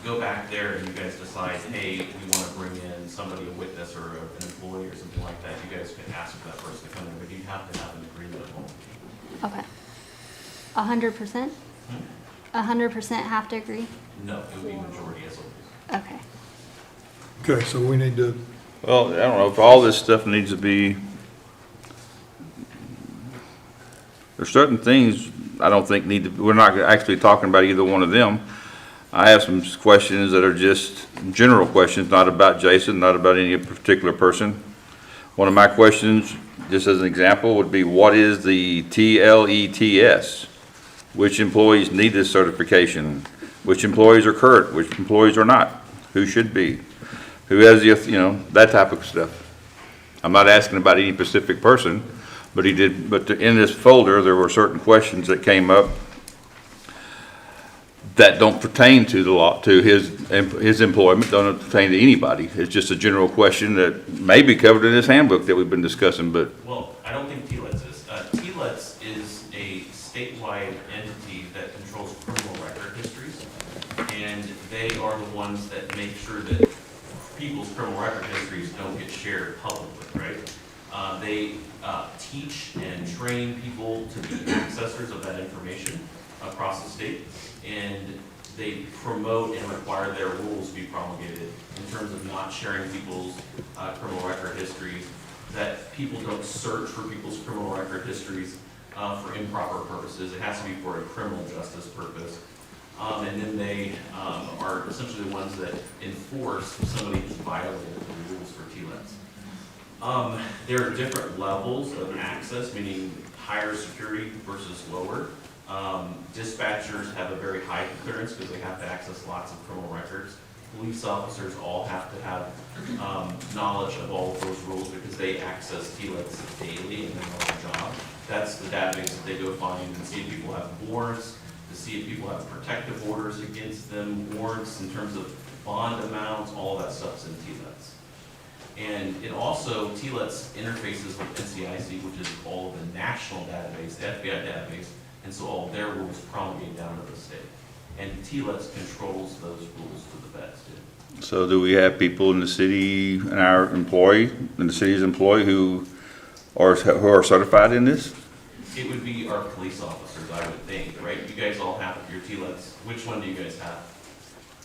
go back there and you guys decide, hey, we want to bring in somebody, a witness or an employee or something like that, you guys can ask for that person to come in, but you have to have an agreement at home. Okay. 100%? 100% have to agree? No, it would be majority as always. Okay. Okay, so we need to, Well, I don't know, if all this stuff needs to be, there's certain things I don't think need to, we're not actually talking about either one of them. I have some questions that are just general questions, not about Jason, not about any particular person. One of my questions, just as an example, would be what is the TLETS? Which employees need this certification? Which employees are current? Which employees are not? Who should be? Who has the, you know, that type of stuff. I'm not asking about any specific person, but in this folder, there were certain questions that came up that don't pertain to the law, to his employment, don't pertain to anybody. It's just a general question that may be covered in this handbook that we've been discussing, but. Well, I don't think TLETS is. TLETS is a statewide entity that controls criminal record histories, and they are the ones that make sure that people's criminal record histories don't get shared publicly, right? They teach and train people to be accessors of that information across the state, and they promote and require their rules to be promulgated in terms of not sharing people's criminal record histories, that people don't search for people's criminal record histories for improper purposes. It has to be for a criminal justice purpose. And then they are essentially the ones that enforce if somebody has violated the rules for TLETS. There are different levels of access, meaning higher security versus lower. Dispatchers have a very high clearance because they have to access lots of criminal records. Police officers all have to have knowledge of all of those rules because they access TLETS daily in their normal job. That's the database that they go find and see if people have warrants, to see if people have protective orders against them, warrants in terms of bond amounts, all that stuff's in TLETS. And it also, TLETS interfaces with NCIC, which is all of the national database, the FBI database, and so all their rules promulgate down to the state. And TLETS controls those rules for the feds too. So do we have people in the city, in the city's employee who are certified in this? It would be our police officers, I would think, right? You guys all have your TLETS. Which one do you guys have?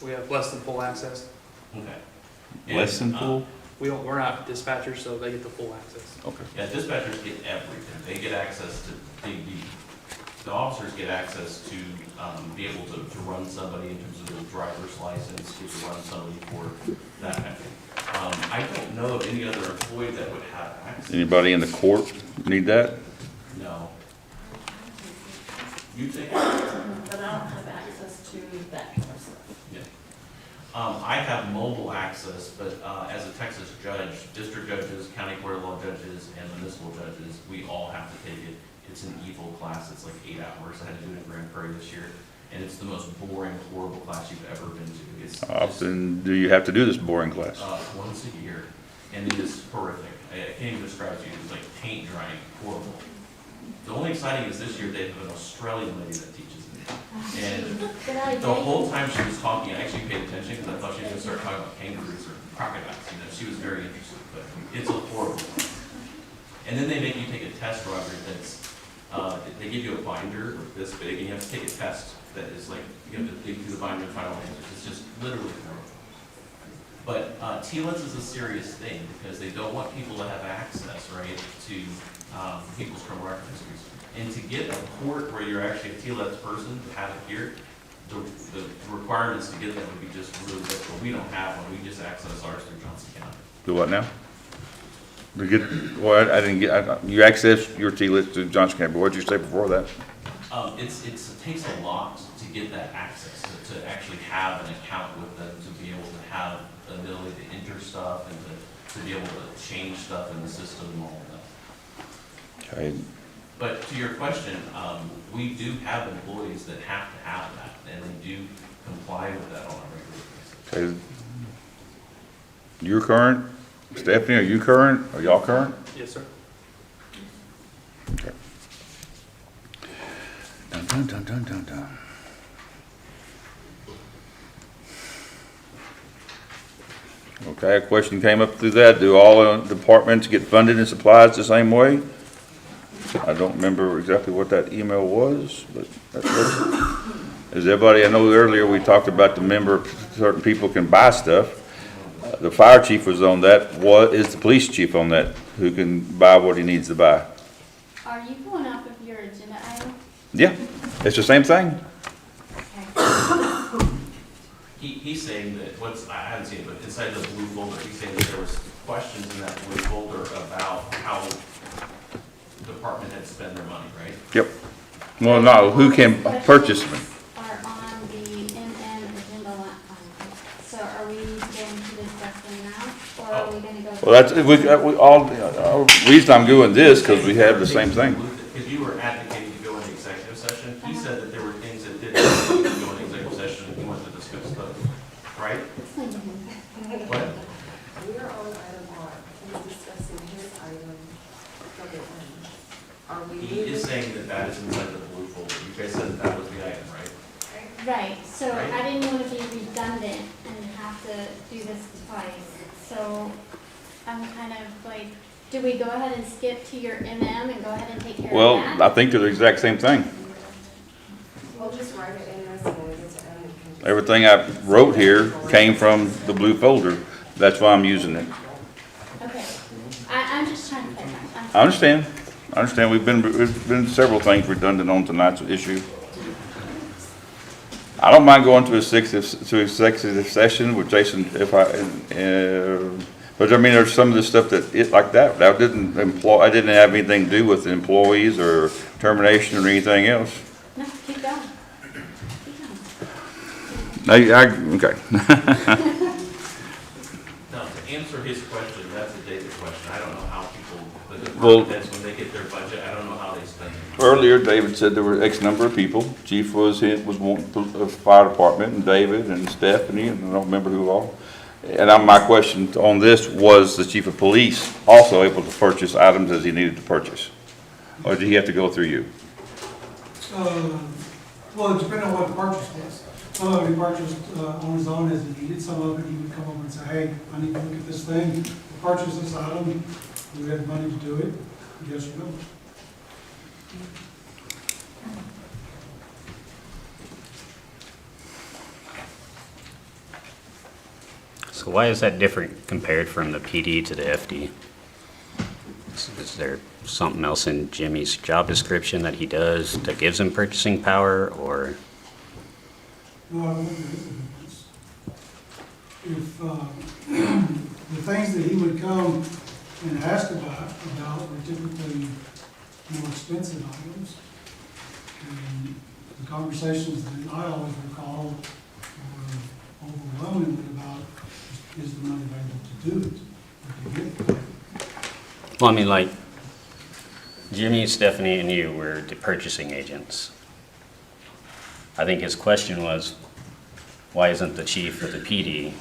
We have less than full access. Okay. Less than full? We're not dispatchers, so they get the full access. Okay. Yeah, dispatchers get everything. They get access to dig deep. The officers get access to be able to run somebody in terms of their driver's license, get to run somebody for that kind of thing. I don't know of any other employee that would have access. Anybody in the court need that? No. You take it? But I don't have access to that kind of stuff. Yeah. I have mobile access, but as a Texas judge, district judges, county court of law judges, and municipal judges, we all have to take it. It's an evil class. It's like 8 hours. I had to do it in Grand Prairie this year, and it's the most boring, horrible class you've ever been to. It's How often do you have to do this boring class? once a year, and it is horrific. I can't even describe it to you. It's like paint drying, horrible. The only exciting is this year they have an Australian lady that teaches it. And the whole time she was talking, I actually paid attention because I thought she was going to start talking about kangaroos or crocodiles. You know, she was very interested, but it's a horrible class. And then they make you take a test, Roger, that's, they give you a binder this big, and you have to take a test that is like, you have to dig through the binder and final answers. It's just literally horrible. But TLITs is a serious thing because they don't want people to have access, right, to people's criminal record histories. And to get a court where you're actually a TLITs person to have it here, the requirements to get that would be just really difficult. We don't have one. We just access ours through Johnson County. Do what now? To get, well, I didn't get, you access your TLIT to Johnson County, but what'd you say before that? It takes a lot to get that access, to actually have an account with them, to be able to have the ability to enter stuff and to be able to change stuff in the system and all of that. Okay. But to your question, we do have employees that have to have that, and they do comply with that on a regular basis. Okay. You're current? Stephanie, are you current? Are y'all current? Yes, sir. Okay. Dun, dun, dun, dun, dun, dun. Okay, a question came up through that. Do all departments get funded and supplies the same way? I don't remember exactly what that email was, but that's what. Is everybody, I know earlier we talked about the member, certain people can buy stuff. The fire chief was on that. What is the police chief on that? Who can buy what he needs to buy? Are you going off of your agenda item? Yeah, it's the same thing. He's saying that I haven't seen it, but inside the blue folder, he's saying that there was questions in that blue folder about how department heads spend their money, right? Yep. Well, no, who can purchase them? Are on the MM agenda line. So are we going to discuss them now, or are we going to go? Well, that's, we all, the reason I'm doing this, because we have the same thing. Because you were advocating to go into executive session, he said that there were things that didn't need to go into executive session, and he wanted to discuss those, right? What? We are on item R, he's discussing his item from the end. Are we He is saying that that is inside the blue folder. You guys said that was the item, right? Right, so Right. I didn't want to be redundant and have to do this twice. So I'm kind of like, do we go ahead and skip to your MM and go ahead and take care of Well, that? I think they're the exact same thing. We'll just write it in as when we get to M. Everything I wrote here came from the blue folder. That's why I'm using it. Okay, I'm just trying to clarify. I understand. I understand. We've been several things redundant on tonight's issue. I don't mind going to executive session with Jason if but I mean, there's some of the stuff that that I didn't have anything to do with the employees or termination or anything else. No, keep going. Okay. Now, to answer his question, that's a David question. I don't know how people, the Well- department heads, when they get their budget, I don't know how they spend it. Earlier, David said there were X number of people. Chief was wanting the fire department, and David and Stephanie, and I don't remember who all. And my question on this, was the chief of police also able to purchase items as he needed to purchase? Or did he have to go through you? Well, it depended on what the purchase was. Some of it he purchased on his own as he needed. Some of it he would come over and say, hey, I need to look at this thing, purchase this item. Do we have money to do it? Yes or no? So why is that different compared from the PD to the FD? Is there something else in Jimmy's job description that he does that gives him purchasing power, or? No, I don't think there is a difference. If the things that he would come and ask about were typically more expensive items. And the conversations that I always recall were overwhelmingly about, is the money available to do it, or to get it. Well, I mean, like, Jimmy, Stephanie, and you were the purchasing agents. I think his question was, why isn't the chief of the PD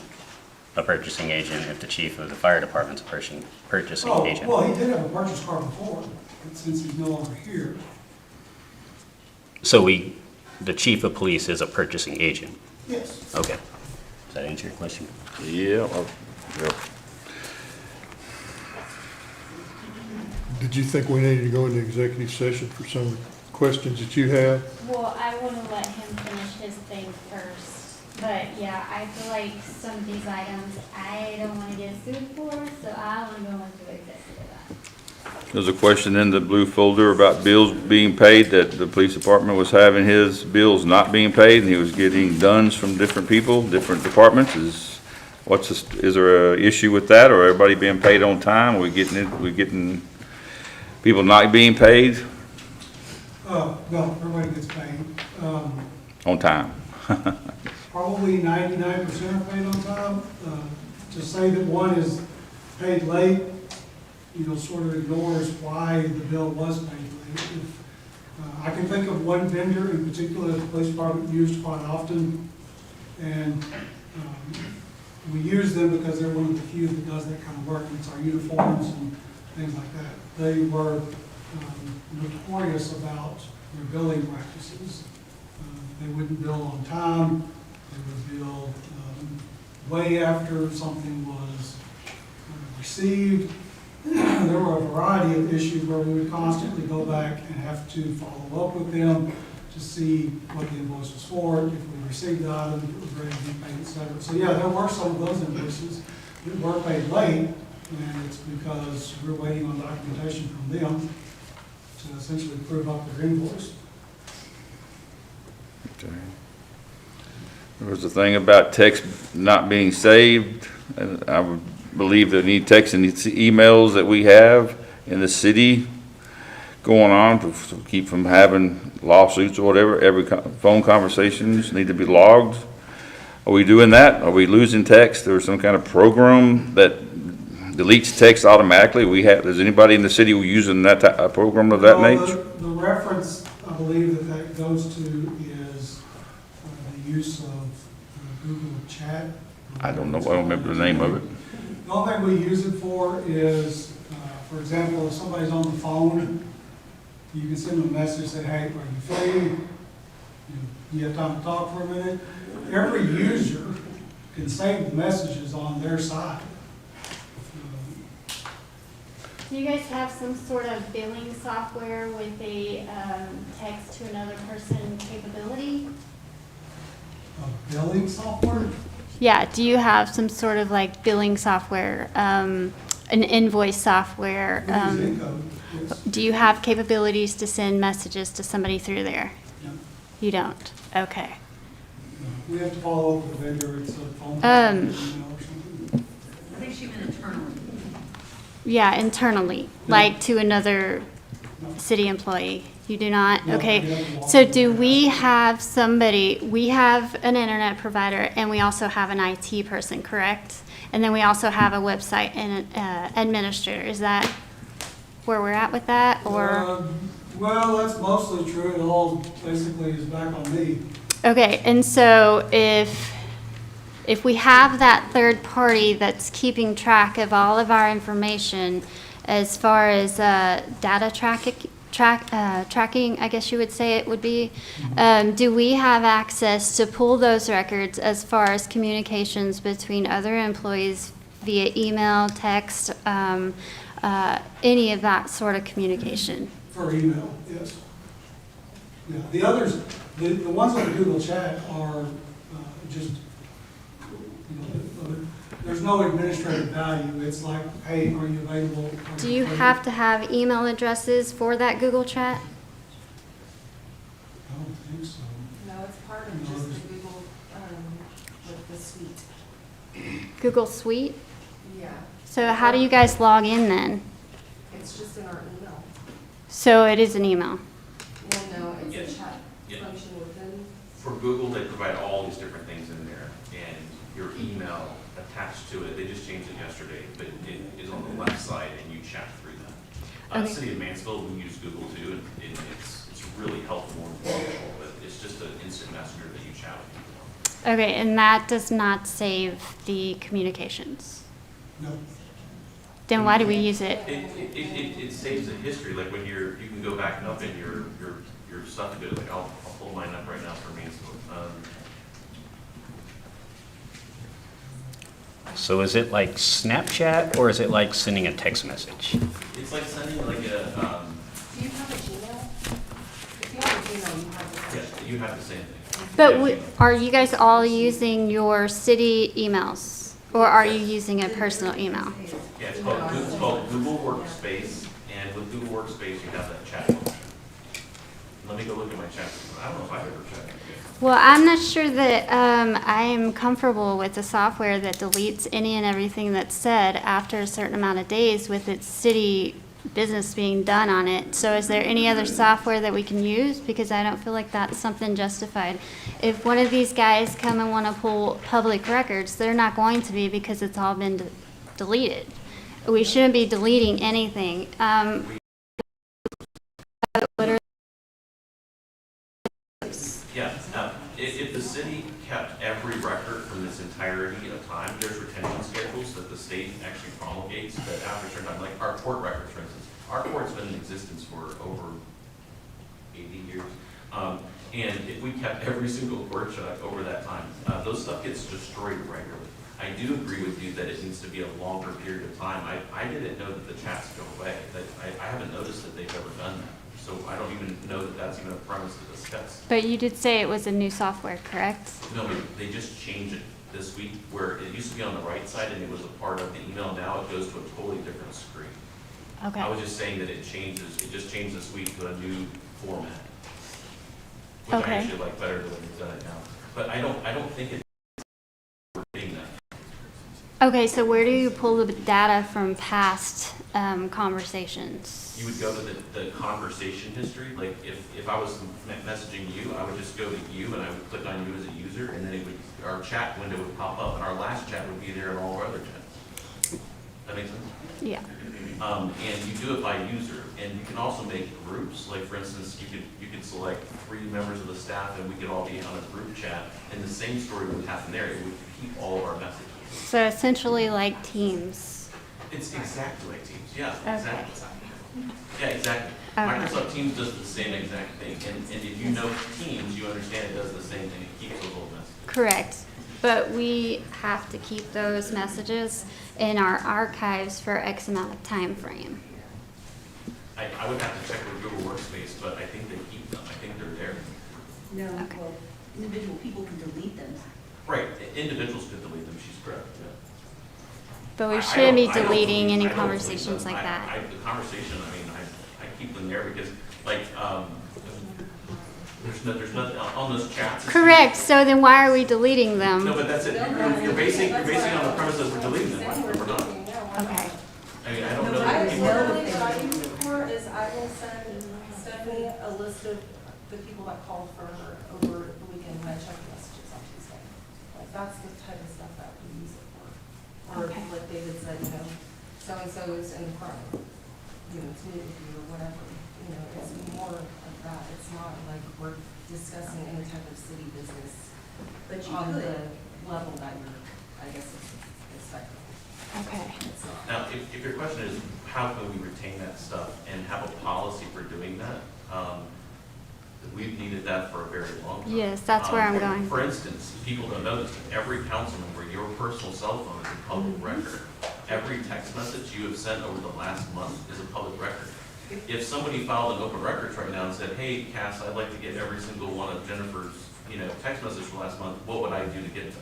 a purchasing agent if the chief of the fire department's a purchasing agent? Well, he did have a purchase car before, but since he's no longer here. So the chief of police is a purchasing agent? Yes. Okay. Does that answer your question? Yeah, yep. Did you think we needed to go into executive session for some questions that you have? Well, I want to let him finish his thing first. But yeah, I feel like some of these items I don't want to get sued for, so I want to go into executive. There's a question in the blue folder about bills being paid, that the police department was having his bills not being paid, and he was getting duns from different people, different departments. Is there a issue with that, or everybody being paid on time? We're getting people not being paid No, everybody gets paid. on time? Probably 99% are paid on time. To say that one is paid late, sort of ignores why the bill was paid late. I can think of one vendor in particular that the police department used quite often, and we use them because they're one of the few that does that kind of work. It's our uniforms and things like that. They were notorious about their billing practices. They wouldn't bill on time. They would bill way after something was received. There were a variety of issues where we would constantly go back and have to follow up with them to see what the invoice was for, if we received the item, if it was ready to be paid, et cetera. So yeah, there were some of those invoices that were paid late, and it's because we're waiting on documentation from them to essentially prove up their invoice. Okay. There was a thing about text not being saved, and I would believe that any text and emails that we have in the city going on to keep from having lawsuits or whatever, every phone conversations need to be logged. Are we doing that? Are we losing text? Or some kind of program that deletes text automatically? Is anybody in the city using that a program of that nature? The reference, I believe that goes to is the use of Google Chat. I don't know. I don't remember the name of it. The only thing we use it for is, for example, if somebody's on the phone, you can send them a message, say, hey, are you free? You have time to talk for a minute? Every user can save the messages on their side. Do you guys have some sort of billing software with a text to another person capability? A billing software? Yeah, do you have some sort of like billing software, an invoice software? We use Encode, yes. Do you have capabilities to send messages to somebody through there? No. You don't? Okay. We have to follow up with the vendor, it's a phone call, email or something. I think she meant internally. Yeah, internally, like to another city employee. You do not? No, Okay. we have to walk So through do that. we have somebody, we have an internet provider and we also have an IT person, correct? And then we also have a website and an administrator. Is that where we're at with that, or? Well, that's mostly true. It all basically is back on me. Okay, and so if we have that third party that's keeping track of all of our information as far as data tracking, I guess you would say it would be, do we have access to pull those records as far as communications between other employees via email, text, any of that sort of communication? For email, yes. Yeah, the others, the ones on Google Chat are just, there's no administrative value. It's like, hey, are you available? Do you have to have email addresses for that Google Chat? I don't think so. No, it's part of just the Google, with the suite. Google Suite? Yeah, So how do you guys log in then? it's just in our email. So it is an email. Well, no, it's Yes. a chat Yeah. function within. For Google, they provide all these different things in there, and your email attached to it, they just changed it yesterday, but it is on the left side, and you chat through that. Okay. City of Mansfield, we use Google too, and it's really helpful and functional, but it's just an instant messenger that you chat with people on. Okay, and that does not save the communications. No. Then why do we use it? It saves the history, like when you can go back and up in your stuff and go, like, I'll pull mine up right now for Mansfield. So is it like Snapchat or is it like sending a text message? It's like sending like a, Do you have a Gmail? If you have a Gmail, you have the. yeah, you have the same thing. But Yeah, are you guys all using your city emails? Or are you using a personal email? Yeah, it's called Google Workspace, and with Google Workspace, you have that chat function. Let me go look at my chat. I don't know if I've ever chatted. Well, I'm not sure that I am comfortable with the software that deletes any and everything that's said after a certain amount of days with its city business being done on it. So is there any other software that we can use? Because I don't feel like that's something justified. If one of these guys come and want to pull public records, they're not going to be because it's all been deleted. We shouldn't be deleting anything. Yeah, if the city kept every record from this entirety of time, there's retention schedules that the state actually promulgates that after a certain time, like our court records, for instance. Our court's been in existence for over 80 years. And if we kept every single court check over that time, those stuff gets destroyed regularly. I do agree with you that it needs to be a longer period of time. I didn't know that the chats go away. That I haven't noticed that they've ever done that. So I don't even know that that's even a premise to discuss. But you did say it was a new software, correct? No, they just changed it this week where it used to be on the right side and it was a part of the email. Now it goes to a totally different screen. Okay. I was just saying that it just changed this week to a new format. Which I Okay. actually like better than when you've done it now. But I don't think it's getting that. Okay, so where do you pull the data from past conversations? You would go to the conversation history. Like if I was messaging you, I would just go to you and I would click on you as a user and then our chat window would pop up and our last chat would be there and all our other chats. That makes sense? Yeah. And you do it by user, and you can also make groups. Like for instance, you could select 3 members of the staff, and we could all be on a group chat, and the same story would happen there. It would keep all of our messages. So essentially like Teams. It's exactly like Teams. Yeah, Okay. exactly. Yeah, exactly. Okay. Microsoft Teams does the same exact thing, and if you know Teams, you understand it does the same thing. It keeps those old messages. Correct. But we have to keep those messages in our archives for X amount of time frame. I would have to check with Google Workspace, but I think they keep them. I think they're there. No, well, individual people can delete them. Right, individuals could delete them. She's correct. Yeah. But we I shouldn't be don't- I don't deleting delete- any I don't delete conversations them. like that. The conversation, I mean, I keep them there because, like, there's nothing on those chats. Correct. So then why are we deleting them? No, but that's it. You're basing on the premise that we're deleting them. We're not. Okay. I mean, I don't know. I that people- literally, what I use it for is I will send Stephanie a list of the people that called for her over the weekend when I checked messages on Tuesday. Like, that's the type of stuff that we use it for. Or Okay. like David said, so-and-so is in the front, to meet with you or whatever. It's more of that. It's not like we're discussing any type of city business But you on could. the level that you're, I guess, expecting. Okay. It's not. Now, if your question is, how can we retain that stuff and have a policy for doing that? We've needed that for a very long time. Yes, that's where I'm going. For instance, people don't know this, but every council member, your personal cell phone is a public record. Every text message you have sent over the last month is a public record. If somebody filed an open records right now and said, hey, Cass, I'd like to get every single one of Jennifer's, text messages from last month, what would I do to get those?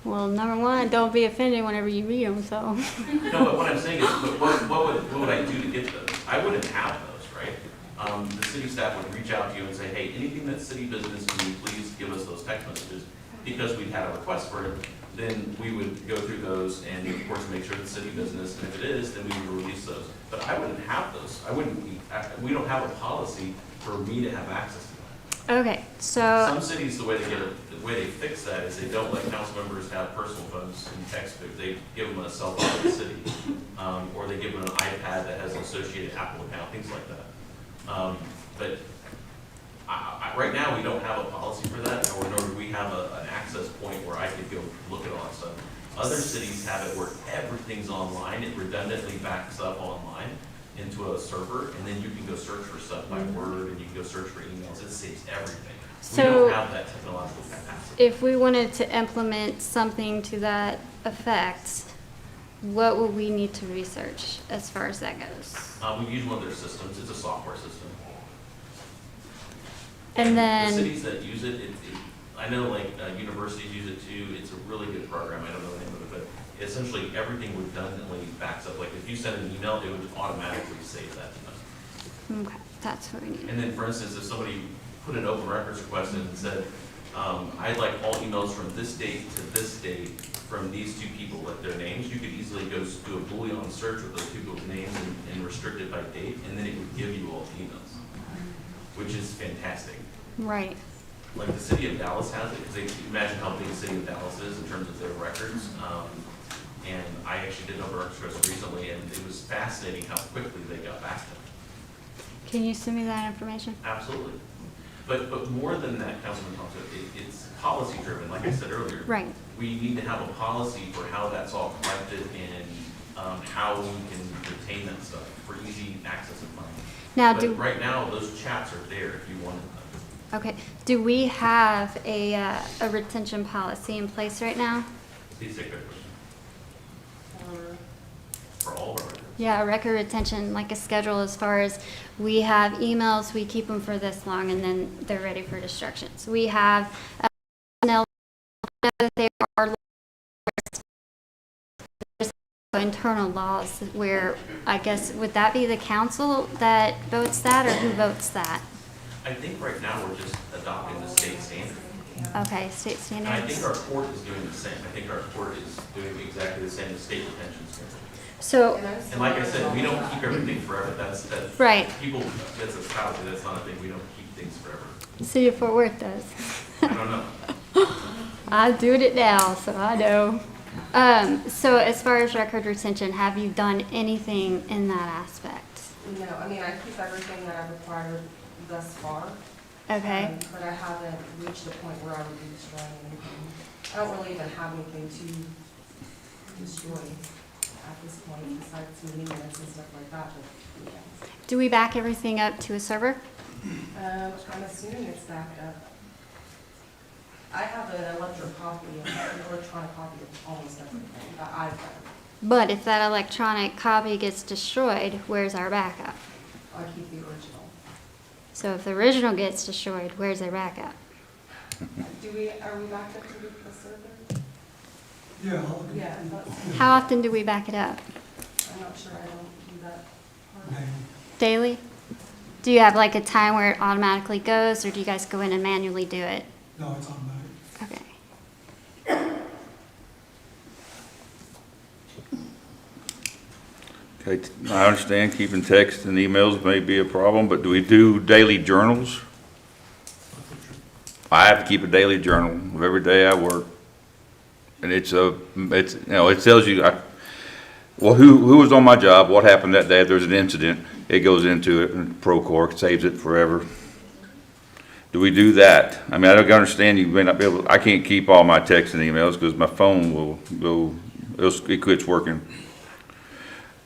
Well, number one, don't be offended whenever you read them, so. No, but what I'm saying is, what would I do to get those? I wouldn't have those, right? The city staff would reach out to you and say, hey, anything that's city business, can you please give us those text messages? Because we'd had a request for it. then we would go through those and of course make sure it's city business, and if it is, then we would release those. But I wouldn't have those, we don't have a policy for me to have access to that. Okay, so, Some cities, the way they fix that is they don't let council members have personal phones and text, but they give them a cell phone in the city. Or they give them an iPad that has an associated Apple account, things like that. But right now, we don't have a policy for that, nor do we have an access point where I could go look at all that stuff. Other cities have it where everything's online, it redundantly backs up online into a server, and then you can go search for stuff by word, and you can go search for emails, it saves everything. We So- don't have that technological capacity. if we wanted to implement something to that effect, what would we need to research as far as that goes? We use one of their systems, it's a software system. And The then, cities that use it, I know like universities use it too, it's a really good program, I don't know the name of it, but essentially everything redundantly backs up. Like if you send an email, it would automatically save that to them. okay, that's what we need. And then for instance, if somebody put an open records request in and said, I'd like all emails from this date to this date from these two people with their names, you could easily go do a Boolean search with those people's names and restrict it by date, and then it would give you all the emails, which is fantastic. Right. Like the city of Dallas has it, because they imagine how big the city of Dallas is in terms of their records. And I actually did an open records request recently, and it was fascinating how quickly they got back to me. Can you send me that information? Absolutely. But more than that, Councilman Thompson, it's policy driven, like I said earlier. Right. We need to have a policy for how that's all collected and how we can retain that stuff for easy access and finding. Now, But right now, those chats are there if you wanted them. okay, do we have a retention policy in place right now? Please take that question. For all of our records. Yeah, a record retention, like a schedule as far as we have emails, we keep them for this long and then they're ready for destructions. We have personnel, that they are there's internal laws where, I guess, would that be the council that votes that or who votes that? I think right now we're just adopting the state standard. Okay, state And I standards. think our court is doing the same. I think our court is doing exactly the same as state retention standard. So, And like I said, we don't keep everything forever. That's right, people, that's a fallacy. That's not a thing. We don't keep things forever. City of Fort Worth does. I don't know. I'm doing it now, so I know. So as far as record retention, have you done anything in that aspect? No, I mean, I keep everything that I've acquired thus far. Okay. But I haven't reached the point where I would be destroying anything. I don't really even have anything to destroy at this point, besides meeting minutes and stuff like that, but, yeah. Do we back everything up to a server? I'm assuming it's backed up. I have an electronic copy of almost everything that I've done. But if that electronic copy gets destroyed, where's our backup? I keep the original. So if the original gets destroyed, where's our backup? Are we backed up to the server? Yeah. Yeah, that's, How often do we back it up? I'm not sure, I don't do that part. Daily? Do you have like a time where it automatically goes, or do you guys go in and manually do it? No, it's automatic. Okay. Okay, I understand keeping text and emails may be a problem, but do we do daily journals? I have to keep a daily journal of every day I work. And it tells you, well, who was on my job, what happened that day, if there's an incident, it goes into it, and Procore saves it forever. Do we do that? I mean, I don't understand, you may not be able, I can't keep all my texts and emails because my phone will go, it quits working.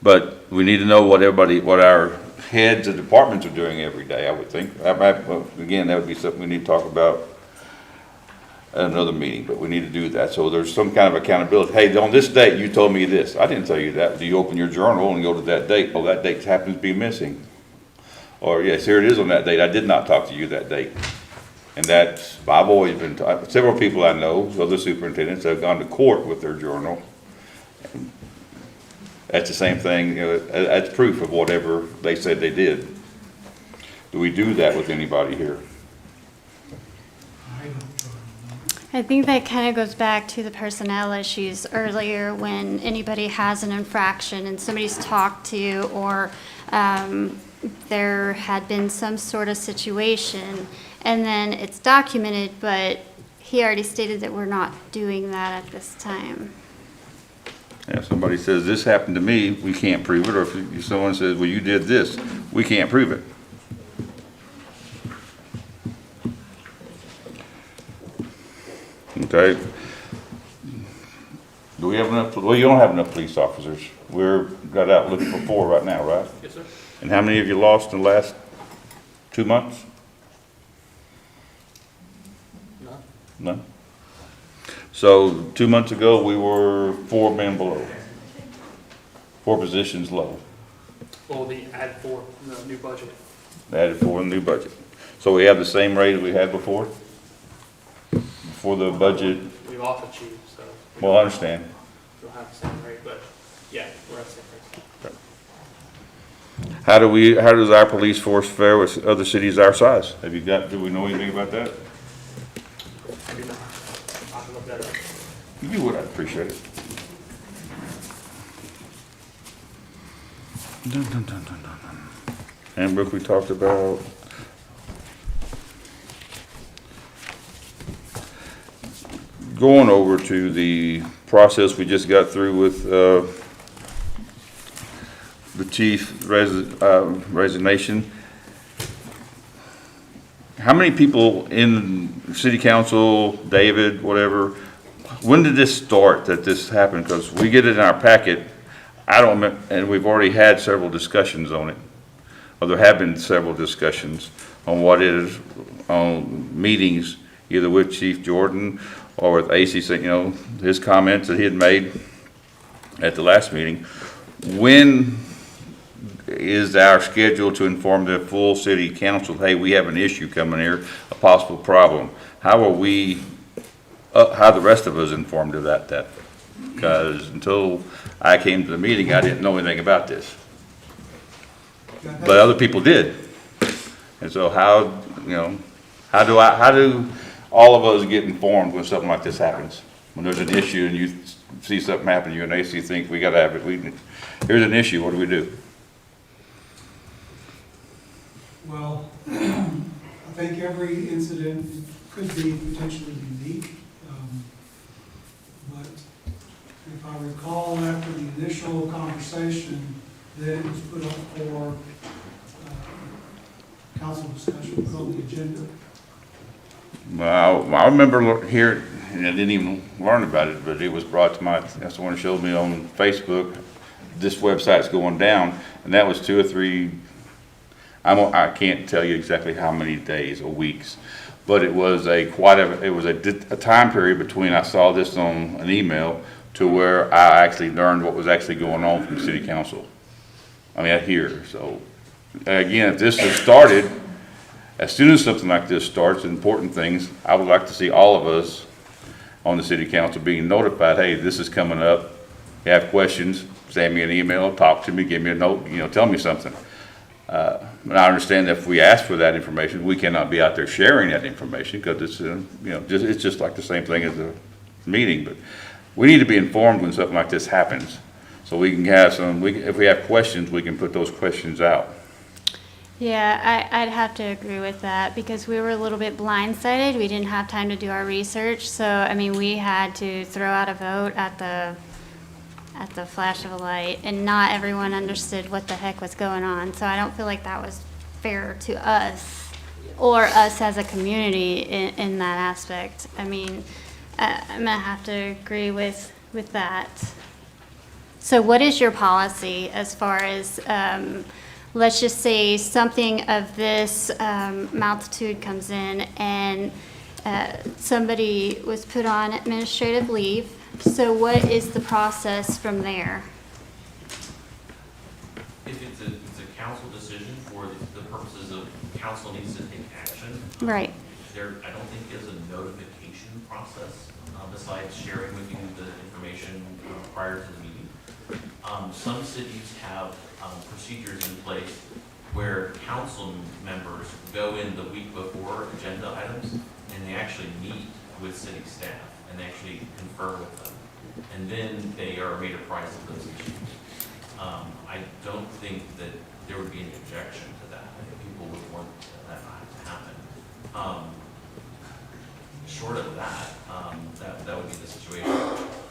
But we need to know what our heads of departments are doing every day, I would think. Well, again, that would be something we need to talk about at another meeting, but we need to do that. So there's some kind of accountability. Hey, on this date, you told me this. I didn't tell you that. Do you open your journal and go to that date? Oh, that date happens to be missing. Or, yes, here it is on that date. I did not talk to you that date. And that's, I've always been, several people I know, other superintendents, have gone to court with their journal. That's the same thing, that's proof of whatever they said they did. Do we do that with anybody here? I think that kind of goes back to the personnel issues earlier when anybody has an infraction and somebody's talked to you or there had been some sort of situation and then it's documented, but he already stated that we're not doing that at this time. If somebody says, this happened to me, we can't prove it, or if someone says, well, you did this, we can't prove it. Okay. Do we have enough, well, you don't have enough police officers. Got out looking for 4 right now, right? Yes, sir. And how many have you lost in the last 2 months? No. None? So 2 months ago, we were 4 men below. 4 positions low. Well, the add 4 in the new budget. Added 4 in the new budget. So we have the same rate as we had before? Before the budget? We lost a chief, so. Well, I understand. We'll have the same rate, but yeah, we're at the same rate. How does our police force fare with other cities our size? Do we know anything about that? I do not. I'll have to look that up. If you would, I'd appreciate it. Handbook we talked about. Going over to the process we just got through with the chief resignation. How many people in city council, David, whatever, when did this start that this happened? Because we get it in our packet, and we've already had several discussions on it. Or there have been several discussions on what it is, on meetings, either with Chief Jordan or with AC, his comments that he had made at the last meeting. When is our schedule to inform the full city council, hey, we have an issue coming here, a possible problem? How are we, how the rest of us informed of that? Because until I came to the meeting, I didn't know anything about this. But other people did. And so how do all of us get informed when something like this happens? When there's an issue and you see something happen, you and AC think we gotta have it, here's an issue, what do we do? Well, I think every incident could be potentially unique. But if I recall, after the initial conversation, then it was put up for council discussion, put on the agenda. Well, I remember here, and I didn't even learn about it, but it was brought to my, that's the one that showed me on Facebook, this website's going down, and that was 2 or 3, I can't tell you exactly how many days or weeks, but it was a time period between I saw this on an email to where I actually learned what was actually going on from city council. I mean, I hear. So again, if this has started, as soon as something like this starts, important things, I would like to see all of us on the city council being notified, hey, this is coming up. You have questions, send me an email, talk to me, give me a note, tell me something. And I understand that if we ask for that information, we cannot be out there sharing that information because it's, it's just like the same thing as a meeting. But we need to be informed when something like this happens. So we can have if we have questions, we can put those questions out. Yeah, I'd have to agree with that because we were a little bit blindsided. We didn't have time to do our research. So, I mean, we had to throw out a vote at the flash of a light, and not everyone understood what the heck was going on. So I don't feel like that was fair to us or us as a community in that aspect. I mean, I'm gonna have to agree with that. So what is your policy as far as, let's just say something of this multitude comes in and somebody was put on administrative leave. So what is the process from there? If it's a council decision for the purposes of council needs to take action. Right. I don't think there's a notification process besides sharing with you the information prior to the meeting. Some cities have procedures in place where council members go in the week before agenda items and they actually meet with city staff and actually confer with them. And then they are made apprised of those issues. I don't think that there would be any objection to that. I think people would want that to happen. Short of that, that would be the situation.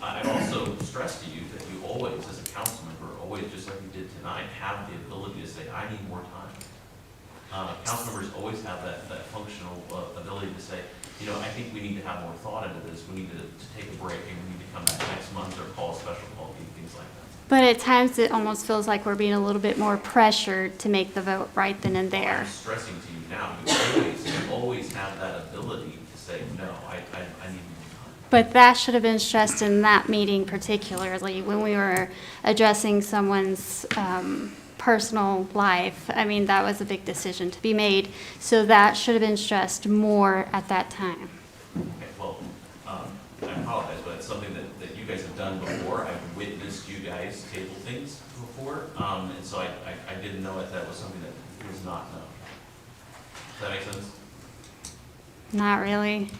I'd also stress to you that you always, as a council member, always, just like you did tonight, have the ability to say, I need more time. Council members always have that functional ability to say, you know, I think we need to have more thought into this. We need to take a break and we need to come back next month or call a special call meeting, things like that. But at times, it almost feels like we're being a little bit more pressured to make the vote right then and there. I'm stressing to you now, you always have that ability to say, no, I need more time. But that should have been stressed in that meeting particularly, when we were addressing someone's personal life. I mean, that was a big decision to be made, so that should have been stressed more at that time. Okay, well, I apologize, but it's something that you guys have done before. I've witnessed you guys table things before, and so I didn't know that was something that was not known. Does that make sense? Not really.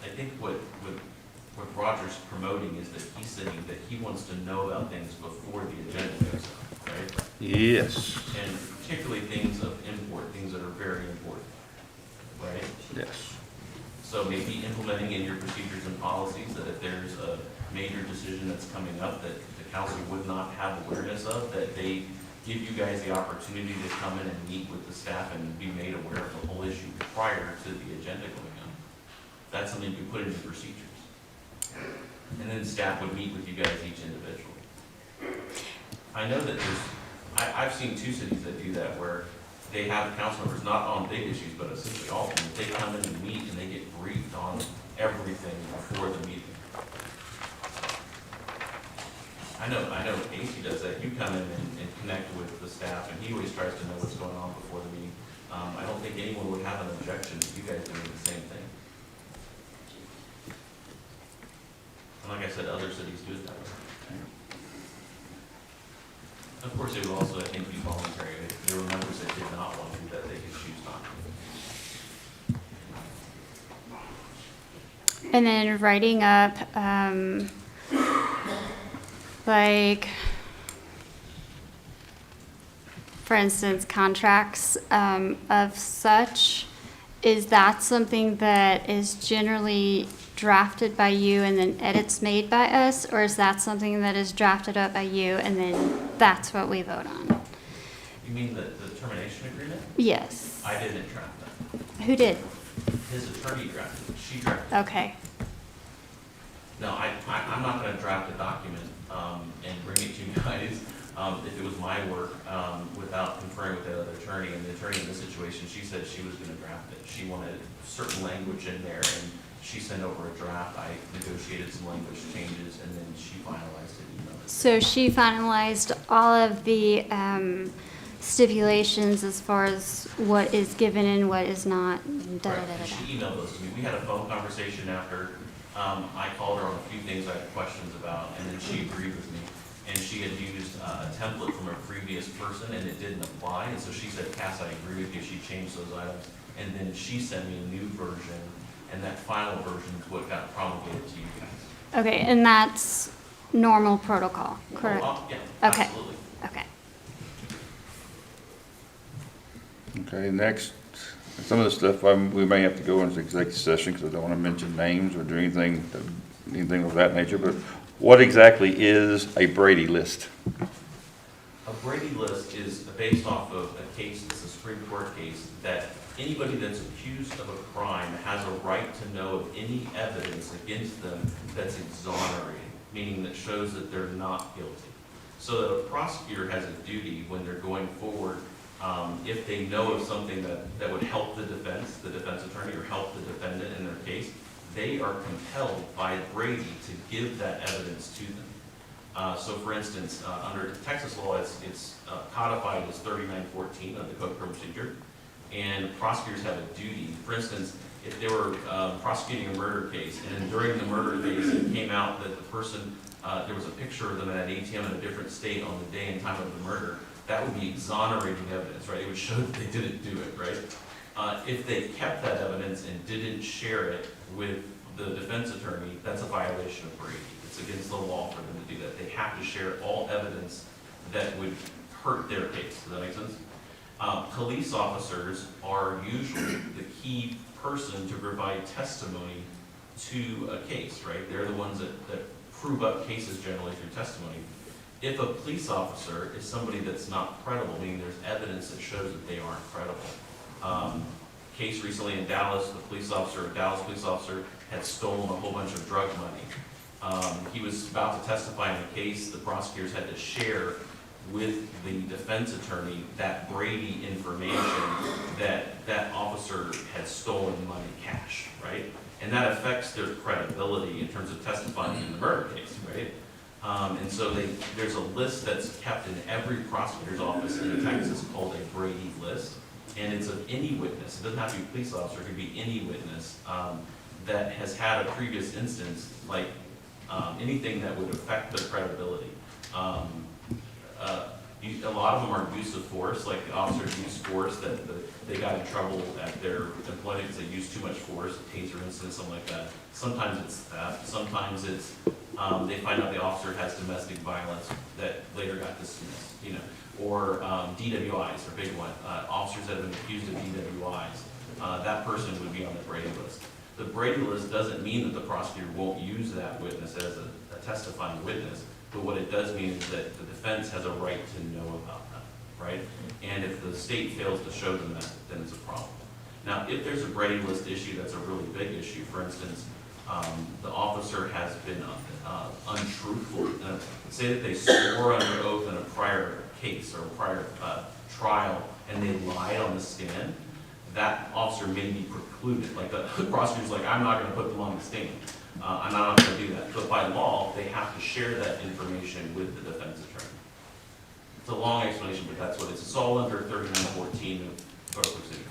I think what Roger's promoting is that he's saying that he wants to know about things before the agenda goes out, right? Yes. And particularly things of import, things that are very important, right? Yes. So maybe implementing in your procedures and policies that if there's a major decision that's coming up that the council would not have awareness of, that they give you guys the opportunity to come in and meet with the staff and be made aware of the whole issue prior to the agenda going on. That's something you put in your procedures. And then staff would meet with you guys each individually. I know that I've seen two cities that do that where they have council members, not on big issues, but essentially all of them. They come in and meet and they get briefed on everything before the meeting. I know Casey does that. You come in and connect with the staff, and he always tries to know what's going on before the meeting. I don't think anyone would have an objection to you guys doing the same thing. And like I said, other cities do it that way. Of course, it would also, I think, be voluntary. If there were members that did not want to do that, they could choose not to. And then writing up, like, for instance, contracts of such, is that something that is generally drafted by you and then edits made by us, or is that something that is drafted up by you and then that's what we vote on? You mean the termination agreement? Yes. I didn't draft that. Who did? His attorney drafted it. She drafted it. Okay. No, I'm not going to draft a document and bring it to you guys if it was my work without conferring with the other attorney. And the attorney in this situation, she said she was going to draft it. She wanted certain language in there, and she sent over a draft. I negotiated some language changes, and then she finalized it. Emailed it. So she finalized all of the stipulations as far as what is given and what is not. Da, Right. da, da, da. She emailed those to me. We had a phone conversation after. I called her on a few things I had questions about, and then she agreed with me. And she had used a template from a previous person, and it didn't apply. And so she said, Cass, I agree with you. She changed those items. And then she sent me a new version, and that final version is what got promulgated to you guys. Okay, and that's normal protocol, correct? Yeah, Okay. absolutely. Okay. Okay, next, some of the stuff, we may have to go into executive session because I don't want to mention names or do anything of that nature, but what exactly is a Brady list? A Brady list is based off of a case, it's a Supreme Court case, that anybody that's accused of a crime has a right to know of any evidence against them that's exonerating, meaning that shows that they're not guilty. So that a prosecutor has a duty when they're going forward, if they know of something that would help the defense attorney, or help the defendant in their case, they are compelled by Brady to give that evidence to them. So for instance, under Texas law, it's codified as 3914 of the Code of Criminal Procedure, and prosecutors have a duty. For instance, if they were prosecuting a murder case, and then during the murder case, it came out that the person, there was a picture of them at an ATM in a different state on the day and time of the murder, that would be exonerating evidence, right? It would show that they didn't do it, right? If they kept that evidence and didn't share it with the defense attorney, that's a violation of Brady. It's against the law for them to do that. They have to share all evidence that would hurt their case. Does that make sense? Police officers are usually the key person to provide testimony to a case, right? They're the ones that prove up cases generally through testimony. If a police officer is somebody that's not credible, meaning there's evidence that shows that they aren't credible. Case recently in Dallas, a Dallas police officer had stolen a whole bunch of drug money. He was about to testify in a case. The prosecutors had to share with the defense attorney that Brady information that that officer had stolen money cash, right? And that affects their credibility in terms of testifying in the murder case, right? And so there's a list that's kept in every prosecutor's office in Texas called a Brady list. And it's of any witness, it doesn't have to be a police officer, it could be any witness that has had a previous instance, like anything that would affect their credibility. A lot of them are use of force, like the officers use force, that they got in trouble at their employment because they used too much force, a taser incident, something like that. Sometimes it's theft, sometimes it's they find out the officer has domestic violence that later got dismissed, you know. Or DWIs are a big one. Officers that have been accused of DWIs, that person would be on the Brady list. The Brady list doesn't mean that the prosecutor won't use that witness as a testifying witness, but what it does mean is that the defense has a right to know about them, right? And if the state fails to show them that, then it's a problem. Now, if there's a Brady list issue that's a really big issue, for instance, the officer has been untruthful. Say that they swore under oath in a prior case or a prior trial and they lied on the stand, that officer may be precluded. Like the prosecutor's like, I'm not going to put them on the stand. I'm not going to do that. But by law, they have to share that information with the defense attorney. It's a long explanation, but that's what it is. It's all under 3914 of Code of Procedure.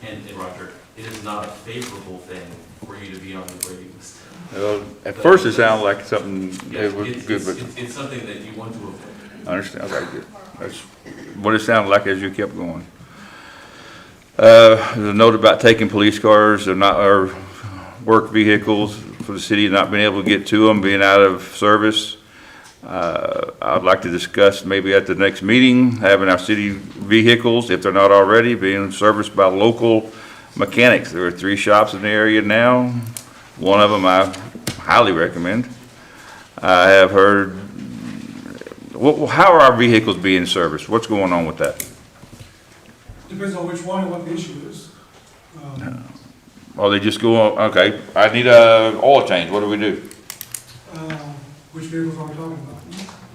And Roger, it is not a favorable thing for you to be on the Brady list. Well, at first it sounded like something, it was good, but. It's something that you want to avoid. I understand, okay, good. That's what it sounded like as you kept going. There's a note about taking police cars or work vehicles for the city, not being able to get to them, being out of service. I'd like to discuss maybe at the next meeting, having our city vehicles, if they're not already, being serviced by local mechanics. There are 3 shops in the area now. One of them I highly recommend. I have heard, how are our vehicles being serviced? What's going on with that? Depends on which one and what the issue is. Or they just go, okay, I need a oil change, what do we do? Which vehicles are we talking about?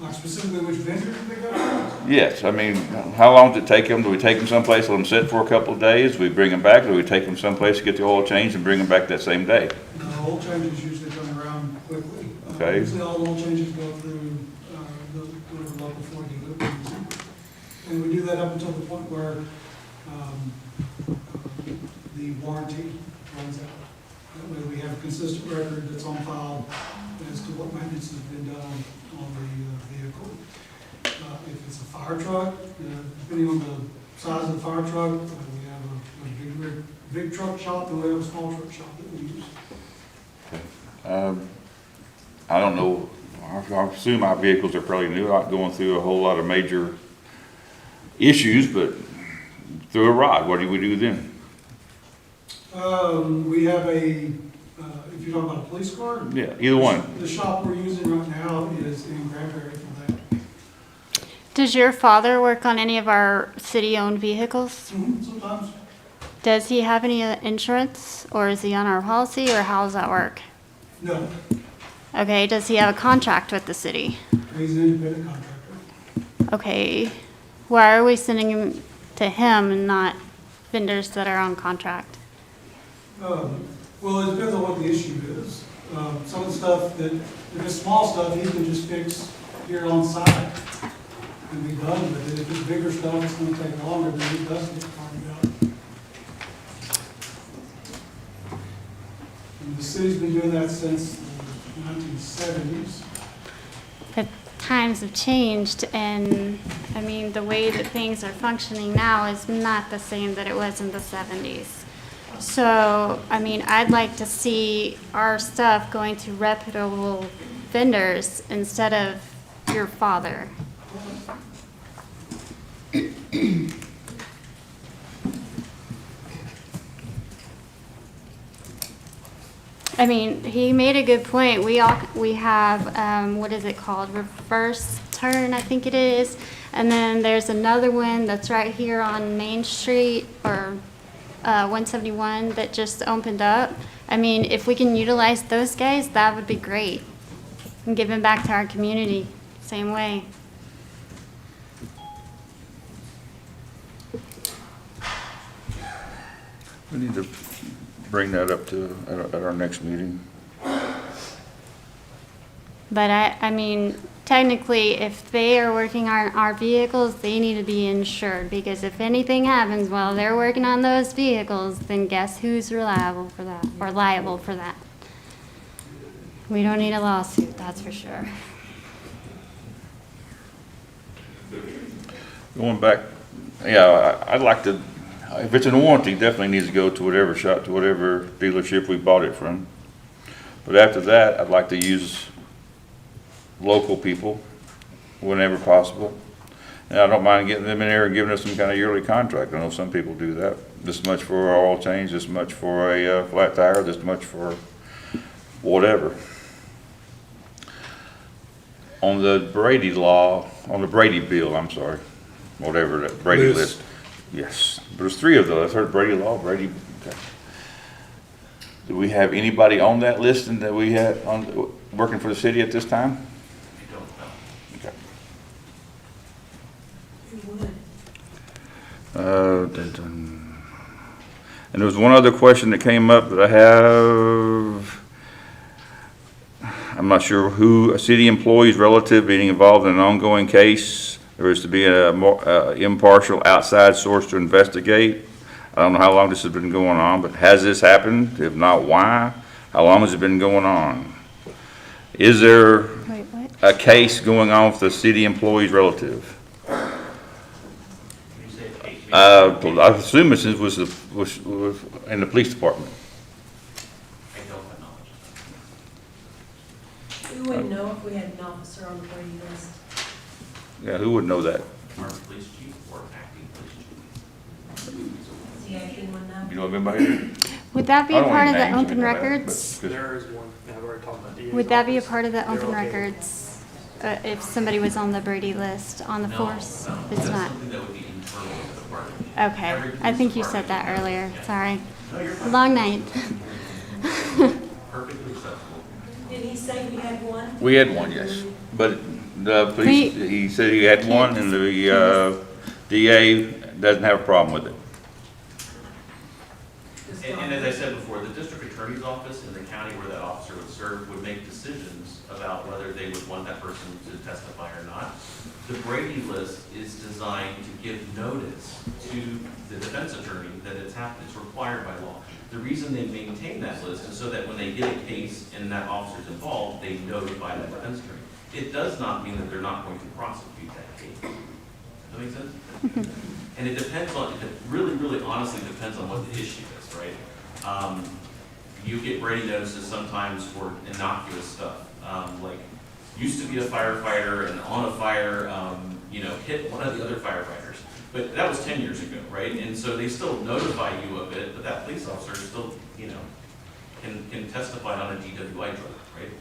Like specifically which vendor they go to? Yes, I mean, how long does it take them? Do we take them someplace, let them sit for a couple of days? Do we bring them back? Do we take them someplace to get the oil changed and bring them back that same day? No, oil changes usually come around quickly. Okay. Usually all oil changes go through the local Ford dealer. And we do that up until the point where the warranty runs out. That way we have a consistent record that's on file as to what maintenance has been done on the vehicle. If it's a fire truck, depending on the size of the fire truck, we have a big truck shop and we have a small truck shop that we use. I don't know, I assume our vehicles are probably new, not going through a whole lot of major issues, but through a rod, what do we do then? We have if you're talking about a police car? Yeah, either one. The shop we're using right now is in Granbury for that. Does your father work on any of our city-owned vehicles? Sometimes. Does he have any insurance, or is he on our policy, or how does that work? No, Okay, does he have a contract with the city? he's an independent contractor. Okay, why are we sending him to him and not vendors that are on contract? Well, it depends on what the issue is. Some of the stuff that, if it's small stuff, he can just fix here on site and be done with it. If it's bigger stuff, it's gonna take longer than he does get farmed out. And the city's been doing that since the 1970s. times have changed, and I mean, the way that things are functioning now is not the same that it was in the 70s. So, I mean, I'd like to see our stuff going to reputable vendors instead of your father. I mean, he made a good point. We have, what is it called? Reverse turn, I think it is. And then there's another one that's right here on Main Street, or 171, that just opened up. I mean, if we can utilize those guys, that would be great. And give them back to our community, same way. We need to bring that up at our next meeting. But I mean, technically, if they are working on our vehicles, they need to be insured, because if anything happens while they're working on those vehicles, then guess who's liable for that, or liable for that? We don't need a lawsuit, that's for sure. Going back, yeah, I'd like to, if it's in warranty, definitely needs to go to whatever shop, to whatever dealership we bought it from. But after that, I'd like to use local people whenever possible. And I don't mind getting them in there and giving us some kind of yearly contract. I know some people do that. This much for our oil change, this much for a flat tire, this much for whatever. On the Brady law, on the Brady bill, I'm sorry, whatever, that Brady list. Yes, there's 3 of those. I've heard Brady law, Brady, okay. Do we have anybody on that list and that we had on, working for the city at this time? I don't know. Okay. And there was one other question that came up that I have. I'm not sure who, a city employee's relative being involved in an ongoing case. There is to be a more impartial outside source to investigate. I don't know how long this has been going on, but has this happened? If not, why? How long has it been going on? Is there a case going on with the city employee's relative? I assume it was in the police department. I don't have knowledge. We wouldn't know if we had an officer on the Brady list. Yeah, who would know that? Our police chief or acting police chief. Is the acting one now? You know anybody here? Would that be I a don't part of need the names, open you know that, records? but- There is one, yeah, I've already talked about DA's Would that be a office. part of the They're open okay with records? If somebody was on the Brady list on the force? No, It's that's not. something that would be internal to the department. Okay, Every I think you police said that department- earlier, Yeah. sorry. No, you're fine. Long night. Perfectly acceptable. Did he say we had one? We had one, yes. But the police, he said he had one and the DA doesn't have a problem with it. And as I said before, the district attorney's office in the county where that officer would serve would make decisions about whether they would want that person to testify or not. The Brady list is designed to give notice to the defense attorney that it's happened. It's required by law. The reason they maintain that list is so that when they get a case and that officer's involved, they notify the defense attorney. It does not mean that they're not going to prosecute that case. Does that make sense? And it depends on, it really, really honestly depends on what the issue is, right? You get Brady notices sometimes for innocuous stuff, like used to be a firefighter and on a fire, hit one of the other firefighters. But that was 10 years ago, right? And so they still notify you of it, but that police officer still, can testify on a DWI drug, right?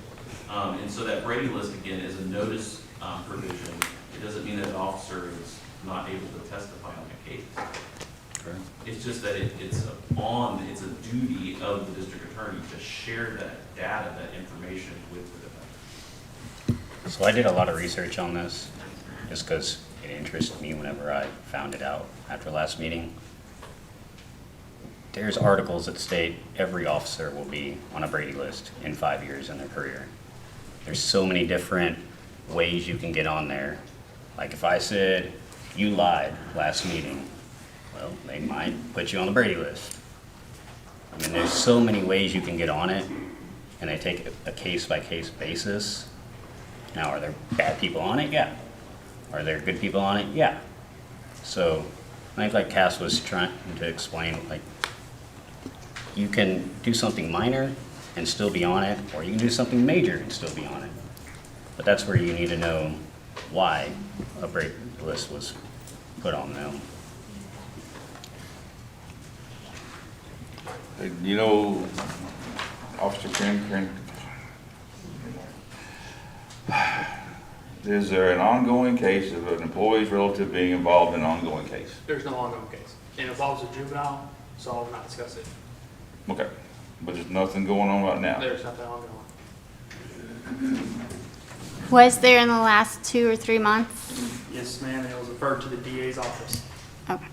And so that Brady list, again, is a notice provision. It doesn't mean that an officer is not able to testify on a case. Okay. It's just that it's a duty of the district attorney to share that data, that information with the defendant. So I did a lot of research on this, just because it interested me whenever I found it out after last meeting. There's articles that state every officer will be on a Brady list in 5 years in their career. There's so many different ways you can get on there. Like if I said, you lied last meeting, well, they might put you on the Brady list. I mean, there's so many ways you can get on it, and they take a case-by-case basis. Now, are there bad people on it? Yeah. Are there good people on it? Yeah. So I think like Cass was trying to explain, like, you can do something minor and still be on it, or you can do something major and still be on it. But that's where you need to know why a break list was put on them. You know, Officer Karen, is there an ongoing case of an employee's relative being involved in an ongoing case? There's no ongoing case. It involves a juvenile, so I'll not discuss it. Okay, but there's nothing going on right now? There's nothing ongoing. Was there in the last 2 or 3 months? Yes, ma'am, and it was referred to the DA's office. Okay.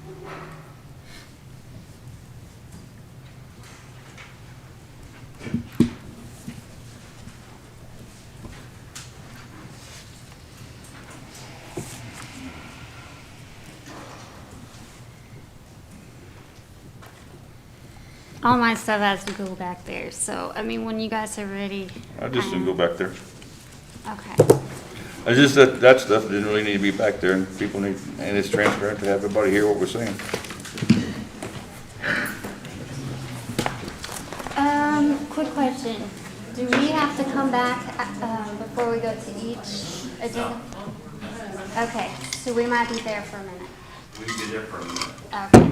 All my stuff has to go back there, so, I mean, when you guys are ready. I just didn't go back there. Okay. I just, that stuff didn't really need to be back there, and people need, and it's transparent to have everybody hear what we're saying. Quick question. Do we have to come back, before we go to each agenda? Okay, so we might be there for a minute. We can be there for a minute. Okay.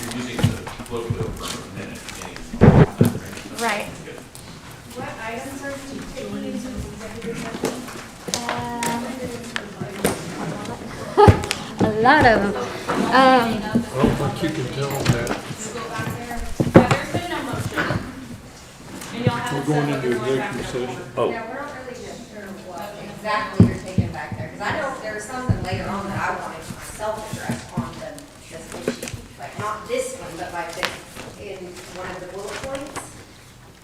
You're using the float wheel for a minute. Meaning, Right. What items are you taking into executive session? A lot of them. I don't think you can tell them that. There's been no motion. And y'all have We're going into executive session. Oh. Yeah, we're not really just sure what exactly you're taking back there, because I know there was something later on that I wanted myself to address on this issue. Like, not this one, but like this, in one of the bullet points.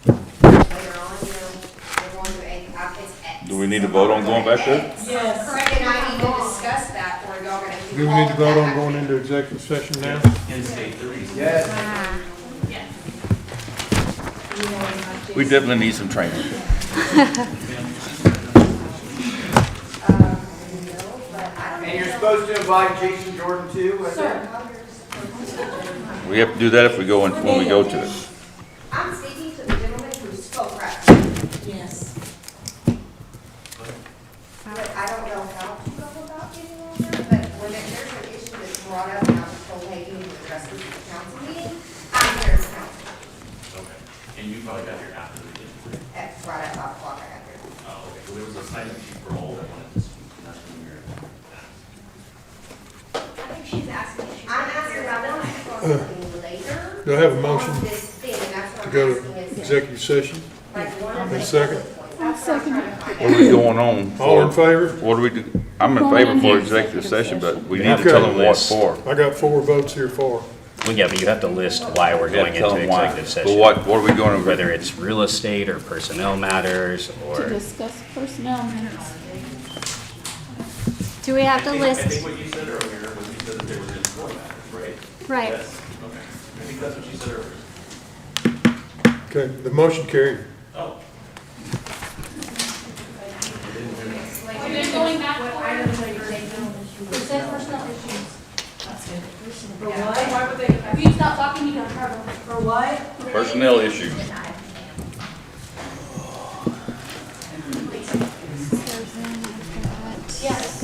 Later on, you know, we're going to, it's X. Do we need to vote on going back there? Yes. Correct, and I need to discuss that, or y'all gonna do Do we all need to vote on that? going into executive session now? in state 30. Yes. Ah. We definitely need some training. No, but I don't And you're supposed to invite Jason Jordan too, I think? We have to do that if we go in, when we go to it. I'm speaking to the gentleman who spoke right. Yes. But I don't know how to go about getting on there, but when there's an issue that's brought up and I was told, hey, you need to address this at the council meeting, I'm here as council. Okay. And you probably got here after the meeting. That's right at 5 o'clock I got there. Oh, okay. Well, there was a sign up sheet for all that wanted to speak, and that's when you're. I think she's asking. if she's I'm asking about something later. Do I have a motion on this thing, and that's what to I'm go asking to is, executive session? like, one of Need a the second? bullet points. That's what I'm trying to find. What are we going on for? All in favor? What do we do? I'm in favor for executive session, but we need to Okay. tell them what for. I got 4 votes here for. Well, yeah, but you have to list why we're going Tell into them why. executive But session. what are we going to? Whether it's real estate or personnel matters To or, discuss personnel matters. Do we have to I think list? what you said earlier was you said that there was employee matters, right? Right. Yes. Okay. I think that's what you said earlier. Okay, the motion carried. Oh. We've been going back What for items are you taking? We said personal issues. That's good. For Yeah, what? why would they? If you stop talking, you don't cover. For what? Personnel issues. Yes.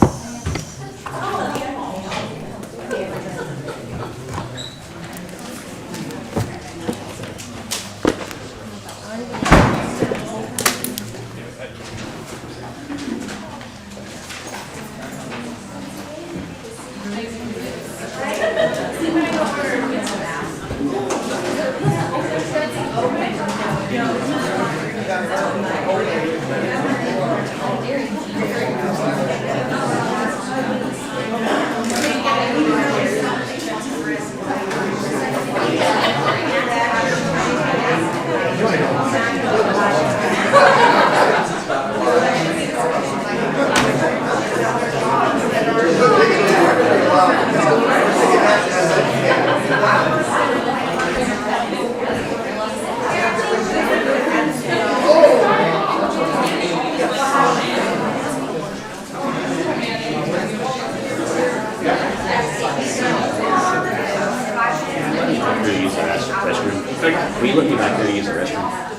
Will you let me back there to use the restroom?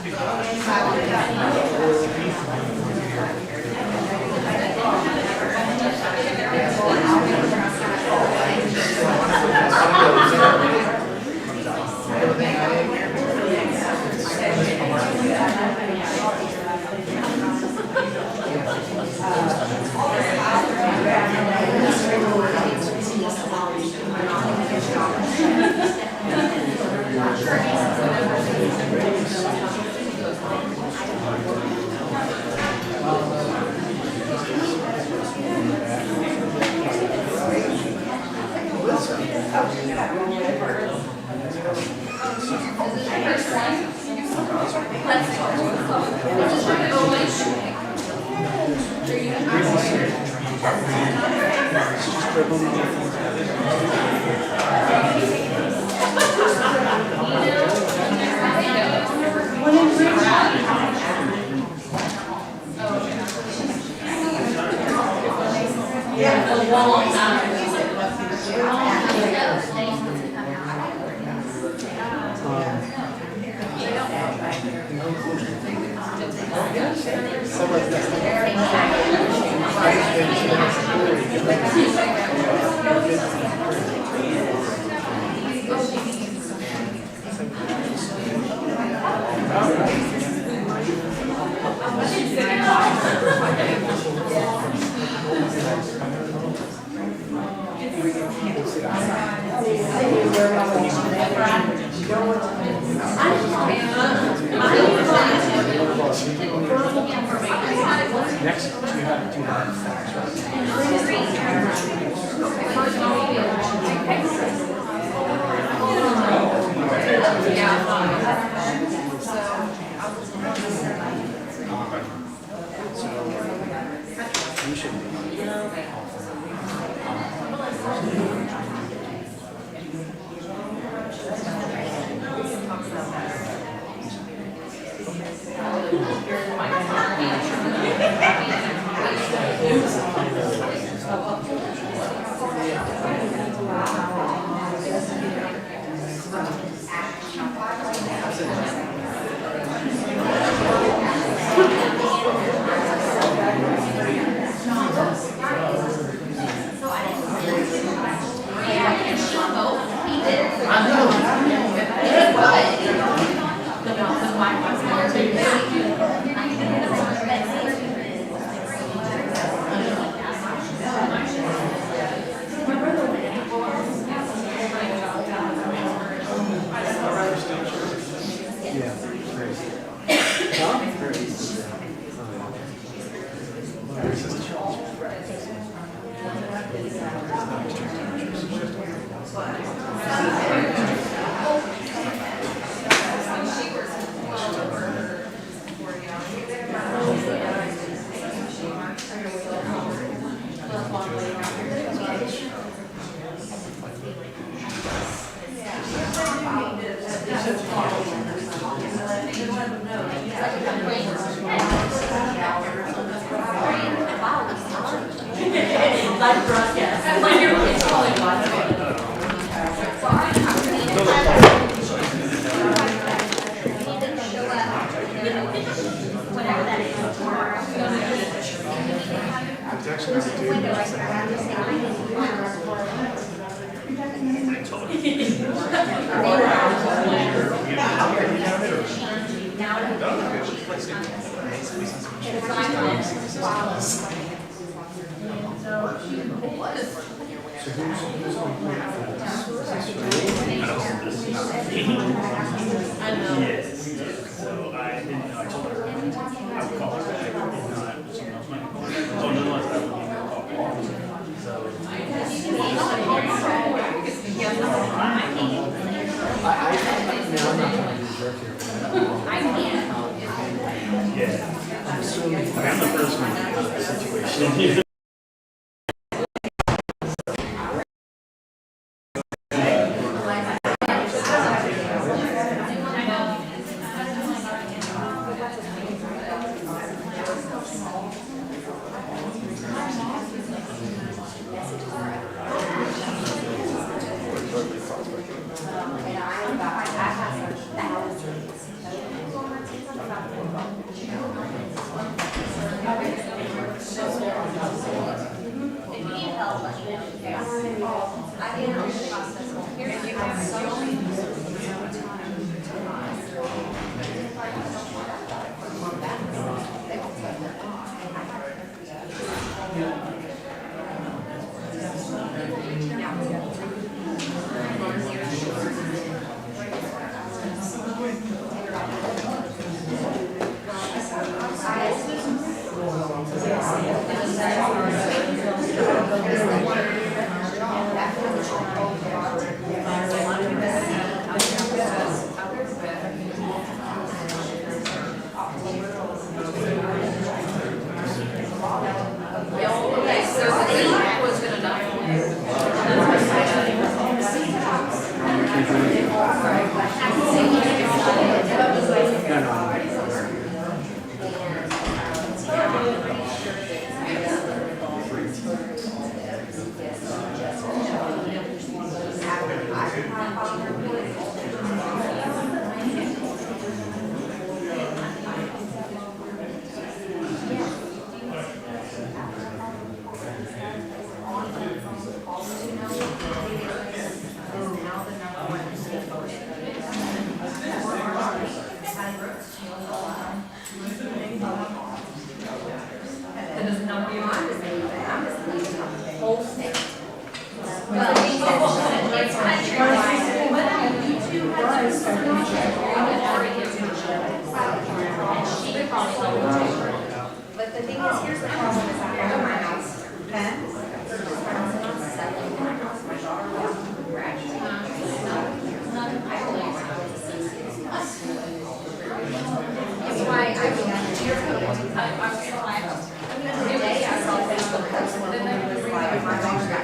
Whole state. Well, it's countrywide. You two have to but the thing is, here's the problem is I have my house, okay? Selling my house, my daughter left, we're actually not, I don't know how it's associated. It's why I the day I saw Facebook post, one of them was like, my daughter got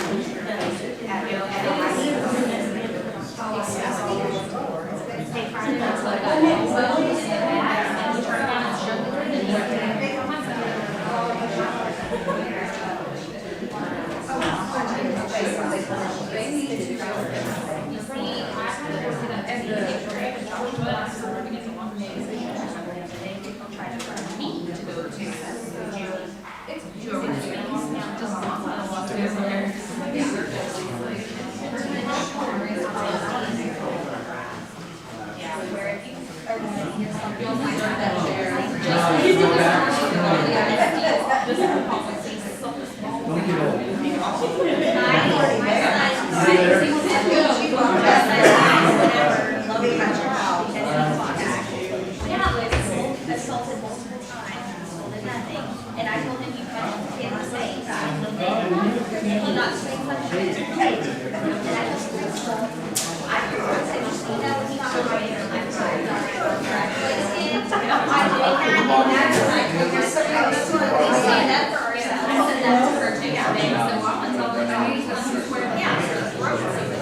assaulted multiple times, told him nothing, and I told him you punched him the same time. And he got the same punishment. And I just I said, just, you know, he's not right here, like, we stand up for ourselves. I said that to her too. So I want to tell her, yeah,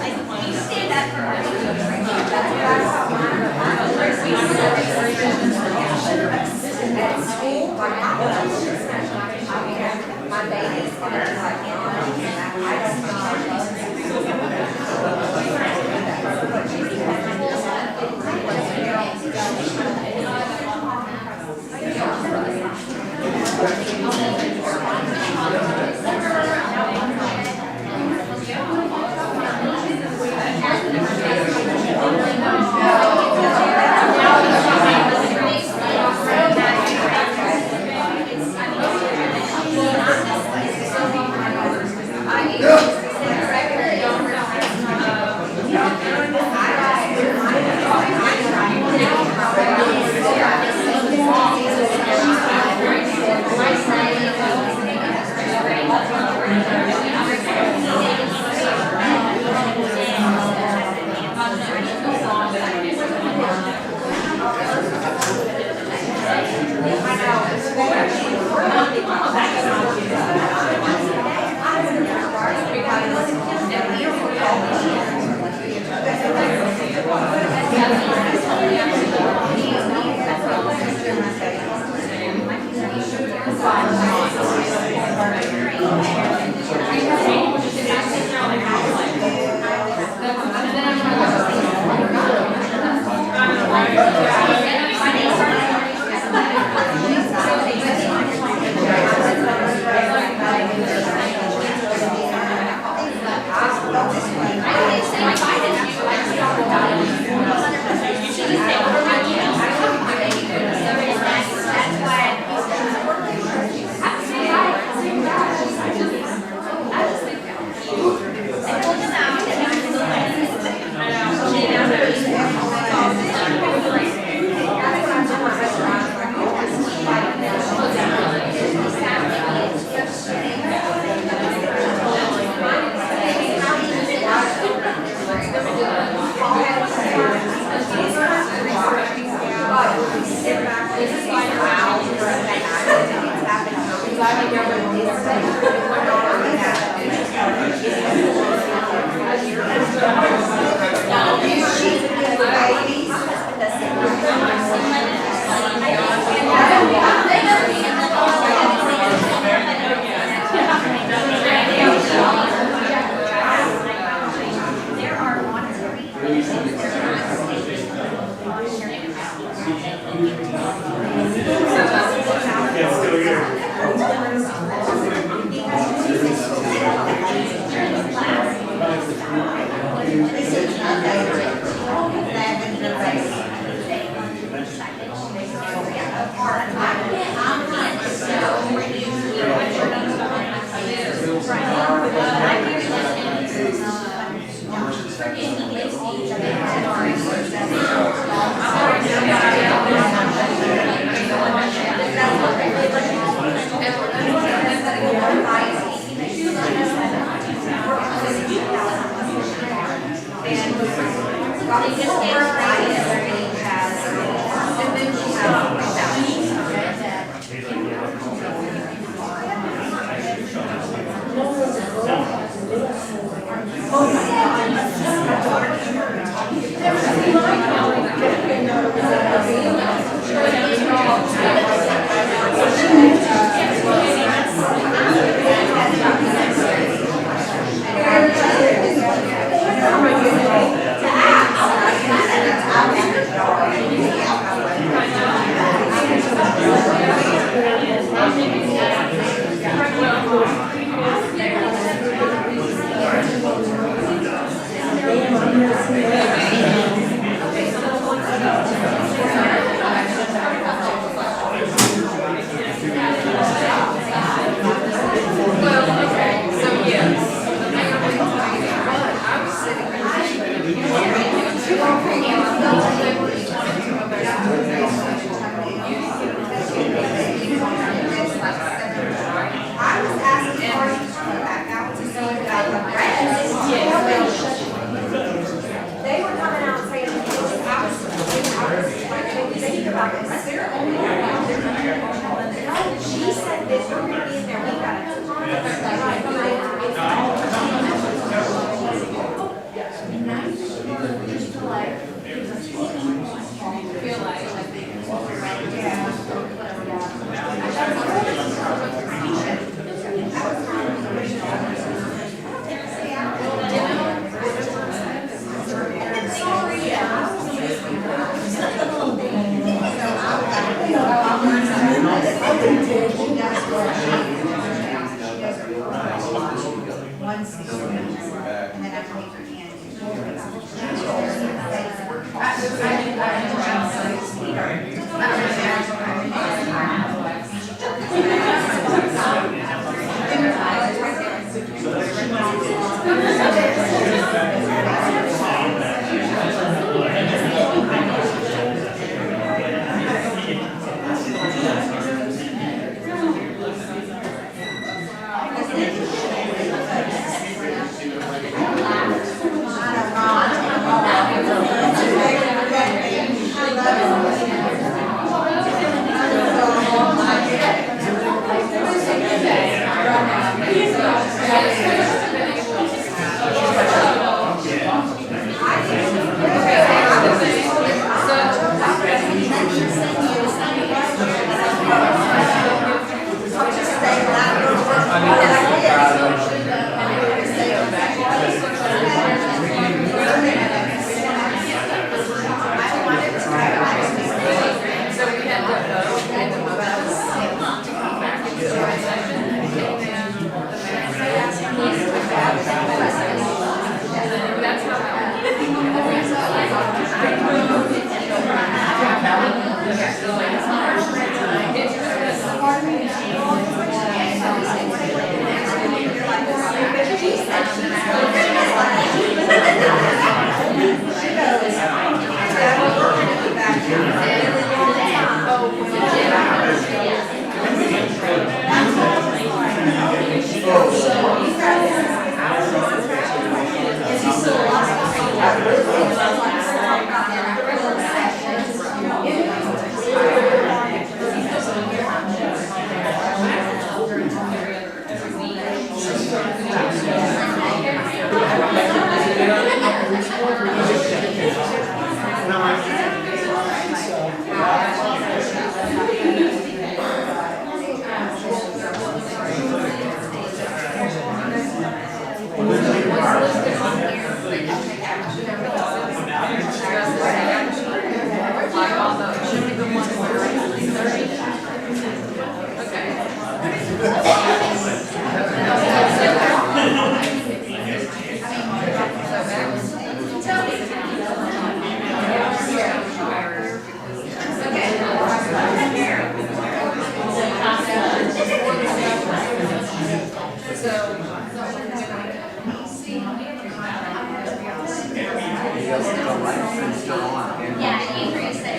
Yeah, Andrea said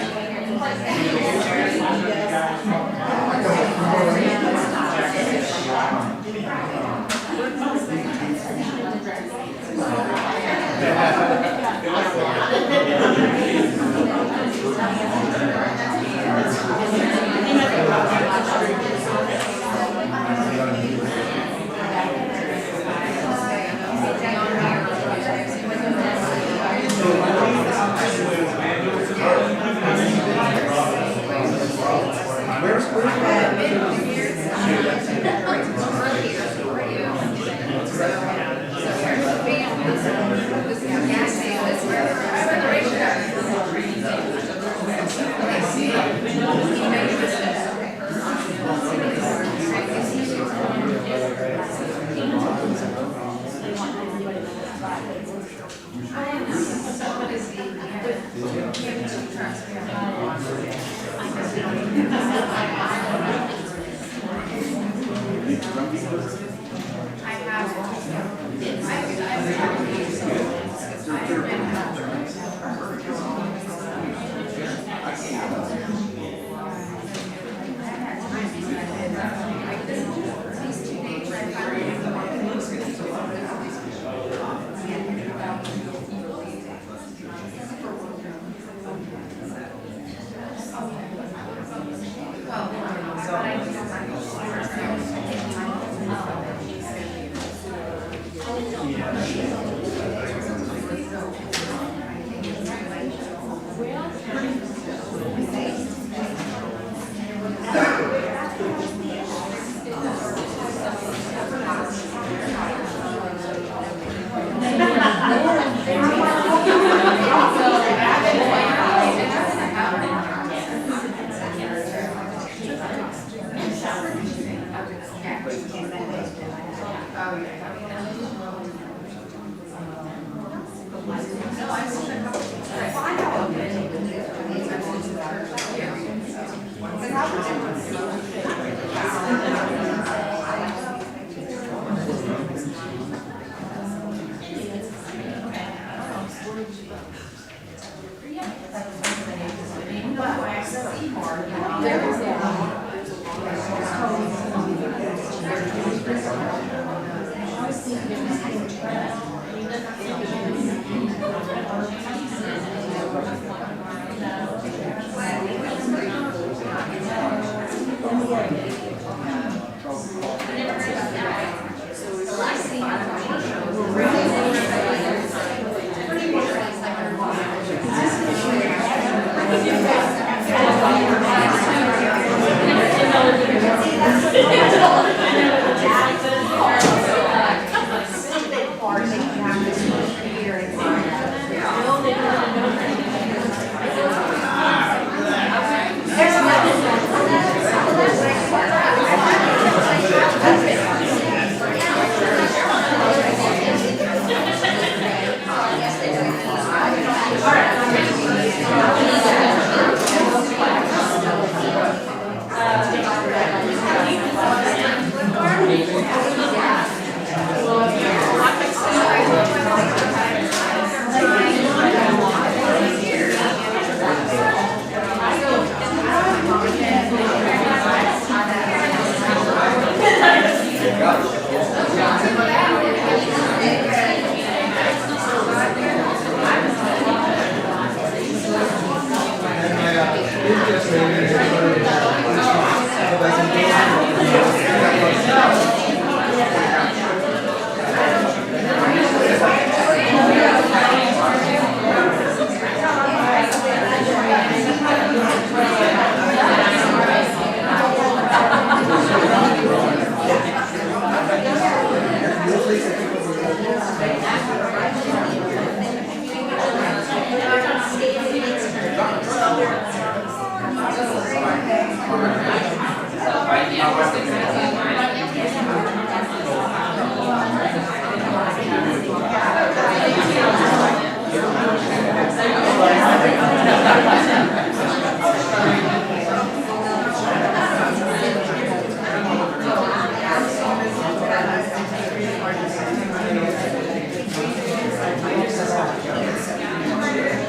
she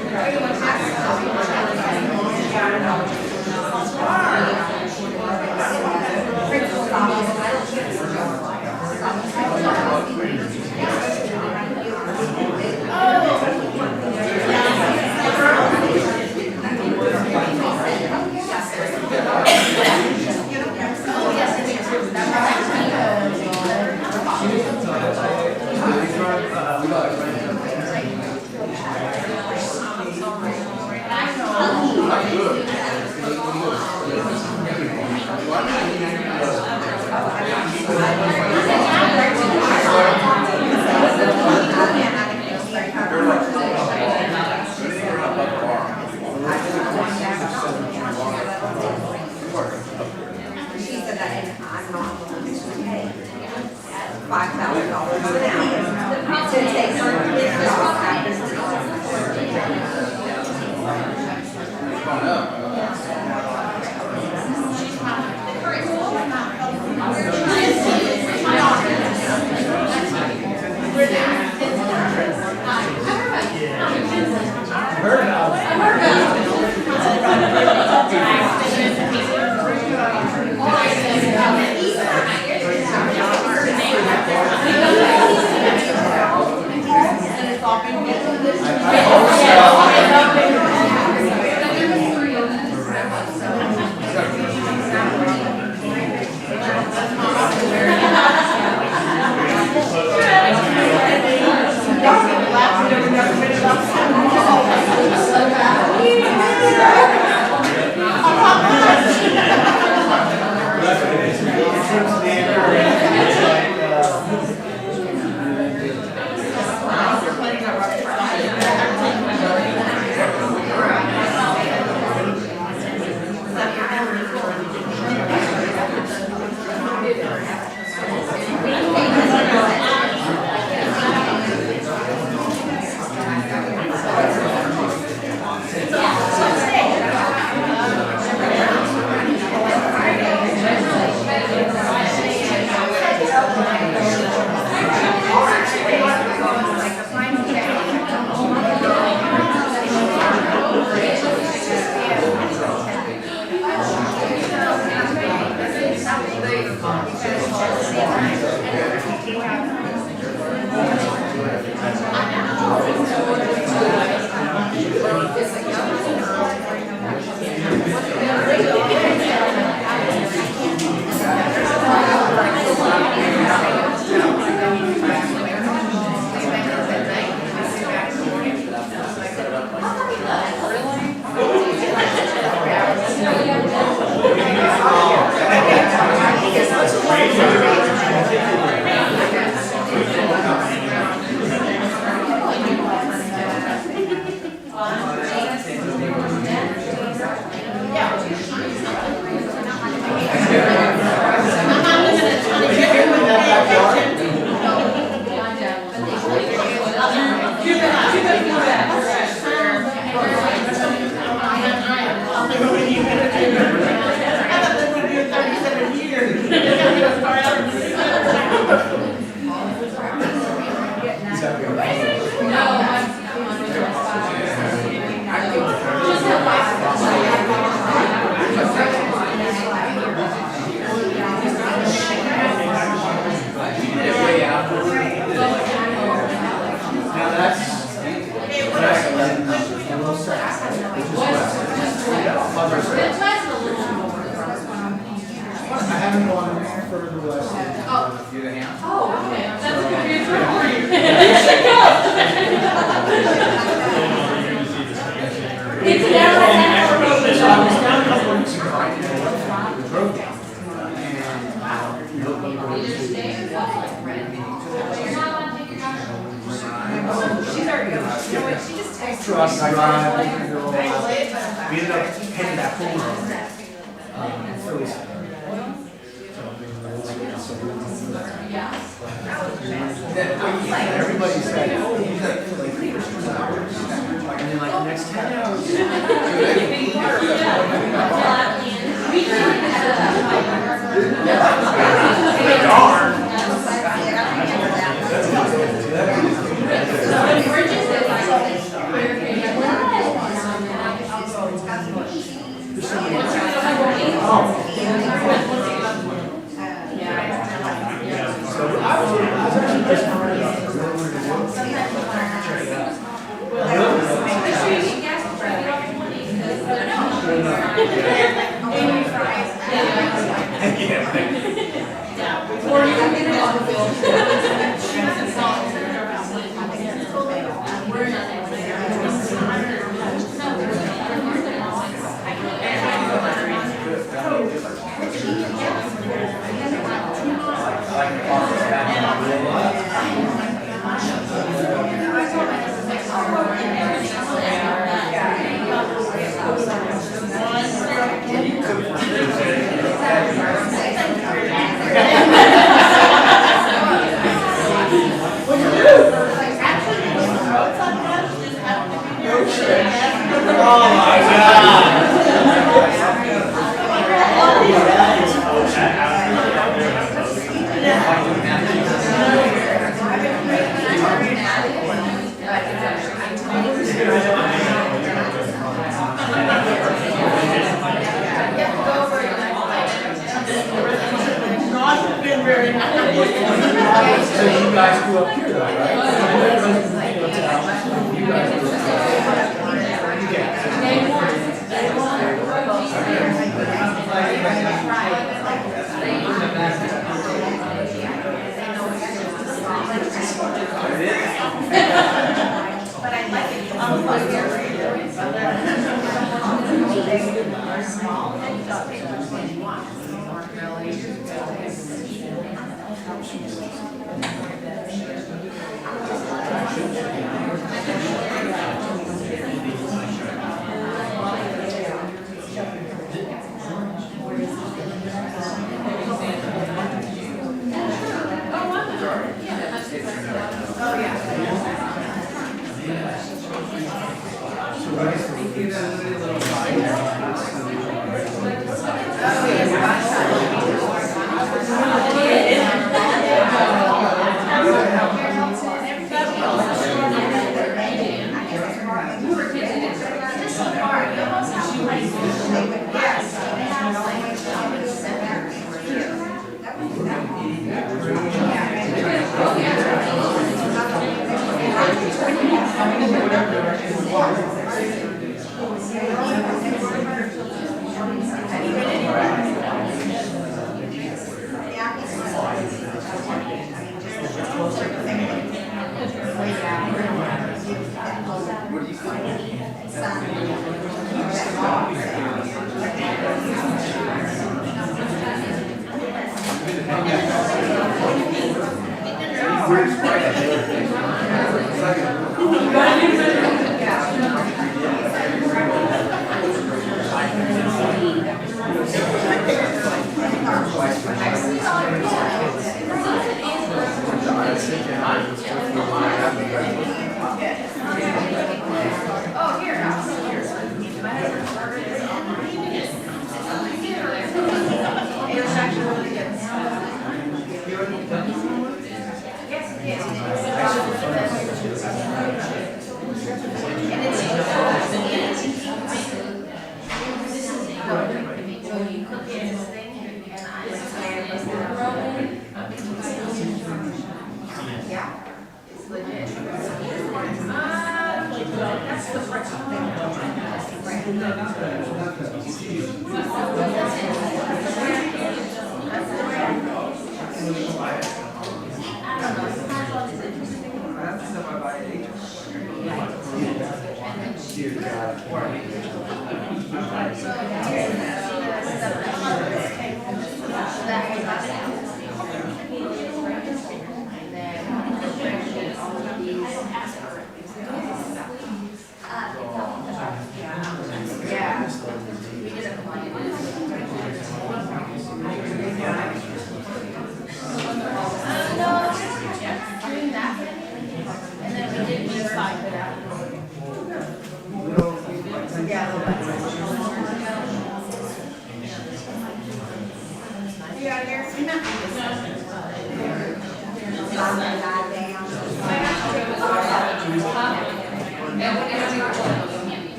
Yeah.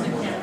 Yeah.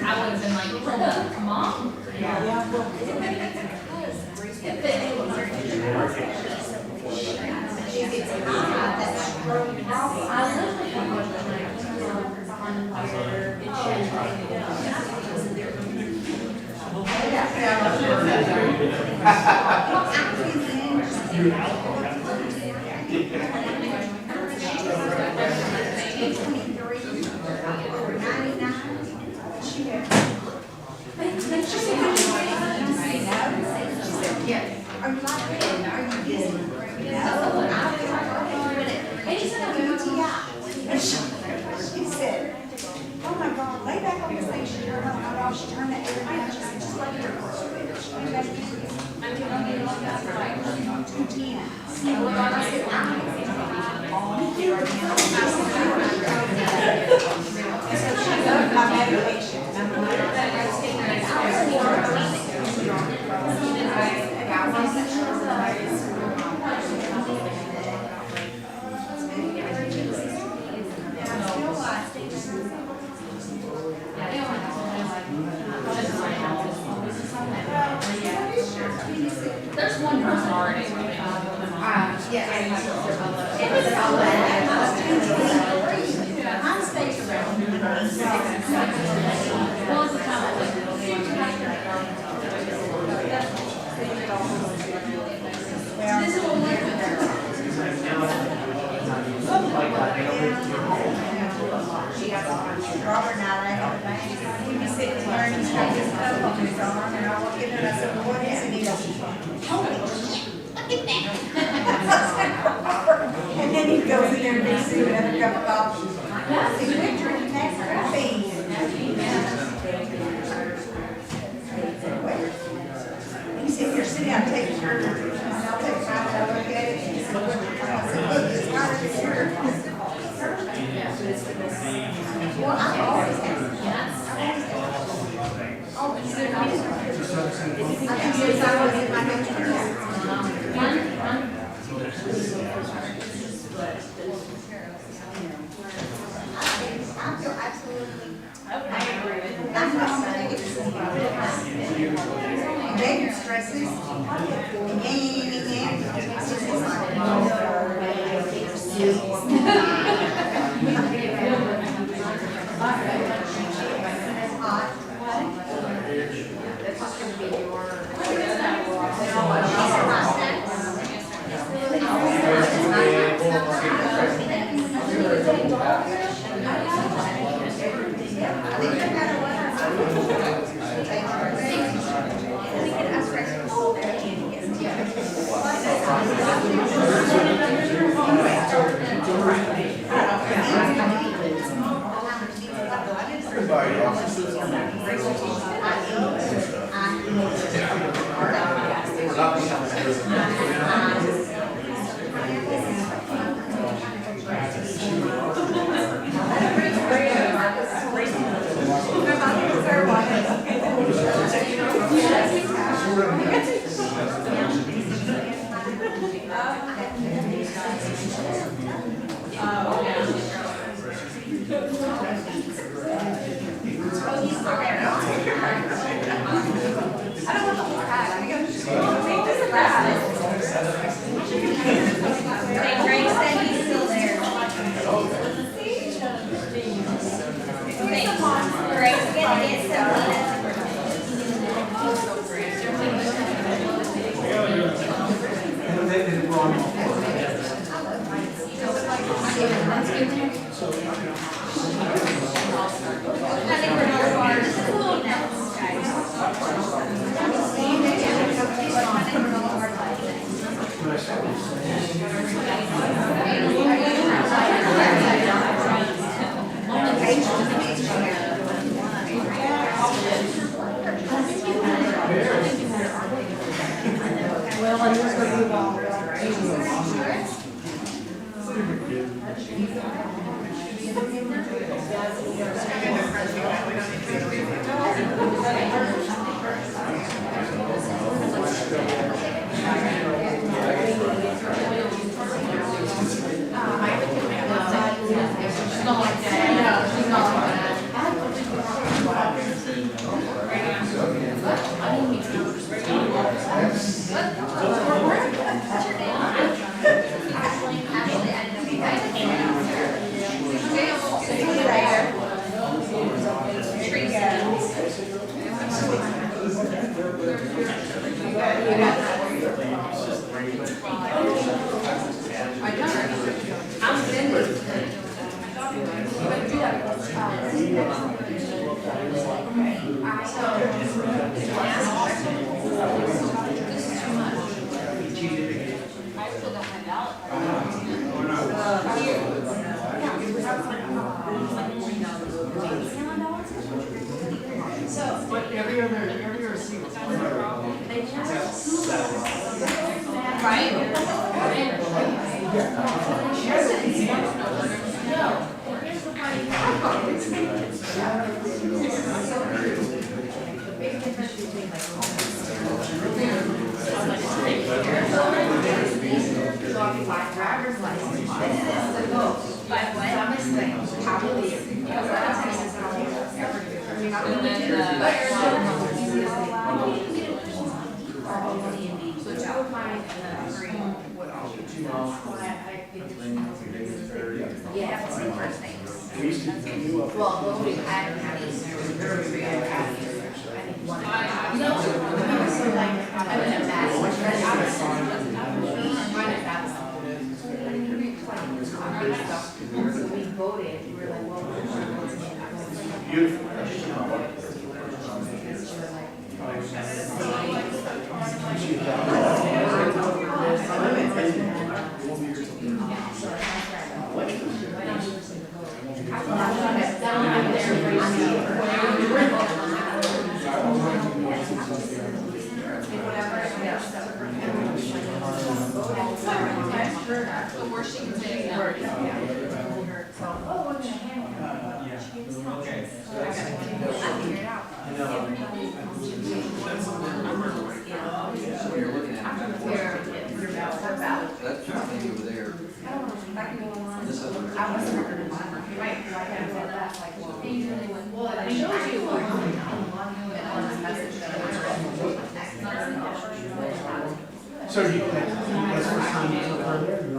I would have been like, come on. She said, oh my God, lay back on the station, turn on, how long she turned that air down, she said, just like her. There's one person already. Robert and I left at the bank, he was sitting there and he's got his cup on his arm, and I walked in and I said, well, what is it? And he goes, holy shit, look at that. And then he goes in there and makes me another cup of coffee. I said, quit drinking that coffee. He said, you're sitting down, take your shirt, and I'll take mine, and I'll look at it. And he said, look, it's got it here. Well, I always have. Oh, you did not. I think it's always in my I feel absolutely. I agree with you. I'm not saying it's. David stresses. Well, and there's gonna be all. So you, that's the first time you took her there?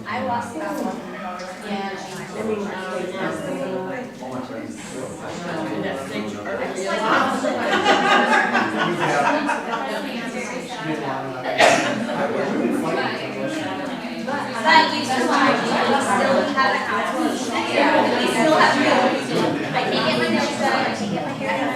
I lost about But you still have a house. Yeah. You still have I can't get my nails done, I can't get my hair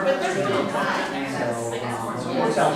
But there's Well,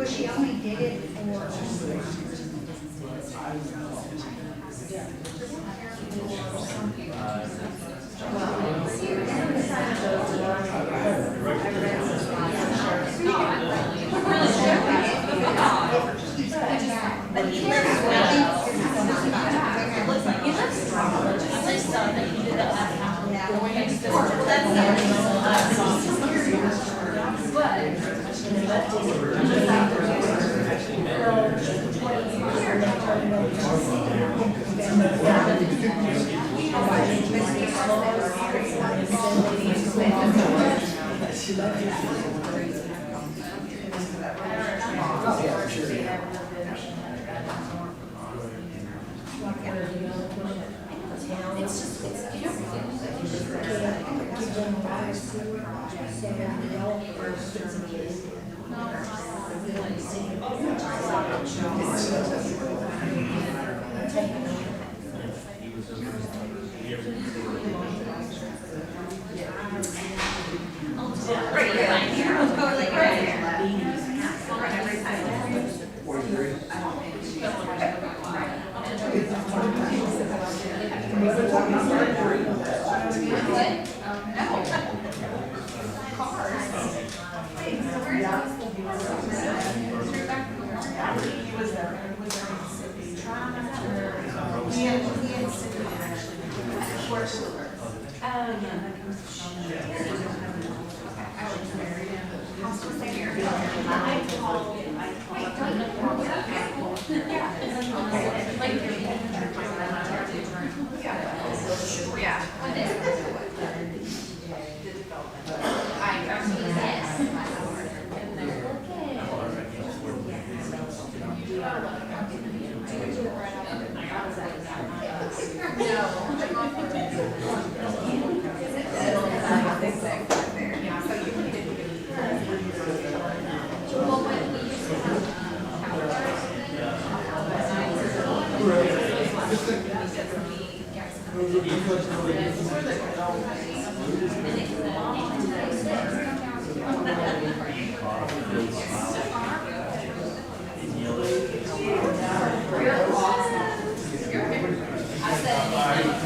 she only did it for.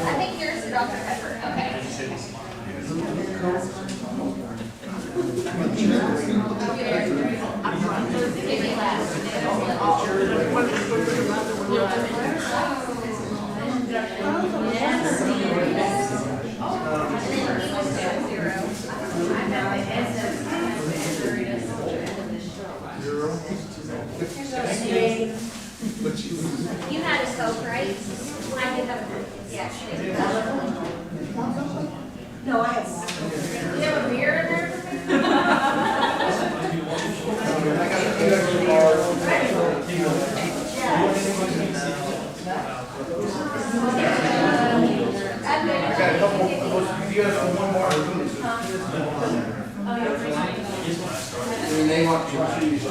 I think yours is Dr. Pepper, okay. You had a Coke, right? I did have a Coke. Yeah, she did. No, I have. You have a beer in there? I got a couple, you guys want one more? And they want to choose.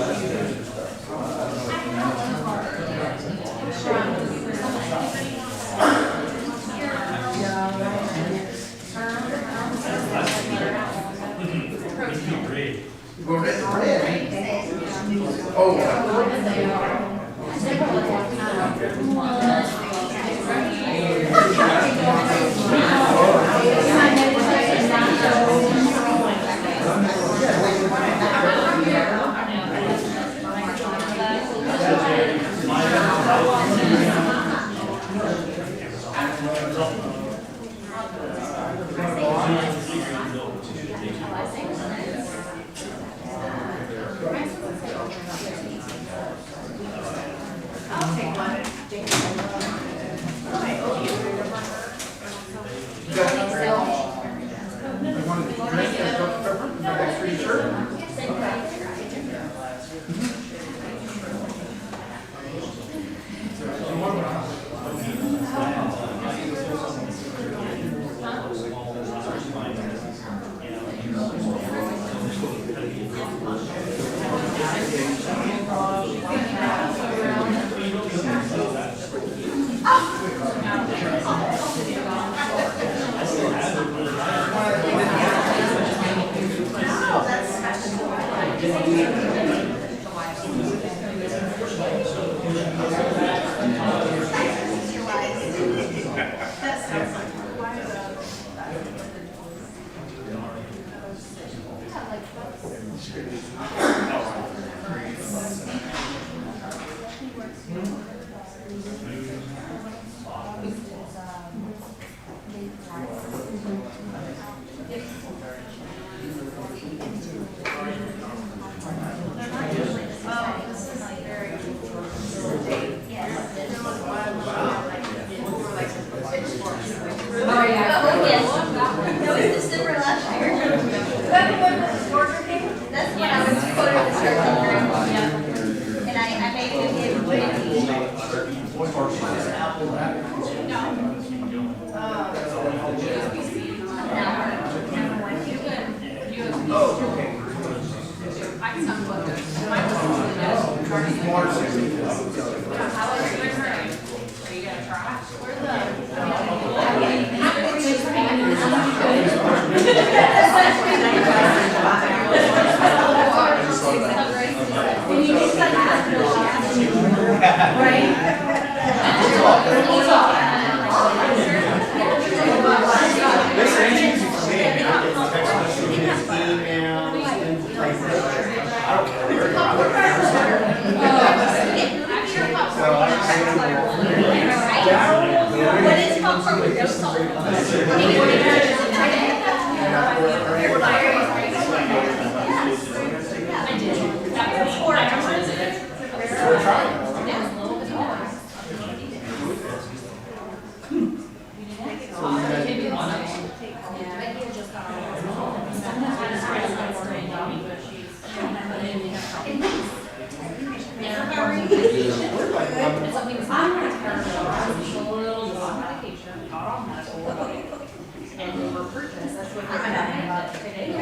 on purpose, that's what they're talking about today.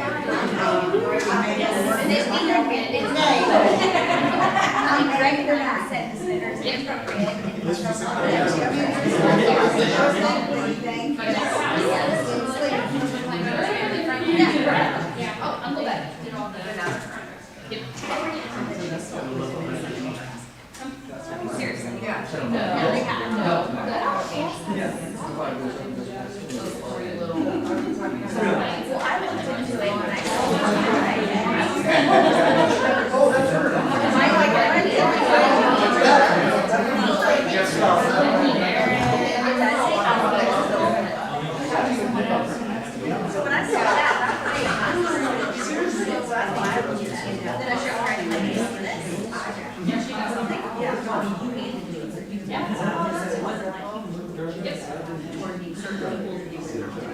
Greg, they're not setting standards inappropriate. I'll go back. Seriously. Well, I went to it when I So when I saw that, seriously, that's why I was just, then I showed her and like, this. Yeah, she got something. Yeah.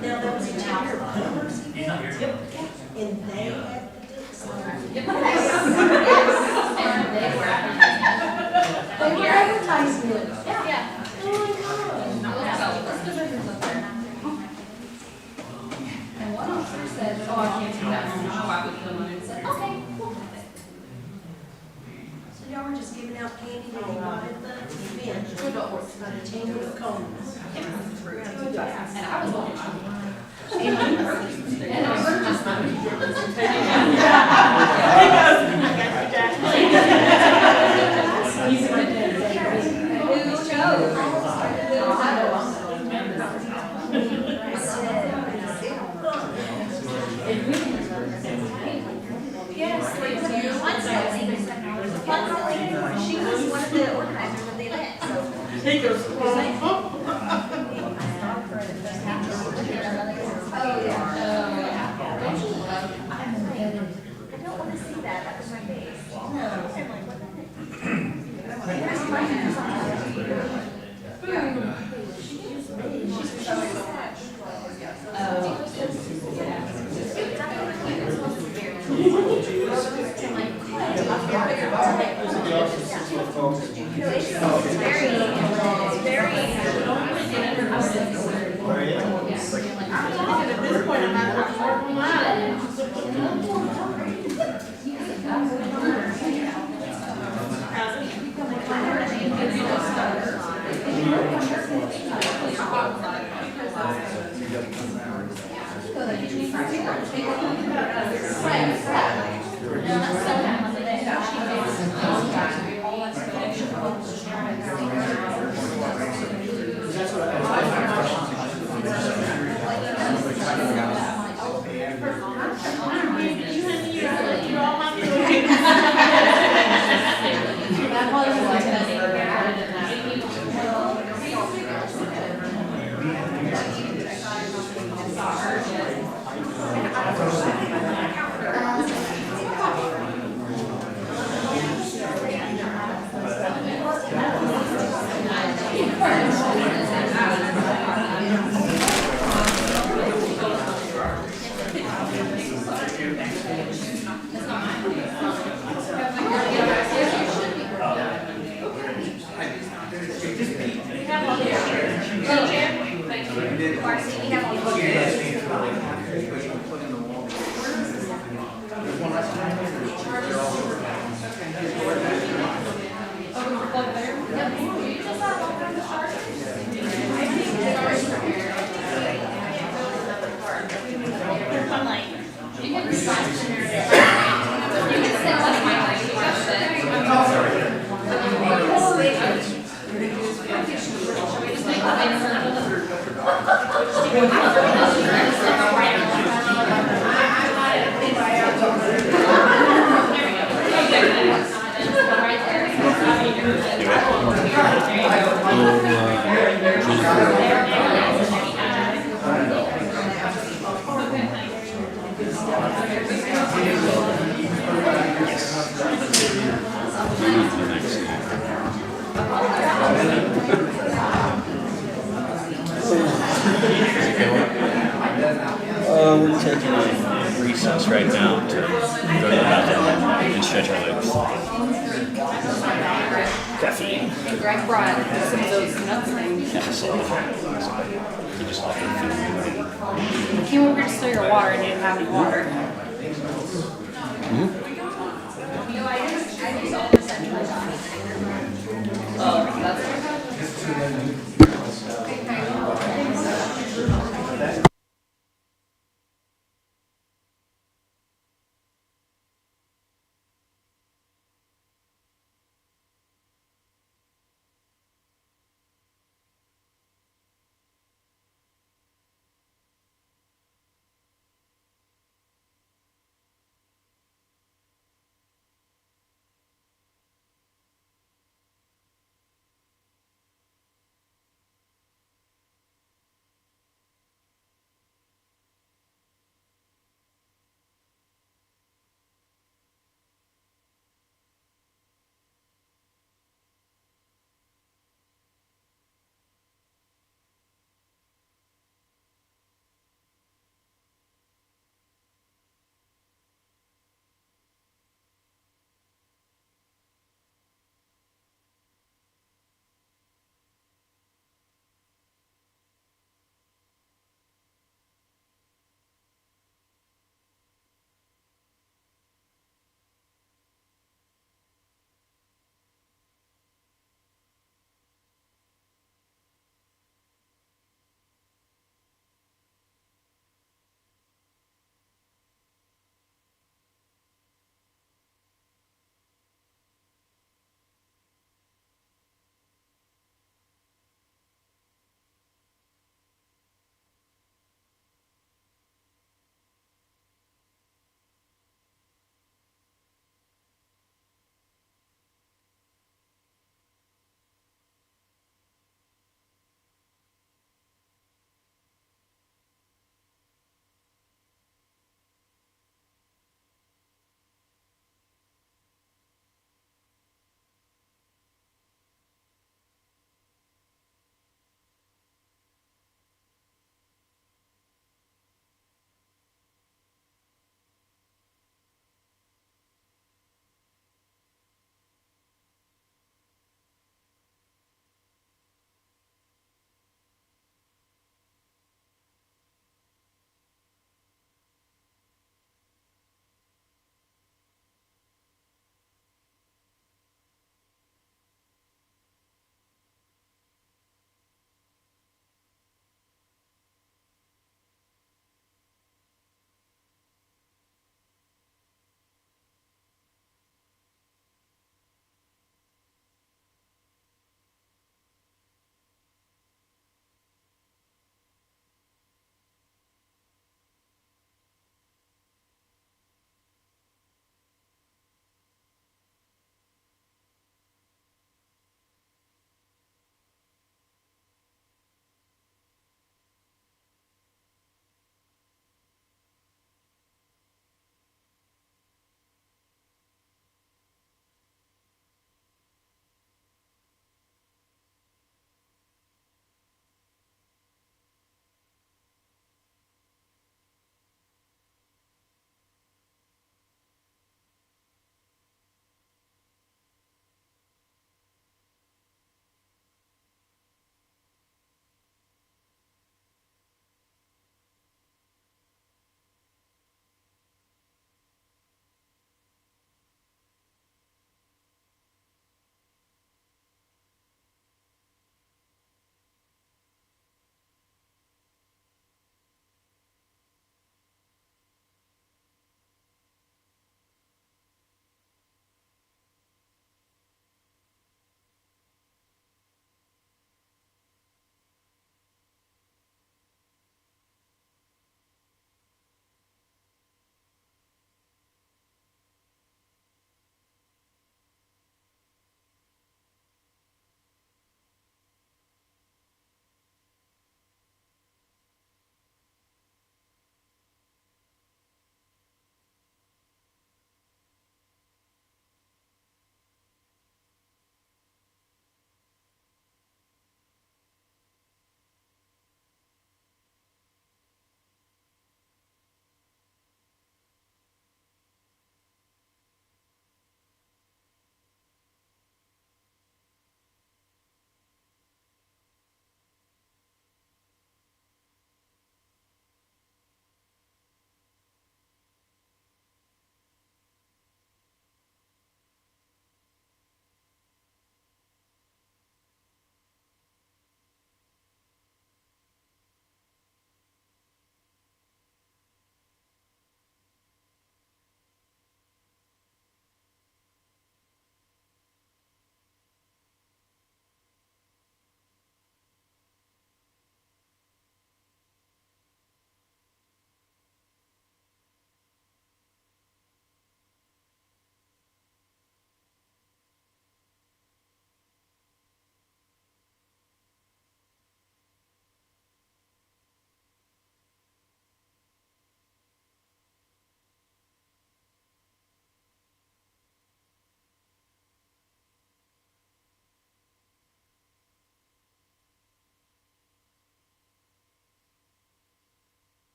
Now, there was a chapter of commerce event, and they had to do something. They were advertising it. Yeah. Oh my God. And one officer said, oh, I can't do that. Oh, I would come in and say, okay, we'll have it. So y'all were just giving out candy when they wanted the event, by the Chamber of Commerce. And I was watching. And I was just Yes, she was one of the organizers of the event, so. Oh, yeah. I don't want to see that, that was my face. No. I'm like, what We're taking a recess right now to go to the bathroom and stretch our legs. Caffeine. And Greg brought some of those nuts things. Yeah, so he just offered food. came over to steal your water and didn't have any water.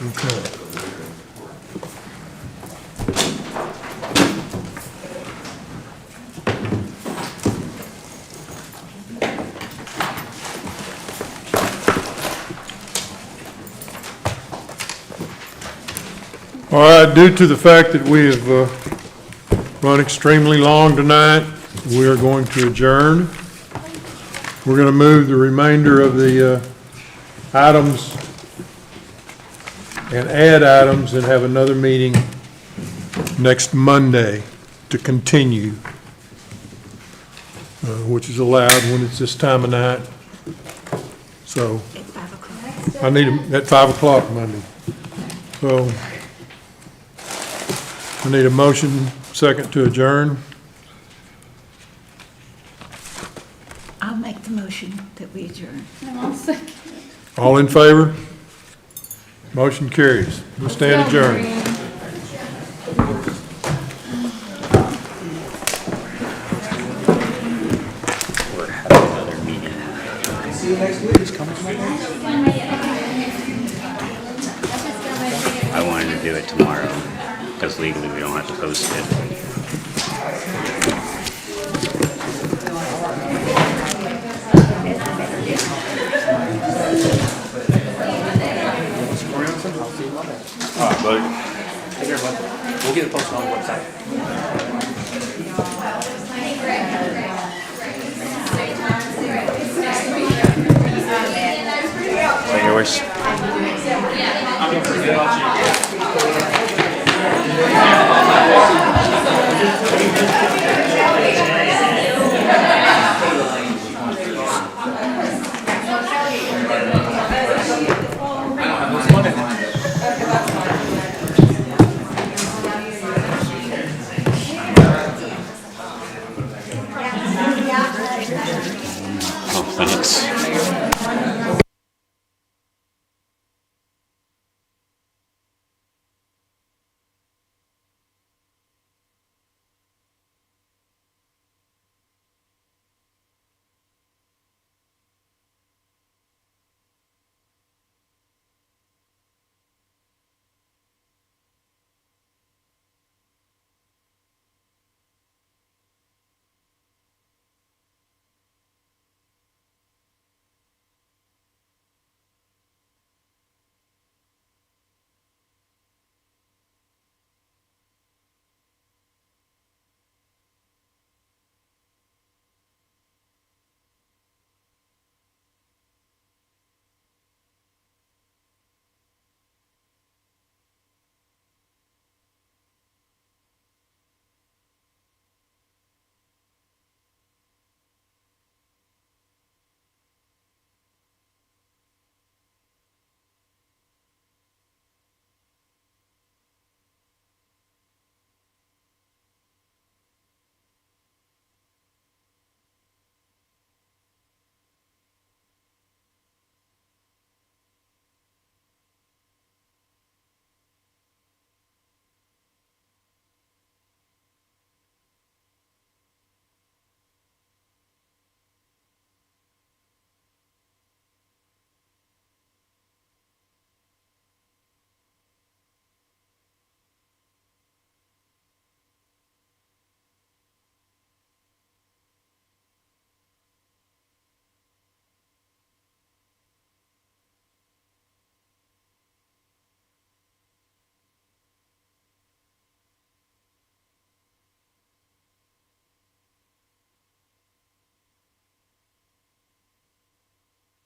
Okay. All right, due to the fact that we have run extremely long tonight, we are going to adjourn. We're going to move the remainder of the items and add items and have another meeting next Monday to continue, which is allowed when it's this time of night. So I need them at 5 o'clock Monday. So I need a motion, second to adjourn. I'll make the motion that we adjourn. And I'll second. All in favor? Motion carries. We stand adjourned. We're having another meeting. See you next week. I wanted to do it tomorrow, because legally we don't have to post it.